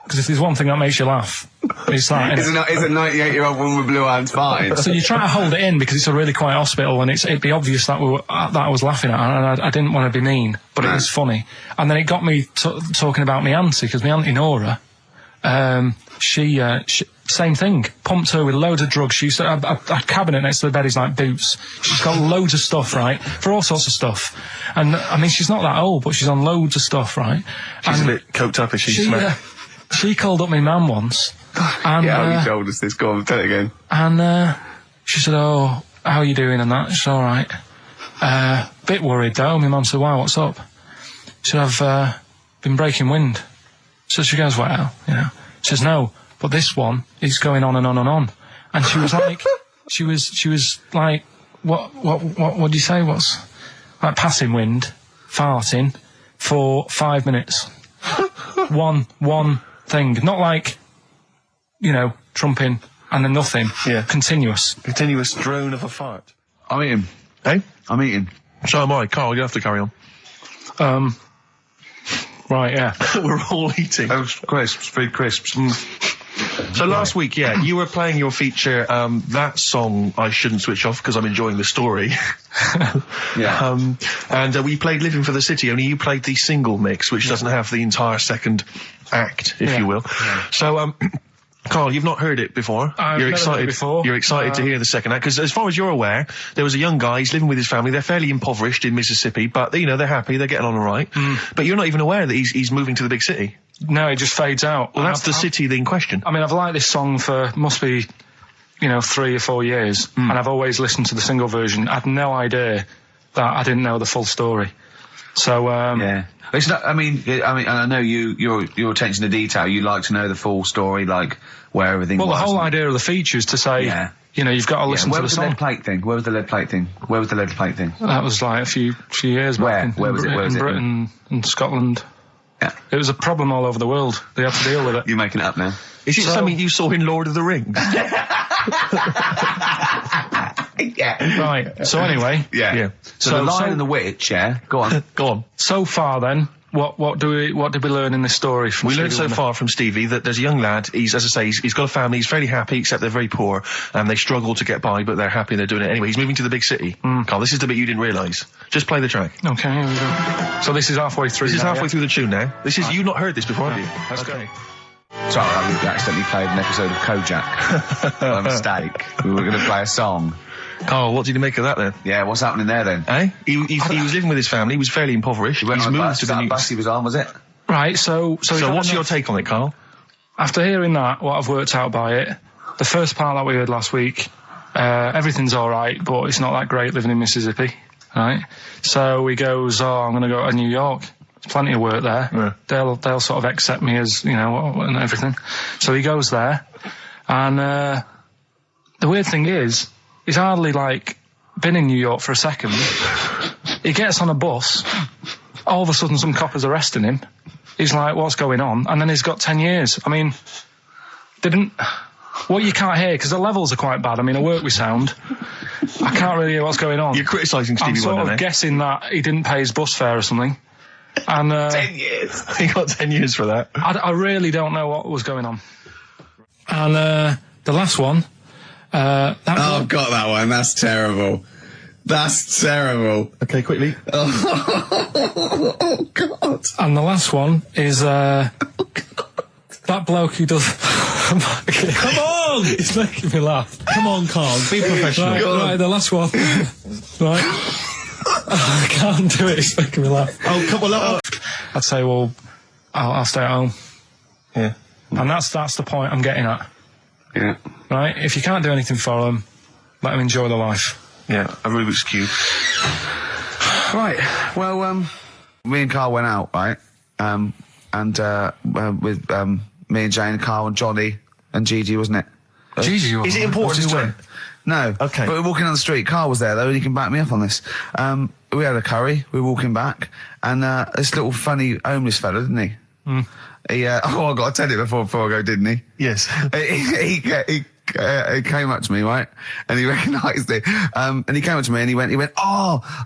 Because if there's one thing that makes you laugh, it's that. Is a 98-year-old woman with blue hands fine? So you try to hold it in because it's a really quiet hospital, and it'd be obvious that that I was laughing at, and I didn't want to be mean, but it was funny. And then it got me talking about my auntie, because my auntie Nora, she same thing, pumped her with loads of drugs. She used to have a cabinet next to the bed is like boots. She's got loads of stuff, right, for all sorts of stuff. And I mean, she's not that old, but she's on loads of stuff, right? She's a bit coked up, is she? She called up my mum once. And, Yeah, you told us this. Go on, tell it again. And she said, "Oh, how are you doing?" And that. She said, "All right." Bit worried though. My mum said, "Why? What's up?" She said, "I've been breaking wind." So she goes, "Well, you know." She says, "No, but this one is going on and on and on." And she was like, she was like, what do you say? What's like passing wind, farting for 5 minutes. one thing, not like, you know, trumping and then nothing. Yeah. Continuous drone of a fart. I'm eating. Hey? I'm eating. So am I. Carl, you have to carry on. Right, yeah. We're all eating. Oh, crisps, food crisps. So last week, yeah, you were playing your feature, that song I Shouldn't Switch Off because I'm enjoying the story. Yeah. And we played Living for the City, only you played the single mix, which doesn't have the entire second act, if you will. Yeah. So, Carl, you've not heard it before. I've never heard it before. You're excited to hear the second act, because as far as you're aware, there was a young guy, he's living with his family, they're fairly impoverished in Mississippi, but, you know, they're happy, they're getting on all right. But you're not even aware that he's moving to the big city. No, it just fades out. Well, that's the city in question. I mean, I've liked this song for, must be, you know, 3 or 4 years, and I've always listened to the single version. I had no idea that I didn't know the full story. So, yeah. It's not, I mean, I know your attention to detail, you like to know the full story, like, where everything was. Well, the whole idea of the feature is to say, you know, you've got to listen to the song. Where was the lead plate thing? Where was the lead plate thing? That was like a few years back. Where was it? In Britain and Scotland. Yeah. It was a problem all over the world. They had to deal with it. You're making it up now. Is it something you saw in Lord of the Rings? Yeah. Right. So anyway. Yeah. So the Lion and the Witch, go on. Go on. So far then, what did we learn in this story from We Stevie learned so Wonder? far from Stevie that there's a young lad, he's, as I say, he's got a family, he's fairly happy, except they're very poor, and they struggle to get by, but they're happy and they're doing it anyway. He's moving to the big city. Carl, this is the bit you didn't realise. Just play the track. Okay, here we go. So this is halfway through. This is now, halfway through the tune now. This is, you've not heard this before, have you? Let's go. Sorry, I accidentally played an episode of Kojak. By mistake. We were going to play a song. Carl, what did you make of that then? Yeah, what's happening there then? Eh? He was living with his family, he was fairly impoverished. He went He's on a moved bus. to Was the that new... a bus he was on, was it? Right, so what's your take on it, Carl? After hearing that, what I've worked out by it, the first part that we heard last week, everything's alright, but it's not that great living in Mississippi, right? So he goes, I'm going to go to New York. There's plenty of work there. Yeah. They'll sort of accept me as, you know, and everything. So he goes there, and the weird thing is, he's hardly, like, been in New York for a second. He gets on a bus, all of a sudden some cop is arresting him. He's like, what's going on? And then he's got 10 years. I mean, what you can't hear, because the levels are quite bad. I mean, I work with sound. I can't really hear what's going on. You're criticising Stevie Wonder, I'm sort of guessing that he didn't pay his bus fare or something. And 10 years. He got 10 years for that. I really don't know what was going on. And the last one, I've got that one. That's terrible. That's terrible. Okay, quickly. Oh, God. And the last one is that bloke who does. Come on! It's making me laugh. Come on, Carl, be professional. Right, the last one. Right. I can't do it. It's making me laugh. Oh, come on. I'd say, well, I'll stay at home. Yeah. And that's the point I'm getting at. Yeah. Right? If you can't do anything for them, let them enjoy their life. Yeah, a Rubik's Cube. Right. Well, me and Carl went out, right? With me and Jane, Carl and Johnny and Gigi, wasn't it? Gigi, Is it important to win? No. Okay. But we're walking on the street. Carl was there, though, and he can back me up on this. We had a curry. We were walking back, and this little funny homeless fella, didn't he? He, I got to tell you before I go, didn't he? Yes. He came up to me, right? And he recognised it. And he came up to me and he went,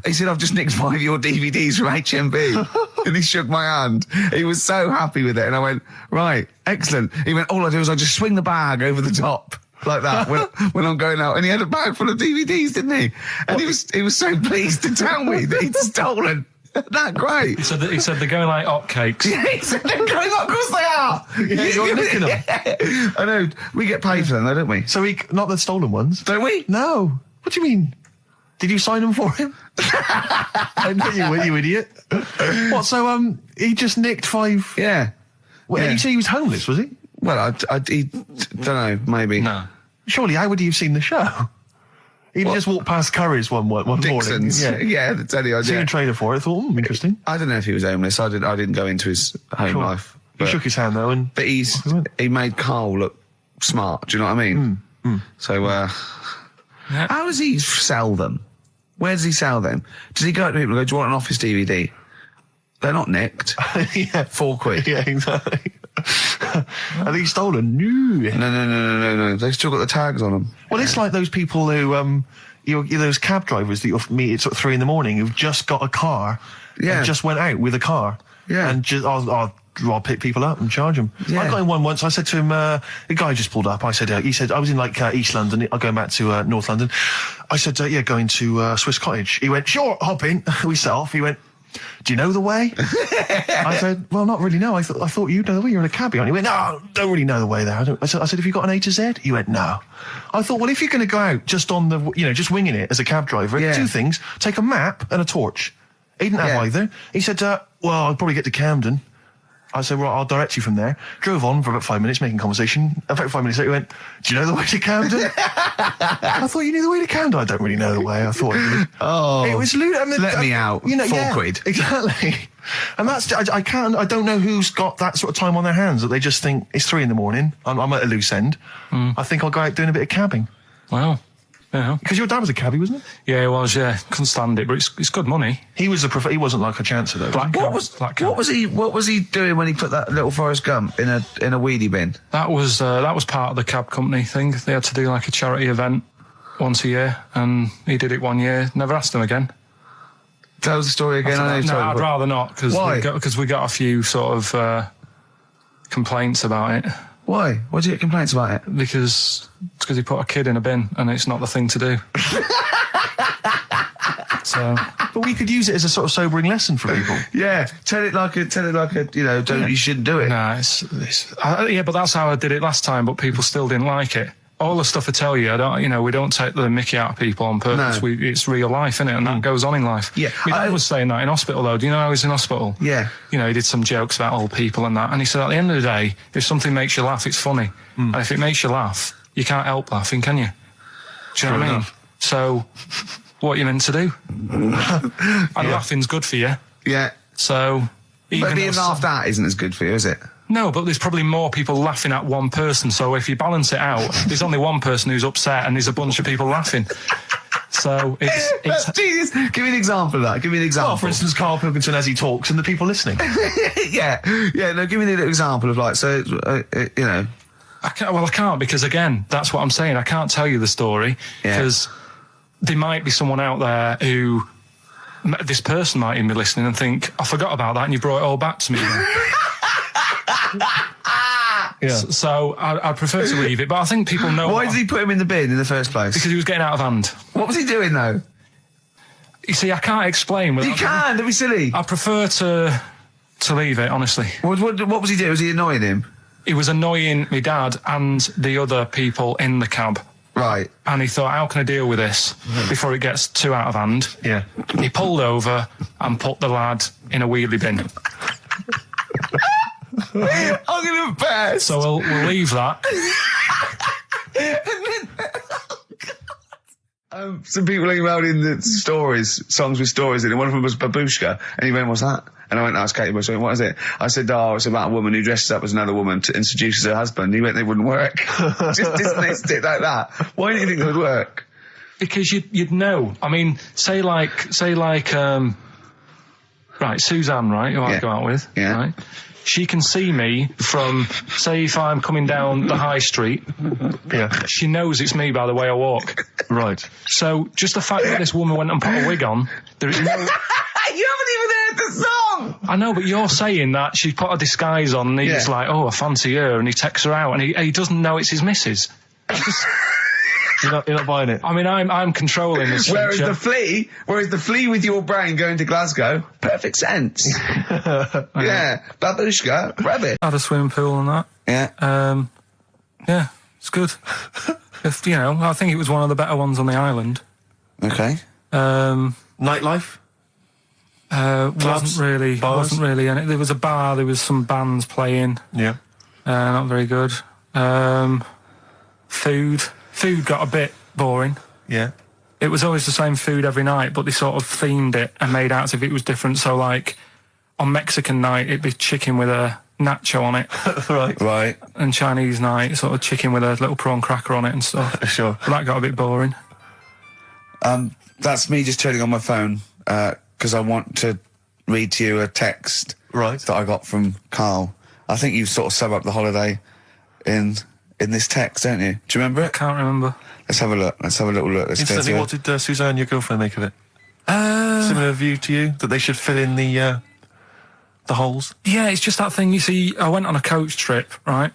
he said, I've just nicked 5 of your DVDs from HMV. And he shook my hand. He was so happy with it. And I went, right, excellent. He went, all I do is I just swing the bag over the top. Like that when I'm going out. And he had a bag full of DVDs, didn't he? And he was so pleased to tell me that he'd stolen. That great. He said they're going like hotcakes. Yeah, he said they're going up. Of course they are. Yeah, you're nicking them. I know. We get paid for them, though, don't we? So not the stolen ones? Don't we? No. What do you mean? Did you sign them for him? I know you idiot. What, so, he just nicked 5... Yeah. Well, Yeah. you say he was homeless, was he? Well, I don't know, maybe. No. Surely, how would he have seen the show? He What? just walked past Curry's one morning. Dixon's. Yeah. To tell you, Seen a trailer for it. I thought, interesting. I don't know if he was homeless. I didn't go into his home Sure. life. He shook his hand, though, and... But he made Carl look smart. Do you know what I mean? So, how does he sell them? Where does he sell them? Does he go up to people and go, do you want an Office DVD? They're not nicked. yeah. £4. Yeah, exactly. Are these stolen? No. No. They've still got the tags on them. Well, it's like those people who, those cab drivers that you'll meet at sort of 3 a.m. who've just got a car. Yeah. And just went out with a car. Yeah. And just, I'll pick people up and charge them. Yeah. I got in one once. I said to him, the guy just pulled up. I said, he said, I was in like East London. I'm going back to North London. I said, going to Swiss Cottage. He went, sure, hop in. We set off. He went, do you know the way? I said, well, not really, no. I thought you know the way. You're in a cabbie, aren't you? He went, no, don't really know the way there. I said, have you got an A to Z? He went, no. I thought, well, if you're going to go out just on the, just winging it as a cab driver, Yeah. 2 things, take a map and a torch. He didn't have either. He said, well, I'll probably get to Camden. I said, well, I'll direct you from there. Drove on for about 5 minutes, making conversation. About 5 minutes later, he went, do you know the way to Camden? I thought you knew the way to Camden. I don't really know the way. I thought you did. Oh. It was Let me out. £4. Exactly. And that's, I don't know who's got that sort of time on their hands that they just think it's 3 a.m. I'm at a loose end. I think I'll go out doing a bit of cabbing. Wow. Yeah. Because your dad was a cabbie, wasn't he? Yeah, it was, yeah. Couldn't stand it, but it's good money. He was he wasn't like a chancer though. What was he doing when he put that little Forrest Gump in a weedy bin? That was part of the cab company thing. They had to do like a charity event once a year, and he did it 1 year. Never asked him again. Tell us the story again. I'd rather not, because we got a few sort of complaints about it. Why? Why did you get complaints about it? Because he put a kid in a bin, and it's not the thing to do. So, but we could use it as a sort of sobering lesson for people. Yeah, tell it like a, you shouldn't do it. Nah, yeah, but that's how I did it last time, but people still didn't like it. All the stuff I tell you, we don't take the mickey out of people on purpose. No. It's real life, isn't it? And that goes on in life. Yeah. My dad was saying that in hospital, though. Do you know how he's in hospital? Yeah. He did some jokes about old people and that. And he said, at the end of the day, if something makes you laugh, it's funny. And if it makes you laugh, you can't help laughing, can you? Do you know what I mean? So, what are you meant to do? And laughing's good for you. Yeah. So, But being laughed at isn't as good for you, is it? No, but there's probably more people laughing at one person. So if you balance it out, there's only one person who's upset and there's a bunch of people laughing. So it's Jesus. Give me an example of that. Give me an example. Well, for instance, Karl Pilkington as he talks and the people listening. Yeah. No, give me an example of I can't, because again, that's what I'm saying. I can't tell you the story because there might be someone out there who, this person might even be listening and think, I forgot about that and you brought it all back to me. Yeah. So I'd prefer to leave it, but I think people know. Why did he put him in the bin in the first place? Because he was getting out of hand. What was he doing though? You see, I can't explain. You can. Don't be silly. I prefer to leave it, honestly. What was he doing? Was he annoying him? He was annoying my dad and the other people in the cab. Right. And he thought, how can I deal with this before it gets too out of hand? Yeah. He pulled over and put the lad in a wheelie bin. I'm gonna burst. So we'll leave that. Some people emailed in the stories, songs with stories in it. One of them was Babushka, and he went, "What's that?" And I went, "That's Katie Bush." I went, "What is it?" I said, "Oh, it's about a woman who dresses up as another woman to introduce her husband." He went, "They wouldn't work." Just dismissed it like that. Why do you think it would work? Because you'd know. I mean, say like, right, Suzanne, right, who I go out with, right? She can see me from, say, if I'm coming down the high street. Yeah. She knows it's me by the way I walk. Right. So just the fact that this woman went and put a wig on, there is no. You haven't even heard the song. I know, but you're saying that she put a disguise on, and he's like, "Oh, I fancy her," and he takes her out, and he doesn't know it's his missus. You're not buying it. I mean, I'm controlling this. Whereas the flea with your brain going to Glasgow, perfect sense. Yeah, Babushka, rabbit. Had a swimming pool and that. Yeah. Yeah, it's good. If, I think it was one of the better ones on the island. Okay. Nightlife? Wasn't really in it. There was a bar, there was some bands playing. Yeah. Not very good. Food got a bit boring. Yeah. It was always the same food every night, but they sort of themed it and made out as if it was different. So, like, on Mexican night, it'd be chicken with a nacho on it. Right. And Chinese night, sort of chicken with a little prawn cracker on it and stuff. Sure. But that got a bit boring. That's me just turning on my phone, because I want to read to you a text that I got from Karl. I think you sort of sum up the holiday in this text, don't you? Do you remember it? Can't remember. Let's have a look. Let's have a little look. Let's go Instantly, to what did Suzanne, your girlfriend, make of it? Similar view to you? That they should fill in the holes? Yeah, it's just that thing. You see, I went on a coach trip, right?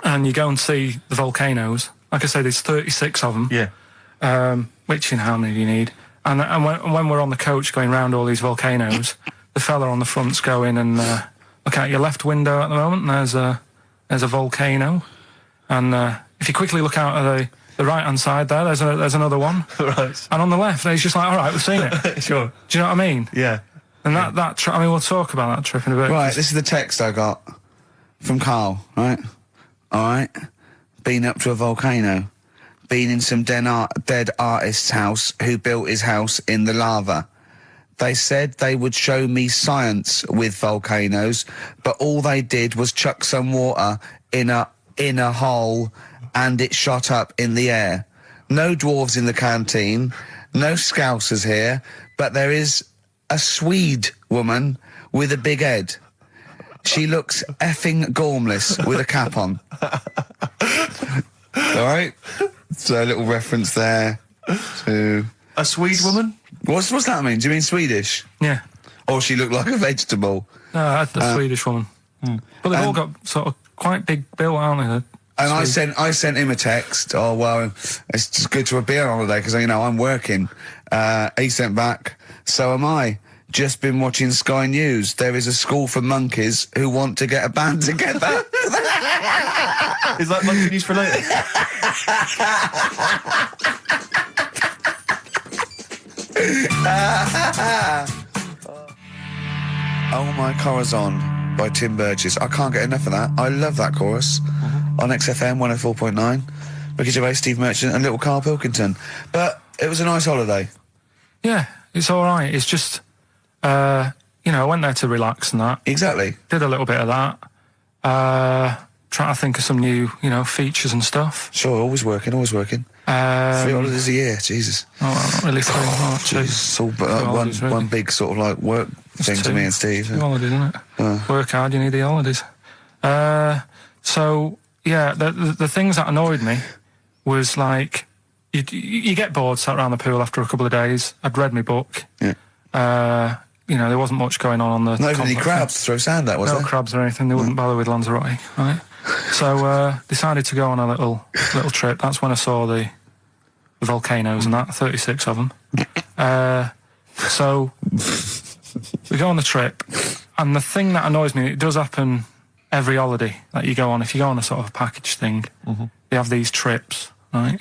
And you go and see the volcanoes. Like I say, there's 36 of them. Yeah. Which, how many do you need? And when we're on the coach going round all these volcanoes, the fella on the front's going and look out your left window at the moment, and there's a volcano. And if you quickly look out at the right-hand side there, there's another one. Right. And on the left, he's just like, all right, we've seen it. Sure. Do you know what I mean? Yeah. And that trip, we'll talk about that trip in a bit. Right, this is the text I got from Karl, right? All right. Been up to a volcano. Been in some dead artist's house who built his house in the lava. They said they would show me science with volcanoes, but all they did was chuck some water in a hole and it shot up in the air. No dwarves in the canteen, no scousers here, but there is a Swede woman with a big head. She looks effing gormless with a cap on. All right? So a little reference there to... A Swede woman? What's that mean? Do you mean Swedish? Yeah. Or she looked like a vegetable? No, the Swedish woman. But they've all got sort of quite big bill, aren't they? And I sent him a text. Oh, well, it's just good to be on holiday because, I'm working. He sent back, so am I. Just been watching Sky News. There is a school for monkeys who want to get a band together. Is that monkey news for later? Oh My Corazon by Tim Burgess. I can't get enough of that. I love that chorus. On XFM 104.9. Ricky Gervais, Steve Merchant and little Karl Pilkington. But it was a nice holiday. Yeah, it's all right. It's just, I went there to relax and that. Exactly. Did a little bit of that. Trying to think of some new, features and stuff. Sure, always working. 3 holidays a year, Jesus. Oh, not really 3 holidays. It's all one big sort of like work thing to me and Steve. 2 holidays, isn't it? Work hard, you need the holidays. So, yeah, the things that annoyed me was like, you get bored sat around the pool after a couple of days. I'd read my book. Yeah. There wasn't much going on the Not even any complex. crabs to throw sand at, was no there? crabs or anything. They wouldn't bother with Lanzarote, right? So decided to go on a little trip. That's when I saw the volcanoes and that, 36 of them. So we go on the trip, and the thing that annoys me, it does happen every holiday that you go on. If you go on a sort of a package thing, they have these trips, right?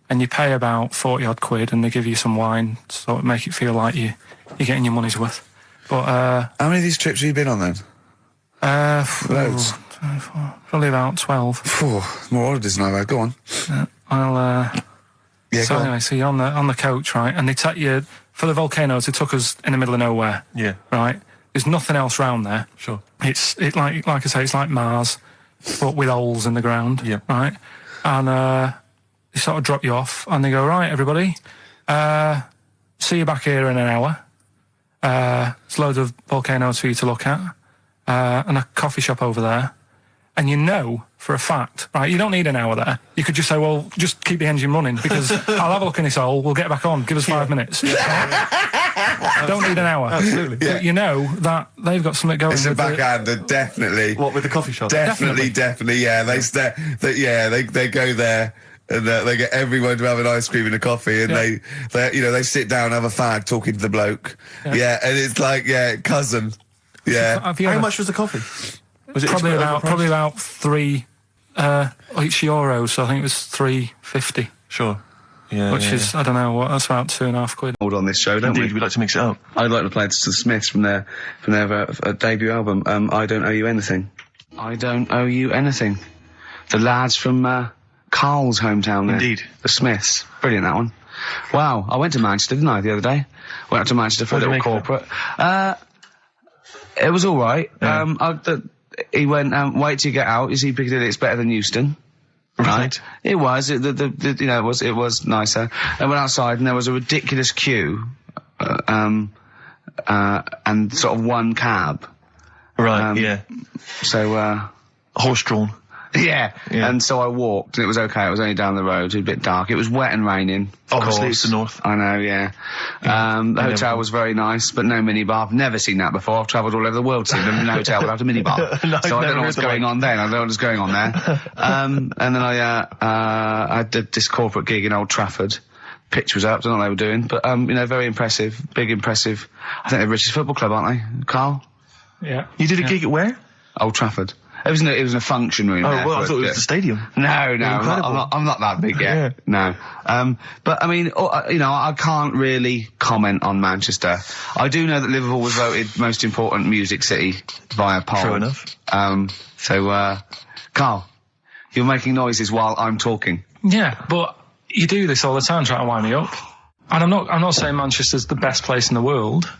And you pay about 40 odd quid, and they give you some wine, so it make it feel like you're getting your money's worth. But how many of these trips have you been on then? Loads. Probably about 12. More holidays than I've had. Go on. So anyway, so you're on the coach, right? And they take you for the volcanoes. They took us in the middle of nowhere. Yeah. Right. There's nothing else round there. Sure. It's like I say, it's like Mars, but with holes in the ground. Yeah. Right. And they sort of drop you off, and they go, right, everybody, see you back here in an hour. There's loads of volcanoes for you to look at, and a coffee shop over there. And you know for a fact, right, you don't need an hour there. You could just say, well, just keep the engine running, because I'll have a look in this hole, we'll get back on, give us 5 minutes. Don't need an hour. Absolutely. But you know that they've got something going. It's a with the- backhander, definitely. What, with the coffee shop? Definitely, yeah. They go there. And they get everyone to have an ice cream and a coffee, and they sit down, have a fag, talking to the bloke. Yeah, and it's like, cousin. Yeah. How much was the coffee? Was it probably about €3 each euro, so I think it was $3.50. Sure. Yeah. Which is, I don't know, what, that's about 2.5 quid. Hold on this show, don't Indeed, we? we like to mix it up. I'd like to play to the Smiths from their debut album, I Don't Owe You Anything. I Don't Owe You Anything. The lads from Karl's hometown there. Indeed. The Smiths. Brilliant, that one. Wow, I went to Manchester, didn't I, the other day? Went up to Manchester for a little corporate. It was alright. Yeah. He went, wait till you get out. You see Piccadilly, it's better than Euston. Right. It was. It was nicer. I went outside and there was a ridiculous queue, and sort of one cab. Right. Yeah. So Horse-drawn. Yeah. And so I walked, and it was okay. It was only down the road. It was a bit dark. It was wet and raining. Obviously, it's the north. I know, yeah. The hotel was very nice, but no minibar. I've never seen that before. I've travelled all over the world seeing a hotel without a minibar. No, so I don't know what's going on then. I don't know what's going on there. And then I did this corporate gig in Old Trafford. Pitch was up, don't know what they were doing, but, very impressive. Big impressive. I think they're the richest football club, aren't they, Karl? Yeah. You did a gig at where? Old Trafford. It was in a function room. Oh, there, well, I thought it was the stadium. No, I'm not that big yet. No. But I mean, I can't really comment on Manchester. I do know that Liverpool was voted most important music city via poll. True enough. So, Karl, you're making noises while I'm talking. Yeah, but you do this all the time trying to wind me up. And I'm not saying Manchester's the best place in the world,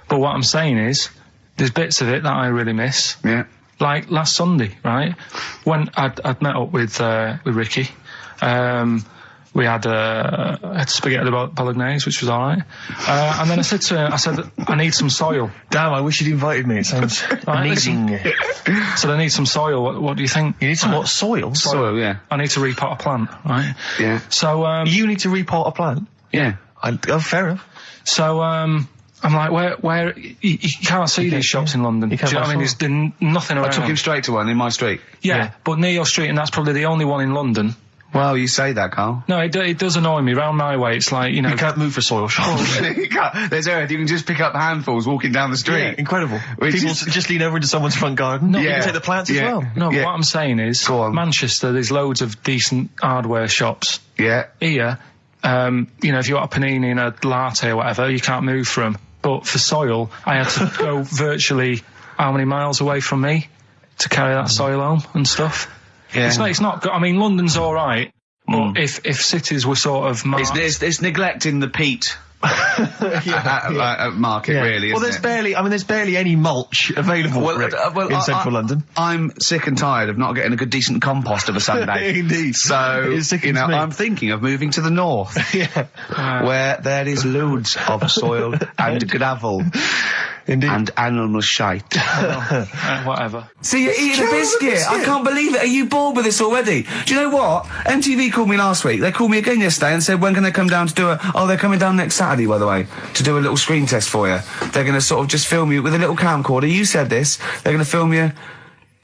but what I'm saying is, there's bits of it that I really miss. Yeah. Like last Sunday, right? When I'd met up with Ricky, we had spaghetti bolognese, which was alright. And then I said to him, I need some soil. Damn, I wish you'd invited me. It sounds amazing. So I need some soil. What do you think? You need some what? Soil? Soil, yeah. I need to repot a plant, right? Yeah. So you need to repot a plant? Yeah. Fair enough. So I'm like, where you can't see these shops in London. Do you know what I mean? There's nothing around. I took him straight to one in my street. Yeah, but near your street, and that's probably the only one in London. Well, you say that, Karl. No, it does annoy me. Round my way, it's like, You can't move for soil shops. You can't. There's earth. You can just pick up handfuls walking down the street. Yeah, incredible. Which People is- just lean over into someone's front garden. No, you Yeah. can take the plants as well. No, but Yeah. what I'm saying is, Go on. Manchester, there's loads of decent hardware shops. Yeah. Here, if you want a panini and a latte or whatever, you can't move from. But for soil, I had to go virtually how many miles away from me to carry that soil home and stuff. Yeah. It's not good. I mean, London's all right, but if cities were sort of marked, It's neglecting the peat market, really, Well, isn't there's barely any mulch available in central London. I'm sick and tired of not getting a good, decent compost of a Sunday. Indeed. So, It sickens me. I'm thinking of moving to the north, where there is loads of soil and gravel. Indeed. And animal shite. whatever. See, you're eating a biscuit. I can't believe it. Are you bored with this already? Do you know what? MTV called me last week. They called me again yesterday and said, when can they come down to do they're coming down next Saturday, by the way, to do a little screen test for you. They're going to sort of just film you with a little camcorder. You said this. They're going to film you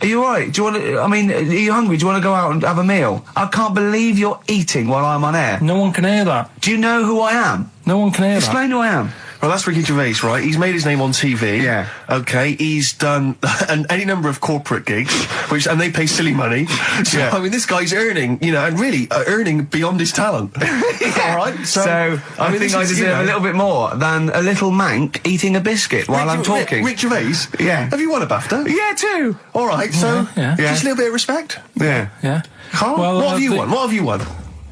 Are you alright? Do you want to, I mean, are you hungry? Do you want to go out and have a meal? I can't believe you're eating while I'm on air. No one can hear that. Do you know who I am? No one can hear Explain who I am. Well, that's Ricky Gervais, right? He's made his name on TV. Yeah. Okay, he's done any number of corporate gigs, and they pay silly money. So, Yeah. I mean, this guy's earning, you know, and really earning beyond his talent. All right? So, I think I deserve a little bit more than a little mank eating a biscuit while I'm talking. Rick Gervais? Yeah. Have you won a BAFTA? Yeah, too. All right, so Yeah. just a little bit of respect. Yeah. Yeah. Carl, Well, what have you the- won? What have you won?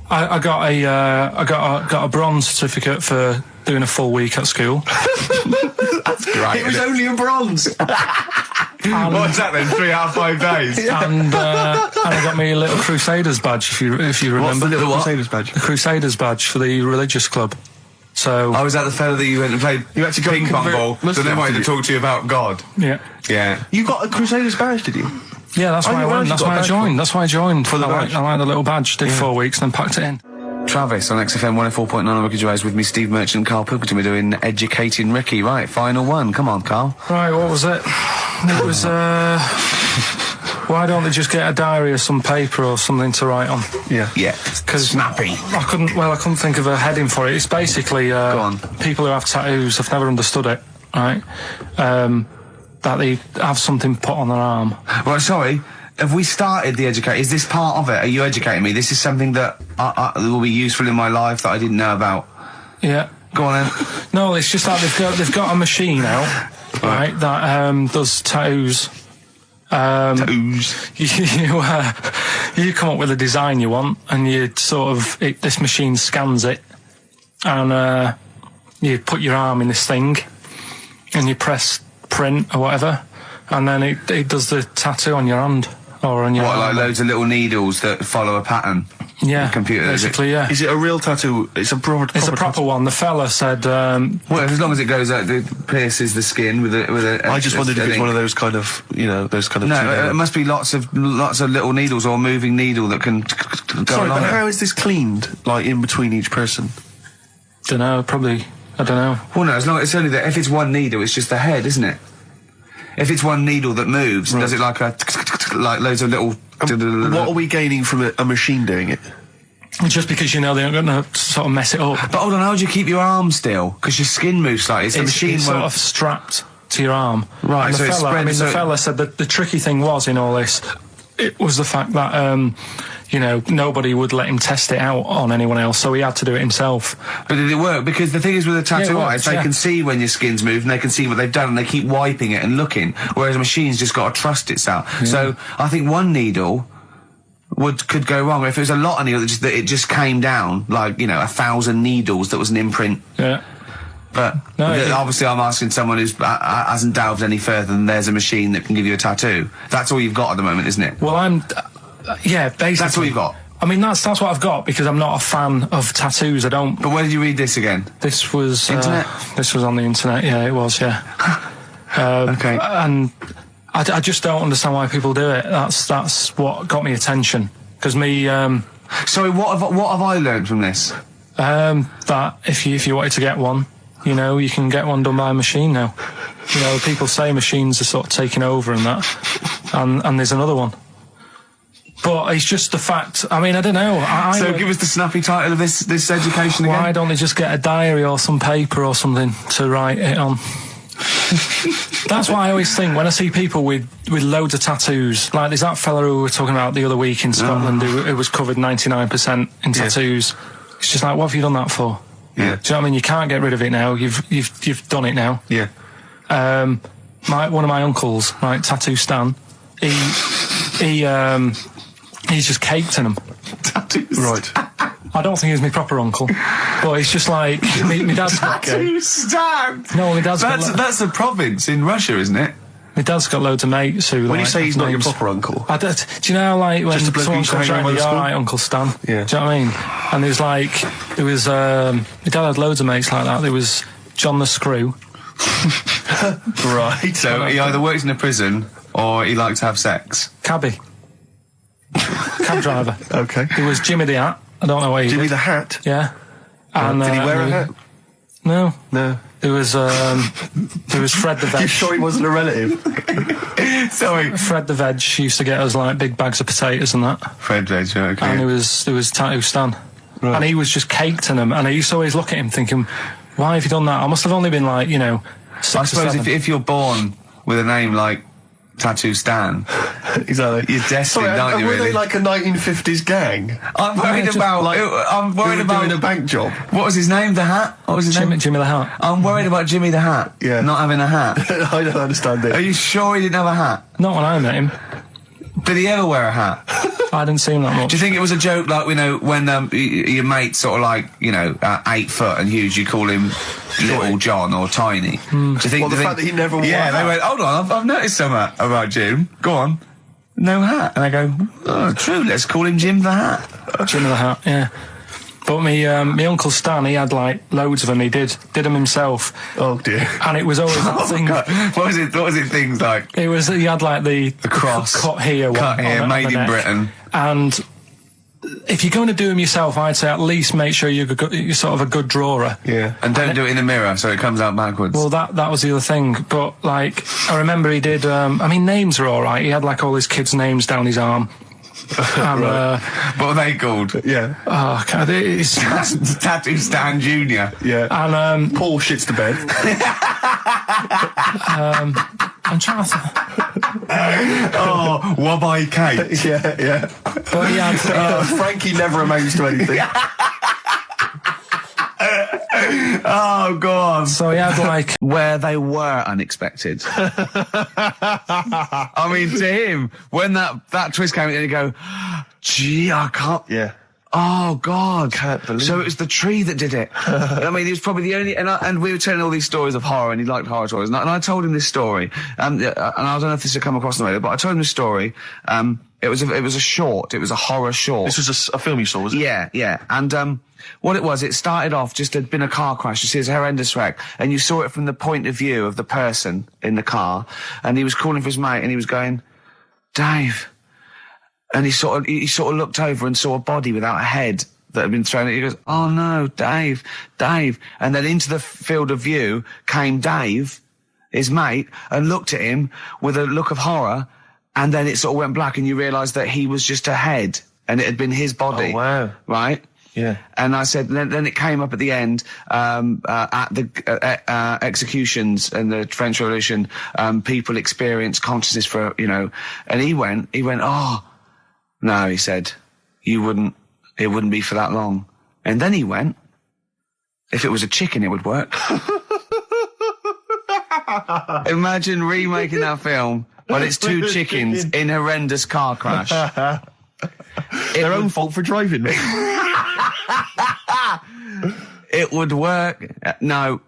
I got a bronze certificate for doing a full week at school. That's great. It was only a bronze. What's that then? 3 out of 5 days? And I got me a little Crusaders badge, if you remember. What's the little what? Crusaders badge? The Crusaders badge for the religious club. So I was that the fella that you went and played You had to go ping and pong convert ball, so Muslim, they wanted did to you? talk to you about God. yeah, Yeah. You got a Crusaders badge, did you? yeah. That's Oh, why I you went. actually That's got a why I badge joined. That's why I joined. For the I badge. like the little badge. Did 4 weeks, then packed it in. Travis on XFM 104.9 on Ricky Gervais with me, Steve Merchant, Karl Pilkington. We're doing Educating Ricky. Right, final one. Come on, Karl. Right, what was it? It was. Why don't they just get a diary or some paper or something to write on? Yeah. Yeah. Because Snappy. I couldn't think of a heading for it. It's basically Go on. people who have tattoos. I've never understood it. Right, that they have something put on their arm. Well, sorry. Have we started the educate? Is this part of it? Are you educating me? This is something that will be useful in my life that I didn't know about. Yeah. Go on then. No, it's just that they've got a machine out, right, that does tattoos. You come up with a design you want, and you sort of this machine scans it, and you put your arm in this thing, and you press print or whatever, and then it does the tattoo on your hand or on your What, like arm. loads of little needles that follow a pattern? Yeah, the computer, is it? basically, yeah. Is it a real tattoo? It's a proper. It's a proper one. The fella said, Well, as long as it goes out, it pierces the skin with a. I just wondered if it's one of those kind of, you know, those kind of. No, it must be lots of little needles or a moving needle that can go Sorry, along but it. how is this cleaned, like, in between each person? don't know, probably, I don't know. Well, no, as long as it's only that. If it's one needle, it's just the head, isn't it? If it's one needle that moves, does it like like loads of little? What are we gaining from a machine doing it? Just because you know they're going to sort of mess it up. But hold on, how do you keep your arm still? Because your skin moves slightly. So the machine it's sort won't. of strapped to your arm. Right, And so the it's fella, spread- I mean, so the it- fella said that the tricky thing was in all this, it was the fact that, you know, nobody would let him test it out on anyone else, so he had to do it himself. But did it work? Because the thing is with a tattoo Yeah, it artist, works, they yeah. can see when your skin's moved and they can see what they've done and they keep wiping it and looking. Whereas a machine's just got to trust itself. So I think one needle could go wrong. If it was a lot of needles that it just came down, like, you know, 1,000 needles that was an imprint. Yeah. But No, obviously I'm asking someone who's hasn't delved any further than there's a machine that can give you a tattoo. That's all you've got at the moment, isn't it? Well, yeah, basically. That's all you've got. I mean, that's what I've got because I'm not a fan of tattoos. I don't. But where did you read this again? This was Internet? This was on the internet. Yeah, it was. Yeah. Okay. And I just don't understand why people do it. That's what got me attention. Because me, Sorry, what have I learned from this? that if you wanted to get one, you know, you can get one done by a machine now. You know, people say machines are sort of taking over and that, and there's another one. But it's just the fact. I mean, I don't know. So give us the snappy title of this education again. Why don't they just get a diary or some paper or something to write it on? That's what I always think when I see people with loads of tattoos. Like there's that fella who we were talking about the other week in Scotland who was covered 99% in tattoos. It's just like, what have you done that for? Yeah. Do you know what I mean? You can't get rid of it now. You've done it now. Yeah. One of my uncles, right, Tattoo Stan, he's just caked in them. Tattoos. Right. I don't think he's my proper uncle, but it's just like my dad's got. Tattoo Stan. No, my dad's got. That's a province in Russia, isn't it? My dad's got loads of mates who. When you like, say he's not your names. proper uncle, Do you know how, like when Just a bloke who someone used to comes hang around around, with you're the school? alright, Uncle Stan? Yeah. Do you know what I mean? And there was my dad had loads of mates like that. There was John the Screw. right? So he either works in a prison or he likes to have sex. Cabby. Cab driver. Okay. There was Jimmy the Hat. I don't know where he Jimmy did. the Hat. Yeah. And, Did he wear a hat? No. No. There was Fred the Veg. You sure he wasn't a relative? Sorry. Fred the Veg used to get us like big bags of potatoes and that. Fred Veg, okay. And there was Tattoo Stan. Right. And he was just caked in them. And I used to always look at him thinking, why have you done that? I must have only been like, 6 I or suppose 7. if you're born with a name like Tattoo Stan, Exactly. you're destined, aren't you, were really? they like a 1950s gang? I'm worried about... I'm worried about... doing a bank job. What was his name? The Hat? What was his name? Jimmy the Hat. I'm worried about Jimmy the Hat. Yeah. Not having a hat. I don't understand it. Are you sure he didn't have a hat? Not when I met him. Did he ever wear a hat? I didn't see him that much. Do you think it was a joke, like, when your mate's sort of like, 8 foot and huge, you call him Little John or Tiny? Do you think... Well, the fact that he never wore a Yeah, hat. they went, hold on, I've noticed something about Jim. Go on. No hat. And I go, oh, true, let's call him Jim the Hat. Jimmy the Hat, yeah. But me Uncle Stan, he had like loads of them. He did them himself. Oh dear. And it was always that thing. God. What was it things like? He had like the cross. cut here, Cut here, on made the in neck. Britain. And if you're going to do them yourself, I'd say at least make sure you're sort of a good drawer. Yeah. And don't do it in the mirror so it comes out backwards. Well, that was the other thing. But like, I remember he did. Names are all right. He had like all his kids' names down his arm. And, what were they called? Yeah. Oh, God, it's Tattoo Stan Jr. Yeah. And Paul shits to bed. I'm trying to. Oh, Wabbai Kate. Yeah. But he had. Frankie never amounts to anything. Oh, God. So he had like. Where they were unexpected. I mean, to him, when that twist came in, he'd go, gee, I can't... Yeah. Oh, God. Can't believe So it was the tree that did it. I mean, he was probably the only... And we were telling all these stories of horror, and he liked horror stories. And I told him this story. And I don't know if this had come across the radio, but I told him this story. It was a short. It was a horror short. This was a film you saw, was it? Yeah. And what it was, it started off just had been a car crash. You see, it's a horrendous wreck, and you saw it from the point of view of the person in the car, and he was calling for his mate, and he was going, Dave, and he sort of looked over and saw a body without a head that had been thrown. He goes, oh no, Dave, and then into the field of view came Dave, his mate, and looked at him with a look of horror. And then it sort of went black, and you realised that he was just a head, and it had been his body. Oh, wow. Right? Yeah. And I said, then it came up at the end, at the executions and the French Revolution, people experience consciousness for, and he went, oh, no, he said, it wouldn't be for that long. And then he went, if it was a chicken, it would work. Imagine remaking that film. But it's two chickens in horrendous car crash. Their own fault for driving. It would work. No,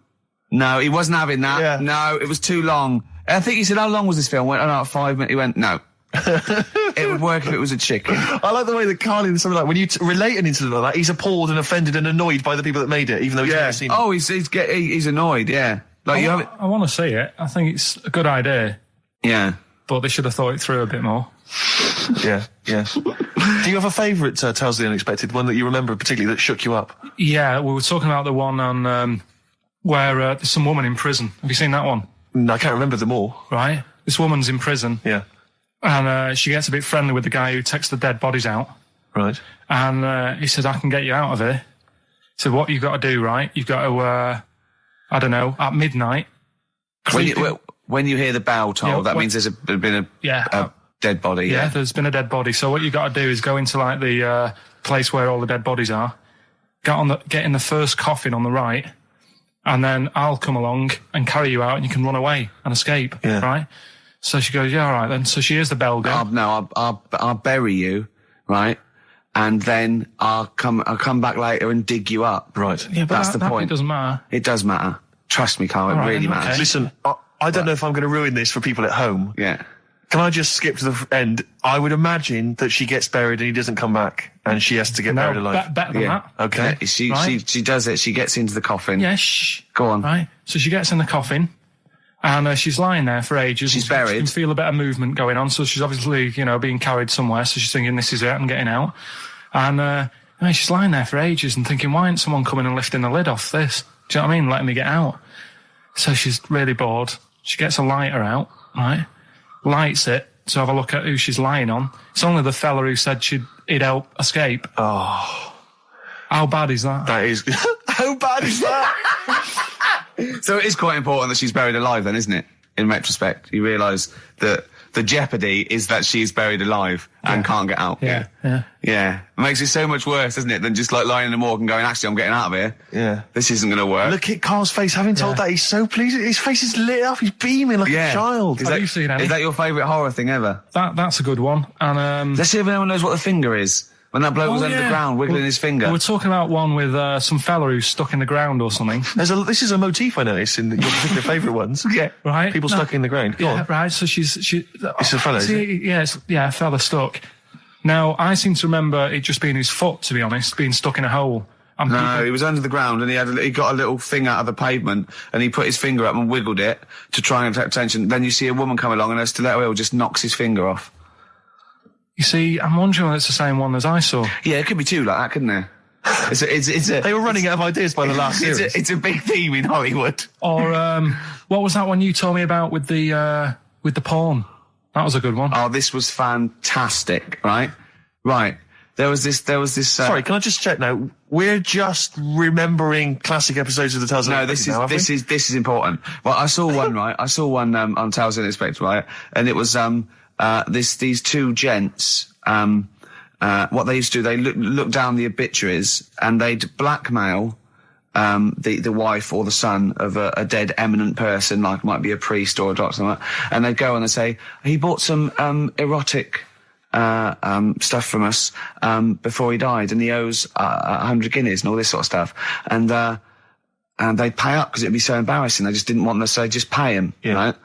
he wasn't having that. Yeah. No, it was too long. I think he said, how long was this film? I went, 5 minutes. He went, no. It would work if it was a chicken. I like the way that Carl in something like when you relate an incident like that, he's appalled and offended and annoyed by the people that made it, even though he's never seen it. Oh, he's annoyed. Yeah. Like I want to see it. I think it's a good idea. Yeah. But they should have thought it through a bit more. Yeah. Do you have a favourite Tales of the Unexpected, one that you remember particularly that shook you up? Yeah, we were talking about the one on where there's some woman in prison. Have you seen that one? No, I can't remember them all. Right. This woman's in prison. Yeah. And she gets a bit friendly with the guy who takes the dead bodies out. Right. And he said, I can get you out of here. So what you've got to do, right? You've got to, at midnight. When you hear the bell toll, that means there's been a dead body. Yeah, there's been a dead body. So what you got to do is go into like the place where all the dead bodies are, get in the first coffin on the right, and then I'll come along and carry you out, and you can run away and escape. Yeah. Right. So she goes, yeah, all right then. So she hears the bell go. I'll bury you, right, and then I'll come back later and dig you up. Right. Yeah, but that's the point. It doesn't matter. It does matter. Trust me, Carl. It All right, really then, matters. okay. Listen, I don't know if I'm going to ruin this for people at home. Yeah. Can I just skip to the end? I would imagine that she gets buried and he doesn't come back, and she has to get buried alive. Better than that. Okay. Yeah, she does it. She gets into the coffin. Yeah, shh. Go on. Right. So she gets in the coffin, and she's lying there for ages. She's She buried. can feel a bit of movement going on, so she's obviously, being carried somewhere. So she's thinking, this is it, I'm getting out. And she's lying there for ages and thinking, why isn't someone coming and lifting the lid off this? Do you know what I mean? Letting me get out. So she's really bored. She gets a lighter out, right? Lights it to have a look at who she's lying on. It's only the fella who said he'd help escape. Oh. How bad is that? That is... How bad is that? So it is quite important that she's buried alive then, isn't it? In retrospect, you realise that the jeopardy is that she's buried alive and can't get out. Yeah. Yeah. It makes it so much worse, doesn't it, than just like lying in the morgue and going, actually, I'm getting out of here. Yeah. This isn't going to work. Look at Carl's face. Having told that, he's so pleased. His face is lit up. He's beaming like a child. Have you seen any? Is that your favourite horror thing ever? That's a good one. And Let's see if anyone knows what the finger is. When that bloke was under the ground, wiggling his finger. We're talking about one with some fella who's stuck in the ground or something. This is a motif I noticed in your particular favourite ones. Yeah, right. People stuck in the ground. Go on. Right. So it's a fella. A fella stuck. Now I seem to remember it just being his foot, to be honest, being stuck in a hole. No, he was under the ground and he got a little thing out of the pavement and he put his finger up and wiggled it to try and attract attention. Then you see a woman come along and her stiletto heel just knocks his finger off. You see, I'm wondering whether it's the same one as I saw. Yeah, it could be two like that, couldn't there? They were running out of ideas by the last series. It's a big theme in Hollywood. Or what was that one you told me about with the porn? That was a good one. Oh, this was fantastic, right? Right. There was this. Sorry, can I just check now? We're just remembering classic episodes of the Tales. No, this is important. Well, I saw one, right? I saw one on Tales Unexpected, right? And it was these two gents. What they used to do, they look down the obituaries and they'd blackmail the wife or the son of a dead eminent person, like might be a priest or a doctor, like that, and they'd go and they'd say, he bought some erotic stuff from us before he died, and he owes 100 guineas and all this sort of stuff, and they'd pay up because it'd be so embarrassing. They just didn't want them to say, just pay him, right?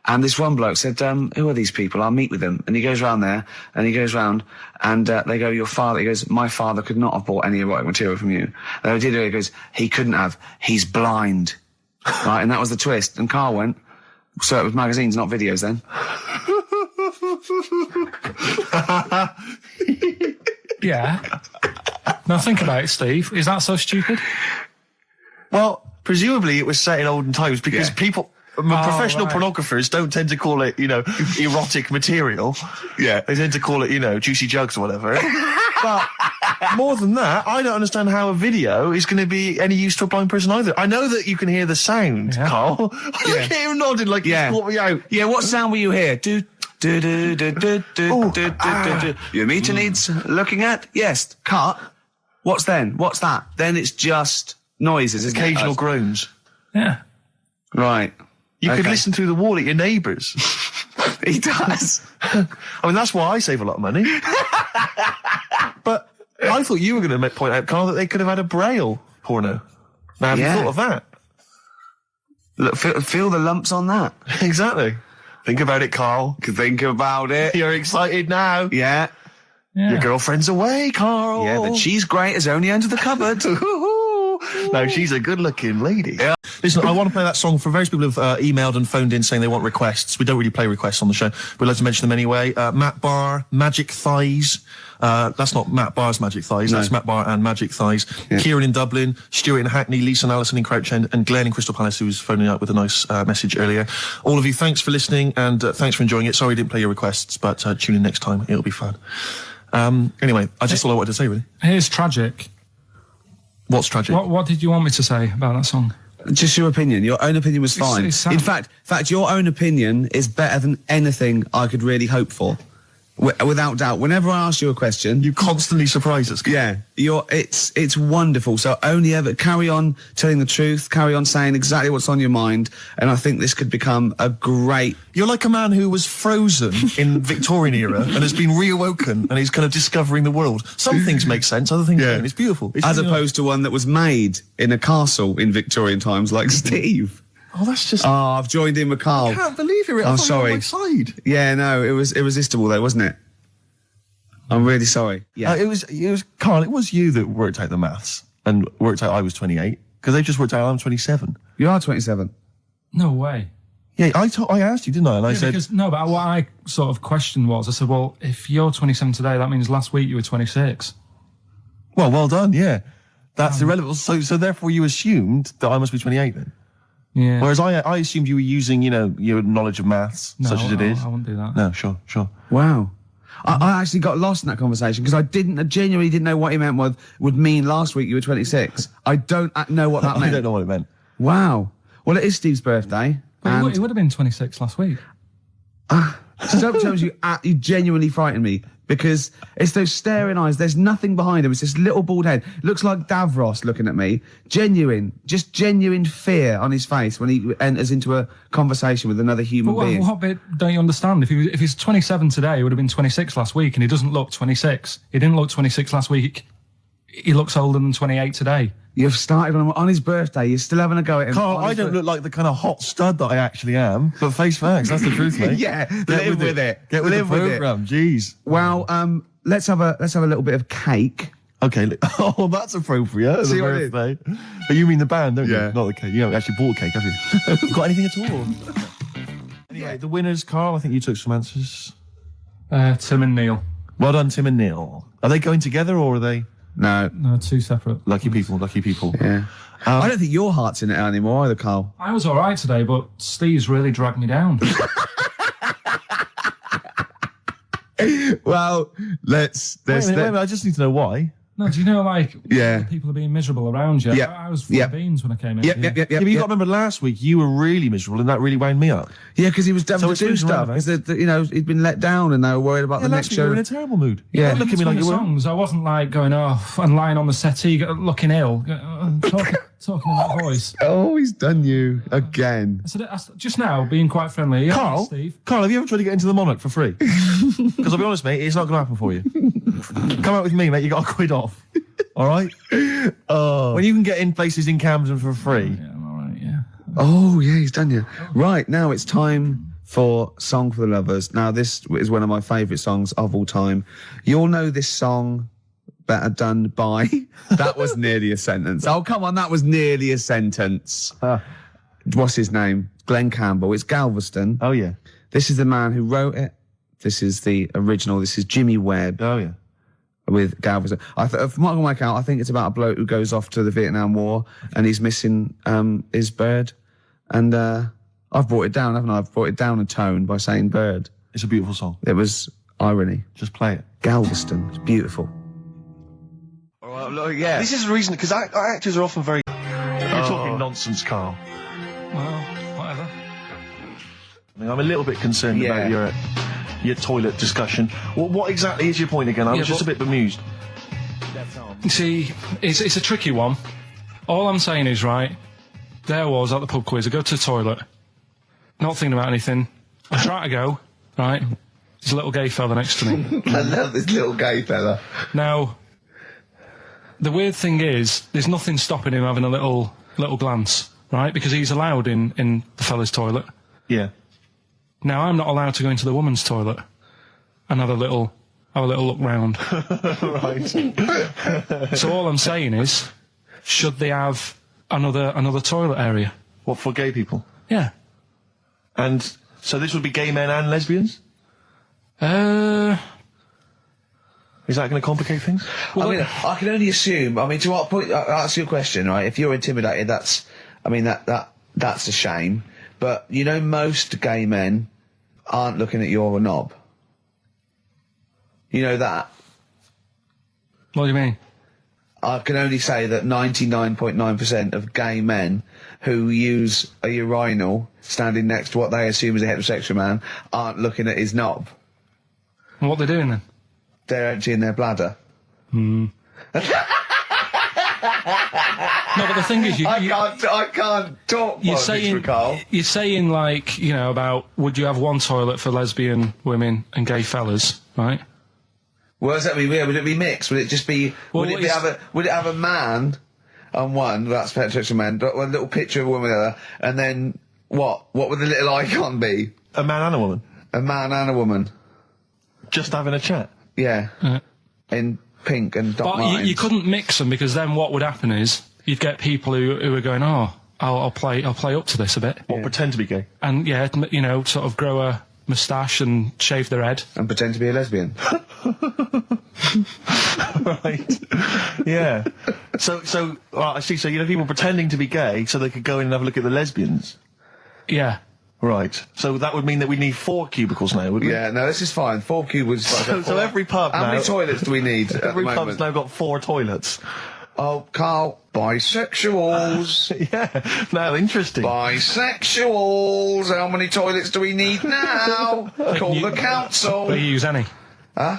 And this one bloke said, who are these people? I'll meet with them. And he goes round there, and he goes round, and they go, your father, he goes, my father could not have bought any erotic material from you. And they did it, he goes, he couldn't have, he's blind. Right, and that was the twist. And Carl went, so it was magazines, not videos then. Yeah. Now think about it, Steve. Is that so stupid? Well, presumably it was set in olden times because people... professional pornographers don't tend to call it, erotic material. Yeah. They tend to call it, juicy jugs or whatever. But more than that, I don't understand how a video is going to be any use to a blind person either. I know that you can hear the sound, Carl. Look at him nodding like you caught me out. Yeah, what sound were you hear? Your meter needs looking at? Yes. Cut. What's then? What's that? Then it's just noises, isn't it? Occasional groans. Yeah. Right. You could listen through the wall at your neighbours. He does. I mean, that's why I save a lot of money. But I thought you were going to point out, Carl, that they could have had a Braille porno. Now, have you thought of that? Look, feel the lumps on that. Exactly. Think about it, Carl. Think about it. You're excited now. Yeah. Your girlfriend's away, Carl. Yeah, the cheese grate is only under the cupboard. No, she's a good-looking lady. Yeah. Listen, I want to play that song for various people who've emailed and phoned in saying they want requests. We don't really play requests on the show. We'd like to mention them anyway. Matt Barr, Magic Thighs. That's not Matt Barr's Magic Thighs. No. That's Matt Barr and Magic Thighs. Yeah. Kieran in Dublin, Stuart in Hackney, Lisa and Alison in Crouch End, and Glenn in Crystal Palace, who was phoning up with a nice message earlier. All of you, thanks for listening and thanks for enjoying it. Sorry we didn't play your requests, but tune in next time. It'll be fun. Anyway, I just all I wanted to say, really. Here's tragic. What's tragic? What did you want me to say about that song? Just your opinion. Your own opinion was fine. It's in fact, your own opinion is better than anything I could really hope for. Without doubt. Whenever I ask you a question, you constantly surprise us. Yeah, it's wonderful. So only ever carry on telling the truth, carry on saying exactly what's on your mind, and I think this could become a great... You're like a man who was frozen in Victorian era and has been reawoken and he's kind of discovering the world. Some things make sense, other things don't. It's beautiful. As opposed to one that was made in a castle in Victorian times like Steve. Oh, that's just... Oh, I've joined in with Carl. I can't believe you're sorry. On my side. Yeah, no, it was irresistible though, wasn't it? I'm really sorry. Yeah. It was Carl, it was you that worked out the maths and worked out I was 28 because they just worked out I'm 27. You are 27. No way. Yeah, I asked you, didn't I? And I said... No, but what I sort of questioned was, I said, well, if you're 27 today, that means last week you were 26. Well done, yeah. That's irrelevant. So therefore you assumed that I must be 28 then? Yeah. Whereas I assumed you were using, you know, your knowledge of maths, No, such as it is. I wouldn't do that. No, sure. Wow. I actually got lost in that conversation because I genuinely didn't know what he meant would mean last week you were 26. I don't know what that I meant. don't know what it meant. Wow. Well, it is Steve's birthday. But he would have been 26 last week. Sometimes you genuinely frighten me because it's those staring eyes. There's nothing behind him. It's this little bald head. Looks like Davros looking at me. Genuine fear on his face when he enters into a conversation with another human being. What bit don't you understand? If he's 27 today, he would have been 26 last week, and he doesn't look 26. He didn't look 26 last week. He looks older than 28 today. You've started on his birthday. You're still having a go at him. Carl, I don't look like the kind of hot stud that I actually am, but face facts, that's the truth, mate. Yeah, live with it. Get with Live the with it. programme, jeez. Well, let's have a little bit of cake. Okay, oh, that's appropriate. See the what it is? birthday. But you mean the band, don't Yeah. you? Not the cake. You haven't actually bought a cake, have you? Got anything at all? Anyway, the winners, Carl, I think you took some answers. Tim and Neil. Well done, Tim and Neil. Are they going together or are they No. No, two separate. lucky people? Yeah. I don't think your heart's in it anymore either, Carl. I was all right today, but Steve's really dragged me down. Well, let's. Wait a minute, I just need to know why. No, do you know, like, Yeah. people are being miserable around you? Yep. I was full Yep. of beans when I came in. Yep. Yeah, but you got to remember last week you were really miserable and that really wound me up. Yeah, because he was having So to do it's stuff. roundabout. Because you know he'd been let down, and they were worried about the last next week you show. were in a terrible mood. Yeah. Don't look at me like you were. songs. I wasn't like going off and lying on the settee, looking ill, talking in that voice. Oh, he's done you again. I said, just now, being quite friendly. Yeah, Carl, Steve. Carl, have you ever tried to get into the Monarch for free? Because I'll be honest, mate, it's not going to happen for you. Come out with me, mate. You got a quid off. All right. When you can get in places in Camden for free. Yeah, I'm all right. Yeah. Oh, yeah, he's done you. Right, now it's time for Song for the Lovers. Now, this is one of my favourite songs of all time. You'll know this song better done by... That was nearly a sentence. Oh, come on, that was nearly a sentence. What's his name? Glenn Campbell. It's Galveston. Oh yeah. This is the man who wrote it. This is the original. This is Jimmy Webb. Oh yeah. With Galveston. From what I can work out, I think it's about a bloke who goes off to the Vietnam War and he's missing his bird. And I've brought it down, haven't I? I've brought it down a tone by saying bird. It's a beautiful song. It was irony. Just play it. Galveston. It's beautiful. All right, look, yeah. This is the reason, because actors are often very... You're talking nonsense, Carl. Well, whatever. I mean, I'm a little bit concerned about your toilet discussion. What exactly is your point again? I was just a bit bemused. You see, it's a tricky one. All I'm saying is, right, there I was at the pub quiz. I go to the toilet, not thinking about anything. I try to go, right? There's a little gay fella next to me. I love this little gay fella. Now, the weird thing is, there's nothing stopping him having a little glance, right? Because he's allowed in the fella's toilet. Yeah. Now, I'm not allowed to go into the woman's toilet and have a little look round. Right. So all I'm saying is, should they have another toilet area? What, for gay people? Yeah. And so this would be gay men and lesbians? Is that going to complicate things? Well, I mean, I can only assume. I mean, to what point? I'll ask you a question, right? If you're intimidated, that's a shame. But you know, most gay men aren't looking at your knob. You know that. What do you mean? I can only say that 99.9% of gay men who use a urinal standing next to what they assume is a heterosexual man aren't looking at his knob. And what are they doing then? They're emptying their bladder. No, but the thing is, I can't talk. you're saying like, you know, about would you have one toilet for lesbian women and gay fellas, right? What does that mean? Yeah, would it be mixed? Would it just be? Well, would it have a man on one? That's heterosexual man. One little picture of a woman, other, and then what? What would the little icon be? A man and a woman? A man and a woman. Just having a chat? Yeah. In pink and dot But lines. you couldn't mix them because then what would happen is you'd get people who are going, oh, I'll play up to this a bit, What, pretend to be gay? and yeah, you know, sort of grow a moustache and shave their head. And pretend to be a lesbian. Right. Yeah. So I see. So you know, people pretending to be gay so they could go in and have a look at the lesbians. Yeah. Right. So that would mean that we need 4 cubicles now, wouldn't we? Yeah, no, this is fine. 4 cubicles. So every pub How now. many toilets do we need? Every pub's now got 4 toilets. Oh, Carl, bisexuals. Yeah. Now, interesting. Bisexuals. How many toilets do we need now? Call the council. Do you use any? Huh?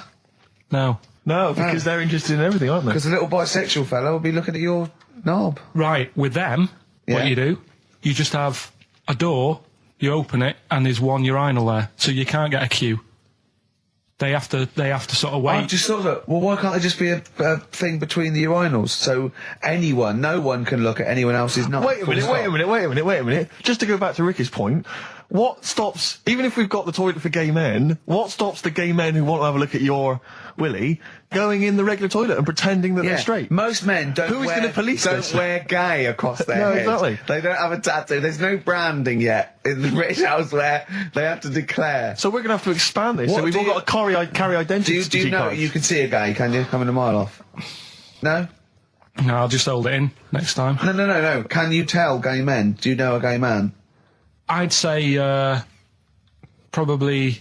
No. No, because they're interested in everything, aren't they? Because the little bisexual fella will be looking at your knob. Right, with them, Yeah. what you do, you just have a door, you open it, and there's one urinal there, so you can't get a queue. They have to sort of wait. I just thought that, well, why can't there just be a thing between the urinals so no one can look at anyone else's knob? Wait a minute. Just to go back to Ricky's point, what stops, even if we've got the toilet for gay men, what stops the gay men who want to have a look at your willy going in the regular toilet and pretending that they're straight? Most men don't Who is gonna police this? don't wear gay across their No, head. exactly. They don't have a tattoo. There's no branding yet in the British house where they have to declare. So we're going to have to expand this. What So we've do all you- got to carry identity. Do you know cards. you can see a gay, can you? Coming a mile off. No? No, I'll just hold it in next time. No. Can you tell gay men? Do you know a gay man? I'd say probably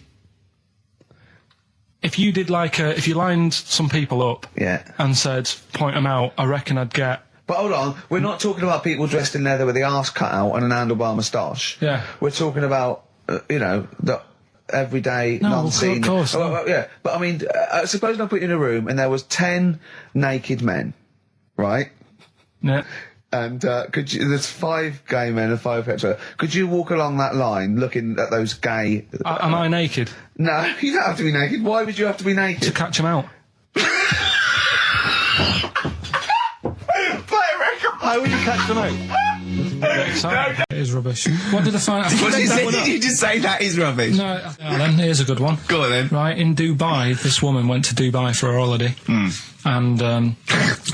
if you did if you lined some people up Yeah. and said point them out, I reckon I'd get. But hold on, we're not talking about people dressed in leather with the arse cut out and an handlebar moustache. Yeah. We're talking about, the everyday, No, non-seen. of course, no. Well, yeah, but I mean, suppose I put you in a room and there was 10 naked men, right? Yeah. And there's 5 gay men and 5 hetero. Could you walk along that line looking at those gay... Am I naked No, you don't have to be naked. Why would you have to be to naked? catch them out? How would you catch them out? It is rubbish. What did I find? What did you say? Did you just say that is rubbish? No, then here's a good one. Go on then. Right, in Dubai, this woman went to Dubai for a holiday, and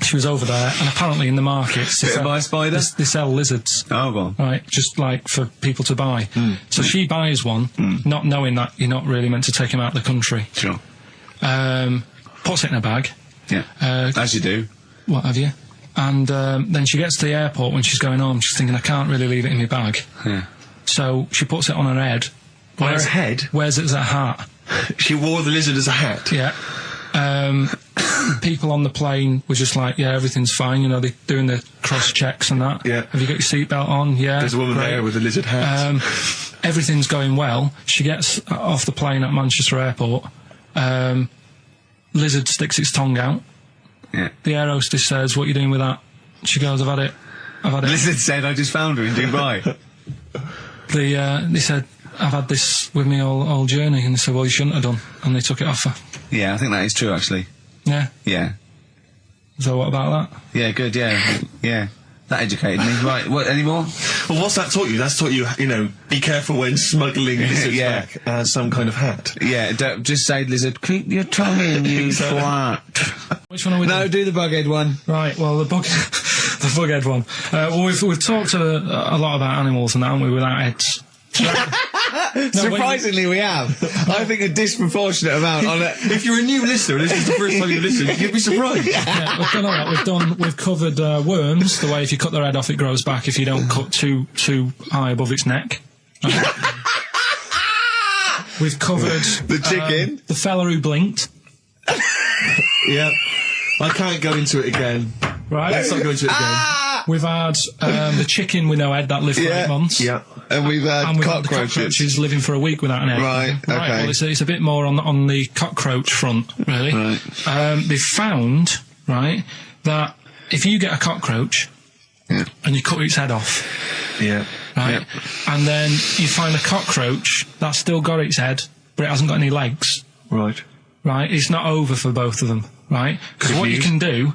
she was over there, and apparently in the markets Bit by a spider? they sell lizards. Oh, go on. Right, just like for people to buy. So she buys one, not knowing that you're not really meant to take him out of the country. Sure. Puts it in a bag. Yeah. As you do. What have you? And then she gets to the airport when she's going home. She's thinking, I can't really leave it in my bag. Yeah. So she puts it on her head. On her head? Wears it as a hat. She wore the lizard as a hat. Yeah. People on the plane were just like, yeah, everything's fine. You know, they're doing the cross checks and that. Yeah. Have you got your seatbelt on? Yeah. There's a woman great. there with a lizard hat. Everything's going well. She gets off the plane at Manchester Airport. Lizard sticks its tongue out. Yeah. The air hostess says, what are you doing with that? She goes, I've had it. Lizard said, I just found her in Dubai. They said, I've had this with me all journey. And they said, well, you shouldn't have done. And they took it off her. Yeah, I think that is true, actually. Yeah. Yeah. So what about that? Yeah, good, yeah. Yeah. That educated me. Right, what, any more? Well, what's that taught you? That's taught you, be careful when smuggling lizards Yeah. back as some kind of hat. Yeah, don't, just say, lizard, keep your tongue in, you twat. Which one are we No, doing? do the bughead one. Right, well, the bughead one. Well, we've talked a lot about animals and that, haven't we, without heads. Surprisingly, we have. I think a disproportionate amount on it. If you're a new listener and this is the first time you listen, you'd be surprised. Yeah, we've done all that. We've covered worms, the way if you cut their head off, it grows back if you don't cut too high above its neck. We've covered The chicken. the fella who blinked. Yeah. I can't go into it again. Right. Let's not go into it again. We've had the chicken with no head that lived for 8 months. Yeah. And we've had And we've had the cockroaches. cockroaches living for a week without an egg. Right, okay. Well, it's a bit more on the cockroach front, really. Right. They've found, right, that if you get a cockroach and you cut its head off, Yeah. right, and then you find a cockroach that's still got its head, but it hasn't got any legs, Right. right, it's not over for both of them, right? Because what you can do,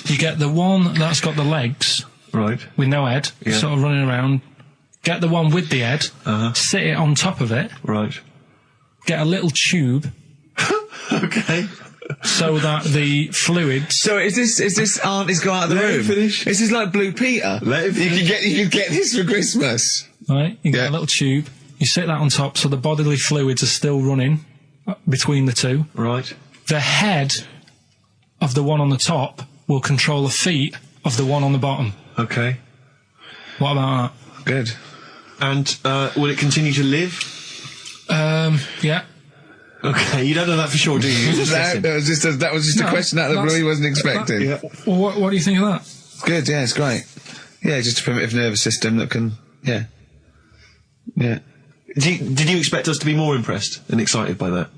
you get the one that's got the legs Right. with no head, Yeah. sort of running around, get the one with the head, sit it on top of it, Right. get a little tube Okay. so that the fluids... So is this auntie's go out of the Let him room? finish. This is like Blue Peter. Let him You could get this for Christmas. Right, you get Yeah. a little tube, you sit that on top so the bodily fluids are still running between the two. Right. The head of the one on the top will control the feet of the one on the bottom. Okay. What about Good. And will it continue to live? that? Yeah. Okay, you don't know that for sure, do you? That was just a question out of the blue he wasn't expecting. Yeah. Well, what do you think of that? Good, yeah, it's great. Yeah, just a primitive nervous system that can, yeah. Did you expect us to be more impressed and excited by that?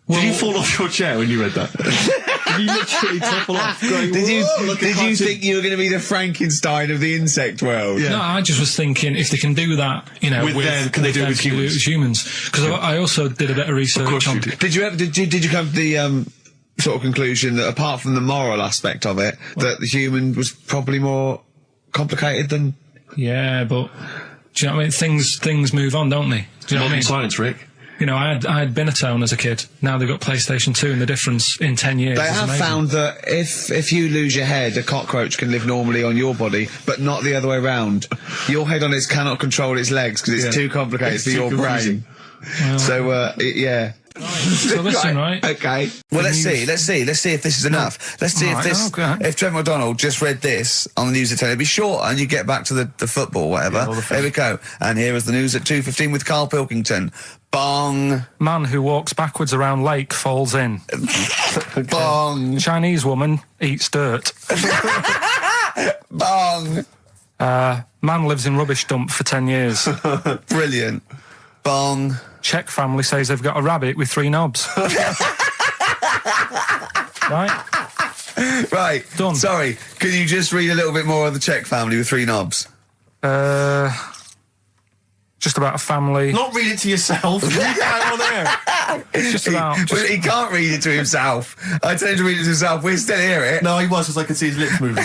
Did you fall off your chair when you read that? Did you literally topple off? Going, Did you cartoon? think you were going to be the Frankenstein of the insect world? Yeah. No, I just was thinking if they can do that, you know, With them, can they do it with them, humans? Humans, because I also did a bit of research. Of course on you did. Did you come to the sort of conclusion that apart from the moral aspect of it, that the human was probably more complicated than? Yeah, but do you know what I mean? Things move on, don't they? Do you know what I mean? Science, Rick. You know, I had Binatown as a kid. Now they've got PlayStation 2, and the difference in 10 years They is have amazing. found that if you lose your head, a cockroach can live normally on your body, but not the other way round. Your head on it cannot control its legs because it's too complicated It's for too your confusing. brain. So, yeah. So listen, right? Okay. Well, let's see if this is enough. Let's see Right, if Trevor McDonald just read this on the news at 10. It'd be short, and you get back to the football, whatever. Here we go. And here is the news at 2:15 with Karl Pilkington. Bong. Man who walks backwards around lake falls in. Bong. Chinese woman eats dirt. Bong. Man lives in rubbish dump for 10 years. Brilliant. Bong. Czech family says they've got a rabbit with 3 knobs. Right? Right. Done. Sorry. Can you just read a little bit more of the Czech family with 3 knobs? Just about a family. Not read it to yourself. Read it out on air. It's just about. Well, he can't read it to himself. I tell him to read it to himself. We still hear it. No, he was, because I could see his lips moving.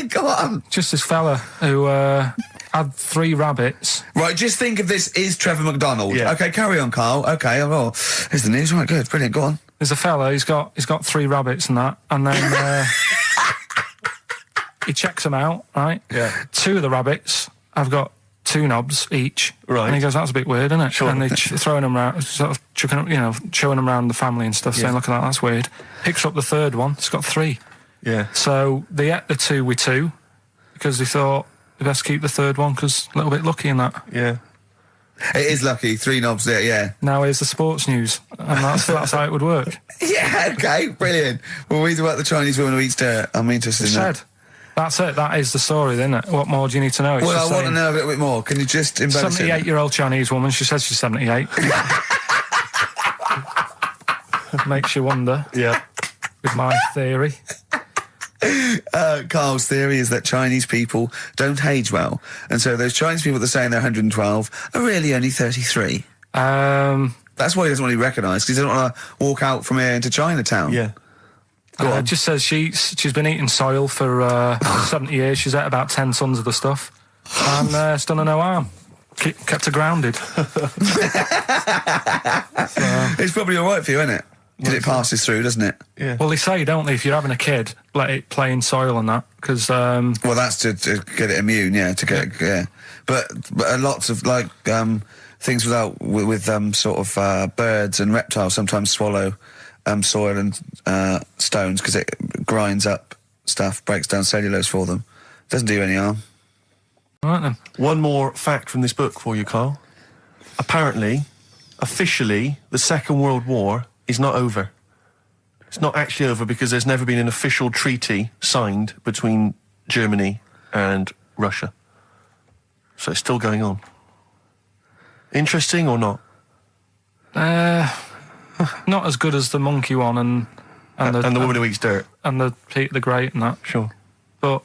Go on. Just this fella who had 3 rabbits. Right, just think of this is Trevor McDonald. Yeah. Okay, carry on, Carl. Okay, well, here's the news. Right, good, brilliant. Go on. There's a fella. He's got 3 rabbits and that, and then he checks them out. Right. Yeah. 2 of the rabbits have got 2 knobs each. Right. And he goes, "That's a bit weird, isn't it?" Sure. And they're throwing them around, sort of chucking, showing them around the family and stuff, saying, "Look at that, that's weird." Picks up the 3rd one. It's got 3. Yeah. So they ate the 2 with 2 because they thought they best keep the 3rd one because a little bit lucky in that. Yeah. It is lucky. 3 knobs there, yeah. Now here's the sports news, and that's how it would work. Yeah, okay, brilliant. Well, read about the Chinese woman who eats dirt. I'm interested in that. Said. That's it. That is the story, isn't it? What more do you need to know? It's Well, just I want to saying, know a little bit more. Can you just embellish it? 78-year-old Chinese woman. She says she's 78. Makes you wonder. Yeah. With my theory. Carl's theory is that Chinese people don't age well, and so those Chinese people that are saying they're 112 are really only 33. That's why he doesn't want to be recognised, because he doesn't want to walk out from here into Chinatown. Yeah. on. It just says she's been eating soil for 70 years. She's ate about 10 tons of the stuff, and it's done her no harm. Kept her grounded. It's probably all right for you, isn't it? Because it passes through, doesn't it? Yeah. Well, they say, don't they, if you're having a kid, let it play in soil and that, because Well, that's to get it immune, yeah. To get yeah. But lots of like things with sort of birds and reptiles sometimes swallow soil and stones because it grinds up stuff, breaks down cellulose for them. Doesn't do you any harm. all right then. One more fact from this book for you, Carl. Apparently, officially, the Second World War is not over. It's not actually over because there's never been an official treaty signed between Germany and Russia. So it's still going on. Interesting or not? Not as good as the monkey one and the woman who eats dirt. and the Peter the Great and that. Sure. But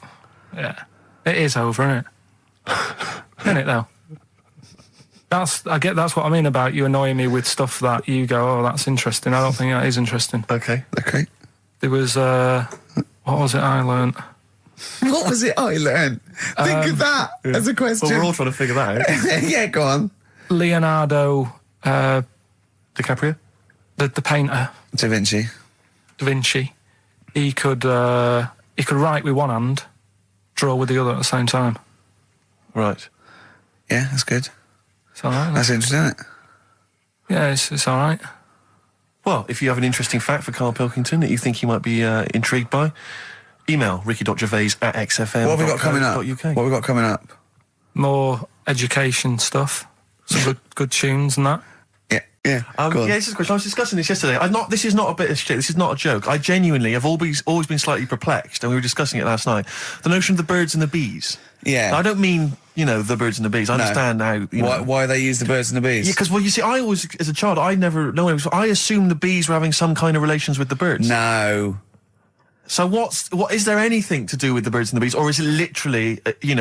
yeah, it is over, isn't it? Isn't it though? That's what I mean about you annoying me with stuff that you go, oh, that's interesting. I don't think that is interesting. Okay. Okay. There was what was it I learnt? What was it I learned? Think of that as a question. Well, we're all trying to figure that out. Yeah, go on. Leonardo DiCaprio? the painter, Da Vinci. Da Vinci, he could write with one hand, draw with the other at the same time. Right. Yeah, that's good. It's all right. That's interesting, isn't it? Yeah, it's all right. Well, if you have an interesting fact for Karl Pilkington that you think you might be intrigued by, Email ricky.gervais@xfm. What have we got coming up? UK. What have we got coming up? More education stuff. Some good tunes and that. Yeah. Go on. Yeah, this is a question. I was discussing this yesterday. This is not a bit of shit. This is not a joke. I genuinely have always been slightly perplexed, and we were discussing it last night. The notion of the birds and the bees. Yeah. Now, I don't mean, the birds and the bees. I understand how, Why they use the birds and the bees? Yeah, because, you see, I always, as a child, I never know. I assumed the bees were having some kind of relations with the birds. No. So what is there anything to do with the birds and the bees, or is it literally,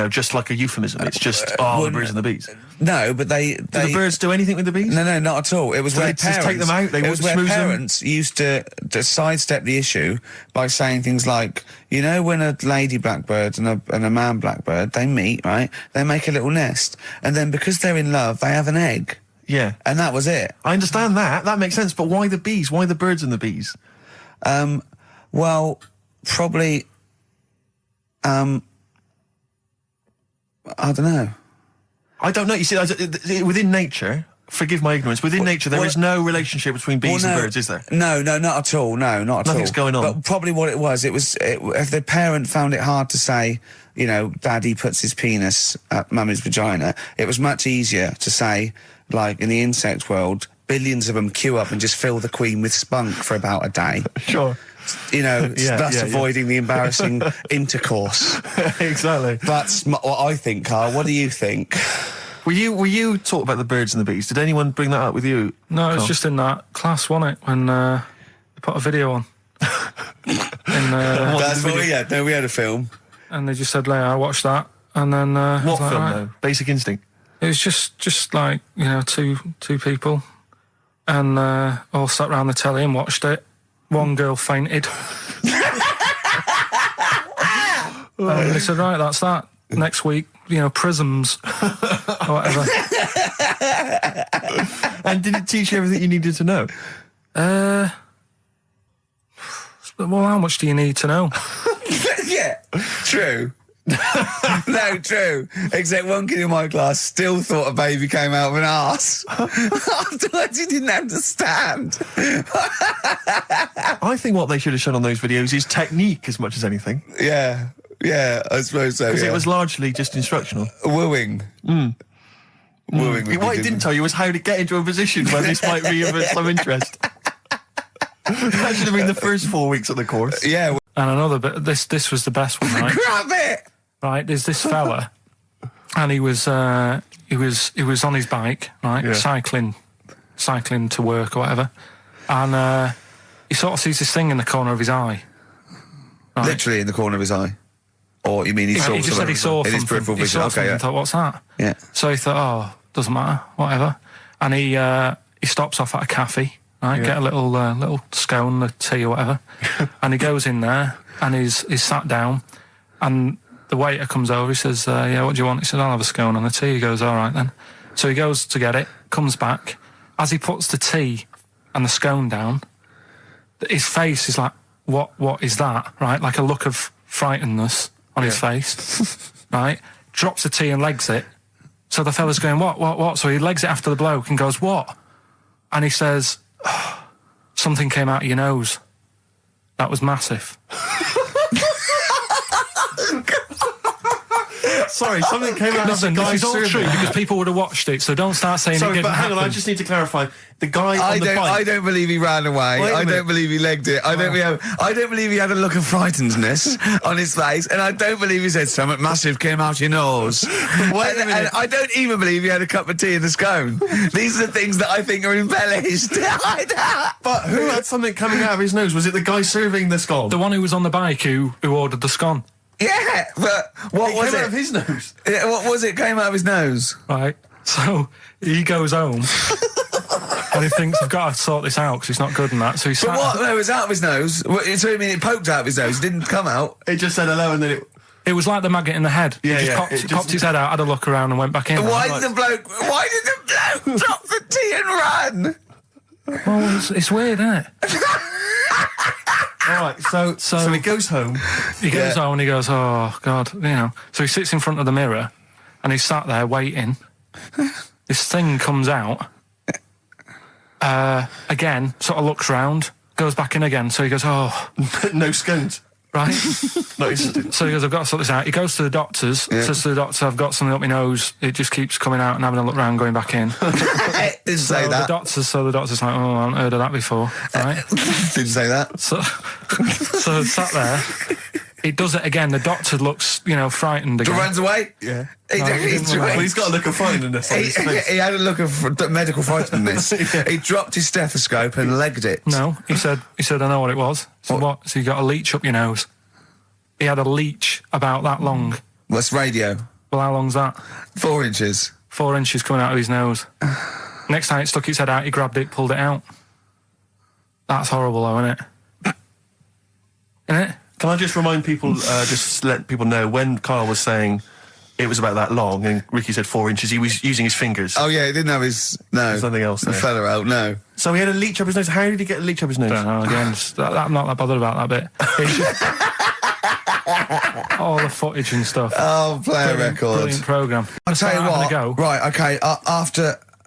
just like a euphemism? It's just, the birds and the bees. No, but they Do the birds do anything with the bees? No, not at all. It was where they just take them out, they it was where schmooze them? parents used to sidestep the issue by saying things like, when a lady blackbird and a man blackbird, they meet, right? They make a little nest, and then because they're in love, they have an egg. Yeah. And that was it. I understand that. That makes sense. But why the bees? Why the birds and the bees? Well, probably, I don't know. I don't know. You see, within nature, forgive my ignorance, within nature there is no relationship between bees and birds, is there? No, not at all. No, not at all. Nothing's going on. But probably what it was, if the parent found it hard to say, daddy puts his penis at mummy's vagina, it was much easier to say, like in the insect world, billions of them queue up and just fill the queen with spunk for about a day. Sure. Thus avoiding the embarrassing intercourse. Exactly. That's what I think, Carl. What do you think? Were you taught about the birds and the bees? Did anyone bring that up with you? No, it was Carl? just in that class, wasn't it? When they put a video on. That's what we had. No, we had a film. And they just said, I watched that. And then what film though? Basic Instinct. It was just like, two people, and all sat round the telly and watched it. One girl fainted. And they said, right, that's that. Next week, prisms or whatever. And did it teach you everything you needed to know? Well, how much do you need to know? Yeah, true. No, true. Except one kid in my class still thought a baby came out of an arse. Afterwards, he didn't understand. I think what they should have shown on those videos is technique as much as anything. Yeah, I suppose so. Because it was largely just instructional. Wooing. Wooing. What it didn't tell you was how to get into a position where this might be of some interest. That should have been the first 4 weeks of the course. Yeah. And another bit. This was the best one, right? Grab it. Right, there's this fella, and he was on his bike, right, cycling to work or whatever, and he sort of sees this thing in the corner of his eye. Right? Literally in the corner of his eye. Or you mean he saw He just said he saw in his something. peripheral He vision? saw Okay, something yeah. and thought, what's that? Yeah. So he thought, doesn't matter, whatever, and he stops off at a cafe, right, get a little scone, a tea or whatever, and he goes in there and he's sat down, and the waiter comes over, he says, what do you want? He said, I'll have a scone and a tea. He goes, all right then. So he goes to get it, comes back. As he puts the tea and the scone down, his face is like, what is that? Right? Like a look of frightenedness on his face. Right? Drops the tea and legs it. So the fella's going, what? So he legs it after the bloke and goes, what? And he says, something came out of your nose. That was massive. Sorry, something came out of the Listen, guy this is all serving. true because people would have watched it, so don't start saying it Sorry, didn't but hang on, happen. I just need to clarify. The guy I on the bike... I don't believe he ran away. Wait a I minute. don't believe he legged it. I don't believe he had a look of frightenedness on his face, and I don't believe he said something massive came out your nose. Wait a minute. And I don't even believe he had a cup of tea and a scone. These are the things that I think are embellished. But who had something coming out of his nose? Was it the guy serving the scone? The one who was on the bike who ordered the scone. Yeah, but what It was came it? out of his nose. Yeah, what was it? Came out of his nose. Right, so he goes home and he thinks, I've got to sort this out because it's not good and that. So he But sat. what? No, it was out of his nose. So you mean it poked out of his nose? It didn't come out. It just said hello and then it... It was like the maggot in the head. Yeah, he just yeah, popped, it he just- popped his head out, had a look around, and went back in. Why did the bloke drop the tea and run? Well, it's weird, isn't it? All right, so he goes home. He goes home and he goes, oh God, So he sits in front of the mirror, and he's sat there waiting. This thing comes out. Again, sort of looks round, goes back in again. So he goes, oh, No scones. right? Not interested. So he goes, I've got to sort this out. He goes to the doctors, says to the doctor, I've got something up my nose. It just keeps coming out and having a look round, going back in. Didn't say that. The doctor's like, oh, I haven't heard of that before, right? Didn't say that. So sat there. He does it again. The doctor looks, frightened again. Runs away? Yeah. Well, he's got a look of frightenness on his face. He had a look of medical frightenness. He dropped his stethoscope and legged it. No, he said, I know what it was. So what? So you got a leech up your nose. He had a leech about that long. What's radio? Well, how long's that? 4 inches. 4 inches coming out of his nose. Next time it stuck its head out, he grabbed it, pulled it out. That's horrible, though, isn't it? Isn't it? Can I just remind people, just let people know, when Karl was saying it was about that long and Ricky said 4 inches, he was using his fingers. Oh, yeah, he didn't have his... No. There's nothing else there. The fella out, no. So he had a leech up his nose. How did he get a leech up his nose? Don't know, again, I'm not that bothered about that bit. All the footage and stuff. Oh, play a record. Brilliant programme. I'll tell you what. Go. Right, okay,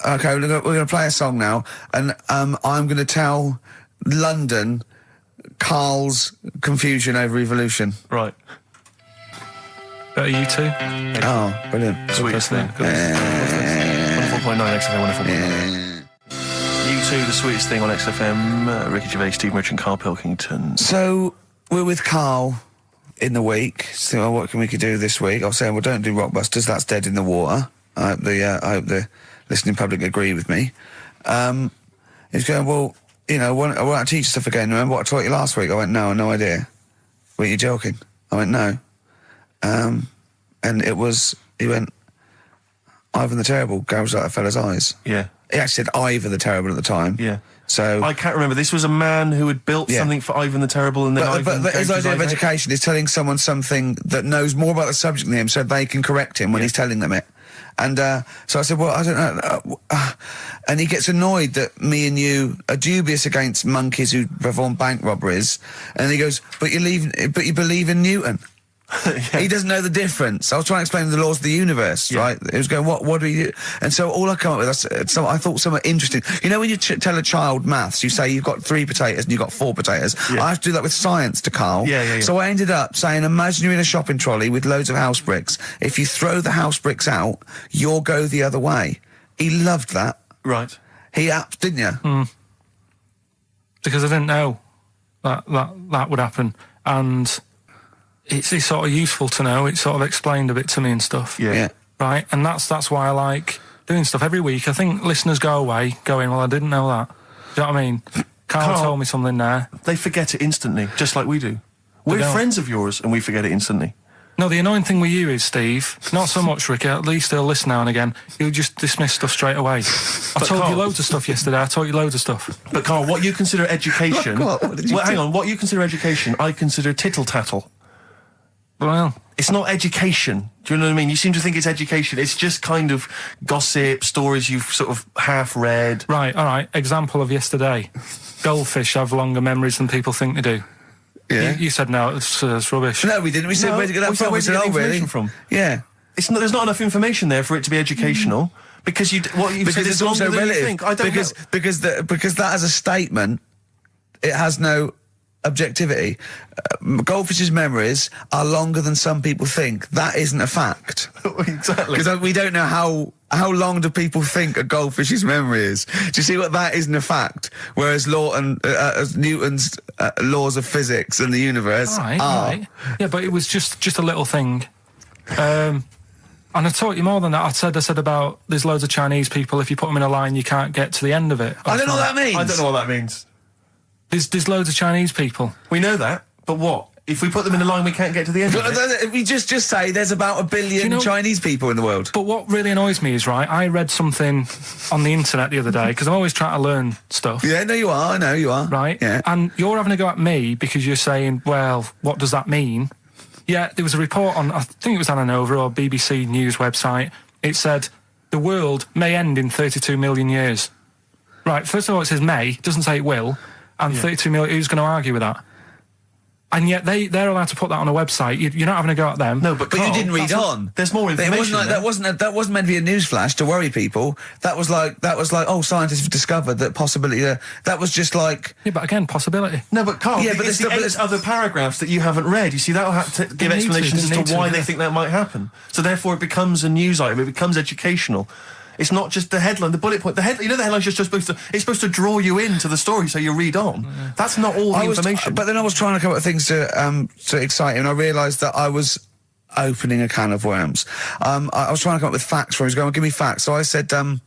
okay, we're going to play a song now, and I'm going to tell London Karl's confusion over evolution. Right. Better you two? Oh, brilliant. Sweetest thing. 104.9 XFM, 104.9. U2, the sweetest thing on XFM. Ricky Gervais, Steve Merchant, Karl Pilkington. So, we're with Karl in the week. So, what can we do this week? I was saying, well, don't do Rockbusters. That's dead in the water. I hope the listening public agree with me. He's going, well, I want to teach you stuff again. Remember what I taught you last week? I went, no, no idea. Were you joking? I went, no. And he went, Ivan the Terrible goes like a fella's eyes. Yeah. He actually said Ivan the Terrible at the time. Yeah. So I can't remember. This was a man who had built something for Ivan the Terrible, and then but his idea of education is telling someone something that knows more about the subject than him, so they can correct him when he's telling them it. And so I said, well, I don't know. And he gets annoyed that me and you are dubious against monkeys who perform bank robberies. And he goes, but you believe in Newton. He doesn't know the difference. I was trying to explain the laws of the universe, right? It was going, what do you do? And so all I come up with, I thought somewhat interesting. You know when you tell a child maths, you say you've got 3 potatoes and you've got 4 potatoes. I have to do that with science to Karl. So I ended up saying, imagine you're in a shopping trolley with loads of house bricks. If you throw the house bricks out, you'll go the other way. He loved that. Right. He didn't you? Mm. Because I didn't know that would happen. And it's sort of useful to know. It sort of explained a bit to me and stuff. Yeah. Right? And that's why I like doing stuff every week. I think listeners go away going, well, I didn't know that. Do you know what I mean? Karl told me something there. They forget it instantly, just like we do. We're friends of yours and we forget it instantly. No, the annoying thing with you is, Steve, not so much, Ricky, at least he'll listen now and again, you'll just dismiss stuff straight away. I told you loads of stuff yesterday, I taught you loads of stuff. But Karl, what you consider education... hang on, what you consider education, I consider tittle-tattle. Well, it's not education. Do you know what I mean? You seem to think it's education. It's just kind of gossip, stories you've sort of half read. Right, all right. Example of yesterday. Goldfish have longer memories than people think they do. Yeah. You said no, it's rubbish. No, we didn't. We said, where'd you get that from? We said, oh, really? From? Yeah. There's not enough information there for it to be educational. Because what you've said is also longer than relative. you think. I don't know. Because that as a statement, it has no objectivity. Goldfish's memories are longer than some people think. That isn't a fact. Exactly. Because we don't know how long do people think a goldfish's memory is. Do you see what that isn't a fact? Whereas Newton's laws of physics and the universe are. Right. Yeah, but it was just a little thing. And I taught you more than that. I said about there's loads of Chinese people, if you put them in a line, you can't get to the end of it. I don't know what that means. I don't know what that means. There's loads of Chinese people. We know that, but what? If we put them in a line, we can't get to the end of it? We just say there's about 1 billion Chinese people in the world. But what really annoys me is, right, I read something on the internet the other day, because I'm always trying to learn stuff. Yeah, no, you are. I know you are. Right? Yeah. And you're having a go at me because you're saying, well, what does that mean? Yeah, there was a report on, I think it was on Nova or BBC News website. It said, the world may end in 32 million years. Right, first of all, it says may, it doesn't say it will. And 32 million, who's going to argue with that? And yet they're allowed to put that on a website. You're not having a go at them. No, but But you Carl, didn't read on. There's more information. That wasn't meant to be a newsflash to worry people. That was like, oh, scientists have discovered that possibility. That was just like. Yeah, but again, possibility. No, but Carl, Yeah, but it's there's- the 8 other paragraphs that you haven't read. You see, that'll have to give need to, explanations didn't as need to why to, they yeah. think that might happen. So therefore, it becomes a news item. It becomes educational. It's not just the headline, the bullet point. The headline's just supposed to. It's supposed to draw you into the story so you read on. That's not all the information. But then I was trying to come up with things to excite him, and I realised that I was opening a can of worms. I was trying to come up with facts for him. He was going, give me facts. So I said, oh,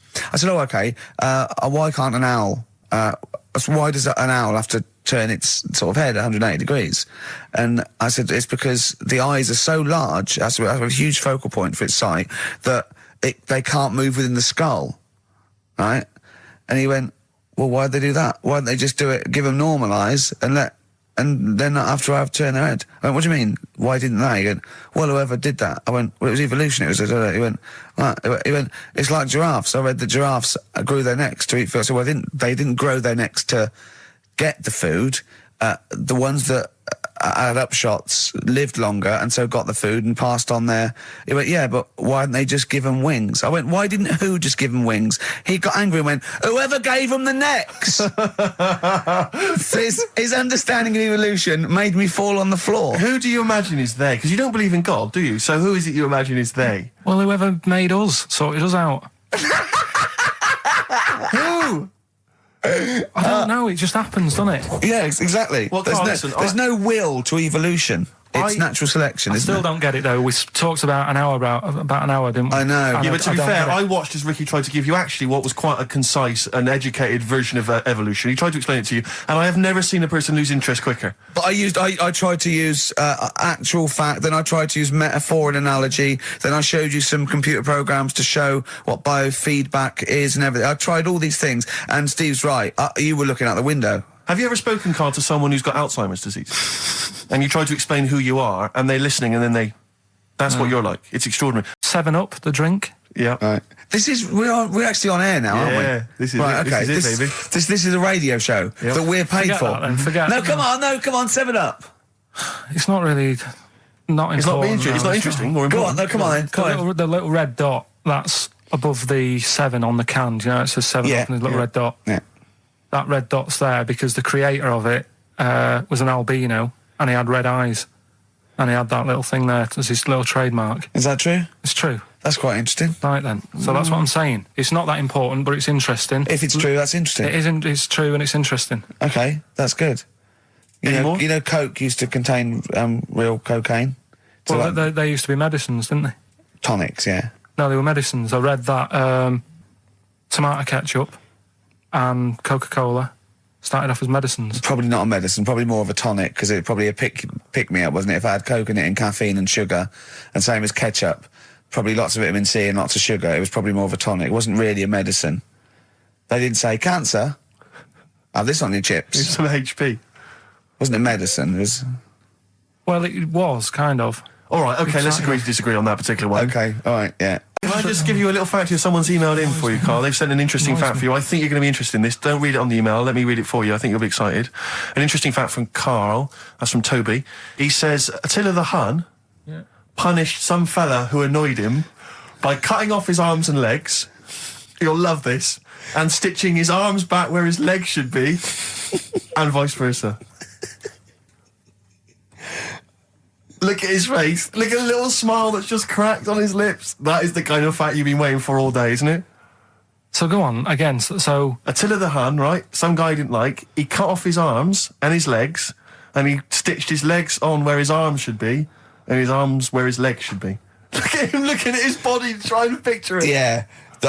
okay, why can't an owl, why does an owl have to turn its sort of head 180 degrees? And I said, it's because the eyes are so large, that's a huge focal point for its sight, that they can't move within the skull, right? And he went, well, why'd they do that? Why didn't they just do it, give them normal eyes, and then after I've turned their head? I went, what do you mean? Why didn't they? He went, well, whoever did that. I went, well, it was evolution. It was, he went, it's like giraffes. I read that giraffes grew their necks to eat food. So they didn't grow their necks to get the food. The ones that had upshots lived longer and so got the food and passed on their. He went, yeah, but why didn't they just give them wings? I went, why didn't who just give them wings? He got angry and went, whoever gave them the necks. his understanding of evolution made me fall on the floor. Who do you imagine is they? Because you don't believe in God, do you? So who is it you imagine is they? Well, whoever made us sorted us out. Who? I don't know. It just happens, doesn't it? Yeah, exactly. Well, Carl, listen, there's no will to evolution. It's natural selection, I isn't still it? don't get it though. We talked about an hour, didn't we? I know. And Yeah, but to be don't fair, get it. I watched as Ricky tried to give you actually what was quite a concise and educated version of evolution. He tried to explain it to you, and I have never seen a person lose interest quicker. But I tried to use actual fact, then I tried to use metaphor and analogy, then I showed you some computer programs to show what biofeedback is and everything. I tried all these things, and Steve's right. You were looking out the window. Have you ever spoken, Carl, to someone who's got Alzheimer's disease? And you try to explain who you are, and they're listening, and then that's what you're like. It's extraordinary. 7-Up, the drink. Yeah. Right. We're actually on air now, aren't we? Yeah, this is right, it. okay. This is it, baby. This is a radio show that we're paid Forget for. that then, forget. No, come on, 7 Up. It's not really not important. It's not, no, it's not interesting or Go on, important. no, come on then. Come on. The little red dot that's above the 7 on the can. Do you know, it says 7 Yeah, Up and the little red dot. Yeah. That red dot's there because the creator of it was an albino and he had red eyes. And he had that little thing there as his little trademark. Is that true? It's true. That's quite interesting. Right then. So that's what I'm saying. It's not that important, but it's interesting. If it's true, that's interesting. It isn't. It's true and it's interesting. Okay, that's good. Any more? You know, Coke used to contain real cocaine. So Well, like they used to be medicines, didn't they? tonics, yeah. No, they were medicines. I read that tomato ketchup and Coca-Cola started off as medicines. Probably not a medicine, probably more of a tonic, because it probably a pick me up, wasn't it? If I had Coke in it and caffeine and sugar, and same as ketchup, probably lots of vitamin C and lots of sugar. It was probably more of a tonic. It wasn't really a medicine. They didn't say cancer. Have this on your It's chips. some HP. Wasn't it medicine? It was. Well, it was kind of. All right, okay, let's Exactly. agree to disagree on that particular one. Okay, all right, yeah. Can I just give you a little fact here? Someone's emailed in for you, Carl. They've sent an interesting fact for you. I think you're going to be interested in this. Don't read it on the email. Let me read it for you. I think you'll be excited. An interesting fact from Carl. That's from Toby. He says, Attila the Hun punished some fella who annoyed him by cutting off his arms and legs. You'll love this. And stitching his arms back where his legs should be. And vice versa. Look at his face. Look at the little smile that's just cracked on his lips. That is the kind of fact you've been waiting for all day, isn't it? So go on again. So Attila the Hun, right? Some guy he didn't like. He cut off his arms and his legs, and he stitched his legs on where his arms should be, and his arms where his legs should be. Look at him looking at his body, trying to picture it. Yeah. Okay,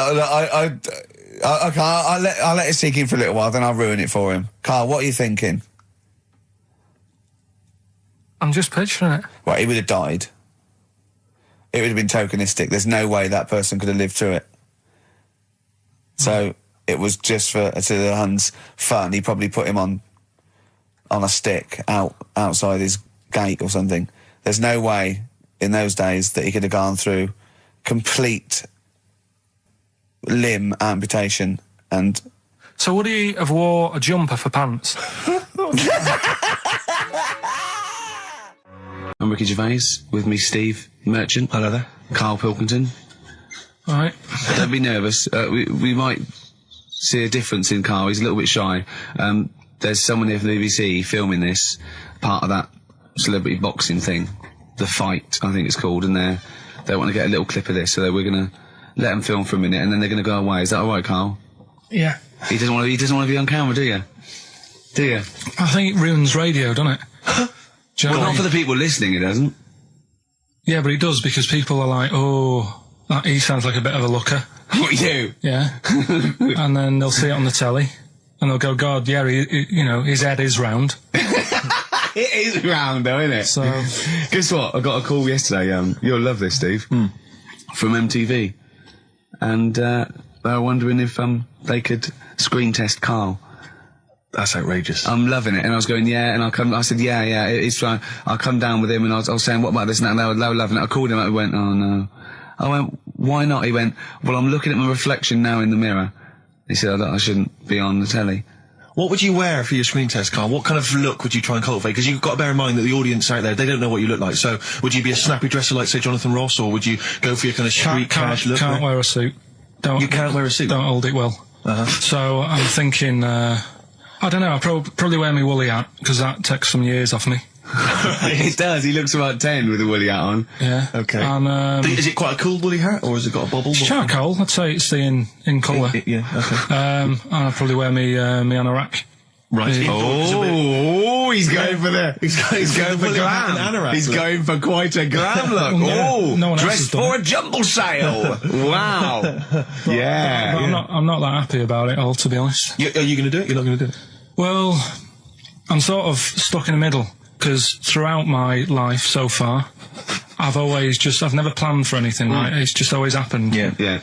I'll let it sink in for a little while, then I'll ruin it for him. Carl, what are you thinking? I'm just picturing it. Right, he would have died. It would have been tokenistic. There's no way that person could have lived through it. So it was just for Attila the Hun's fun. He probably put him on a stick outside his gate or something. There's no way in those days that he could have gone through complete limb amputation and. So would he have wore a jumper for pants? I'm Ricky Gervais. With me, Steve Merchant. Hello there. Karl Pilkington. All right. Don't be nervous. We might see a difference in Karl. He's a little bit shy. There's someone here from the BBC filming this, part of that celebrity boxing thing. The Fight, I think it's called, and they want to get a little clip of this, so we're going to let them film for a minute, and then they're going to go away. Is that all right, Karl? Yeah. He doesn't want to be on camera, do you? Do you? I think it ruins radio, doesn't it? Do you know Well, what I not mean? for the people listening, it doesn't. Yeah, but it does, because people are like, oh, he sounds like a bit of a looker. What, you? Yeah. And then they'll see it on the telly, and they'll go, God, yeah, his head is round. It is round, though, isn't it? So, guess what? I got a call yesterday. You'll love this, Steve. From MTV, and they were wondering if they could screen test Karl. That's outrageous. I'm loving it, and I was going, yeah, and I said, yeah, it's fine. I'll come down with him, and I was saying, what about this and that, and they were loving it. I called him up and went, oh no. I went, why not? He went, well, I'm looking at my reflection now in the mirror. He said, I shouldn't be on the telly. What would you wear for your screen test, Karl? What kind of look would you try and cultivate? Because you've got to bear in mind that the audience out there, they don't know what you look like. So, would you be a snappy dresser like, say, Jonathan Ross, or would you go for your kind of street cash look? Can't wear a suit. You can't wear a suit? Don't hold it well. So, I'm thinking, I don't know, I'll probably wear my woolly hat, because that takes some years off me. It does. He looks about 10 with a woolly hat on. Yeah. Okay. And, is it quite a cool woolly hat, or has it got a bobble? it's charcoal. I'd say it's the in colour. Yeah, okay. And I'll probably wear me anorak. Right. Oh, he's going for he's going for woolly hat and glam. anorak He's look. going for quite a glam look. Yeah, no one else has dressed done for a jumble sale. Wow. Yeah. But I'm not that happy about it all, to be honest. Are you going to do it? You're not going to do it? Well, I'm sort of stuck in the middle, because throughout my life so far, I've never planned for anything, right? It's just always happened. Yeah.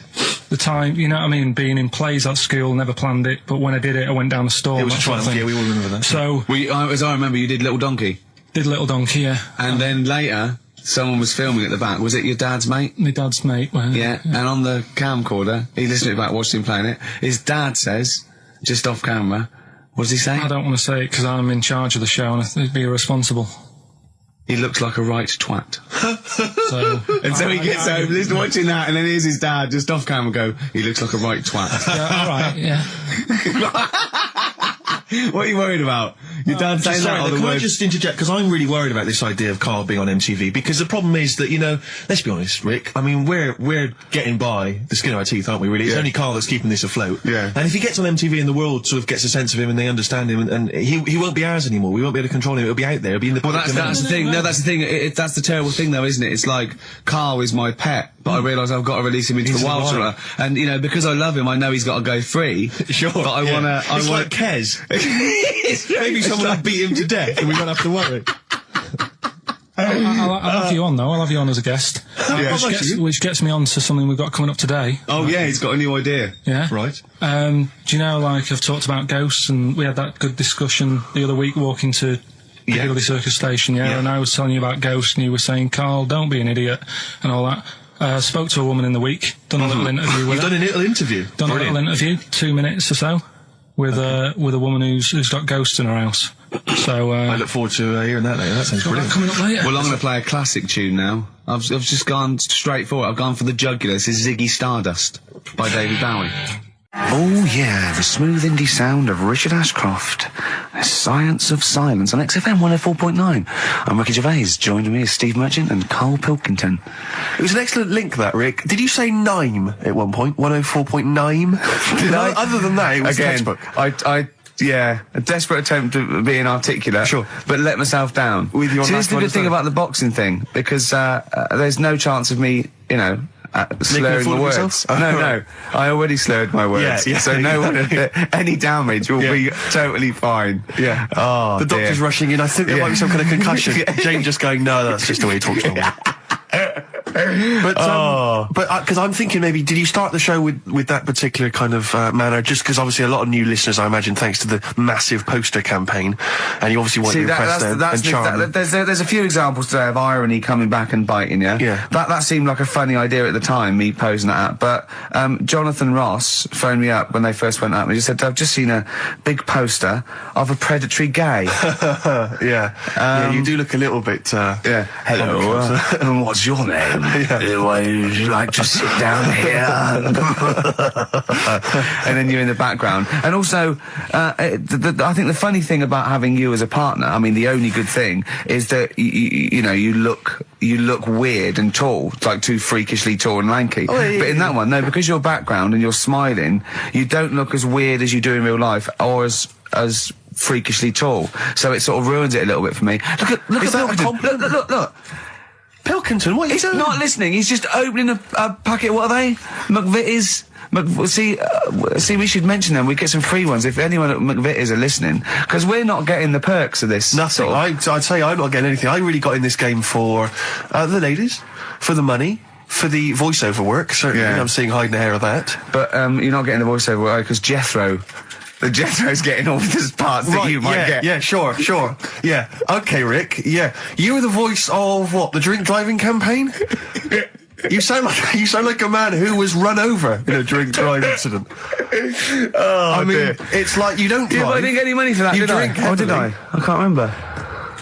The time, you know what I mean, being in plays at school, never planned it, but when I did it, I went down the store. It was a that sort of triumph, thing. yeah, we all remember that. So, As I remember, you did Little Donkey. did Little Donkey, yeah. And then later, someone was filming at the back. Was it your dad's mate? My dad's mate. Well, Yeah. And on the camcorder, he listened to it back, watched him playing it. His dad says, just off camera, what does he say? I don't want to say it because I'm in charge of the show and I'd be irresponsible. He looks like a right twat. So, And so he gets home, listening, watching that, and then here's his dad just off camera go, he looks like a right twat. yeah, all right, yeah. What are you worried about? Your dad saying that or the Can I word? just interject? Because I'm really worried about this idea of Karl being on MTV. Because the problem is that, let's be honest, Rick. I mean, we're getting by the skin of our teeth, aren't we? Really, it's only Karl that's keeping this afloat. Yeah. And if he gets on MTV and the world sort of gets a sense of him and they understand him, and he won't be ours anymore. We won't be able to control him. It'll be out there. It'll be in the. Well, public that's the domain. thing. No, that's the thing. That's the terrible thing, though, isn't it? It's like Karl is my pet, but I realise I've got to release him into He's the wild. alive. And because I love him, I know he's got to go free. Sure. But I wanna. It's like Kez. Maybe someone will beat him to death, and we won't have to worry. I'll have you on, though. I'll have you on as a guest. Yeah. Which gets me on to something we've got coming up today. Oh yeah, he's got a new idea. Yeah. Right. Do you know, like, I've talked about ghosts, and we had that good discussion the other week walking to Piccadilly Circus Station, yeah, and I was telling you about ghosts, and you were saying, Karl, don't be an idiot, and all that. Spoke to a woman in the week, done a little interview with You've her. done a little interview. Done a little interview, 2 minutes or so, with a woman who's got ghosts in her house. So, I look forward to hearing that later. That sounds brilliant. coming up later. Well, I'm going to play a classic tune now. I've just gone straight for it. I've gone for the jugular. This is Ziggy Stardust by David Bowie. Oh yeah, the smooth indie sound of Richard Ashcroft. The Science of Silence on XFM 104.9. I'm Ricky Gervais. Joining me is Steve Merchant and Karl Pilkington. It was an excellent link, that, Rick. Did you say Nime at one point? 104.9? Did I? Other than that, it was Again, textbook. yeah, a desperate attempt at being articulate. Sure. But let myself down. With your See, this is the last good thing one, about the boxing thing, because there's no chance of me, slurring fool my of words. yourself? No. I already slurred my words. Yeah, so any damage will be totally fine. Yeah. Oh, The doctor's dear. rushing in. I think there might be some kind of concussion. Jane just going, no, that's just the way he talks. because I'm thinking maybe, did you start the show with that particular kind of manner? Just because obviously a lot of new listeners, I imagine, thanks to the massive poster campaign, and you obviously want to impress them and charm them. There's a few examples today of irony coming back and biting you. Yeah. That seemed like a funny idea at the time, me posing that, but Jonathan Ross phoned me up when they first went up and he said, I've just seen a big poster of a predatory gay. Yeah, you do look a little bit. Hello, and what's your name? Would you like to sit down here? And then you're in the background. And also, I think the funny thing about having you as a partner, I mean, the only good thing is that you look weird and tall, like too freakishly tall and lanky. Oh, yeah, but in that one, no, because your background and you're smiling, you don't look as weird as you do in real life, or as freakishly tall. So it sort of ruins it a little bit for me. Look at Pilkington. Look. Pilkington, what are you doing? He's not listening. He's just opening a packet. What are they? McVitie's. See, we should mention them. We get some free ones if anyone at McVitie's are listening, because we're not getting the perks of this. Nothing. I'd say I'm not getting anything. I really got in this game for the ladies, for the money, for the voiceover work. Certainly, I'm seeing hide and hair of that. But you're not getting the voiceover work because Jethro's getting all the parts that you might get. Yeah, sure. Yeah. Okay, Rick. Yeah. You were the voice of what? The drink driving campaign? You sound like a man who was run over in a drink drive incident. I mean, dear. It's like you don't drive. Yeah, but I didn't get any money for that, did I? Oh, did I? I can't remember.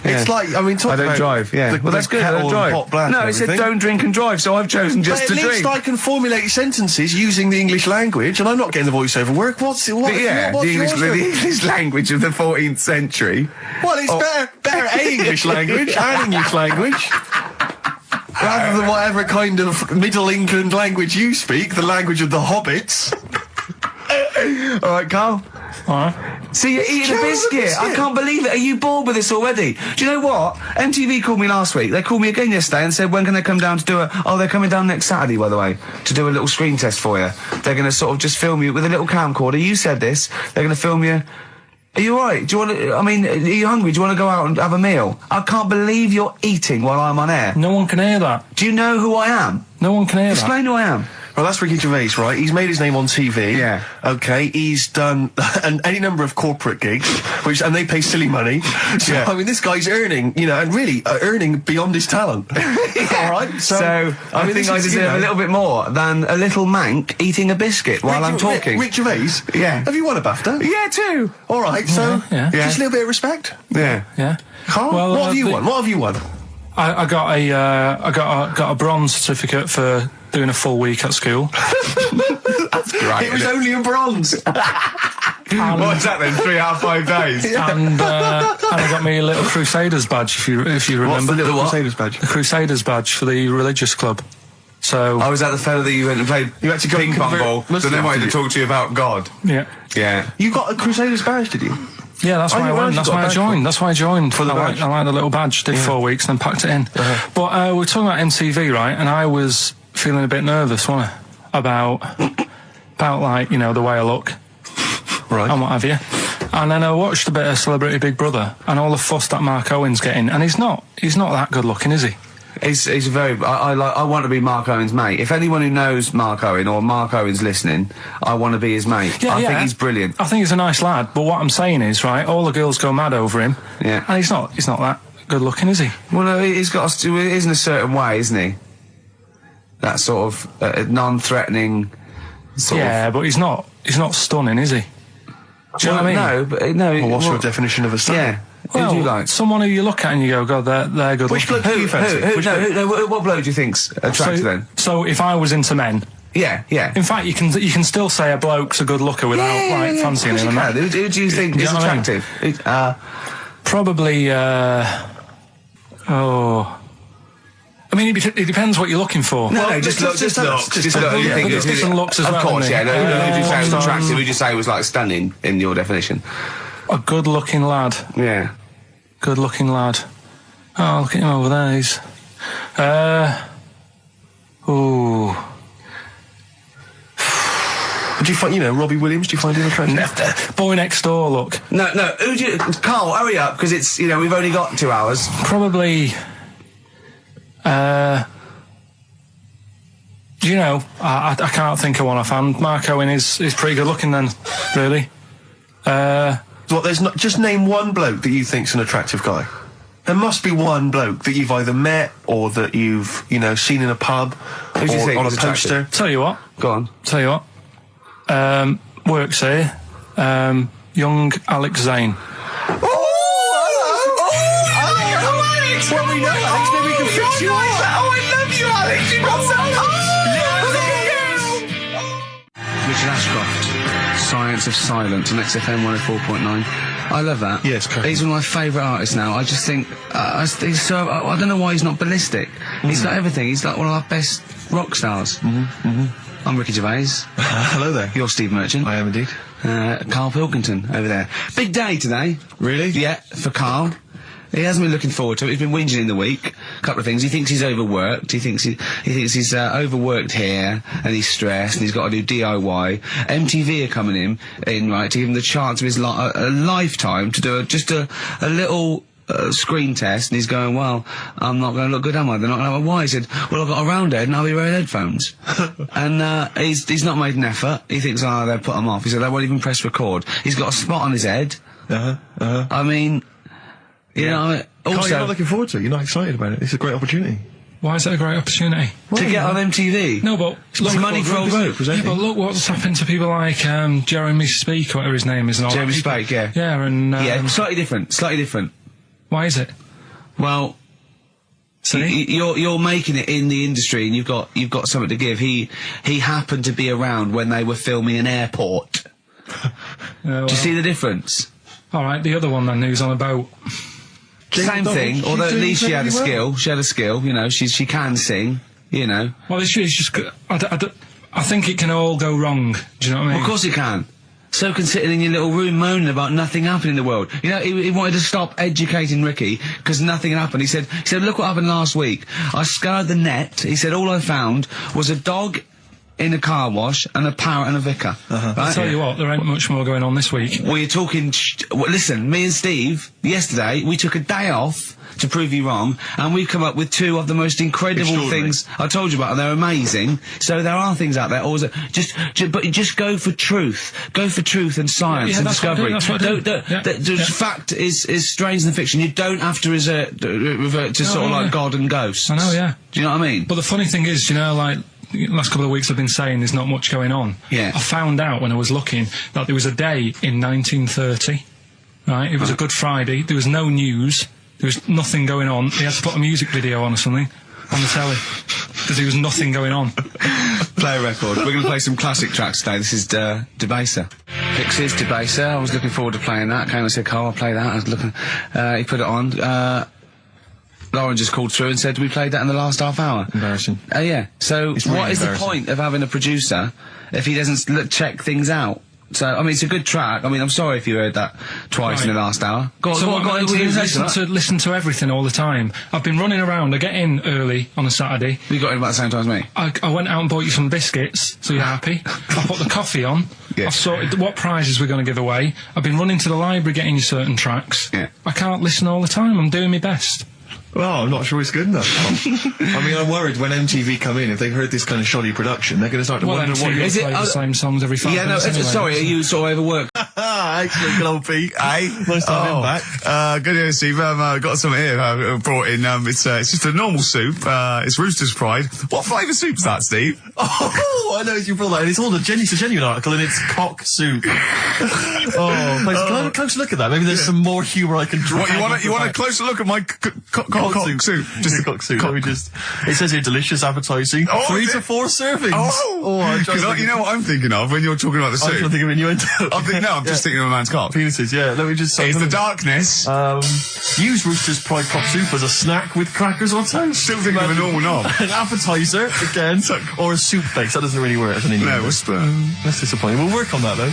It's like, I mean, I don't drive, well, that's good, I don't drive. No, it said don't drink and drive, so I've chosen just to drink. At least I can formulate sentences using the English language, and I'm not getting the voiceover work. The English language of the 14th century. Well, it's better English language and English language. Rather than whatever kind of Middle England language you speak, the language of the hobbits. All right, Carl. All right. See, you're eating a biscuit. I can't believe it. Are you bored with this already? Do you know what? MTV called me last week. They called me again yesterday and said, when can they come down to do they're coming down next Saturday, by the way, to do a little screen test for you. They're going to sort of just film you with a little camcorder. You said this. They're going to film you. Are you alright? Do you want to, are you hungry? Do you want to go out and have a meal? I can't believe you're eating while I'm on air. No one can hear that. Do you know who I am? No one can hear that. Explain who I am. Well, that's Ricky Gervais, right? He's made his name on TV. Yeah. Okay, he's done any number of corporate gigs, and they pay silly money. So, I mean, this guy's earning, and really earning beyond his talent. All right? So I think I deserve a little bit more than a little mank eating a biscuit while I'm talking. Rick Gervais? Yeah. Have you won a BAFTA? Yeah, too. All right, so just a little bit of respect. Yeah. Yeah. Carl, what have you won? What have you won? I got a bronze certificate for doing a full week at school. That's great. It was only a bronze. What's that then? 3 out of 5 days. And I got me a little Crusaders badge, if you remember. What's the little Crusaders badge? The Crusaders badge for the religious club. So was that the fella that you went and played ping pong ball? So they wanted to talk to you about God. Yeah. Yeah. You got a Crusaders badge, did you? Yeah, that's why I went. That's why I joined. That's why I joined. For the badge. I like the little badge. Did 4 weeks, then packed it in. But we're talking about MTV, right? And I was feeling a bit nervous, wasn't I? About like, the way I look. Right. And what have you. And then I watched a bit of Celebrity Big Brother and all the fuss that Mark Owen's getting. And he's not that good looking, is he? He's very. I want to be Mark Owen's mate. If anyone who knows Mark Owen or Mark Owen's listening, I want to be his mate. I think he's brilliant. I think he's a nice lad. But what I'm saying is, right, all the girls go mad over him. Yeah. And he's not that good looking, is he? Well, no, he's got. He is in a certain way, isn't he? That sort of non-threatening. But he's not stunning, is he? Do you know what I mean? No, but no. Well, what's your definition of a stunning? Yeah. Well, who do you like? Someone who you look at and you go, God, they're good Which looking. bloke do you fancy? What bloke do you think's attractive then? So if I was into men, yeah. In fact, you can still say a bloke's a good looker without fancying him. Who do you think is attractive? Probably. I mean, it depends what you're looking for. No, just look. Just look. Different looks as well. Of course, yeah. Who do you say was attractive? Who do you say was like stunning in your definition? A good-looking lad. Yeah. Good-looking lad. Oh, look at him over there. He's. Do you find, Robbie Williams? Do you find him attractive? Boy Next Door. Look. No. Who do you? Carl, hurry up, because it's we've only got 2 hours. Probably. Do you know, I can't think of one offhand. Mark Owen is pretty good looking then, really. What, there's not, just name one bloke that you think's an attractive guy. There must be one bloke that you've either met or that you've, you know, seen in a pub Who do you or think on a is poster. attractive? Tell you what, Go on. works here, young Alex Zane. Alex! Well, we know Alex, maybe we can fix you like that. Oh, I love you, Alex. You've got so Richard Ashcroft, Science of Silence on XFM 104.9. I love that. Yeah, it's cracking. He's one of my favourite artists now. I just think, he's so, I don't know why he's not ballistic. He's got everything. He's like one of our best rock stars. I'm Ricky Gervais. Hello there. You're Steve Merchant. I am indeed. Karl Pilkington over there. Big day today. Really? Yeah, for Karl. He hasn't been looking forward to it. He's been whinging in the week. A couple of things. He thinks he's overworked. He thinks he's overworked here, and he's stressed, and he's got to do DIY. MTV are coming in right to give him the chance of his a lifetime to do just a little screen test, and he's going, well, I'm not going to look good, am I? They're not going to have a why. He said, well, I've got a round head and I'll be wearing headphones. And he's not made an effort. He thinks, oh, they'll put him off. He said, they won't even press record. He's got a spot on his head. I mean, you know, Carl, also you're not looking forward to it. You're not excited about it. It's a great opportunity. Why is it a great opportunity? to get on MTV. No, but It's money for old rope. Yeah, but look what's happened to people like Jeremy Speak, whatever his name is. And all Jeremy that. Spake, yeah. Yeah, and Yeah, slightly different. why is it? Well, See? you're making it in the industry, and you've got something to give. He happened to be around when they were filming an airport. Well, Do you see the difference? all right, the other one then, who's on a boat. Same thing, she's although at doing least she had a incredibly skill. She had a skill, you know. She can sing, you know. Well, it's just. I think it can all go wrong. Do you know what I mean? Of course he can. So can sitting in your little room moaning about nothing happening in the world. You know, he wanted to stop educating Ricky because nothing happened. He said, look what happened last week. I scoured the net. He said, all I found was a dog in a car wash and a parrot and a vicar. Right? I'll tell you what, there ain't much more going on this week. We're talking... listen, me and Steve, yesterday, we took a day off to prove you wrong, and we've come up with two of the most incredible things I told you about, and they're amazing. So there are things out there. Always, but just go for truth. Go for truth and science and discovery. The fact is stranger than fiction. You don't have to revert to sort of like God and ghosts. I know, yeah. Do you know what I mean? But the funny thing is, you know, like, the last couple of weeks I've been saying there's not much going on. Yeah. I found out when I was looking that there was a day in 1930, right? It was a Good Friday. There was no news. There was nothing going on. They had to put a music video on or something on the telly because there was nothing going on. Play a record. We're going to play some classic tracks today. This is Debaser. Pixies, Debaser. I was looking forward to playing that. Came and said, Carl, I'll play that. I was looking... he put it on. Lauren just called through and said we played that in the last half hour. Embarrassing. Yeah. So It's really what is the embarrassing. point of having a producer if he doesn't check things out? So, I mean, it's a good track. I mean, I'm sorry if you heard that twice in the last hour. Go on, So go on, what I'm what going you to gonna say to that? listen to everything all the time. I've been running around. I get in early on a Saturday. You got in about the same time as me. I went out and bought you some biscuits, so you're happy. I put the coffee on. Yeah. I've sorted what prizes we're going to give away. I've been running to the library getting you certain tracks. Yeah. I can't listen all the time. I'm doing my best. Well, I'm not sure it's good enough. I mean, I'm worried when MTV come in, if they've heard this kind of shoddy production, they're going to start to wonder what... Is it- play the same songs every 5 Yeah, no, minutes anyway. sorry, are you sort of overworked? Excellent, good old Pete. Nice to have him back. Good evening, Steve. Got some here. Brought in. It's just a normal soup. It's Rooster's Pride. What flavour soup's that, Steve? Oh, I know you brought that. And it's all it's a genuine article, and it's cock soup. Can I have a close look at that? Maybe there's some more humour I can draw. What, you want a closer look at my cock soup? Just a cock soup. Let me just. It says here delicious, appetizing. Oh, 3 is to it? 4 servings. Oh, because you know what I'm thinking of when you're talking about the I'm soup. trying to think of innuendo. I'm just thinking of a man's cock. Penises, yeah. Let me just. It's the darkness. Use Rooster's Pride cock soup as a snack with crackers or toast. Still thinking of a normal knob. An appetizer again, or a soup base. That doesn't really work as an innuendo. That's disappointing. We'll work on that though.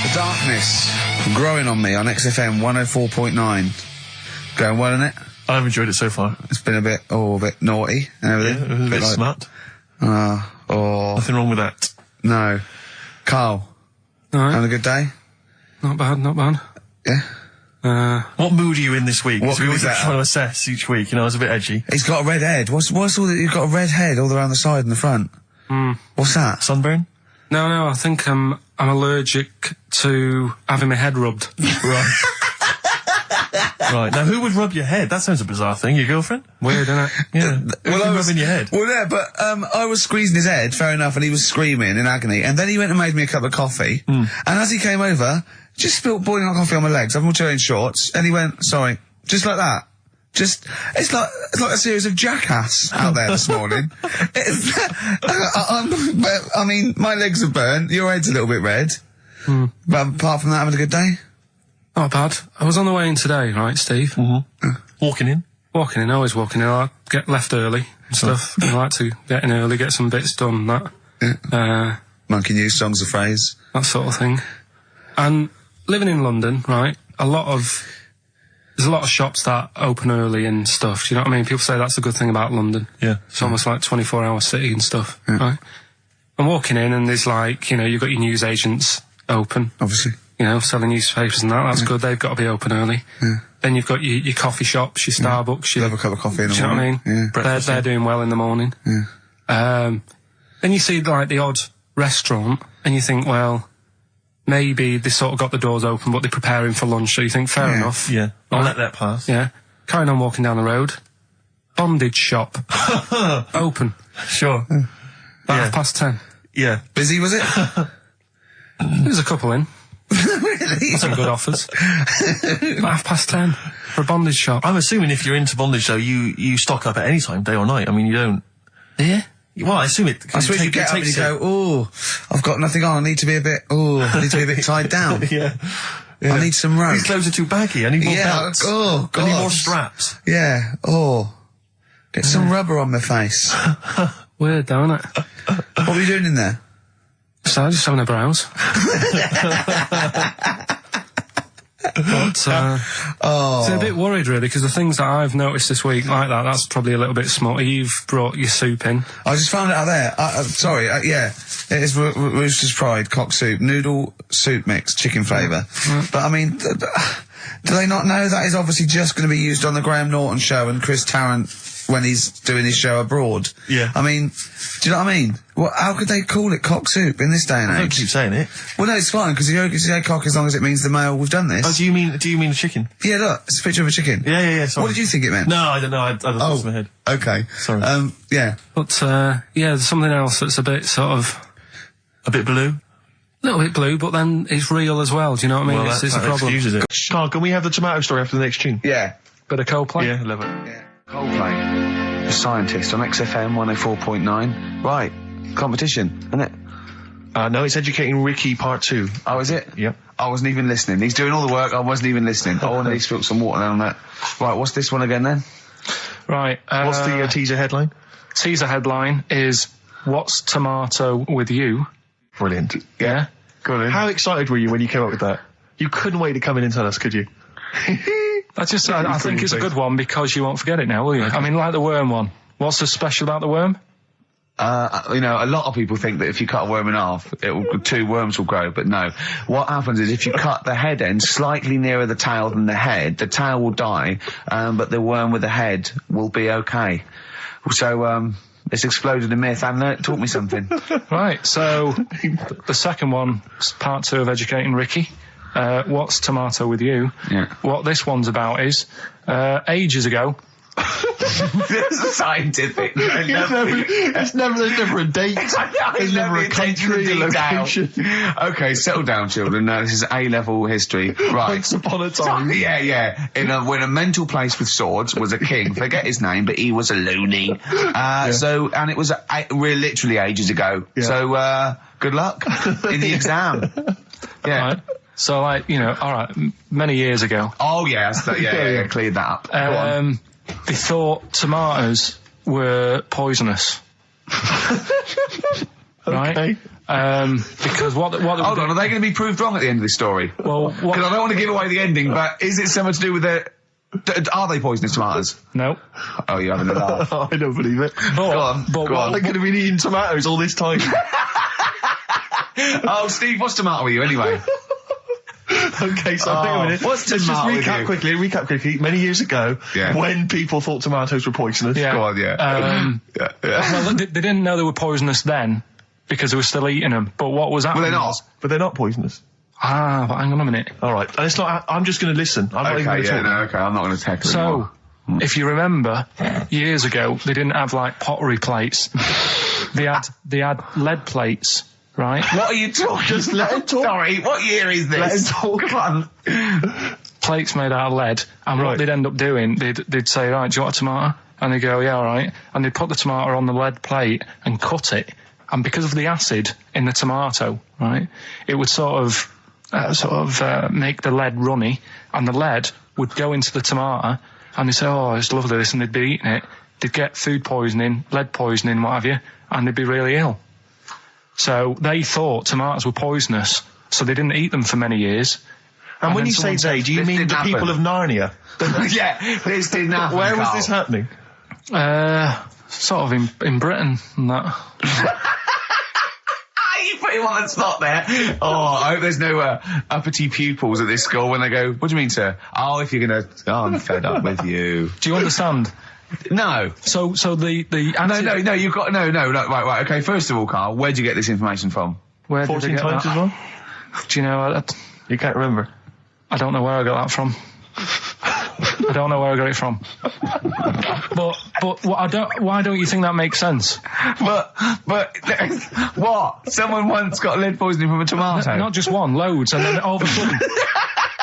The darkness growing on me on XFM 104.9. Going well, isn't it? I've enjoyed it so far. It's been a bit naughty and everything. Yeah, a bit like, smart. Nothing wrong with that. No. Carl, All right. having a good day? Not bad, not bad. Yeah? What mood are you in this week? What 'Cause we mood always is that? trying to assess each week. You know, it's a bit edgy. He's got a red head. What's all that? He's got a red head all around the side and the front. What's that? Sunburn? No, I think I'm allergic to having my head rubbed. Right. Right. Now, who would rub your head? That sounds a bizarre thing. Your girlfriend? Weird, isn't it? Yeah. Who's rubbing your head? Well, yeah, but I was squeezing his head, fair enough, and he was screaming in agony. And then he went and made me a cup of coffee. And as he came over, just spilt boiling hot coffee on my legs. I'm all wearing shorts, and he went, "Sorry," just like that. It's like a series of Jackass out there this morning. I mean, my legs are burnt. Your head's a little bit red. But apart from that, having a good day. Not bad. I was on the way in today, right, Steve? Walking in? Walking in, always walking in. I get left early and stuff. I like to get in early, get some bits done, that. Monkey News, songs of phrase. That sort of thing. And living in London, right, there's a lot of shops that open early and stuff. Do you know what I mean? People say that's a good thing about London. Yeah. It's almost like 24-hour city and stuff, right? I'm walking in and there's like, you know, you've got your news agents open. Obviously. You know, selling newspapers and that. That's good. They've got to be open early. Then you've got your coffee shops, your Starbucks. You'll have a cup of coffee in the do you know what I morning. mean? They're doing well in the morning. Then you see like the odd restaurant and you think, well, maybe they sort of got the doors open but they're preparing for lunch, so you think, fair enough. Yeah. I'll let that pass. Yeah. Carrying on walking down the road. Bondage shop. Open. Sure. About 10:30. Yeah. Busy, was it? There's a couple in. Really? Some good offers. About 10:30 for a bondage shop. I'm assuming if you're into bondage, though, you stock up at any time, day or night. I mean, you don't... Yeah. Well, I assume it... I suppose you get up and you go, "Oh, I've got nothing on. I need to be a bit tied down. Yeah. I need some rope. These clothes are too baggy. I need more belts. Oh, God. I need more straps. Yeah. Oh. Get some rubber on my face." Weird, though, isn't it? What were you doing in there? So just having a browse. But, so a bit worried really, because the things that I've noticed this week like that's probably a little bit smutty. You've brought your soup in. I just found it out there. Sorry, yeah. It is Rooster's Pride cock soup, noodle soup mix, chicken flavour. But I mean, do they not know that is obviously just going to be used on the Graham Norton show and Chris Tarrant when he's doing his show abroad? Yeah. I mean, do you know what I mean? Well, how could they call it cock soup in this day and I don't age? keep saying it. Well, no, it's fine, because you can say cock as long as it means the male, we've done this. Oh, do you mean the chicken? Yeah, look, it's a picture of a chicken. Yeah, sorry. What did you think it meant? No, I don't know. I don't know. It's in my head. Okay. Sorry. Yeah. But, yeah, there's something else that's a bit sort of... A bit blue? A little bit blue, but then it's real as well, do you know what I mean? Well, it's a that problem. excuses it. Carl, can we have the tomato story after the next tune? Yeah. Bit of Coldplay? Yeah, love it. Yeah. Coldplay, The Scientist on XFM 104.9. Right, competition, isn't it? No, it's Educating Ricky Part 2. Oh, is it? Yep. I wasn't even listening. He's doing all the work, I wasn't even listening. Oh, and he spilled some water down on that. Right, what's this one again then? Right. What's the teaser headline? Teaser headline is, "What's tomato with you?" Brilliant. Yeah? Go on. How excited were you when you came up with that? You couldn't wait to come in and tell us, could you? I think it's a good one because you won't forget it now, will you? I mean, like the worm one. What's so special about the worm? You know, a lot of people think that if you cut a worm in half, two worms will grow, but no. What happens is if you cut the head end slightly nearer the tail than the tail will die, but the worm with the head will be okay. So, it's exploded a myth. It taught me something. Right, so the second one, part 2 of Educating Ricky. What's tomato with you? Yeah. What this one's about is, ages ago... It's scientific. There's never a date. There's never a country, a location. Okay, settle down, children. This is A-level history. Right. Once upon a time. Yeah. When a mental place with swords was a king, forget his name, but he was a loony. So, and it was we're literally ages ago. Yeah. So, good luck in the exam. Yeah. Right. So, like, you know, alright, many years ago. Oh, yeah, cleared that up. Go on. They thought tomatoes were poisonous. Right? Because what Hold on, are they going to be proved wrong at the end of this story? Well, because I don't want to give away the ending, but is it something to do with are they poisonous tomatoes? No. Oh, you're having a laugh. I don't believe it. Go on. They could have been eating tomatoes all this time. Oh, Steve, what's tomato with you anyway? Okay, so I think a minute. what's Let's just tomato with recap you? quickly. Many years ago, Yeah. when people thought tomatoes were poisonous. Yeah. Go on, yeah. Well, they didn't know they were poisonous then because they were still eating them. But what was happening? Well, they're not. was- But they're not poisonous. but hang on a minute. All right, and it's not. I'm just going to listen. I'm not even Okay, going to yeah, talk. no, okay, I'm not going to tackle anymore. So, if you remember, years ago they didn't have like pottery plates. they had lead plates, right? What are you talking? Just let him talk. Sorry, what year is this? Let him talk. Come on. Plates made out of lead, and Right. what they'd end up doing, they'd say, right, do you want a tomato? And they go, yeah, all right. And they'd put the tomato on the lead plate and cut it. And because of the acid in the tomato, right, it would sort of make the lead runny, and the lead would go into the tomato, and they'd say, oh, it's lovely this, and they'd be eating it. They'd get food poisoning, lead poisoning, what have you, and they'd be really ill. So they thought tomatoes were poisonous, so they didn't eat them for many years. And when then you say someone said, they, do you this mean didn't the happen. people of Narnia? Yeah, this didn't happen. Where was Carl. this happening? Sort of in Britain and that. You put him on the spot there. Oh, I hope there's no uppity pupils at this school when they go, what do you mean, sir? Oh, if you're going to... Oh, I'm fed up with you. Do you understand? No. So the acid, No, you've got... No, right, okay, first of all, Carl, where'd you get this information from? Where did I 14 get times that? as well? Do you know? You can't remember. I don't know where I got that from. I don't know where I got it from. But why don't you think that makes sense? But, what? Someone once got lead poisoning from a tomato? Not just one, loads, and then all of a sudden.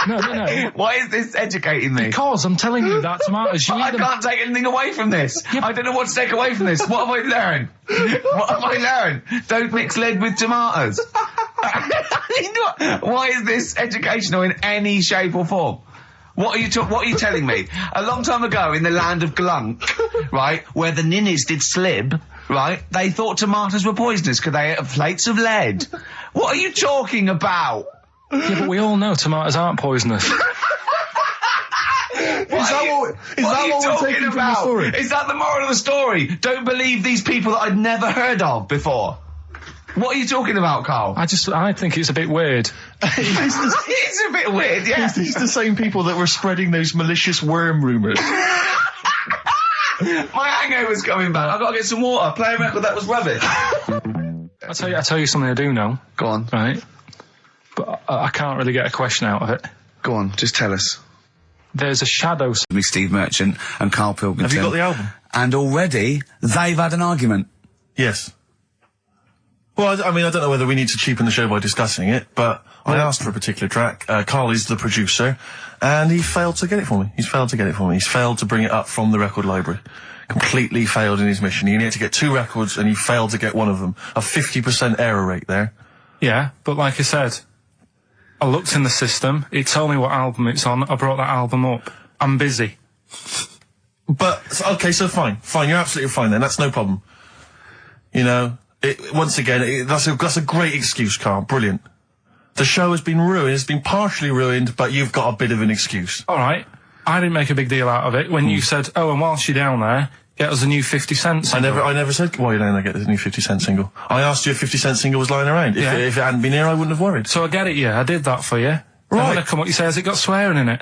No. Why is this educating me? Because I'm telling you that tomatoes, you I eat them. can't take anything away from this. I don't know what to take away from this. What have I learned? What have I learned? Don't mix lead with tomatoes. Why is this educational in any shape or form? What are you telling me? A long time ago in the land of Glunk, right, where the ninnies did slib, right, they thought tomatoes were poisonous because they ate plates of lead. What are you talking about? Yeah, but we all know tomatoes aren't poisonous. What are you talking about? Is that the moral of the story? Don't believe these people that I'd never heard of before. What are you talking about, Carl? I think it's a bit weird. It's a bit weird, yeah. These are the same people that were spreading those malicious worm rumours. My hangover's coming back. I've got to get some water. Play a record that was rubbish. I'll tell you something I do know. Go on. Right? But I can't really get a question out of it. Go on, just tell us. There's a shadow. Me, Steve Merchant and Karl Pilkington. Have you got the album? And already, they've had an argument. Yes. Well, I mean, I don't know whether we need to cheapen the show by discussing it, but I asked for a particular track. Karl is the producer, and he failed to get it for me. He's failed to get it for me. He's failed to bring it up from the record library. Completely failed in his mission. He needed to get 2 records, and he failed to get one of them. A 50% error rate there. Yeah, but like I said, I looked in the system. It told me what album it's on. I brought that album up. I'm busy. But, okay, so fine. Fine, you're absolutely fine then. That's no problem. You know, once again, that's a great excuse, Karl. Brilliant. The show has been ruined. It's been partially ruined, but you've got a bit of an excuse. All right. I didn't make a big deal out of it when you said, oh, and whilst you're down there, get us a new 50 Cent single. I never said, why you don't get this new 50 Cent single. I asked you if 50 Cent single was lying around. Yeah. If it hadn't been here, I wouldn't have worried. So I get it, yeah. I did that for you. Right. And when I come up, you say, has it got swearing in it?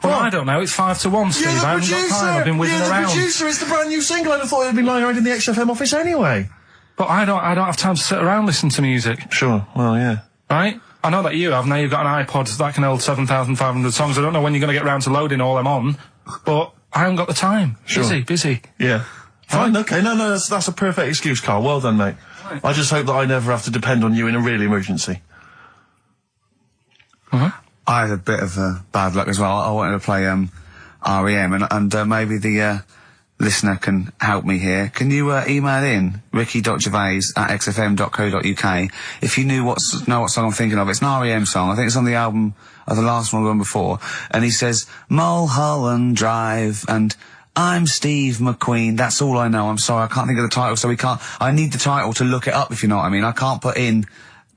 Well, I don't know. It's 5 to 1, Steve. You're the I haven't got time. I've been whizzing You're around. the producer. It's the brand new single. I'd have thought it had been lying around in the XFM office anyway. But I don't have time to sit around listening to music. Sure. Well, yeah. Right? I know that you have. Now you've got an iPod that can hold 7,500 songs. I don't know when you're going to get round to loading all them on, but I haven't got the time. Sure. Busy. Yeah. Fine, okay. No, that's a perfect excuse, Karl. Well done, mate. Right. I just hope that I never have to depend on you in a real emergency. Uh-huh. I had a bit of bad luck as well. I wanted to play REM, and maybe the listener can help me here. Can you email in ricky.gervais@xfm.co.uk if you know what song I'm thinking of? It's an REM song. I think it's on the album of the last one before. And he says Mulholland Drive and I'm Steve McQueen. That's all I know. I'm sorry, I can't think of the title, so I need the title to look it up, if you know what I mean. I can't put in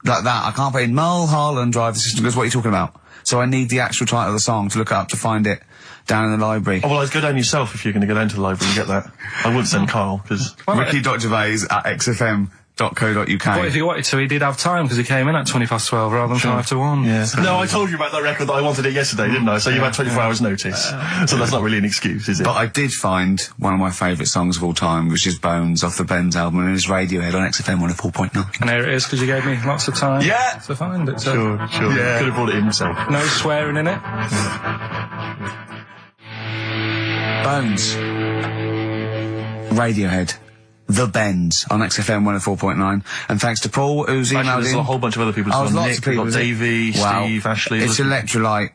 like that. I can't put in Mulholland Drive. The system goes, what are you talking about? So I need the actual title of the song to look up to find it down in the library. Oh, well, I'd go down yourself if you're going to go down to the library and get that. I wouldn't send Karl, because... Ricky.gervais@xfm.co.uk. But if he wanted to, he did have time because he came in at 12:20 rather than 5 to 1. Yeah. No, I told you about that record that I wanted it yesterday, didn't I? So you had 24 hours notice. So that's not really an excuse, is it? But I did find one of my favourite songs of all time, which is Bones off the Bends album, and it's Radiohead on XFM 104.9. And here it is because you gave me lots of time to find it. So. Sure. Yeah. Could have brought it in himself. No swearing in it. Bones. Radiohead. The Bends on XFM 104.9. And thanks to Paul, who's emailed Actually, there's in. a whole bunch of other people. Lots Nick, of people. we've got Davey, Steve, Ashley. It's Electrolyte.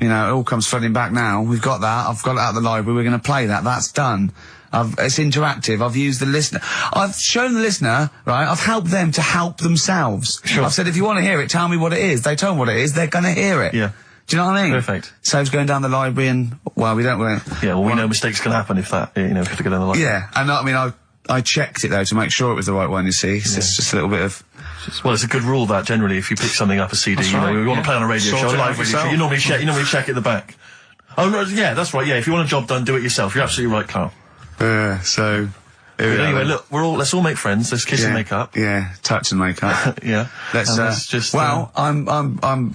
You know, it all comes flooding back now. We've got that. I've got it out of the library. We're going to play that. That's done. It's interactive. I've used the listener. I've shown the listener, right? I've helped them to help themselves. Sure. I've said, if you want to hear it, tell me what it is. They told me what it is. They're going to hear it. Yeah. Do you know what I mean? Perfect. Saves going down the library and, well, we don't... Yeah, well, we know mistakes can happen if that, you know, if you have to go down the line. Yeah, and I mean, I checked it, though, to make sure it was the right one, you see. So it's just a little bit of... Well, it's a good rule that generally, if you pick something up a CD, That's you know, right, we want to yeah. play on a radio Sort show, it a out live radio show, yourself. you normally check at the back. Oh, no, yeah, that's right, yeah, if you want a job done, do it yourself. You're absolutely right, Carl. so... But anyway, look, let's all make friends, let's kiss and make up. Yeah, touch and make up. Yeah. Let's just... Well, I'm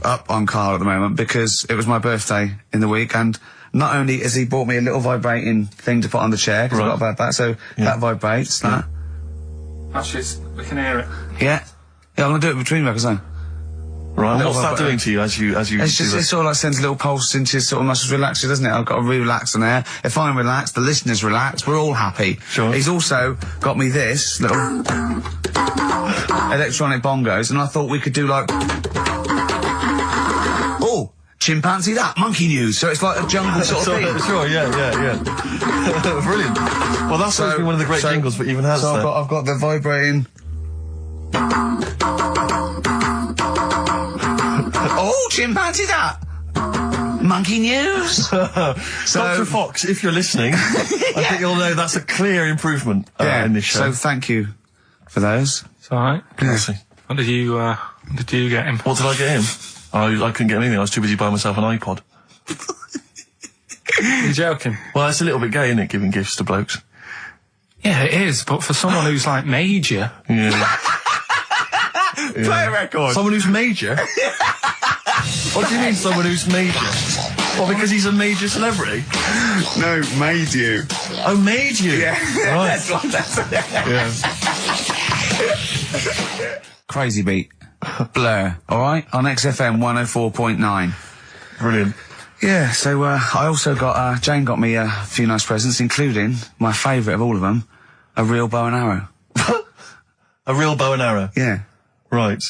up on Carl at the moment because it was my birthday in the week, and not only has he bought me a little vibrating thing to put on the chair, because I've got a bad back, so that vibrates, that. Actually, we can hear it. Yeah, I'm gonna do it between records then. Right, and Little what's that doing to you as you It's do just, that? it sort of like sends a little pulse into your sort of muscles, relax you, doesn't it? I've got to relax on air. If I'm relaxed, the listeners relax, we're all happy. Sure. He's also got me this little electronic bongos, and I thought we could do like... Oh! Chimpanzee that, monkey news, so it's like a jungle sort of thing. Sure, yeah. Brilliant. Well, that's supposed to be one of the great jingles that even has So there. I've got the vibrating... Oh, chimpanzee that! Monkey news! Dr. Fox, if you're listening, I think you'll know that's a clear improvement in this show. So thank you for those. It's alright. Honestly. What did you get him? What did I get him? I couldn't get anything, I was too busy buying myself an iPod. You're joking? Well, it's a little bit gay, isn't it, giving gifts to blokes? Yeah, it is, but for someone who's like major... Yeah. Play a record! Someone who's major? What do you mean, someone who's major? Well, because he's a major celebrity? No, made you. Oh, made you? Yeah. Right. Yeah. Crazy Beat. Blur, alright? On XFM 104.9. Brilliant. Yeah, so, I also got, Jane got me a few nice presents, including, my favourite of all of them, a real bow and arrow. A real bow and arrow? Yeah. Right.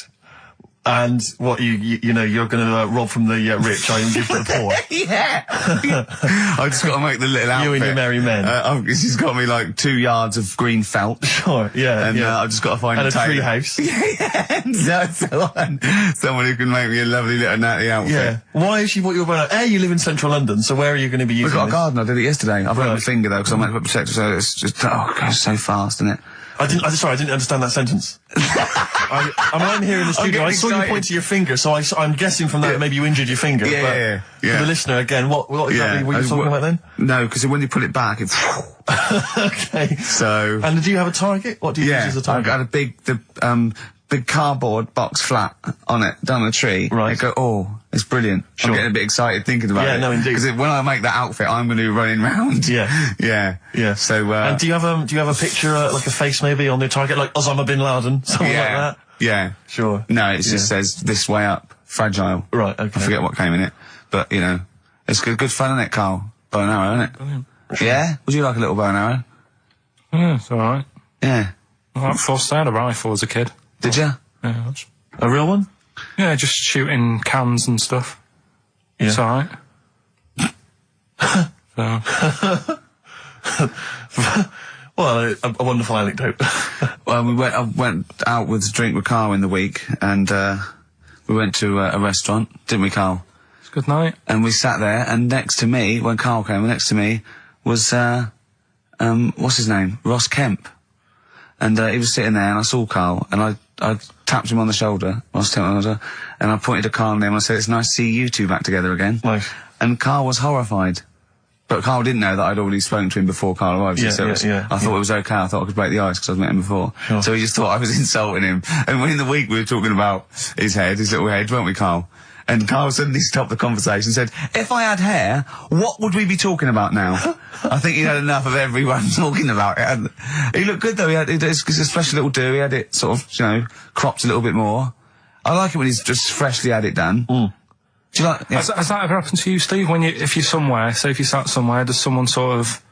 And what, you know, you're going to rob from the rich and give to the poor? Yeah! I just got to make the little outfit. You and your merry men. She's got me like 2 yards of green felt. Sure, yeah. And yeah. I've just got to find and a tailor. tree house. Someone who can make me a lovely little natty outfit. Yeah. Why has she bought you a bow and arrow? You live in central London, so where are you going to be using We've got a this? garden, I did it yesterday. I've got my finger though, because I'm meant to put protector, so it's just, it goes so fast, isn't it? Sorry, I didn't understand that sentence. I'm here in the studio. I saw you point to your finger, so I'm guessing from that maybe you injured your finger. Yeah. For the listener, again, what exactly were you talking about then? No, because when you pull it back, it's... Okay. So... And do you have a target? What do you use as a target? I've got a big cardboard box flat on it, down the tree. Right. I go, oh, it's brilliant. Sure. I'm getting a bit excited thinking about it. Yeah, no, indeed. Because when I make that outfit, I'm going to be running round. Yeah. Yeah. So, and do you have a picture, like a face maybe on the target, like Osama bin Laden, something like that? Yeah. Sure. No, it just says this way up, fragile. Right, okay. I forget what came in it. But, you know, it's good fun, isn't it, Carl? Bow and arrow, isn't it? Brilliant. Yeah? Would you like a little bow and arrow? Yeah, it's alright. Yeah. I forced out a rifle as a kid. Did you? Yeah, that's... A real one? Yeah, just shooting cans and stuff. Yeah. It's alright. So... Well, a wonderful anecdote. Well, I went out with a drink with Carl in the week, and we went to a restaurant, didn't we, Carl? It's a good night. And we sat there, and next to me, when Carl came, next to me was, what's his name? Ross Kemp. And he was sitting there, and I saw Carl, and I tapped him on the shoulder, Ross Kemp on the shoulder, and I pointed to Carl and him, and I said, it's nice to see you two back together again. Nice. And Carl was horrified. But Karl didn't know that I'd already spoken to him before Karl arrived. Yeah, so I thought it was okay. I thought I could break the ice because I'd met him before. Sure. So he just thought I was insulting him. And when in the week we were talking about his little head, weren't we, Karl? And Karl suddenly stopped the conversation and said, if I had hair, what would we be talking about now? I think he'd had enough of everyone talking about it. And he looked good though. It's a special little do. He had it sort of, cropped a little bit more. I like it when he's just freshly had it done. Mm. Do you like? Yeah. Has that ever happened to you, Steve? If you're somewhere, say if you sat somewhere, does someone sort of,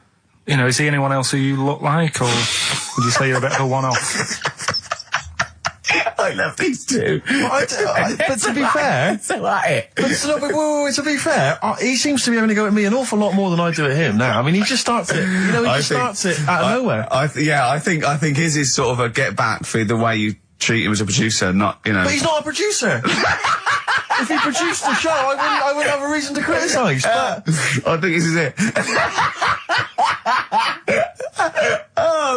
is he anyone else who you look like, or would you say you're a bit of a one-off? I love these two. But to be fair, to be fair, he seems to be having a go at me an awful lot more than I do at him now. I mean, he just starts it. Starts it out of nowhere. I think his is sort of a get back for the way you treat him as a producer, not. But he's not a producer. If he produced the show, I wouldn't have a reason to criticise. But I think this is it.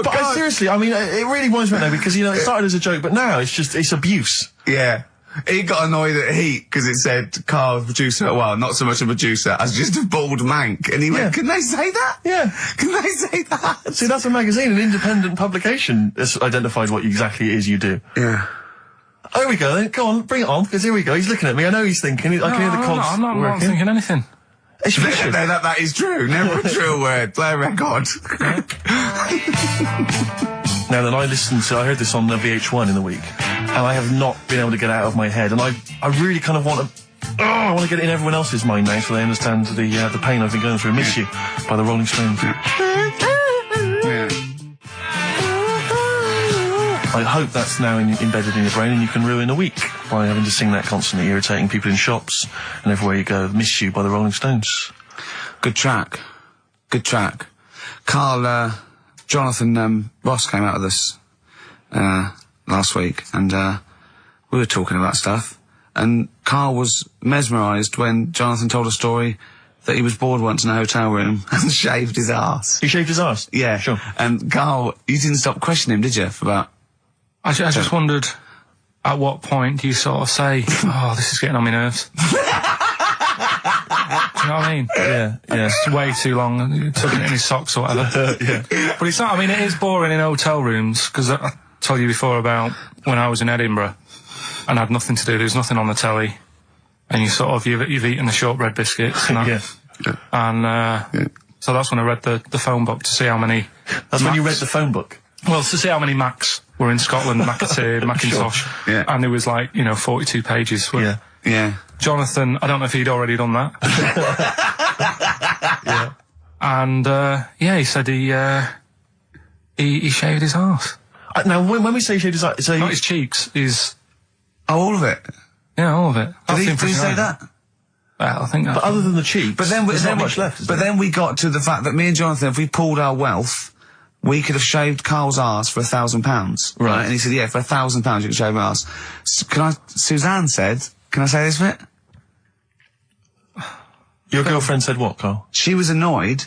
But seriously, I mean, it really winds me up though, because, it started as a joke, but now it's abuse. Yeah. He got annoyed at Heat because it said Karl, producer, well, not so much a producer, as just a bald mank. And he went, can they say that? Yeah. Can they say that? See, that's a magazine, an independent publication that's identified what exactly it is you do. Yeah. Oh, here we go then. Go on, bring it on, because here we go. He's looking at me. I know he's thinking. I can hear the cogs I'm not working. thinking anything. It's vicious. No, that is true. Never a true word. Play a record. Now then, I heard this on VH1 in the week, and I have not been able to get it out of my head, and I really kind of want to, I want to get it in everyone else's mind now so they understand the pain I've been going through. Miss You by the Rolling Stones. Yeah. I hope that's now embedded in your brain and you can ruin a week by having to sing that constantly, irritating people in shops and everywhere you go. Miss You by the Rolling Stones. Good track. Good track. Karl, Jonathan Ross came out with us last week, and we were talking about stuff, and Karl was mesmerised when Jonathan told a story that he was bored once in a hotel room and shaved his arse. He shaved his arse? Yeah. Sure. And Karl, you didn't stop questioning him, did you, for about... I just wondered, at what point do you sort of say, oh, this is getting on my nerves? Do you know what I mean? Yeah. It's way too long, tucking it in his socks or whatever. Yeah. But it's not, I mean, it is boring in hotel rooms, because I told you before about when I was in Edinburgh and had nothing to do, there was nothing on the telly, and you sort of, you've eaten the shortbread biscuits, and and so that's when I read the phone book to see how many... That's when you read the phone book? Well, to see how many Macs were in Scotland, McAteer, Macintosh, Sure. Yeah. and there was 42 pages. Yeah. Jonathan, I don't know if he'd already done that. Yeah. And, he said he shaved his arse. Now, when we say shaved his arse, so Not his cheeks, his... Oh, all of it? Yeah, all of it. Did he say that? Well, I think that... But other than the cheeks, But then, there's not much left, is But there? then we got to the fact that me and Jonathan, if we pulled our wealth, we could have shaved Karl's arse for £1,000. Right. And he said, yeah, for £1,000 you can shave my arse. Suzanne said, can I say this bit? Your girlfriend said what, Karl? She was annoyed.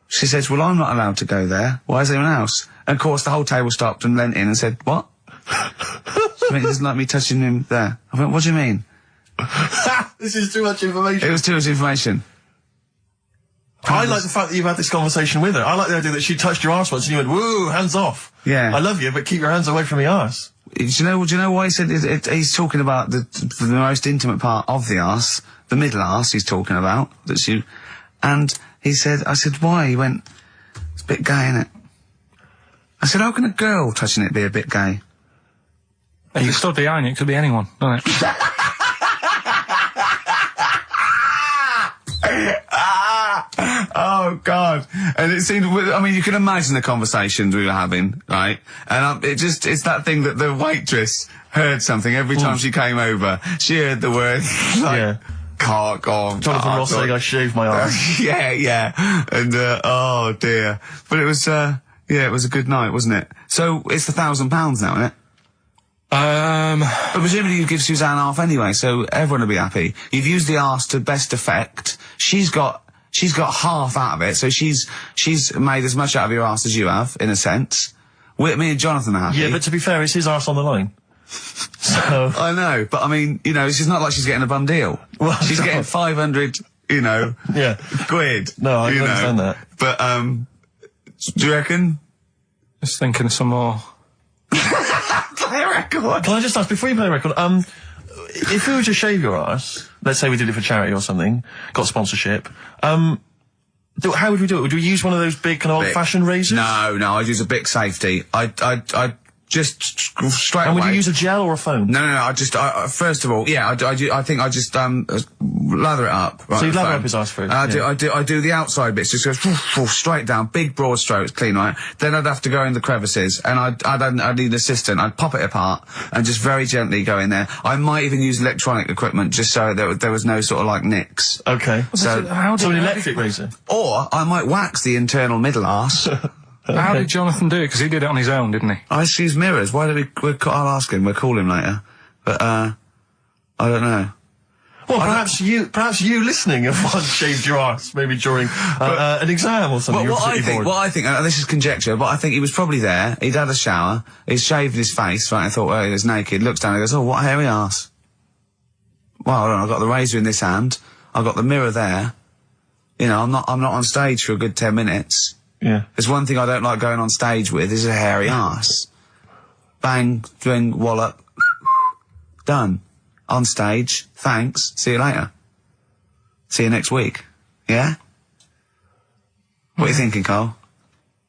She says, well, I'm not allowed to go there. Why is anyone else? And of course, the whole table stopped and leant in and said, what? She went, he doesn't like me touching him there. I went, what do you mean? This is too much information. It was too much information. I like the fact that you've had this conversation with her. I like the idea that she touched your arse once and you went, woo, hands off. Yeah. I love you, but keep your hands away from my arse. Do you know why he said he's talking about the most intimate part of the arse, the middle arse he's talking about, and he said, I said, why? He went, it's a bit gay, innit? I said, how can a girl touching it be a bit gay? If you stood behind it, it could be anyone, doesn't it? Oh, God. And it seemed, I mean, you can imagine the conversations we were having, right? And it's that thing that the waitress heard something every time she came over. She heard the word, cock or... Jonathan Ross saying I shaved my arse. Yeah. And, oh, dear. But it was, it was a good night, wasn't it? So, it's the £1,000 now, isn't it? But presumably you give Suzanne half anyway, so everyone will be happy. You've used the arse to best effect. She's got half out of it, so she's made as much out of your arse as you have, in a sense. Me and Jonathan are happy. Yeah, but to be fair, it's his arse on the line. So... I know, but I mean, it's not like she's getting a bum deal. Well, she's getting 500 you know, quid. No, I you can know. understand that. But, do you reckon? Just thinking of some more. Play a record. Can I just ask, before you play the record, if we were to shave your ass, let's say we did it for charity or something, got sponsorship, how would we do it? Would we use one of those big kind of old-fashioned razors? No, I'd use a Bic Safety. I'd just straight And away. would you use a gel or a foam? No, I first of all, I think I just, lather it up. Right, So you'd lather foam. up his ass first? I do the outside bits, just goes straight down, big broad strokes, clean, right? Then I'd have to go in the crevices, and I'd need an assistant. I'd pop it apart, and just very gently go in there. I might even use electronic equipment, just so there was no sort of like nicks. Okay. So, So an electric razor? or I might wax the internal middle arse. How did Jonathan do it? Because he did it on his own, didn't he? I just use mirrors. Why do I'll ask him. We'll call him later. But, I don't know. Well, perhaps you listening have once shaved your ass, maybe during an exam or something. What I think, and this is conjecture, but I think he was probably there, he'd had a shower, he's shaved his face, right, I thought, well, he was naked, looks down and goes, oh, what a hairy arse. Well, hold on, I've got the razor in this hand, I've got the mirror there, you know, I'm not on stage for a good 10 minutes. Yeah. There's one thing I don't like going on stage with, is a hairy arse. Bang, drink, wallop, done. On stage, thanks, see you later. See you next week. Yeah? What are you thinking, Carl?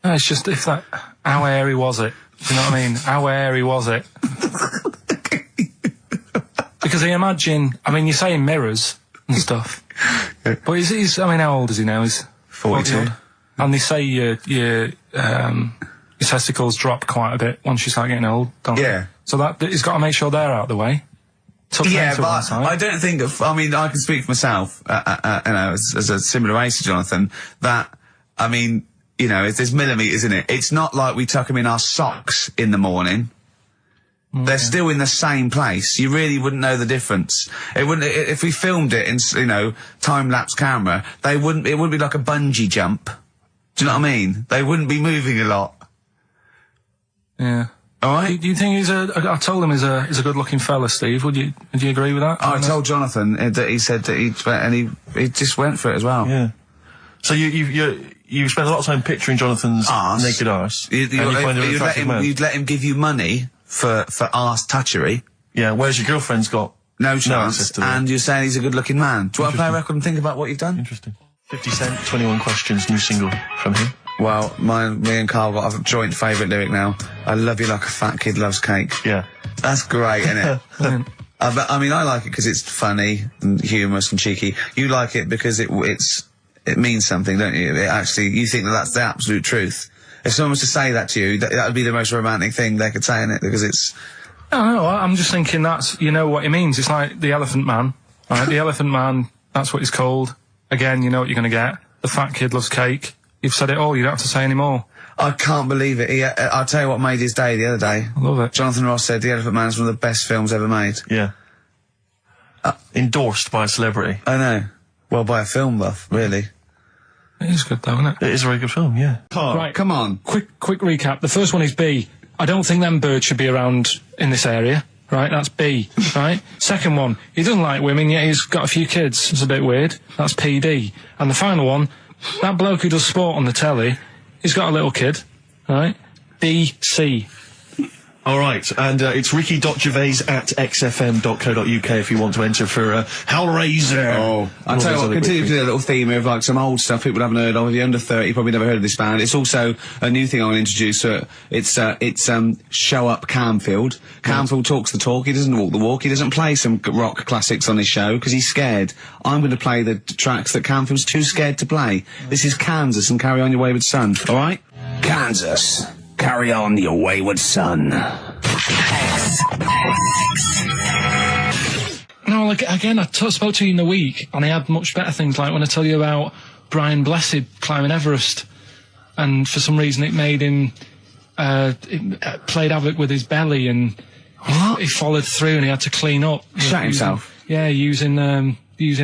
No, it's just how hairy was it? Do you know what I mean? How hairy was it? Because I imagine, you're saying mirrors and stuff. But he's how old is he now? He's 42. And they say your testicles drop quite a bit once you start getting old, don't they? Yeah. So he's got to make sure they're out of the way. Yeah, but I don't think I can speak for myself, you know, as a similar age to Jonathan, that, there's millimetres in it. It's not like we tuck them in our socks in the morning. They're still in the same place. You really wouldn't know the difference. It wouldn't, if we filmed it in, time-lapse camera, it wouldn't be like a bungee jump. Do you know what I mean? They wouldn't be moving a lot. Yeah. All right. Do you think I told him he's a good-looking fella, Steve? Would you agree with that? I told Jonathan that he said that he just went for it as well. Yeah. So you spent a lot of time picturing Jonathan's naked arse. You'd let him give you money for arse touchery. Yeah, whereas your girlfriend's got no chance, and you're saying he's a good-looking man. Do you want to play a record and think about what you've done? Interesting. 50 Cent, 21 Questions, new single from him. Well, me and Carl got a joint favourite lyric now. I love you like a fat kid loves cake. Yeah. That's great, isn't it? I like it because it's funny and humorous and cheeky. You like it because it means something, don't you? You think that's the absolute truth. If someone was to say that to you, that would be the most romantic thing they could say in it, because it's... No, I'm just thinking you know what it means. It's like the Elephant Man, right? The Elephant Man, that's what he's called. Again, you know what you're going to get. The fat kid loves cake. You've said it all, you don't have to say any more. I can't believe it. I'll tell you what made his day the other day. I love it. Jonathan Ross said The Elephant Man is one of the best films ever made. Yeah. Endorsed by a celebrity. I know. Well, by a film buff, really. It is good though, isn't it? It is a very good film, yeah. Right. Come on. Quick recap. The first one is B. I don't think them birds should be around in this area. Right, that's B, right? Second one, he doesn't like women, yet he's got a few kids. It's a bit weird. That's PD. And the final one, that bloke who does sport on the telly, he's got a little kid, right? DC. All right, and it's ricky.gervais@xfm.co.uk if you want to enter for Hellraiser. Oh, I'll tell you what, continue to do a little theme of like some old stuff people haven't heard of. If you're under 30, you probably never heard of this band. It's also a new thing I want to introduce. It's Show Up Camfield. Camfield talks the talk, he doesn't walk the walk. He doesn't play some rock classics on his show because he's scared. I'm going to play the tracks that Camfield's too scared to play. This is Kansas and Carry On Your Wayward Son, all right? Kansas. Carry on your wayward son. No, like, again, I spoke to you in the week, and I had much better things, like when I tell you about Brian Blessed climbing Everest, and for some reason it made him, it played havoc with his belly, and he followed through, and he had to clean up. Shut himself? Yeah, using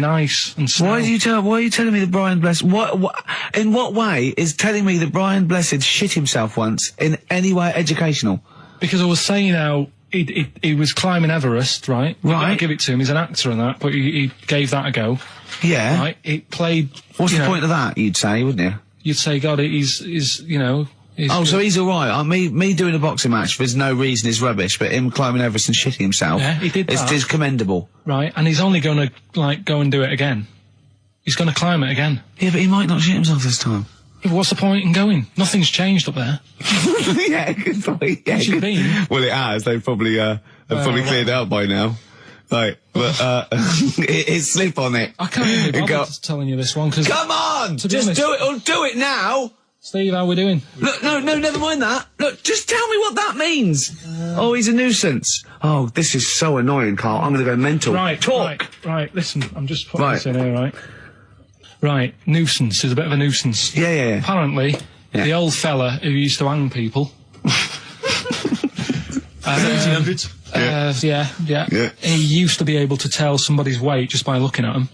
ice and snow. Why are you telling me that Brian Blessed, in what way is telling me that Brian Blessed shit himself once in any way educational? Because I was saying how he was climbing Everest, right? Right. I'll give it to him, he's an actor and that, but he gave that a go. Yeah. Right? It played. What's you the know, point of that, you'd say, wouldn't you? You'd say, God, he's you know. So he's alright. Me doing a boxing match for no reason is rubbish, but him climbing Everest and shitting himself he did that. is commendable. Right, and he's only going to, like, go and do it again. He's going to climb it again. Yeah, but he might not shit himself this time. Yeah, what's the point in going? Nothing's changed up there. Yeah, good point. Yeah, What's it been? Well, it has. They've probably cleared it out by now. Right, but it's slip on it. I can't even be bothered telling you this one, because... Come on! Just honest, do it, or do it now! Steve, how we doing? Look, no, never mind that. Look, just tell me what that means. Oh, he's a nuisance. Oh, this is so annoying, Carl. I'm gonna go mental. Right, talk. Right, listen, I'm just putting this in here, right? Right, nuisance is a bit of a nuisance. Yeah. Apparently, the old fella who used to hang people... 1700s? Yeah. He used to be able to tell somebody's weight just by looking at them.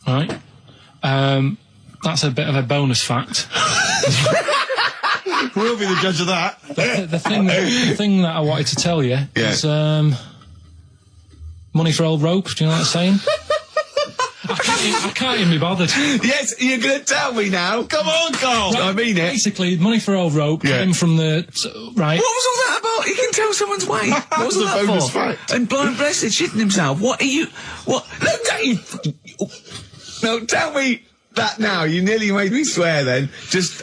Right? That's a bit of a bonus fact. We'll be the judge of that. The thing that I wanted to tell you is money for old rope. Do you know what I'm saying? I can't even be bothered. Yes, you're gonna tell me now. Come on, Carl. Right, I mean it. Basically, money for old rope came from the... Right. What was all that about? You can tell someone's weight. What was all that bonus for? fact. And blind blessed shitting himself. What are you... What? Look at you... No, tell me that now. You nearly made me swear then.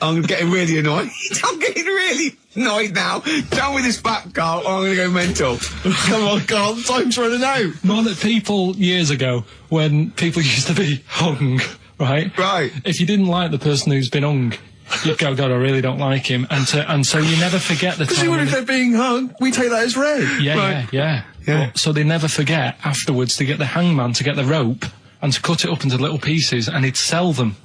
I'm getting really annoyed. I'm getting really annoyed now. Tell me this back, Carl, or I'm going to go mental. Come on, Carl, time's running out. More that people years ago, when people used to be hung, right? Right. If you didn't like the person who's been hung, you'd go, God, I really don't like him. And so you never forget the Because time. even if they're being hung, we take that as read. Yeah. But, so they never forget afterwards to get the hangman to get the rope and to cut it up into little pieces, and he'd sell them.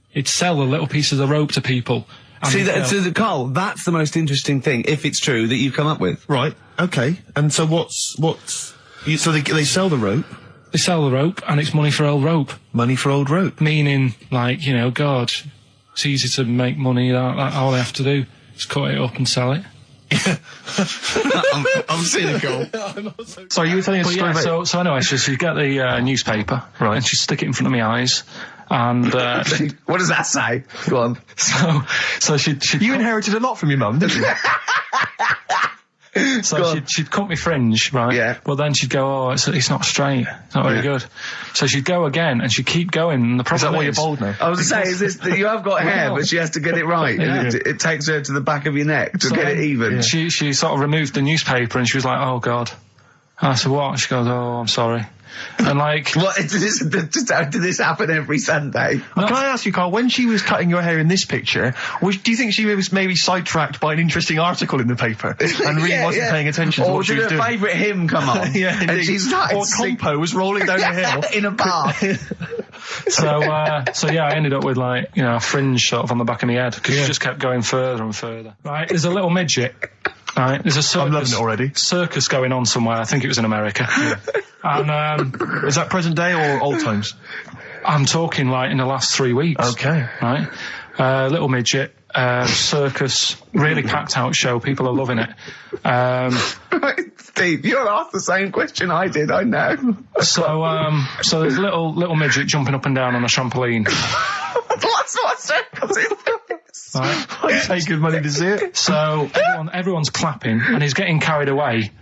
He'd sell the little pieces of rope to people. See, Carl, that's the most interesting thing, if it's true, that you've come up with. Right, okay. And so so they sell the rope? They sell the rope, and it's money for old rope. Money for old rope. Meaning, like, you know, God, it's easy to make money, all they have to do is cut it up and sell it. I'm cynical. Sorry, you were telling us a story about... So anyway, she'd get the newspaper, right, and she'd stick it in front of my eyes, and what does that say? Go on. So she'd You inherited a lot from your mum, didn't you? So she'd cut my fringe, right? Yeah. But then she'd go, oh, it's not straight. It's not very good. So she'd go again, and she'd keep going. And the problem is that why you're bald now? I was going to say, is this, you have got hair, but she has to get it right. Yeah. It takes her to the back of your neck to get it even. Yeah. She sort of removed the newspaper, and she was like, oh, God. And I said, what? She goes, oh, I'm sorry. And like... What, did this happen every Sunday? Can I ask you, Carl, when she was cutting your hair in this picture, do you think she was maybe sidetracked by an interesting article in the paper and really wasn't paying attention to what she was doing? Or did her favourite hymn come on? Yeah, and she started or Compo was rolling down the hill. In a bar. So I ended up with, like, you know, a fringe sort of on the back of my head, because she just kept going further and further. Right, there's a little midget. Right, there's a circus. I'm loving it already. Circus going on somewhere. I think it was in America. And is that present day or old times? I'm talking like in the last 3 weeks. Okay. Right, little midget. Circus, really packed out show. People are loving it. Steve, you're asked the same question I did. I know. So there's a little midget jumping up and down on a trampoline. That's what circus is. Right. I pay good money to see it. So everyone's clapping, and he's getting carried away.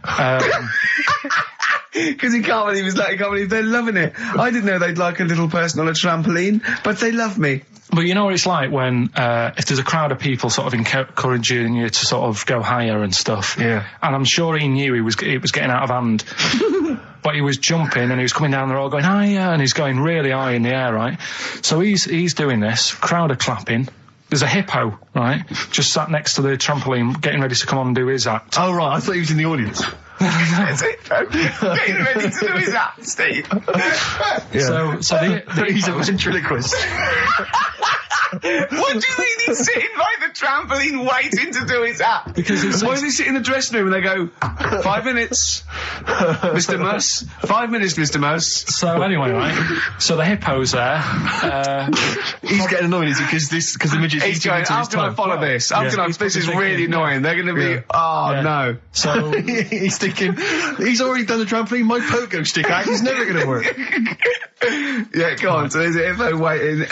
Because he can't believe they're loving it. I didn't know they'd like a little person on a trampoline, but they love me. But you know what it's like when, if there's a crowd of people sort of encouraging you to sort of go higher and stuff. Yeah. And I'm sure he knew it was getting out of hand. But he was jumping, and he was coming down the road going higher, and he's going really high in the air, right? So he's doing this, crowd are clapping. There's a hippo, right, just sat next to the trampoline, getting ready to come on and do his act. Oh, right, I thought he was in the audience. That's it, getting ready to do his act, Steve. Yeah. So he's a ventriloquist. What do you mean he's sitting by the trampoline waiting to do his act? Because why does he sit in the dressing room and they go, 5 minutes, Mr. Muss, 5 minutes, Mr. Muss. So anyway, right, so the hippo's there. He's getting annoyed, is he? Because the midget's he's going, how can I follow this? This is really annoying. They're going to be, no. So he's thinking, he's already done the trampoline, my pogo stick act is never going to work. Yeah, go on. So there's a hippo waiting.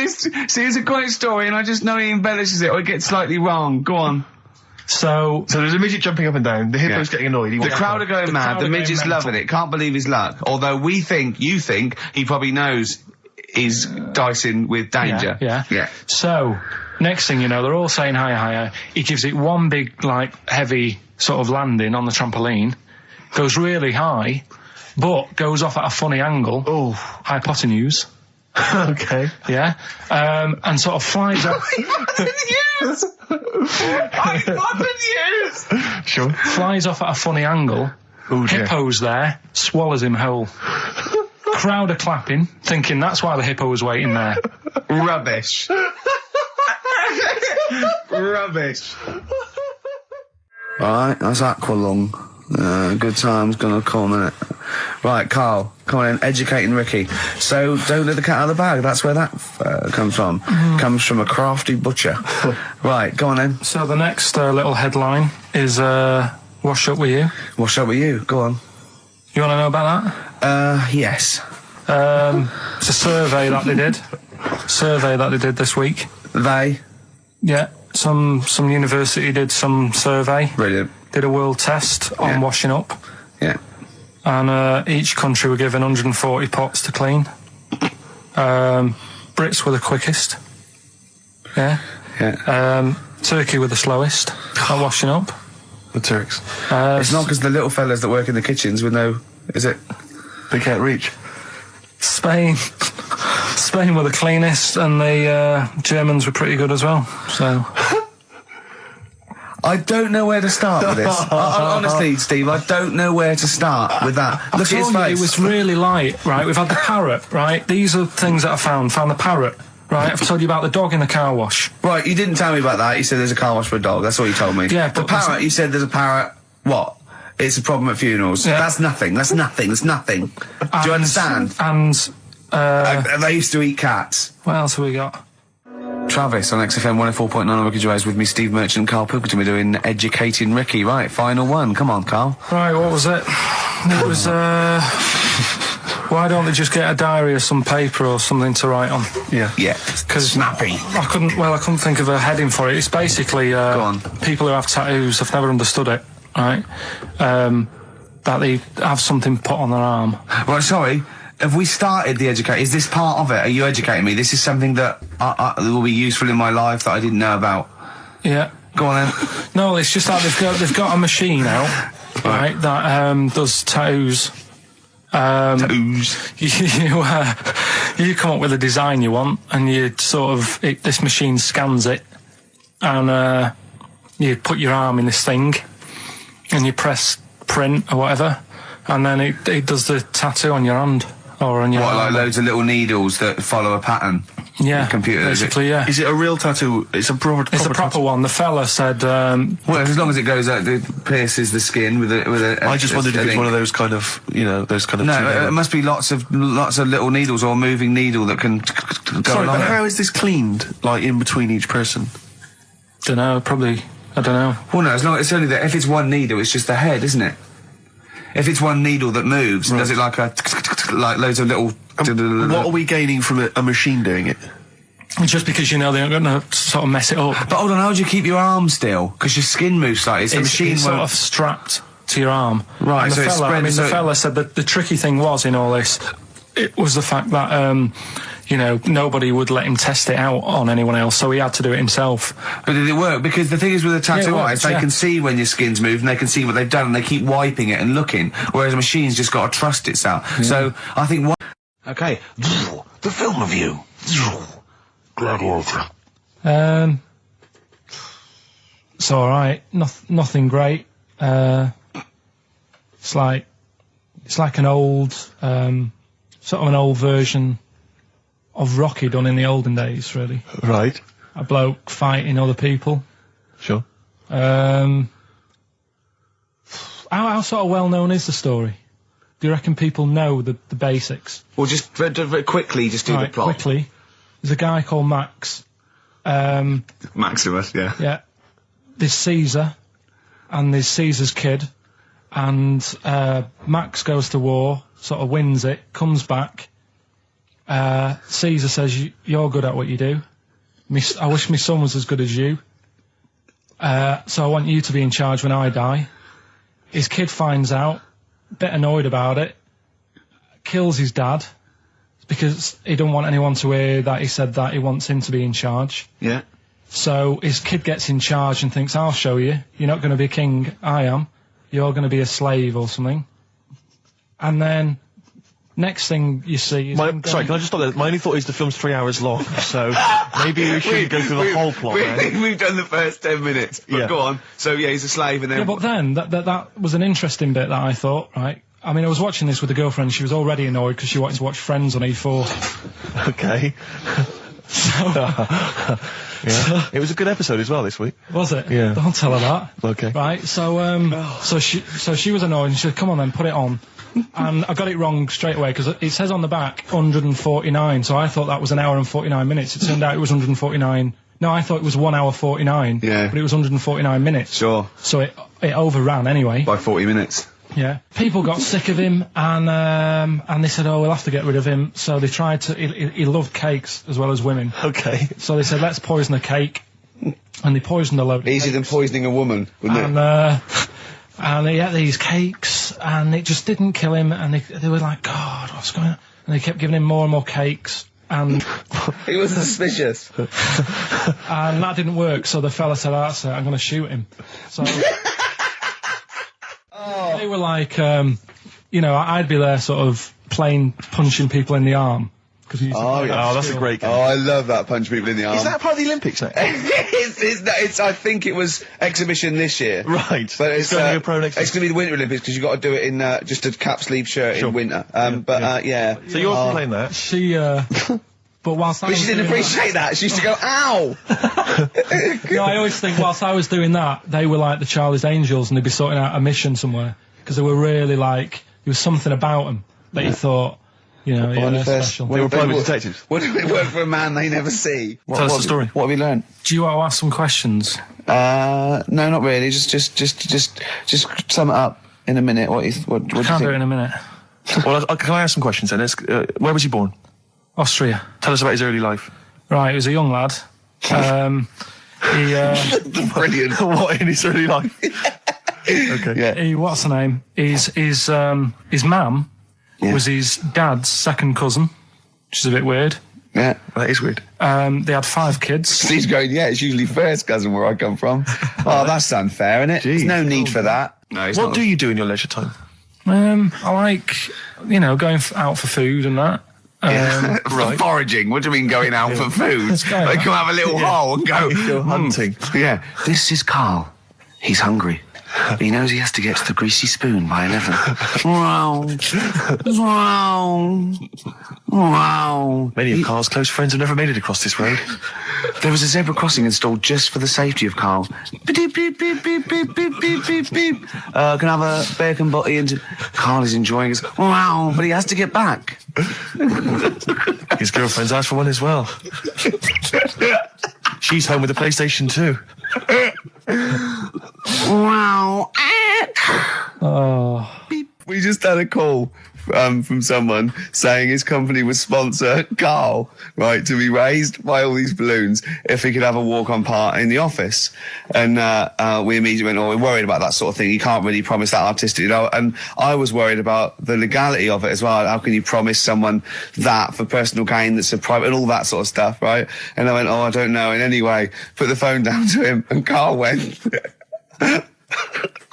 See, it's a great story, and I just know he embellishes it or he gets slightly wrong. Go on. So there's a midget jumping up and down. The hippo's getting annoyed. The crowd are going mad. The midget's loving it. Can't believe his luck. Although you think he probably knows he's dicing with danger. Yeah. So next thing you know, they're all saying higher. He gives it one big, heavy sort of landing on the trampoline, goes really high, but goes off at a funny angle. Oh. Hypotenuse. Okay. Yeah. And sort of flies up. Hypotenuse! Sure. Flies off at a funny angle. Oh, dear. Hippo's there, swallows him whole. Crowd are clapping, thinking that's why the hippo was waiting there. Rubbish. Rubbish. Right, that's Aqualung. Good time's gonna come, innit? Right, Carl, come on in, educating Ricky. So, don't let the cat out of the bag, that's where that comes from. Comes from a crafty butcher. Right, go on then. So the next little headline is Wash Up With You. Wash up with you, go on. You want to know about that? Yes. It's a survey that they did this week. They? Yeah, some university did some survey. Brilliant. Did a world test on washing up. Yeah. And each country were given 140 pots to clean. Brits were the quickest. Yeah. Turkey were the slowest at washing up. The Turks. It's not because the little fellas that work in the kitchens with no... Is it? They can't reach. Spain were the cleanest, and the Germans were pretty good as well. So... I don't know where to start with this. Honestly, Steve, I don't know where to start with that. Look at his face. It was really light, right? We've had the parrot, right? These are things that I found. Found the parrot, right? I've told you about the dog in the car wash. Right, you didn't tell me about that. You said there's a car wash for a dog. That's all you told me. Yeah, the but parrot, you said there's a parrot. What? It's a problem at funerals. Yeah. That's nothing. That's nothing. That's nothing. Do you understand? And they used to eat cats. what else have we got? Travis on XFM 104.9 on Ricky Gervais with me, Steve Merchant and Karl Pilkington. We're doing Educating Ricky. Right, final one. Come on, Karl. Right, what was it? It was, why don't they just get a diary or some paper or something to write on? Yeah. Because snappy. I couldn't think of a heading for it. It's basically, Go on. people who have tattoos, I've never understood it, right? That they have something put on their arm. Right, sorry. Have we started the educate? Is this part of it? Are you educating me? This is something that will be useful in my life that I didn't know about. Yeah. Go on then. No, it's just that they've got a machine out, right, that does tattoos. Tattoos. You come up with a design you want, and you sort of this machine scans it, and you put your arm in this thing, and you press print or whatever, and then it does the tattoo on your hand or on your What, like arm. loads of little needles that follow a pattern? Yeah, the computer, basically, yeah. Is it a real tattoo? It's a proper It's a proper one. The fella said, well, as long as it goes out, it pierces the skin with a. I just wondered if it's one of those kind of, those kind of... No, it must be lots of little needles or a moving needle that can go Sorry, along but it. how is this cleaned, in between each person? I don't know. Well, no, it's only that if it's one needle, it's just the head, isn't it? If it's one needle that moves, does it like loads of little... What are we gaining from a machine doing it? Just because they're going to sort of mess it up. But hold on, how do you keep your arm still? Because your skin moves slightly, so the machine it's sort won't... of strapped to your arm. Right, And so the it's fella, spread... the fella said that the tricky thing was in all this, it was the fact that, nobody would let him test it out on anyone else, so he had to do it himself. But did it work? Because the thing is with a tattoo Yeah, it artist, works, they can see when your skin's moved and they can see what they've done and they keep wiping it and looking, whereas a machine's just got to trust itself. Yeah. So, I think what... Okay, the film review. Gladiator. It's alright. Nothing great. It's like an old, sort of an old version of Rocky done in the olden days, really. Right. A bloke fighting other people. Sure. How sort of well known is the story? Do you reckon people know the basics? Well, just very quickly, just do the Right, plot. quickly. There's a guy called Max. Maximus, yeah. Yeah. There's Caesar, and there's Caesar's kid, and Max goes to war, sort of wins it, comes back, Caesar says, you're good at what you do. I wish my son was as good as you. So I want you to be in charge when I die. His kid finds out, a bit annoyed about it, kills his dad, because he don't want anyone to hear that he said that he wants him to be in charge. Yeah. So his kid gets in charge and thinks, I'll show you. You're not going to be king, I am. You're going to be a slave or something. And then, next thing you see is... Sorry, can I just stop there? My only thought is the film's 3 hours long, so maybe we shouldn't go through the whole plot. We've done the first 10 minutes, but Yeah. go on. So, yeah, he's a slave and then... Yeah, but then, that was an interesting bit that I thought, right? I mean, I was watching this with a girlfriend, she was already annoyed because she wanted to watch Friends on E4. Okay. Yeah. It was a good episode as well this week. Was it? Yeah. Don't tell her that. Okay. Right, so she was annoyed and she said, come on then, put it on. And I got it wrong straight away because it says on the back 149, so I thought that was an hour and 49 minutes. It turned out it was 149. No, I thought it was 1 hour 49. Yeah. But it was 149 minutes. Sure. So it overran anyway. By 40 minutes. Yeah. People got sick of him and they said, oh, we'll have to get rid of him. So they tried to, he loved cakes as well as women. Okay. So they said, let's poison a cake. And they poisoned a load of Easier than cakes. poisoning a woman, wouldn't it? And he ate these cakes, and it just didn't kill him, and they were like, God, what's going on? And they kept giving him more and more cakes, and... He was suspicious. And that didn't work, so the fella said, that's it, I'm going to shoot him. So... They were like, you know, I'd be there sort of punching people in the arm. Oh, that's a great game. Oh, I love that, punch people in the arm. Is that part of the Olympics now? it's I think it was exhibition this year. Right. But it's going to be a pro next year. It's going to be the Winter Olympics because you've got to do it in just a cap sleeve shirt in winter. Yeah. So you're playing that? She, but whilst I But was she didn't doing appreciate that. She used to go, ow! No, I always think whilst I was doing that, they were like the Charlie's Angels and they'd be sorting out a mission somewhere. Because they were really like, there was something about them that you thought, you know, yeah, they're special. They were private detectives. What do they work for a man they never see? Tell us the story. What have you learned? Do you want to ask some questions? No, not really. Just sum it up in a minute. What do you Can't think? do it in a minute. Well, can I ask some questions then? Where was he born? Austria. Tell us about his early life. Right, he was a young lad. Brilliant. What in his early life? Okay. Yeah. What's the name? His mum was his dad's second cousin, which is a bit weird. Yeah. That is weird. They had 5 kids. Steve's going, yeah, it's usually first cousin where I come from. Oh, that's unfair, isn't it? There's no need for that. No, What do you do in your leisure time? I like, you know, going out for food and that. Right. Foraging. What do you mean going out for food? go They come have a little hole and go hunting. Yeah. This is Karl. He's hungry. He knows he has to get to the greasy spoon by 11. Wow. Wow. Wow. Many of Karl's close friends have never made it across this road. There was a zebra crossing installed just for the safety of Karl. Beep, beep, beep, beep, beep, beep, beep, beep, beep. Can I have a bacon butty? And Karl is enjoying his... Wow, but he has to get back. His girlfriend's asked for one as well. She's home with the PlayStation 2. Wow. We just had a call from someone saying his company would sponsor Karl, right, to be raised by all these balloons if he could have a walk-on part in the office. And we immediately went, oh, we're worried about that sort of thing. You can't really promise that artistic, you know. And I was worried about the legality of it as well. How can you promise someone that for personal gain that's a private and all that sort of stuff, right? And I went, oh, I don't know. And anyway, put the phone down to him and Karl went...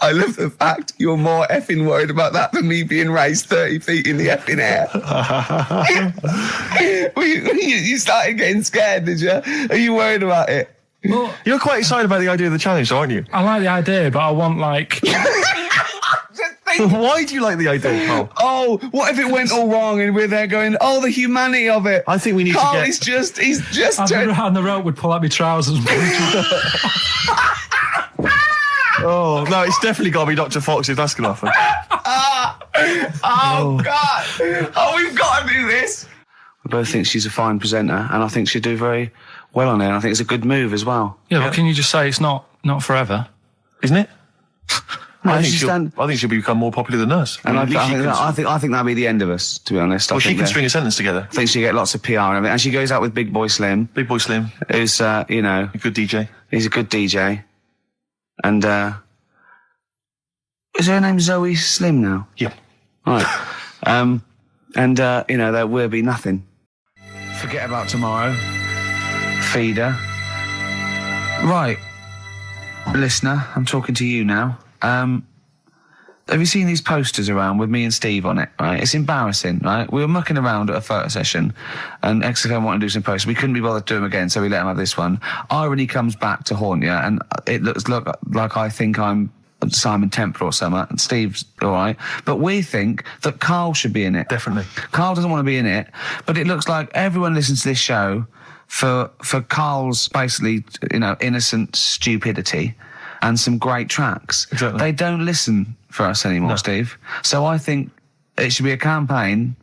I love the fact you're more effing worried about that than me being raised 30 feet in the effing air. You started getting scared, did you? Are you worried about it? Well, You're quite excited about the idea of the challenge, aren't you? I like the idea, but I want, like... Why do you like the idea, Karl? Oh, what if it went all wrong and we're there going, oh, the humanity of it. I think we need Karl, to get... he's just And the rope would pull out my trousers. Oh, no, it's definitely got to be Dr. Fox if that's going to happen. Oh, God. Oh, we've got to do this. I both think she's a fine presenter, and I think she'd do very well on it. And I think it's a good move as well. Yeah, but can you just say it's not forever? Isn't it? No, I think she's she'll done. become more popular than us. And at least she can- I think that'll be the end of us, to be honest. well, I she think can that- string a sentence together. I think she'll get lots of PR and everything. And she goes out with Big Boy Slim, Big Boy Slim, who's, you know, a good DJ. he's a good DJ. And, is her name Zoe Slim now? Yeah. Right. And, you know, there will be nothing. Forget about tomorrow. Feeder. Right. Listener, I'm talking to you now. Have you seen these posters around with me and Steve on it, right? It's embarrassing, right? We were mucking around at a photo session and XFM wanted to do some posters. We couldn't be bothered to do them again, so we let them have this one. Irony comes back to haunt you, and it looks like I think I'm Simon Temple or something, and Steve's alright. But we think that Karl should be in it. Definitely. Karl doesn't want to be in it, but it looks like everyone listens to this show for Karl's basically, you know, innocent stupidity and some great tracks. Exactly. They don't listen for us anymore, No. Steve. So I think it should be a campaign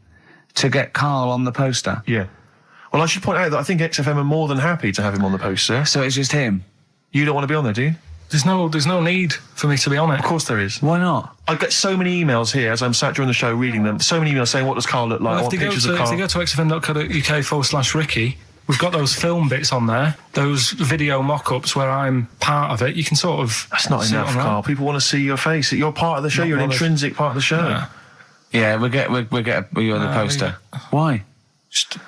to get Karl on the poster. Yeah. Well, I should point out that I think XFM are more than happy to have him on the poster. So it's just him. You don't want to be on there, do you? There's no need for me to be on it. Of course there is. Why not? I get so many emails here as I'm sat during the show reading them. So many emails saying, what does Karl look like? Well, I if want they pictures of go Karl. to xfm.co.uk/Ricky, we've got those film bits on there, those video mock-ups where I'm part of it. You can sort of... That's not see it enough, on that. Karl. People want to see your face. You're part of the show. Not You're an bothered. intrinsic part of the show. Yeah. Yeah, we'll get you on the poster. Why?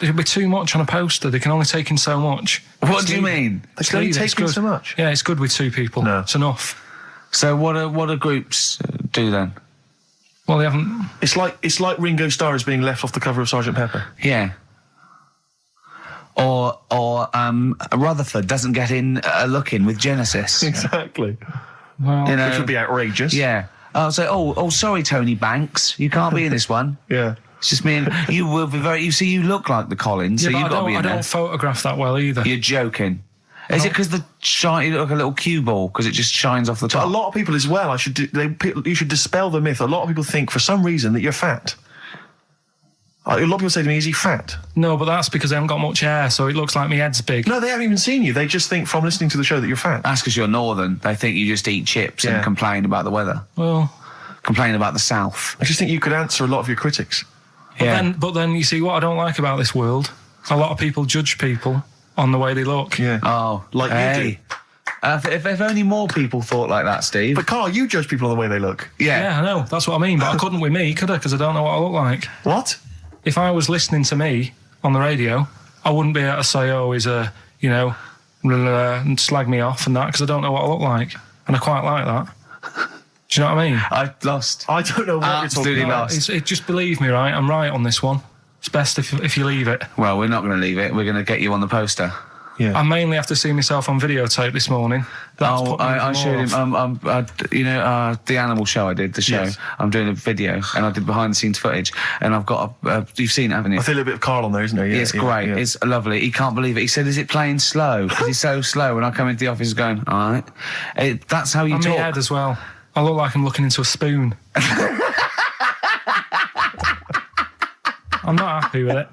It'll be too much on a poster. They can only take in so much. What do you mean? They can only Steve, take it's in good. so much. Yeah, it's good with two people. No. It's enough. So what do groups do then? Well, they haven't... It's like Ringo Starr is being left off the cover of Sgt. Pepper. Yeah. Or Rutherford doesn't get in a look in with Genesis. Exactly. Well, You know, Which would be outrageous. yeah. I'll say, sorry, Tony Banks, you can't be in this one. Yeah. It's just me and you will be very. You see, you look like the Collins, yeah, so but you've got to be I in there. don't photograph that well either. You're joking. Is it because the shine? You look like a little cue ball because it just shines off the But a top. lot of people as well, you should dispel the myth. A lot of people think for some reason that you're fat. A lot of people say to me, is he fat? No, but that's because I haven't got much hair, so it looks like my head's big. No, they haven't even seen you. They just think from listening to the show that you're fat. That's because you're northern. They think you just eat chips Yeah. and complain about the weather, Well, complain about the south. I just think you could answer a lot of your critics. but then you see what I don't like about this world. A lot of people judge people on the way they look. Yeah. Oh, Like you hey. If only more people thought like that, Steve. But Karl, you judge people on the way they look. Yeah, I know. That's what I mean. But I couldn't with me, could I? Because I don't know what I look like. What? If I was listening to me on the radio, I wouldn't be able to say, oh, he's a, you know, and slag me off and that, because I don't know what I look like. And I quite like that. Do you know what I mean? I lost. I don't know what Absolutely you're talking about. lost. Just believe me, right? I'm right on this one. It's best if you leave it. Well, we're not going to leave it. We're going to get you on the poster. Yeah. I mainly have to see myself on videotape this morning. That's put me I even showed more him. off. The animal show I did, the show. Yes. I'm doing a video, and I did behind the scenes footage, and I've got you've seen it, haven't you? I feel a bit of Karl on there, isn't there? Yeah, It's great. yeah. It's lovely. He can't believe it. He said, "Is it playing slow?" Because he's so slow. And I come into the office going, "All right." That's how you And my talk. head as well. I look like I'm looking into a spoon. I'm not happy with it.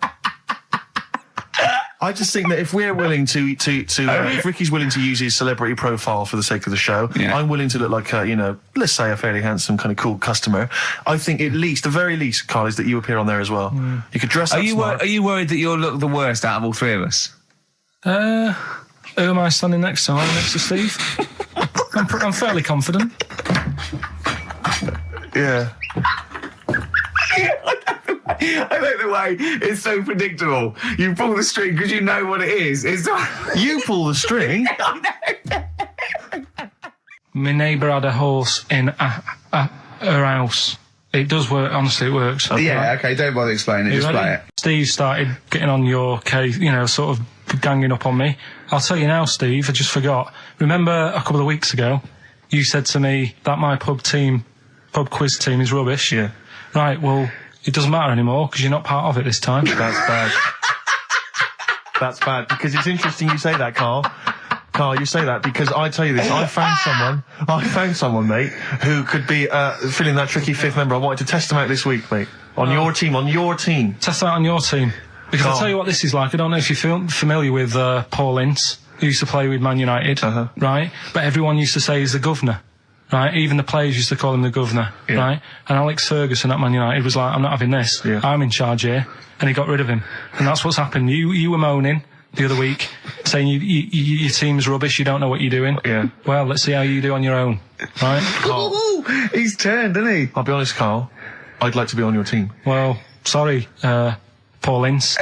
I just think that if we're willing if Ricky's willing to use his celebrity profile for the sake of the show, Yeah. I'm willing to look like a, let's say a fairly handsome, kind of cool customer. I think the very least, Karl, is that you appear on there as well. You could dress up smart. Are you worried that you'll look the worst out of all three of us? Who am I standing next to? I'm next to Steve. I'm fairly confident. Yeah. I like the way it's so predictable. You pull the string because you know what it is. It's You pull the string. My neighbour had a horse in her house. It does work. Honestly, it works. Yeah, okay, don't bother explaining it, You just ready? play it. Steve started getting on your case, sort of ganging up on me. I'll tell you now, Steve, I just forgot. Remember a couple of weeks ago, you said to me that my pub quiz team is rubbish? Yeah. Right, well, it doesn't matter anymore because you're not part of it this time. That's bad. That's bad, because it's interesting you say that, Karl. Karl, you say that because I tell you this, I found someone, mate, who could be filling that tricky fifth member. I wanted to test him out this week, mate. On your team. Test that on your team. Because Carl. I'll tell you what this is like. I don't know if you're familiar with Paul Ince, who used to play with Man United, right? But everyone used to say he's the governor. right? Even the players used to call him the governor, right? And Alex Ferguson at Man United was like, I'm not having this. I'm in charge here. And he got rid of him. And that's what's happened. You were moaning the other week, saying your team's rubbish, you don't know what you're doing. Yeah. Well, let's see how you do on your own, right? He's turned, isn't he? I'll be honest, Carl. I'd like to be on your team. Well, sorry, Paul Ince.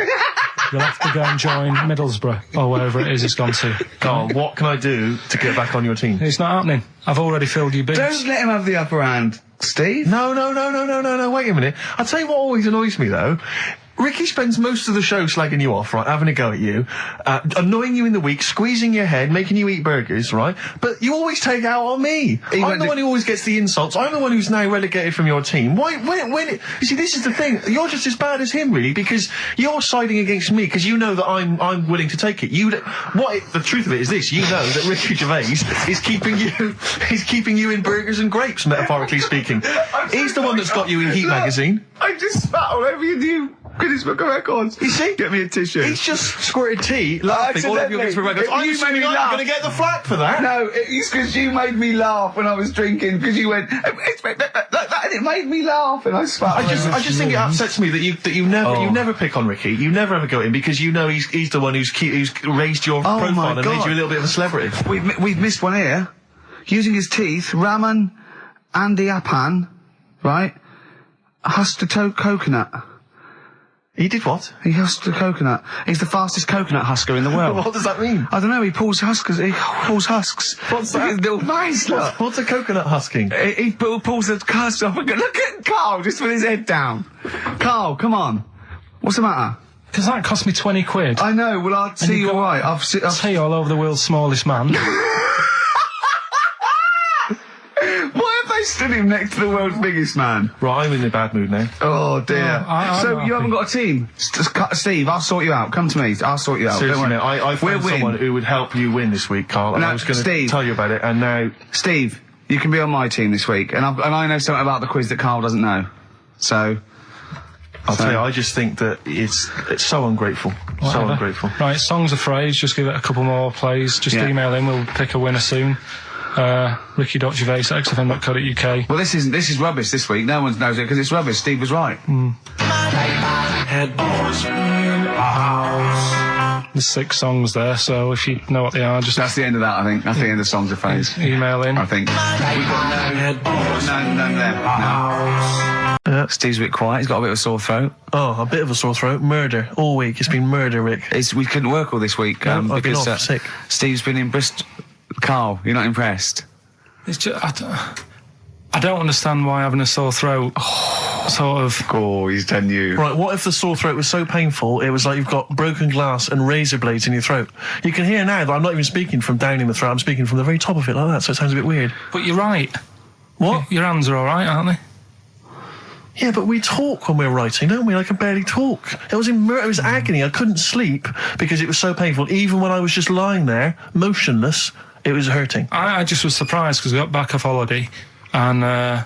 You'll have to go and join Middlesbrough, or wherever it is it's gone to. Carl, what can I do to get back on your team? It's not happening. I've already filled your boots. Don't let him have the upper hand, Steve. No, wait a minute. I'll tell you what always annoys me, though. Ricky spends most of the show slagging you off, right, having a go at you, annoying you in the week, squeezing your head, making you eat burgers, right? But you always take it out on me. I'm the one who always gets the insults. I'm the one who's now relegated from your team. Why, you see, this is the thing. You're just as bad as him, really, because you're siding against me, because you know that I'm willing to take it. The truth of it is this, you know that Ricky Gervais is keeping you in burgers and grapes, metaphorically speaking. He's the one that's got you in Heat magazine. I just spat all over your new Guinness Book of Records. You see? Get me a tissue. He's just squirted tea, laughing all over your Guinness Book of Records. I'm assuming I'm going to get the flak for that. No, it's because you made me laugh when I was drinking, because you went, like that, and it made me laugh, and I spat. I just think it upsets me that you never pick on Ricky. You never ever go at him, because you know he's the one who's raised your profile and made you a little bit of a celebrity. We've missed one here. Using his teeth, Raman Andiapan, right, husked a coconut. He did what? He husked a coconut. He's the fastest coconut husker in the world. What does that mean? I don't know, he pulls husks. What's that? Little nice, look. What's a coconut husking? He pulls the cusp off and look at Carl, just with his head down. Carl, come on. What's the matter? Because that cost me 20 quid. I know, well, I'll see you alright. I've tea all over the world's smallest man. Why have they stood him next to the world's biggest man? Right, I'm in a bad mood now. Oh dear. So I'm you haven't got a team? Steve, I'll sort you out. Come to me. I'll sort you out. Seriously, Don't mate, worry. I found someone who would help you win this week, Carl, and No, I was going to Steve. tell you about it, and now... Steve, you can be on my team this week, and I know something about the quiz that Carl doesn't know. So... I'll tell you, I just think that it's so ungrateful. Whatever. So ungrateful. Right, Songs of Phrase, just give it a couple more plays. Just email in, we'll pick a winner soon. Ricky.Gervais@xfm.co.uk. Well, this is rubbish this week. No one knows it because it's rubbish. Steve was right. There's 6 songs there, so if you know what they are, just... That's the end of that, I think. That's the end of Songs of Phrase. Email in. I think. We've got none there. No. Steve's a bit quiet. He's got a bit of a sore throat. Oh, a bit of a sore throat. Murder. All week. It's been murder, Rick. We couldn't work all this week. No, I've been because off sick. Steve's been in Bristol. Carl, you're not impressed? It's just... I don't understand why having a sore throat sort of... Oh, he's done you. Right, what if the sore throat was so painful it was like you've got broken glass and razor blades in your throat? You can hear now that I'm not even speaking from down in the throat, I'm speaking from the very top of it like that, so it sounds a bit weird. But you're right. What? Your hands are alright, aren't they? Yeah, but we talk when we're writing, don't we? I can barely talk. It was agony. I couldn't sleep because it was so painful. Even when I was just lying there, motionless, it was hurting. I just was surprised because I got back off holiday and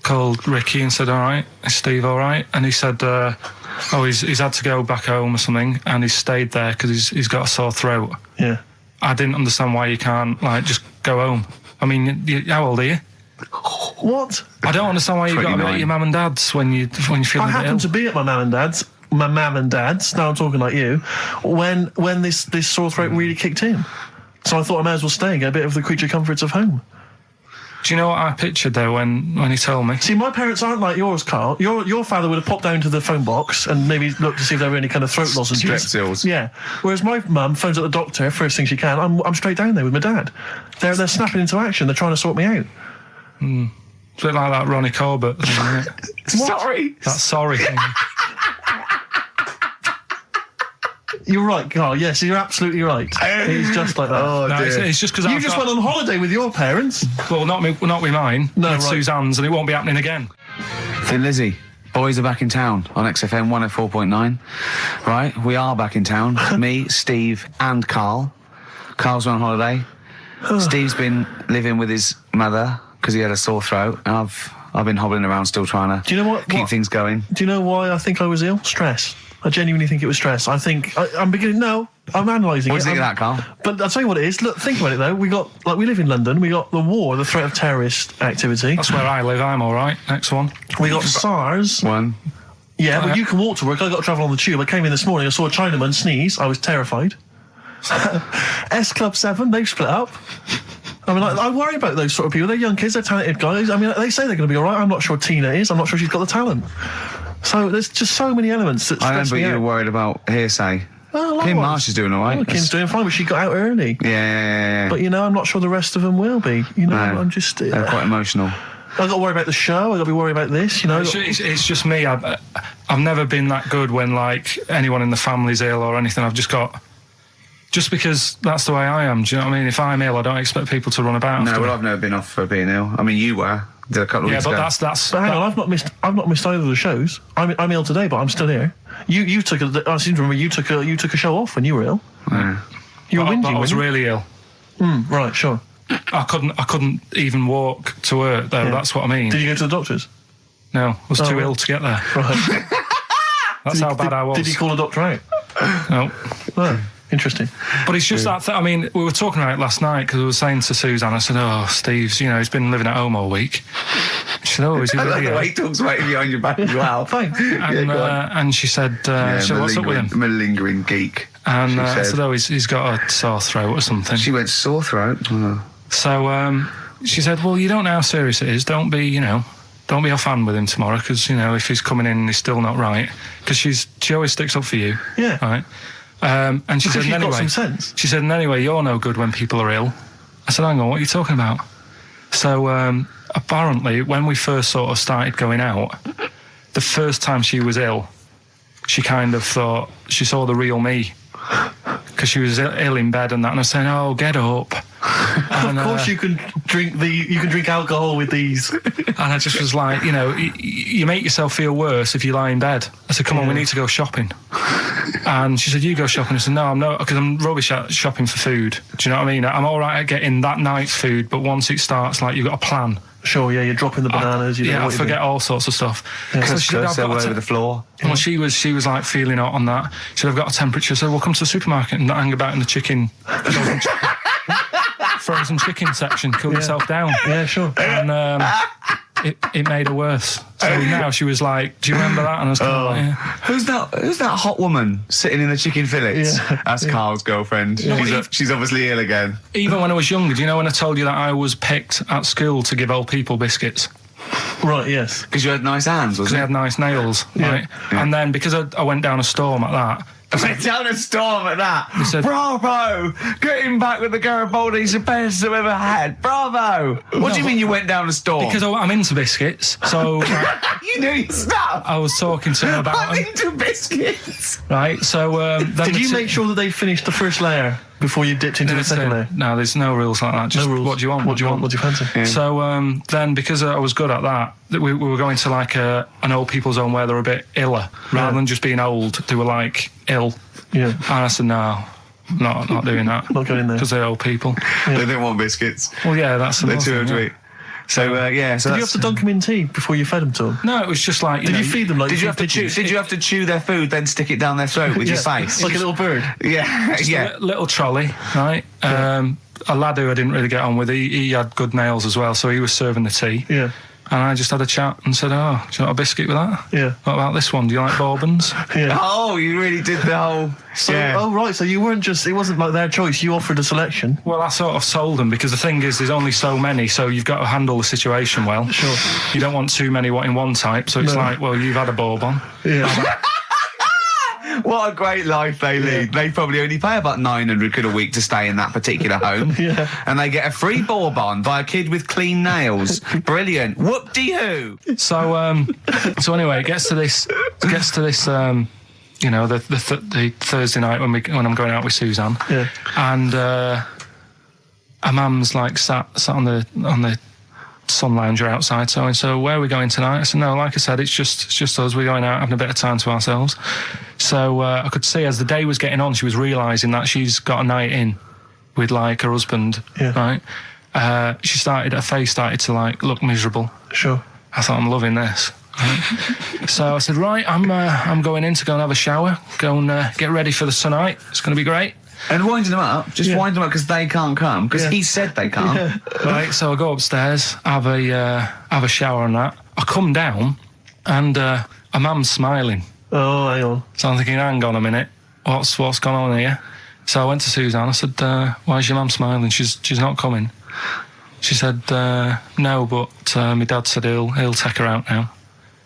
called Ricky and said, all right, is Steve all right? And he said, he's had to go back home or something, and he's stayed there because he's got a sore throat. Yeah. I didn't understand why you can't, just go home. I mean, how old are you? What? I don't understand why you got to be at your mum and dad's when you're feeling I happened to be at my mum and dad's. My mum and dad's. Now I'm talking like you. When this sore throat really kicked in, so I thought I may as well stay and get a bit of the creature comforts of home. Do you know what I pictured though when he told me? See, my parents aren't like yours, Carl. Your father would have popped down to the phone box and maybe looked to see if there were any kind of throat lozenges. Strepsils. Yeah. Whereas my mum phones at the doctor first thing she can. I'm straight down there with my dad. They're snapping into action. They're trying to sort me out. It's a bit like that Ronnie Corbett thing, isn't it? Sorry. That sorry thing. You're right, Carl. Yes, you're absolutely right. He's just like that. Oh, No, dear. it's just because You just went on holiday with your parents. Well, not with mine. No, with right. Suzanne's, and it won't be happening again. Thin Lizzy, boys are back in town on XFM 104.9. Right, we are back in town. Me, Steve, and Carl. Carl's on holiday. Steve's been living with his mother because he had a sore throat, and I've been hobbling around still trying to Do you know what? keep things going. Do you know why I think I was ill? Stress. I genuinely think it was stress. I think I'm beginning. No, I'm analysing it. What do you think of that, Carl? But I'll tell you what it is. Look, think about it though. We live in London. We got the war, the threat of terrorist activity. That's where I live. I'm all right. Next one. We got SARS. One. Yeah, but you can walk to work. I got to travel on the tube. I came in this morning. I saw a Chinaman sneeze. I was terrified. S Club 7. They've split up. I mean, I worry about those sort of people. They're young kids. They're talented guys. I mean, they say they're going to be all right. I'm not sure Tina is. I'm not sure she's got the talent. So there's just so many elements that stress I remember me you out. were worried about hearsay. Oh, Kim Marsh is doing all right. Oh, Kim's doing fine, but she got out early. Yeah. But, I'm not sure the rest of them will be. No, I'm just... they're quite emotional. I've got to worry about the show. I've got to be worried about this, It's just me. I've never been that good when, like, anyone in the family's ill or anything. I've just got... Just because that's the way I am, do you know what I mean? If I'm ill, I don't expect people to run about. No, well, I've never been off for being ill. I mean, you were. Did a couple of weeks ago. Yeah, but that's... But hang on, I've not missed either of the shows. I'm ill today, but I'm still here. I seem to remember you took a show off when you were ill. Yeah. You were whinging, I was weren't you? really ill. Right, sure. I couldn't even walk to work, though. Yeah. That's what I mean. Did you go to the doctors? No, I was too right. ill to get there. Right. That's how bad I was. Did you call a doctor out? No. Oh, interesting. But it's just that, I mean, we were talking about it last night because I was saying to Suzanne, I said, oh, Steve's, he's been living at home all week. She said, oh, is he I really like the ill? way he talks about you behind your back as well. Thanks. And she said, what's up with him? Malingering geek. And I said, oh, he's got a sore throat or something. She went sore throat. Oh. So she said, well, you don't know how serious it is. Don't be off hand with him tomorrow because, if he's coming in and he's still not right. Because she always sticks up for you. Yeah. Right? And she Because said, she's anyway, got some sense. She said, and anyway, you're no good when people are ill. I said, hang on, what are you talking about? So apparently, when we first sort of started going out, the first time she was ill, she kind of thought she saw the real me. Because she was ill in bed and that, and I was saying, oh, get up. And, of course you can drink alcohol with these. And I just was like, you make yourself feel worse if you lie in bed. I said, come on, we need to go shopping. And she said, you go shopping. I said, no, I'm not, because I'm rubbish at shopping for food. Do you know what I mean? I'm all right at getting that night's food, but once it starts, like, you've got a plan. Sure, yeah, you're dropping the bananas. I forget all sorts of stuff. Yeah. So she said, All over the floor. Well, she was like feeling hot on that. She said, I've got a temperature, so we'll come to the supermarket and not hang about in the chicken. Frozen chicken section, cool yourself down. Yeah, sure. And it made her worse. So now she was like, do you remember that? And I was kind of like, yeah. Who's that hot woman sitting in the chicken fillets? Yeah. That's Carl's girlfriend. She's obviously ill again. Even when I was younger, do you know when I told you that I was picked at school to give old people biscuits? Right, yes. Because you had nice hands, Because wasn't they it? had nice nails, right? Yeah. And then because I went down a storm at that, Went down a storm at that. They said, bravo! Getting back with the Garibaldi's the best I've ever had. Bravo! What do you mean you went down a storm? because I'm into biscuits, so you knew your stuff. I was talking to them about I'm them, into biscuits. right? So then Did you make sure that they finished the first layer before you dipped into the second layer? No, there's no rules like that. Just No rules. what do you want? What do you want? What do you fancy? Yeah. So then, because I was good at that, we were going to like an old people's home where they're a bit iller, rather than just being old. They were like ill, Yeah. and I said no, not doing that. Not going there. Because they're old people. They didn't want biscuits. Well, yeah, that's They're another too thing, to yeah. eat. So yeah. So Did you have to dunk them in tea before you fed them to them? No, it was just like Did you feed them like Did you feed have to chew? pigeons? Did you have to chew their food, then stick it down their throat with your face? Like a little bird. Yeah, yeah. little trolley, right? A lad who I didn't really get on with, he had good nails as well, so he was serving the tea. Yeah. And I just had a chat and said, oh, do you want a biscuit with that? Yeah. What about this one? Do you like bourbons? Yeah. Oh, you really did the whole. So, yeah. Oh, right. So you weren't just, it wasn't like their choice. You offered a selection. Well, I sort of sold them because the thing is, there's only so many, so you've got to handle the situation well. Sure. You don't want too many in one type, so it's No. like, well, you've had a bourbon. Yeah. What a great life they lead. They probably only pay about 900 quid a week to stay in that particular home. Yeah. And they get a free bourbon by a kid with clean nails. Brilliant. Whoop-de-hoo. So anyway, it gets to this, you know, the Thursday night when I'm going out with Suzanne. Yeah. And her mum's like sat on the sun lounger outside, so where are we going tonight? I said, no, like I said, it's just us. We're going out having a bit of time to ourselves. So I could see as the day was getting on, she was realising that she's got a night in with like her husband, Yeah. right? Her face started to like look miserable. Sure. I thought, I'm loving this. So I said, right, I'm going in to go and have a shower, go and get ready for the tonight. It's going to be great. And winding them up, just wind them up because they can't come, because he said they can't. Right, so I go upstairs, have a shower and that. I come down, and a man's smiling. Oh, hang on. So I'm thinking, hang on a minute, what's going on here? So I went to Suzanne, I said, why is your mum smiling? She's not coming. She said, no, but my dad said he'll take her out now.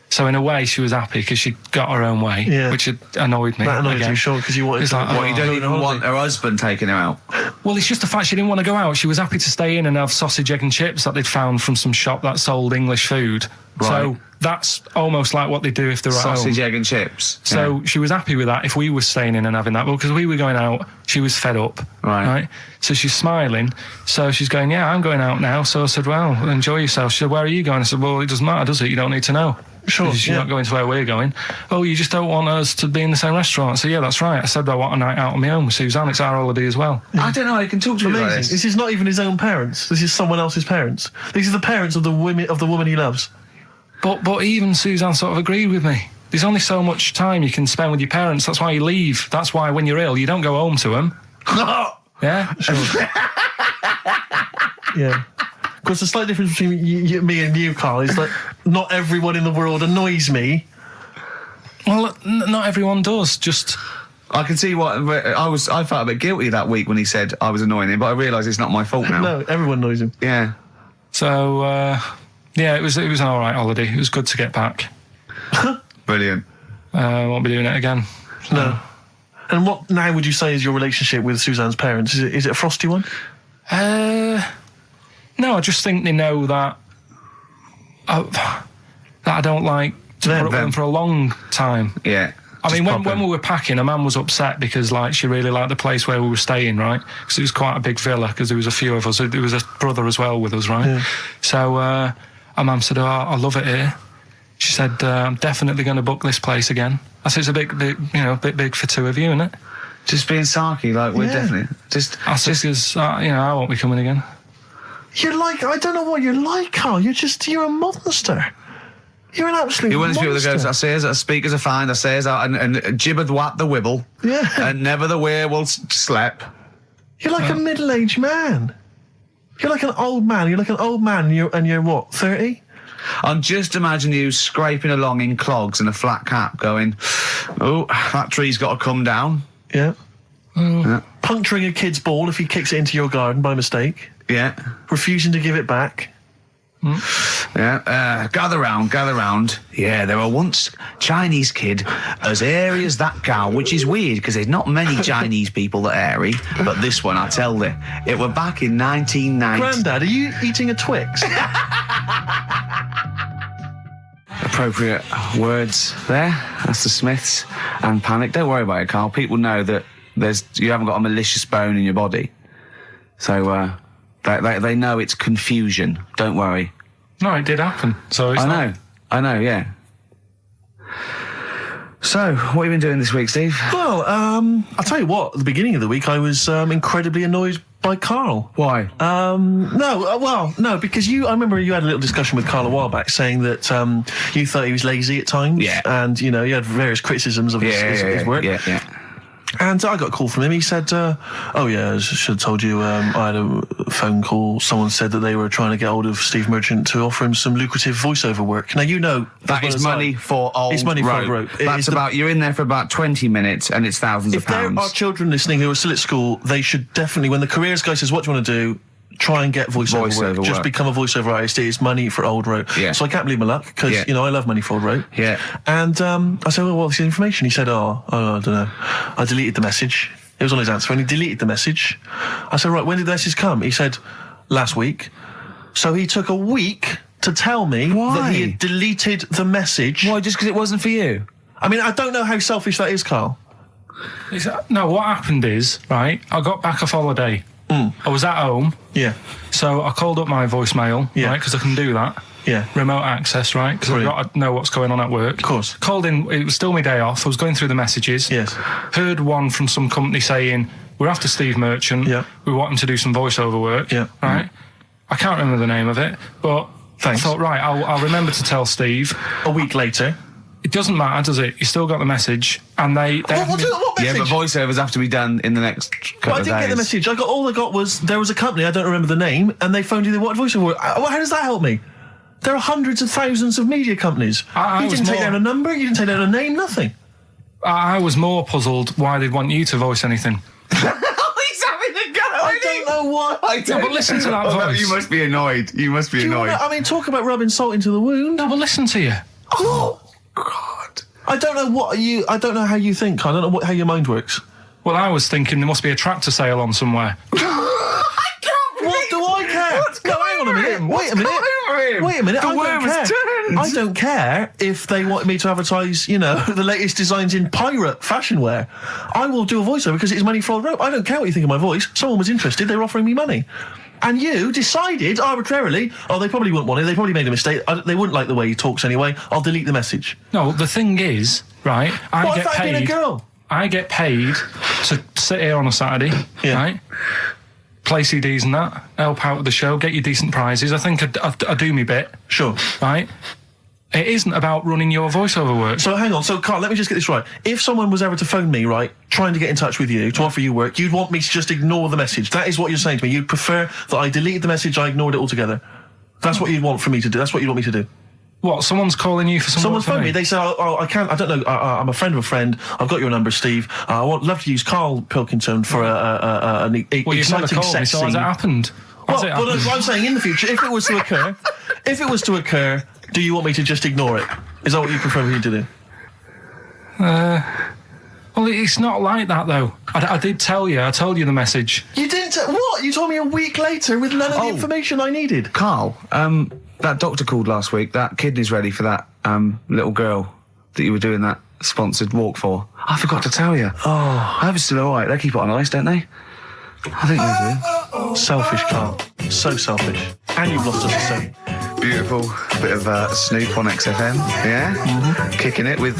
So in a way, she was happy because she got her own way, which had annoyed me. That annoyed again. you, sure, because you wanted It's like, What, you don't even want her husband taking her out? Well, it's just the fact she didn't want to go out. She was happy to stay in and have sausage, egg and chips that they'd found from some shop that sold English food. Right. So that's almost like what they do if they're at home. Sausage, egg and chips. So she was happy with that if we were staying in and having that. But because we were going out, she was fed up. Right. So she's smiling. So she's going, yeah, I'm going out now. So I said, well, enjoy yourself. She said, where are you going? I said, well, it doesn't matter, does it? You don't need to know. Sure, You're not going to where we're going. Oh, you just don't want us to be in the same restaurant. So yeah, that's right. I said I want a night out on my own with Suzanne. It's our holiday as well. I don't know, I can talk to you about Amazing. this. This is not even his own parents. This is someone else's parents. These are the parents of the woman he loves. But even Suzanne sort of agreed with me. There's only so much time you can spend with your parents. That's why you leave. That's why when you're ill, you don't go home to them. Yeah? Yeah. Of course, the slight difference between me and you, Carl, is that not everyone in the world annoys me. Well, not everyone does. Just... I can see what I felt a bit guilty that week when he said I was annoying him, but I realise it's not my fault now. No, everyone annoys him. Yeah. So, yeah, it was an all right holiday. It was good to get back. Brilliant. Won't be doing it again. So. No. And what now would you say is your relationship with Suzanne's parents? Is it a frosty one? No, I just think they know that I don't like to put up with them for a long time. Yeah. I mean, when we were packing, a man was upset because, like, she really liked the place where we were staying, right? Because it was quite a big villa, because there was a few of us. There was a brother as well with us, right? Yeah. So, our mum said, I love it here. She said, I'm definitely going to book this place again. I said, it's a bit big for two of you, isn't it? Just being sarky, like, we're definitely... I said, because, I won't be coming again. You're like, I don't know what you're like, Carl. You're a monster. You're an absolute You want to monster. people that goes, I says, I speakers are fine, I says, and gibbered whap the wibble. Yeah. And never the werewolf slept. You're like a middle-aged man. You're like an old man. You're like an old man and you're what, 30? I'm just imagine you scraping along in clogs and a flat cap going, oh, that tree's got to come down. Yeah. Yeah. Puncturing a kid's ball if he kicks it into your garden by mistake. Yeah. Refusing to give it back. Yeah, gather round. Yeah, there were once Chinese kid as airy as that cow, which is weird because there's not many Chinese people that airy, but this one, I tell you, it were back in 1990. Grandad, are you eating a Twix? Appropriate words there. That's the Smiths and Panic. Don't worry about it, Carl. People know that you haven't got a malicious bone in your body, so they know it's confusion. Don't worry. No, it did happen. So it's I know, yeah. So, what have you been doing this week, Steve? Well, I'll tell you what, at the beginning of the week I was incredibly annoyed by Carl. Why? No, because I remember you had a little discussion with Carl a while back saying that you thought he was lazy at times. Yeah. And, you had various criticisms of his work. Yeah. And I got a call from him. He said, oh yeah, I should have told you, I had a phone call. Someone said that they were trying to get hold of Steve Merchant to offer him some lucrative voiceover work. Now, that is money for old rope. It's money for old rope. That's you're in there for about 20 minutes and it's thousands of pounds. If there are children listening who are still at school, they should definitely, when the careers guy says, what do you want to do? Try and get voiceover work. Just become a voiceover artist. It's money for old rope. Yeah. So I can't believe my luck because, I love money for old rope. Yeah. And I said, well, what's the information? He said, I don't know. I deleted the message. It was on his answer and he deleted the message. I said, right, when did the message come? He said, last week. So he took a week to tell me that he had deleted the message. Why, just because it wasn't for you? I mean, I don't know how selfish that is, Carl. No, what happened is, right, I got back off holiday. I was at home. Yeah. So I called up my voicemail, right, because I can do that. Yeah. Remote access, right, because I've got to know what's going on at work. Of course. Called in, it was still my day off, I was going through the messages. Yes. Heard one from some company saying, we're after Steve Merchant, we want him to do some voiceover work, right? I can't remember the name of it, but Thanks. I thought, right, I'll remember to tell Steve. A week later. It doesn't matter, does it? You still got the message, and they What Yeah, message? but voiceovers have to be done in the next couple Well, I of didn't days. get the message. All I got was there was a company, I don't remember the name, and they phoned you, they wanted voiceover. Well, how does that help me? There are hundreds of thousands of media companies. I You was didn't take more- down a number, you didn't take down a name, nothing. I was more puzzled why they'd want you to voice anything. He's having a go. I don't know why. No, but listen to that Oh, no, voice. you must be annoyed. You must be Do you annoyed. wanna, I mean, talk about rubbing salt into the wound. No, but listen to you. Oh, God. I don't know I don't know how you think. I don't know how your mind works. Well, I was thinking there must be a tractor sale on somewhere. What do I care? No, hang on a minute. Wait a minute. Wait a minute. The I worm don't has care. turned. I don't care if they want me to advertise, you know, the latest designs in pirate fashion wear. I will do a voiceover because it's money for old rope. I don't care what you think of my voice. Someone was interested. They were offering me money. And you decided arbitrarily, oh, they probably wouldn't want it. They probably made a mistake. They wouldn't like the way he talks anyway. I'll delete the message. No, the thing is, right, I What get if I'd been a paid. girl? I get paid to sit here on a Saturday, Yeah. right? Play CDs and that, help out with the show, get you decent prizes. I think I do me bit, Sure. right? It isn't about running your voiceover work. So hang on. So Carl, let me just get this right. If someone was ever to phone me, right, trying to get in touch with you to offer you work, you'd want me to just ignore the message. That is what you're saying to me. You'd prefer that I deleted the message, I ignored it altogether. That's what you'd want for me to do. That's what you'd want me to do. What? Someone's calling you for some Someone's work for phoned me. They say, I can't. I don't know. I'm a friend of a friend. I've got your number, Steve. I would love to use Karl Pilkington for an Well, you've never exciting called me, sex so has it scene. happened? Well, Has it but happened? I'm saying in the future, if it was to occur, do you want me to just ignore it? Is that what you prefer me to do? Well, it's not like that, though. I did tell you. I told you the message. You didn't. What? You told me a week later with none of the information I needed. Carl, that doctor called last week. That kidney's ready for that little girl that you were doing that sponsored walk for. I forgot to tell you. Oh, I hope it's still all right. They keep it on ice, don't they? I think they do. Selfish, Carl. So selfish. And you've lost us a set. Beautiful bit of Snoop on XFM, yeah? Kicking it with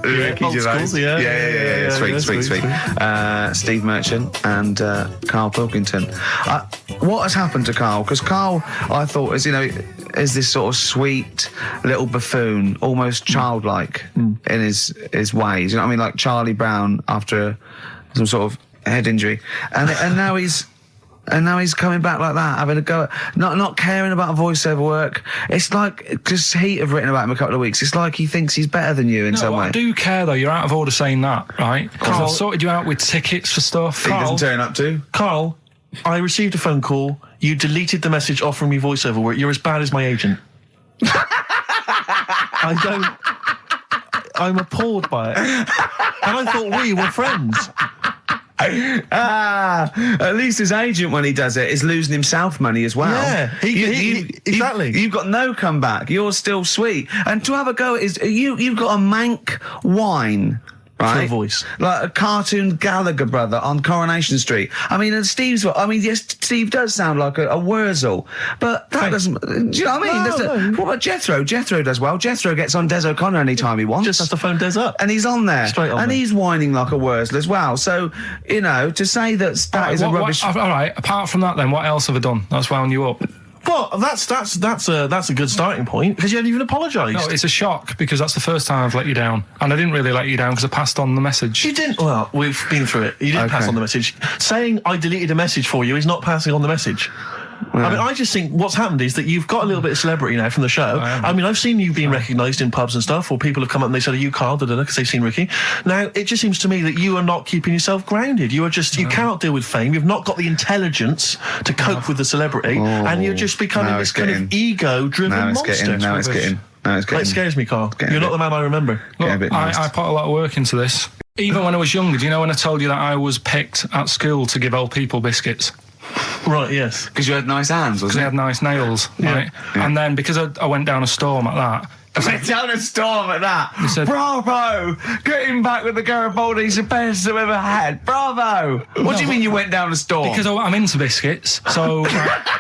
Ricky old Gervais. school, yeah. Sweet. Steve Merchant and Karl Pilkington. What has happened to Karl? Because Karl, I thought, is this sort of sweet little buffoon, almost childlike in his ways. You know what I mean? Like Charlie Brown after some sort of head injury, and now he's. And now he's coming back like that, having a go at not caring about voiceover work. It's like, because Heat have written about him a couple of weeks, it's like he thinks he's better than you in some way. I do care, though. You're out of order saying that, right? Because I've sorted you out with tickets for stuff. He doesn't turn up to. Carl, I received a phone call. You deleted the message offering me voiceover work. You're as bad as my agent. I'm appalled by it. And I thought we were friends. At least his agent, when he does it, is losing himself money as well. Yeah, exactly. You've got no comeback. You're still sweet. And to have a go at you've got a mank whine. Right? For a voice. Like a cartoon Gallagher brother on Coronation Street. I mean, and yes, Steve does sound like a Wurzel, but that doesn't, do you know what I mean? What about Jethro? Jethro does well. Jethro gets on Des O'Connor anytime he wants. Just has to phone Des up. And he's on there. Straight on and there. he's whining like a Wurzel as well. So, to say that is a rubbish... All right, apart from that, then, what else have I done that's wound you up? Well, that's a good starting point, because you haven't even apologised. No, it's a shock, because that's the first time I've let you down. And I didn't really let you down because I passed on the message. You didn't. Well, we've been through it. You didn't pass on the message. Saying I deleted a message for you is not passing on the message. Yeah. I mean, I just think what's happened is that you've got a little bit of celebrity now from the show. I mean, I've seen you being recognised in pubs and stuff, or people have come up and they said, "Are you Karl?" because they've seen Ricky. Now, it just seems to me that you are not keeping yourself grounded. You are just, you cannot deal with fame. You've not got the intelligence to cope with the celebrity, and you're just becoming this kind of ego-driven monster. Now it's getting. It scares me, Karl. You're not the man I remember. Look, a bit I put a lot of work into this. Even when I was younger, do you know when I told you that I was picked at school to give old people biscuits? Right, yes. Because you had nice hands, Because they had nice nails, right? Yeah. And then because I went down a storm at that. Went down a storm at that. said- Bravo! Getting back with the Garibaldi's the best I've ever had. Bravo! What do you mean you went down a storm? Because I'm into biscuits, so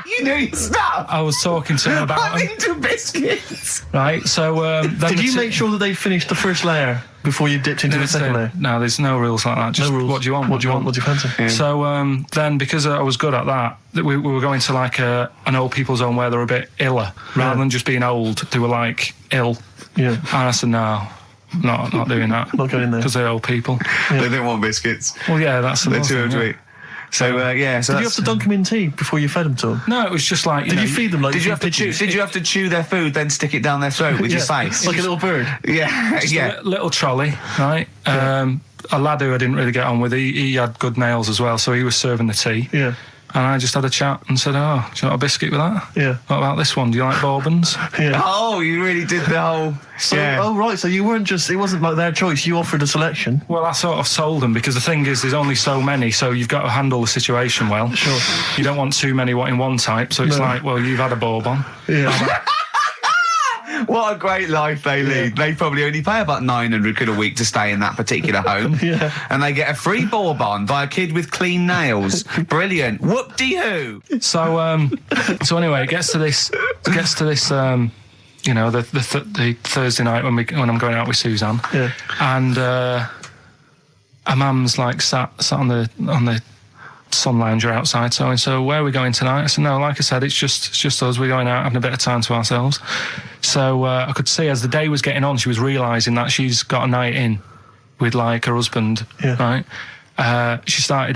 you knew your stuff. I was talking to him about I'm them, into biscuits. right? So then Did you make sure that they finished the first layer? before you dipped into the second layer? No, there's no rules like that. Just No rules. what do you want? What do you want? What do you fancy? Yeah. So then, because I was good at that, we were going to like an old people's home where they were a bit iller, rather than just being old. They were like ill. Yeah. And I said, no, not doing that. Not going there. Because they're old people. They didn't want biscuits. Well, yeah, that's the They're more too thing, old to yeah. eat. So So Did you have to dunk them in tea before you fed them to them? No, it was just like. Did you feed them like? Did you feed have to chew? pigeons? Did you have to chew their food, then stick it down their throat with your face? like a little bird? Yeah, yeah. Little trolley, right? A lad who I didn't really get on with, he had good nails as well, so he was serving the tea. Yeah. And I just had a chat and said, oh, do you want a biscuit with that? Yeah. What about this one? Do you like bourbons? Yeah. Oh, you really did the whole. So, yeah. oh right, so you weren't just, it wasn't like their choice, you offered a selection. Well, I sort of sold them because the thing is there's only so many, so you've got to handle the situation well. Sure. You don't want too many in one type, so it's No. like, well, you've had a bourbon. Yeah. What a great life they lead. They probably only pay about 900 quid a week to stay in that particular home. Yeah. And they get a free bourbon by a kid with clean nails. Brilliant. Whoop-de-hoo. So, so anyway, it gets to this, you know, the Thursday night when I'm going out with Suzanne. Yeah. And, a mum's like sat on the sun lounger outside, so where are we going tonight? I said, no, like I said, it's just us. We're going out having a bit of time to ourselves. So I could see as the day was getting on, she was realising that she's got a night in with like her husband, right? Her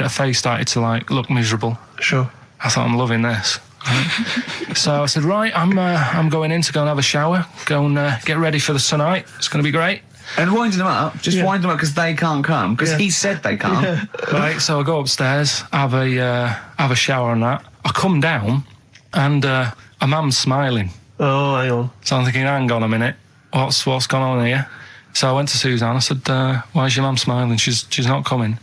face started to like look miserable. Sure. I thought, I'm loving this. Right? So I said, right, I'm going in to go and have a shower, go and get ready for the tonight. It's going to be great. And winding them up, just wind them up because they can't come, because he said they can't. Right, so I go upstairs, have a shower and that. I come down, and a mum's smiling. Oh, hang on. So I'm thinking, hang on a minute, what's gone on here? So I went to Suzanne. I said, "Why is your mum smiling? She's not coming."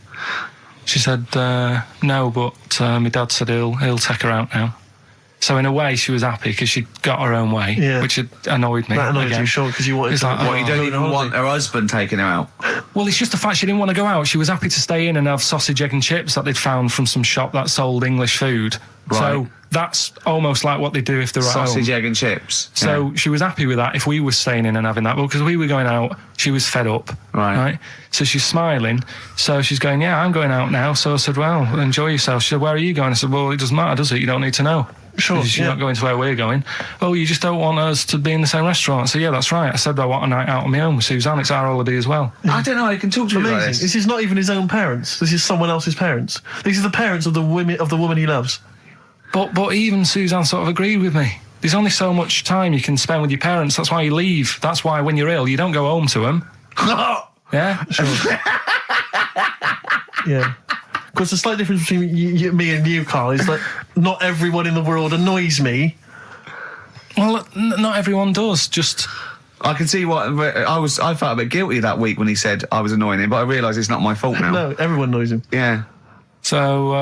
She said, "No, but my dad said he'll take her out now." So in a way, she was happy because she got her own way, which had annoyed me. That annoyed again. you, sure, because you wanted It's to... like, What, you don't even want her husband taking her out? Well, it's just the fact she didn't want to go out. She was happy to stay in and have sausage, egg and chips that they'd found from some shop that sold English food. Right. So that's almost like what they do if they're at home. Sausage, egg and chips. So she was happy with that if we were staying in and having that. Well, because we were going out, she was fed up. Right. So she's smiling. So she's going, yeah, I'm going out now. So I said, well, enjoy yourself. She said, where are you going? I said, well, it doesn't matter, does it? You don't need to know. Sure, Because you're not going to where we're going. Oh, you just don't want us to be in the same restaurant. So yeah, that's right. I said I want a night out on my own with Suzanne. It's our holiday as well. I don't know how you can talk to me like Amazing. this. This is not even his own parents. This is someone else's parents. These are the parents of the woman he loves. But even Suzanne sort of agreed with me. There's only so much time you can spend with your parents. That's why you leave. That's why when you're ill, you don't go home to them. Yeah? Sure. Yeah. Of course, the slight difference between me and you, Carl, is that not everyone in the world annoys me. Well, not everyone does. Just... I can see what I felt a bit guilty that week when he said I was annoying him, but I realise it's not my fault now. No, everyone annoys him. Yeah. So,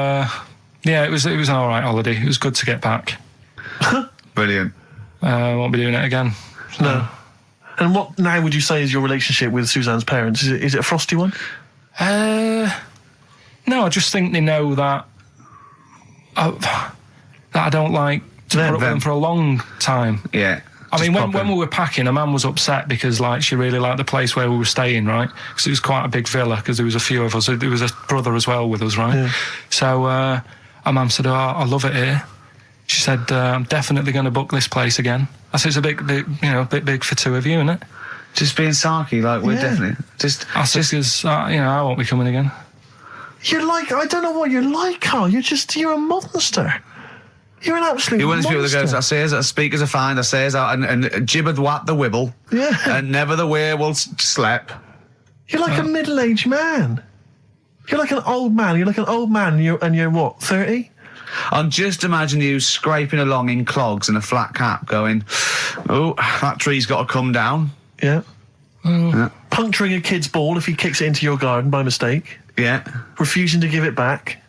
yeah, it was an all right holiday. It was good to get back. Brilliant. Won't be doing it again. No. And what now would you say is your relationship with Suzanne's parents? Is it a frosty one? No, I just think they know that I don't like to put up with them for a long time. Yeah. I mean, when we were packing, a man was upset because, like, she really liked the place where we were staying, right? Because it was quite a big villa, because there was a few of us. There was a brother as well with us, right? Yeah. So, our mum said, oh, I love it here. She said, I'm definitely going to book this place again. I said, it's a bit big for two of you, isn't it? Just being sarky, like, we're definitely... I said, because, I won't be coming again. You're like, I don't know what you're like, Carl. You're a monster. You're an absolute You're one of these people that monster. goes, I says that speakers are fine, I says out and gibbered what the wibble. Yeah. And never the werewolf slept. You're like a middle-aged man. You're like an old man. You're like an old man and you're what, 30? I'm just imagining you scraping along in clogs and a flat cap going, oh, that tree's got to come down. Yeah. Yeah. Puncturing a kid's ball if he kicks it into your garden by mistake. Yeah. Refusing to give it back.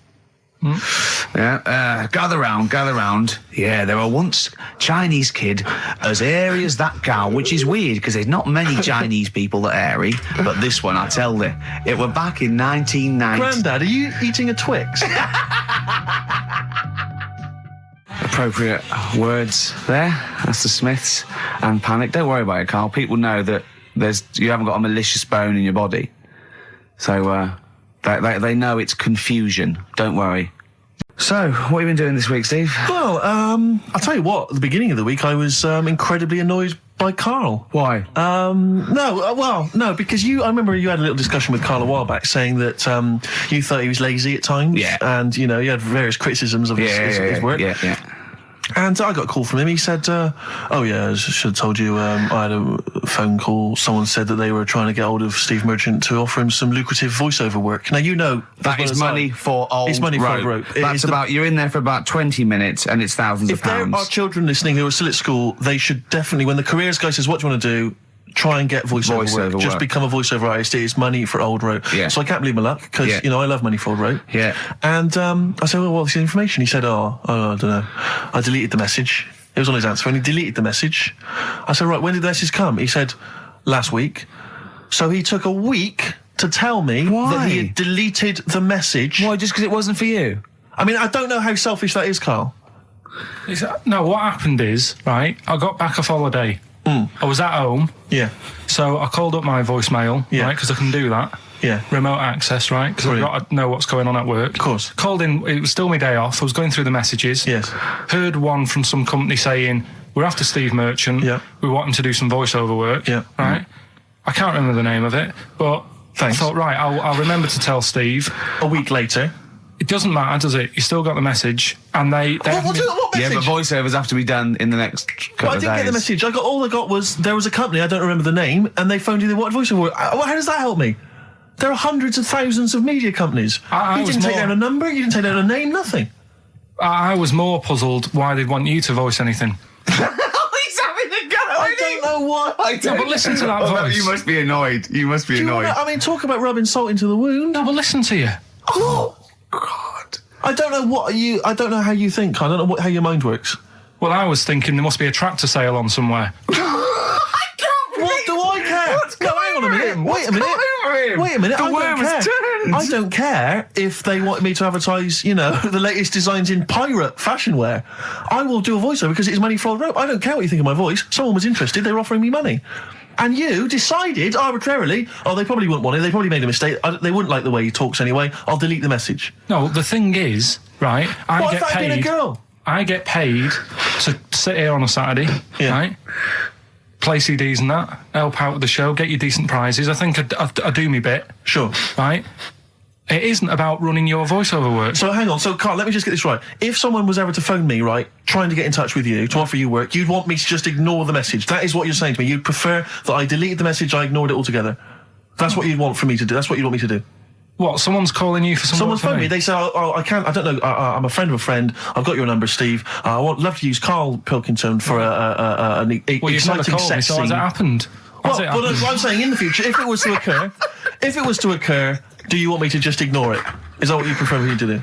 Yeah, gather round. Yeah, there were once Chinese kid as hairy as that cow, which is weird because there's not many Chinese people that hairy, but this one, I tell you, it were back in 1990. Grandad, are you eating a Twix? Appropriate words there. That's the Smiths and Panic. Don't worry about it, Carl. People know that You haven't got a malicious bone in your body. So, they know it's confusion. Don't worry. So, what have you been doing this week, Steve? Well, I'll tell you what, at the beginning of the week I was incredibly annoyed by Karl. Why? No, because I remember you had a little discussion with Karl a while back saying that you thought he was lazy at times. Yeah. And, you had various criticisms of his work. Yeah. And I got a call from him. He said, oh yeah, I should have told you, I had a phone call. Someone said that they were trying to get hold of Steve Merchant to offer him some lucrative voiceover work. Now, that is money for old rope. That's you're in there for about 20 minutes and it's thousands of pounds. If there are children listening who are still at school, they should definitely, when the careers guy says, what do you want to do? Try and get voiceover work. Just become a voiceover artist. It's money for old rope. Yeah. So I can't believe my luck because, I love money for old rope. Yeah. And I said, well, what's the information? He said, I don't know. I deleted the message. It was on his answer phone. He deleted the message. I said, right, when did the message come? He said, last week. So he took a week to tell me that he had deleted the message. Why? Just because it wasn't for you? I mean, I don't know how selfish that is, Karl. No, what happened is, right, I got back off holiday. I was at home. Yeah. So I called up my voicemail, right, because I can do that. Yeah. Remote access, right, because I've got to know what's going on at work. Of course. Called in, it was still my day off, I was going through the messages. Yes. Heard one from some company saying, we're after Steve Merchant. Yeah. We want him to do some voiceover work. Yeah. Right? I can't remember the name of it, but thanks. I thought, right, I'll remember to tell Steve. A week later. It doesn't matter, does it? You still got the message, and they what message? Yeah, but voiceovers have to be done in the next couple of days. I didn't get the message. All I got was there was a company, I don't remember the name, and they phoned you. They wanted voiceover. How does that help me? There are hundreds of thousands of media companies. You didn't take down a number. You didn't take down a name. Nothing. I was more puzzled why they'd want you to voice anything. He's having a go. I don't know why. But listen to that voice. No, you must be annoyed. You must be annoyed. Talk about rubbing salt into the wound. No, but listen to you. Oh God. I don't know I don't know how you think. I don't know how your mind works. Well, I was thinking there must be a tractor sale on somewhere. What do I care? Hang on a minute. Wait a minute. I don't care if they want me to advertise, the latest designs in pirate fashion wear. I will do a voiceover because it's money for old rope. I don't care what you think of my voice. Someone was interested. They were offering me money. And you decided arbitrarily, they probably wouldn't want it. They probably made a mistake. They wouldn't like the way he talks anyway. I'll delete the message. No, the thing is, right, I get paid. Being a girl? I get paid to sit here on a Saturday, right? Play CDs and that, help out with the show, get you decent prizes. I think I do me bit. Sure. Right? It isn't about running your voiceover work. So hang on, Karl, let me just get this right. If someone was ever to phone me, right, trying to get in touch with you, to offer you work, you'd want me to just ignore the message. That is what you're saying to me. You'd prefer that I deleted the message, I ignored it altogether. That's what you'd want for me to do. That's what you'd want me to do. What, someone's calling you for some Someone's phoned me. They say, I can't, I don't know, I'm a friend of a friend. I've got your number, Steve. I would love to use Karl Pilkington for an exciting set scene. So has it happened? Well, I'm saying in the future, if it was to occur, do you want me to just ignore it? Is that what you prefer me to do?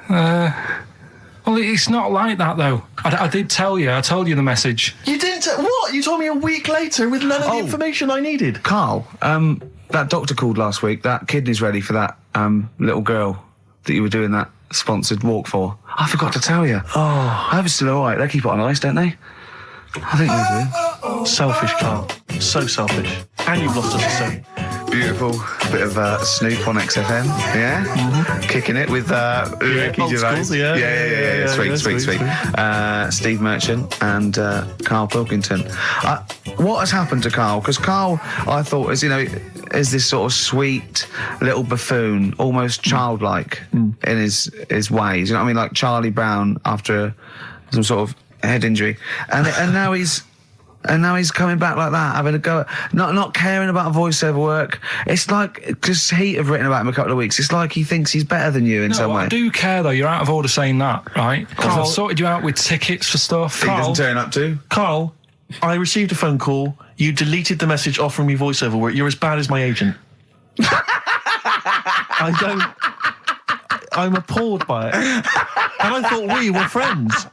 Well, it's not like that, though. I did tell you. I told you the message. You didn't? What? You told me a week later with none of the information I needed. Karl, that doctor called last week. That kidney's ready for that little girl that you were doing that sponsored walk for. I forgot to tell you. I hope it's still all right. They keep it on ice, don't they? I think they do. Selfish, Karl. So selfish. And you've lost us a son. Beautiful bit of Snoop on XFM, yeah? Mm-hmm. Kicking it with Ricky Gervais. School, yeah. Sweet. Steve Merchant and Karl Pilkington. What has happened to Karl? Because Karl, I thought, is this sort of sweet little buffoon, almost childlike in his ways. You know what I mean? Like Charlie Brown after some sort of head injury, and now he's coming back like that, having a go at not caring about voiceover work. It's like, because Heat have written about him a couple of weeks, it's like he thinks he's better than you in some way. I do care though. You're out of order saying that, right? Because I've sorted you out with tickets for stuff. He doesn't turn up to. Karl, I received a phone call. You deleted the message offering me voiceover work. You're as bad as my agent. I'm appalled by it. And I thought we were friends.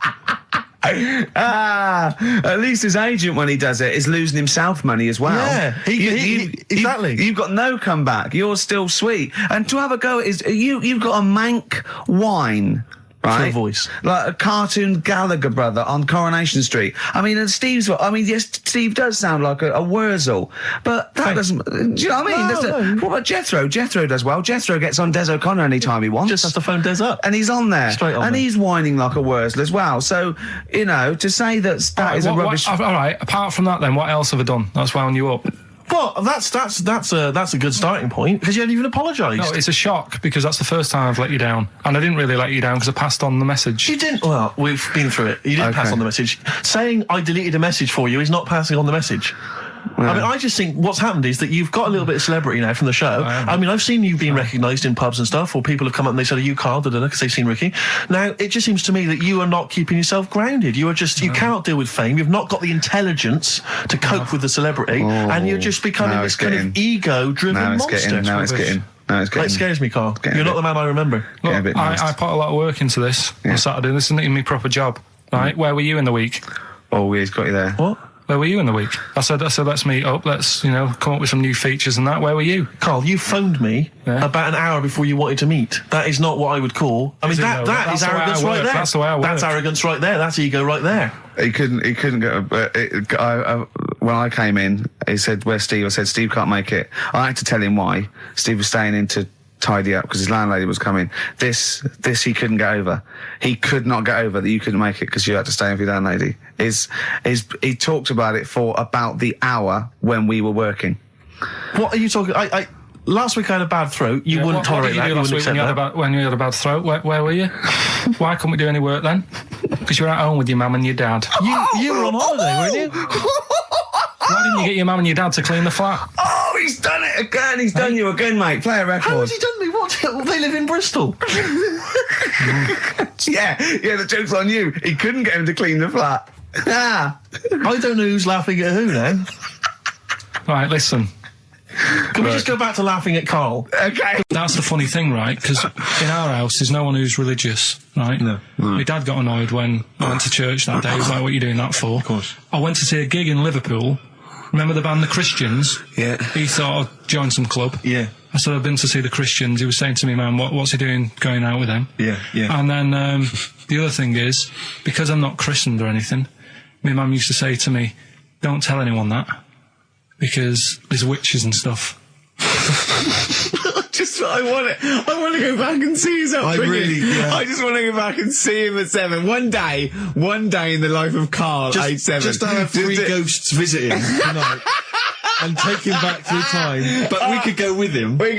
At least his agent, when he does it, is losing himself money as well. Yeah, exactly. You've got no comeback. You're still sweet. And to have a go at you've got a mank whine right? Full voice. Like a cartoon Gallagher brother on Coronation Street. I mean, and Steve's, yes, Steve does sound like a Wurzel, but that doesn't, do you know what I mean? What about Jethro? Jethro does well. Jethro gets on Des O'Connor anytime he wants. Just has to phone Des up. And he's on there. Straight on and there. he's whining like a Wurzel as well. So, you know, to say that is a rubbish... all right, apart from that then, what else have I done that's wound you up? Well, that's a good starting point, because you haven't even apologised. No, it's a shock, because that's the first time I've let you down. And I didn't really let you down because I passed on the message. You didn't. Well, we've been through it. You didn't pass on the message. Saying I deleted a message for you is not passing on the message. I mean, I just think what's happened is that you've got a little bit of celebrity now from the show. I mean, I've seen you being recognised in pubs and stuff, or people have come up and they said, "Are you Karl?" because they've seen Ricky. Now, it just seems to me that you are not keeping yourself grounded. You are just, you cannot deal with fame. You've not got the intelligence to cope with the celebrity, and you're just becoming this kind of ego-driven monster. Now it's getting. It scares me, Karl. You're not the man I remember. Look, I put a lot of work into this on Saturday. This isn't even my proper job, right? Where were you in the week? Oh, he's got you there. What? Where were you in the week? I said, let's meet up. Let's, come up with some new features and that. Where were you? Karl, you phoned me about an hour before you wanted to meet. That is not what I would call. I mean, that is arrogance right there. That's the way I work. That's arrogance right there. That's ego right there. He couldn't get. When I came in, he said, "Where's Steve?" I said, "Steve can't make it." I had to tell him why. Steve was staying in to tidy up because his landlady was coming. This he couldn't get over. He could not get over that you couldn't make it because you had to stay in with your landlady. He talked about it for about the hour when we were working. What are you talking? Last week I had a bad throat. You wouldn't tolerate that. You wouldn't accept that. When you had a bad throat, where were you? Why couldn't we do any work then? Because you were at home with your mum and your dad. You were on holiday, weren't you? Why didn't you get your mum and your dad to clean the flat? Oh, he's done it again. He's done you again, mate. Play a record. How has he done me? What? They live in Bristol. Yeah, the joke's on you. He couldn't get him to clean the flat. I don't know who's laughing at who now. Right, listen. Can we just go back to laughing at Karl? Okay. That's the funny thing, right? Because in our house, there's no one who's religious, right? No. My dad got annoyed when I went to church that day. He was like, "What are you doing that for?" Of course. I went to see a gig in Liverpool. Remember the band The Christians? Yeah. He thought I'd join some club. Yeah. I said, "I've been to see The Christians." He was saying to me, "Man, what's he doing going out with them?" Yeah. And then the other thing is, because I'm not christened or anything, my mum used to say to me, "Don't tell anyone that, because there's witches and stuff." I want to go back and see his upbringing. I just want to go back and see him at 7. One day in the life of Karl, age 7. Just to have 3 ghosts visiting tonight. And take him back through time. But we could go with him. We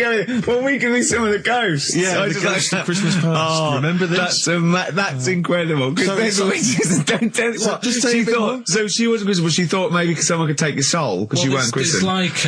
could be some of the ghosts. Yeah, the ghosts of Christmas past. Remember this? That's incredible. Because there's witches. Don't tell what. Just say so she wasn't Christian, but she thought maybe someone could take your soul because you weren't Christian. It's like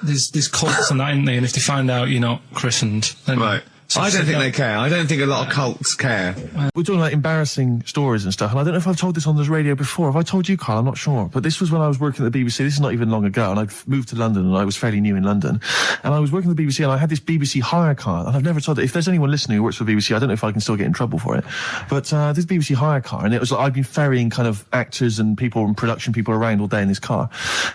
there's cults and that, isn't there? And if they find out you're not christened, then right. I don't think they care. I don't think a lot of cults care. We're talking about embarrassing stories and stuff, and I don't know if I've told this on this radio before. Have I told you, Karl? I'm not sure. But this was when I was working at the BBC. This is not even long ago, and I'd moved to London, and I was fairly new in London. And I was working at the BBC, and I had this BBC hire car, and I've never told it. If there's anyone listening who works for the BBC, I don't know if I can still get in trouble for it. But this BBC hire car, and it was like I'd been ferrying kind of actors and people and production people around all day in this car.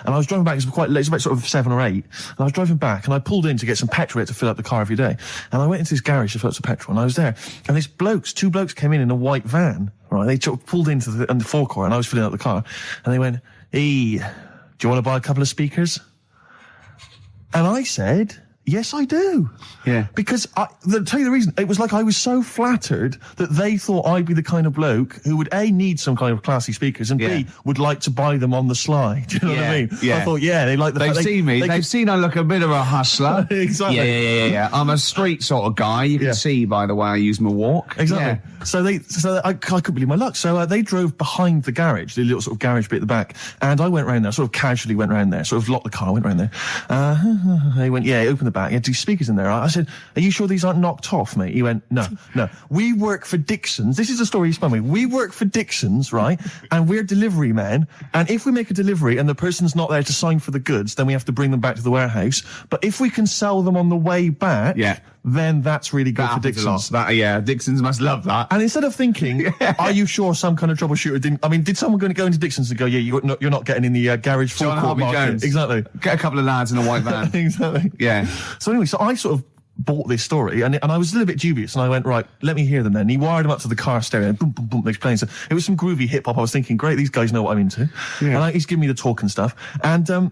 And I was driving back, it was quite late, it was about sort of 7 or 8, and I was driving back, and I pulled in to get some petrol to fill up the car every day. And I went into this garage to fill up some petrol, and I was there, and these two blokes came in a white van, right? They pulled into the forecourt, and I was filling up the car, and they went, "Hey, do you want to buy a couple of speakers?" And I said, "Yes, I do." Yeah. Because, to tell you the reason, it was like I was so flattered that they thought I'd be the kind of bloke who would, A, need some kind of classy speakers, and B, would like to buy them on the sly. Do you know what I mean? Yeah. I thought, they like the They've seen me. They've seen I look a bit of a hustler. Exactly. Yeah. I'm a street sort of guy. You can see by the way I use my walk. Exactly. Yeah. So I couldn't believe my luck. So they drove behind the garage, the little sort of garage bit at the back, and I went round there, sort of casually went round there, sort of locked the car, went round there. They went, open the back. You had 2 speakers in there. I said, "Are you sure these aren't knocked off, mate?" He went, No. We work for Dixon's. This is the story he spun me. We work for Dixon's, right? And we're delivery men. And if we make a delivery and the person's not there to sign for the goods, then we have to bring them back to the warehouse. But if we can sell them on the way back, then that's really good for Dixon's. Dixon's must love that. And instead of thinking, are you sure some kind of troubleshooter didn't... I mean, did someone go into Dixon's and go, you're not getting in the garage forecourt market? Jones. Exactly. Get a couple of lads in a white van. Exactly. Yeah. So anyway, so I sort of bought this story, and I was a little bit dubious, and I went, right, let me hear them then. And he wired them up to the car stereo, and boom, boom, boom, they're playing. So it was some groovy hip-hop. I was thinking, great, these guys know what I'm into. Yeah. And he's giving me the talk and stuff. And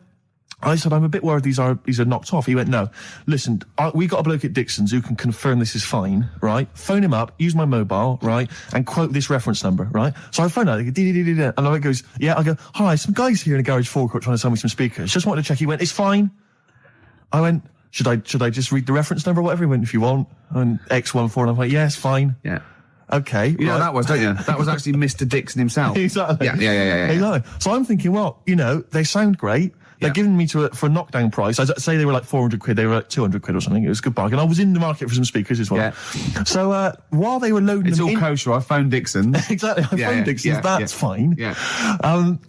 I said, I'm a bit worried these are knocked off. He went, no, listen, we got a bloke at Dixon's who can confirm this is fine, right? Phone him up, use my mobile, right? And quote this reference number, right? So I phone out, and I goes, yeah, I go, hi, some guys here in a garage forecourt trying to sell me some speakers. Just wanted to check. He went, it's fine. I went, should I just read the reference number or whatever? He went, if you want. And X14, and I'm like, yeah, it's fine. Yeah. Okay. You know what that was, don't you? That was actually Mr. Dixon himself. Exactly. Yeah. Exactly. So I'm thinking, well, they sound great. They're giving me for a knockdown price. I'd say they were like 400 quid. They were like 200 quid or something. It was a good bargain. I was in the market for some speakers as well. Yeah. So, while they were loading them in... It's all kosher. I phoned Dixon. Exactly. I phoned Dixon. That's fine. Yeah.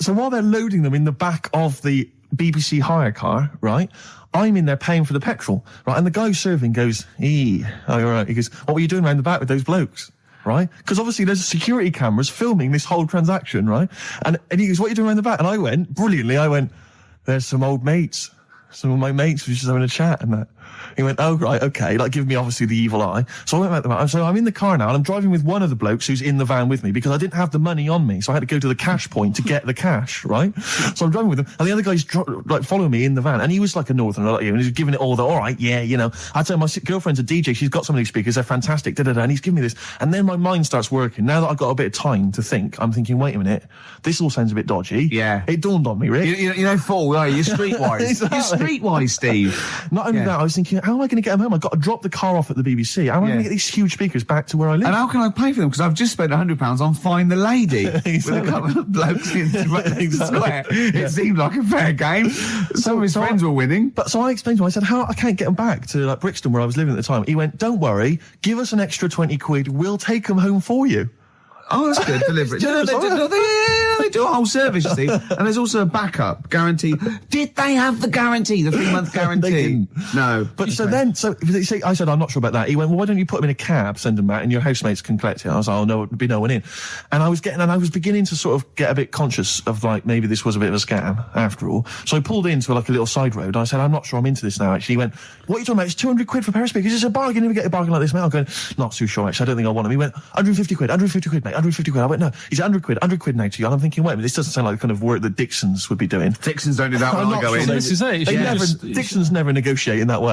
So while they're loading them in the back of the BBC hire car, right, I'm in there paying for the petrol, right, and the guy serving goes, all right. He goes, what were you doing around the back with those blokes? Right? Because obviously there's security cameras filming this whole transaction, right? And he goes, what are you doing around the back? And I went, brilliantly, there's some old mates. Some of my mates were just having a chat and that. He went, oh, right, okay, like giving me obviously the evil eye. So I went back to the van. So I'm in the car now and I'm driving with one of the blokes who's in the van with me because I didn't have the money on me. So I had to go to the cash point to get the cash, right? So I'm driving with him and the other guy's following me in the van and he was like a northerner like you and he was giving it all the, all right, yeah, I'd say my girlfriend's a DJ. She's got some of these speakers. They're fantastic, and he's giving me this. And then my mind starts working. Now that I've got a bit of time to think, I'm thinking, wait a minute, this all sounds a bit dodgy. Yeah. It dawned on me, Rick. You fool, are you? You're streetwise. Exactly. You're streetwise, Steve. Not only that, I was thinking, how am I going to get them home? I've got to drop the car off at the BBC. How am I going to get these huge speakers back to where I live? And how can I pay for them? Because I've just spent £100 on Find the Lady with a couple of blokes in the square. It seemed like a fair game. Some of his friends were winning. But so I explained to him, I said, I can't get them back to like Brixton where I was living at the time. He went, don't worry, give us an extra 20 quid, we'll take them home for you. Oh, that's good. Delivery. They do a whole service, you see. And there's also a backup guarantee. Did they have the guarantee, the 3-month guarantee? They didn't. No. But so I said, I'm not sure about that. He went, well, why don't you put them in a cab, send them back, and your housemates can collect it? I was like, oh, no, there'd be no one in. And I was beginning to sort of get a bit conscious of like, maybe this was a bit of a scam after all. So I pulled into like a little side road. I said, I'm not sure I'm into this now, actually. He went, what are you talking about? It's 200 quid for a pair of speakers. It's a bargain. You never get a bargain like this, mate. I'm going, not too sure, actually. I don't think I want them. He went, 150 quid, 150 quid, mate. 150 quid. I went, no, he's 100 quid now to you. And I'm thinking, wait a minute, this doesn't sound like the kind of work that Dixon's would be doing. Dixon's don't do that when I go in. This is it. Dixon's never negotiate in that way.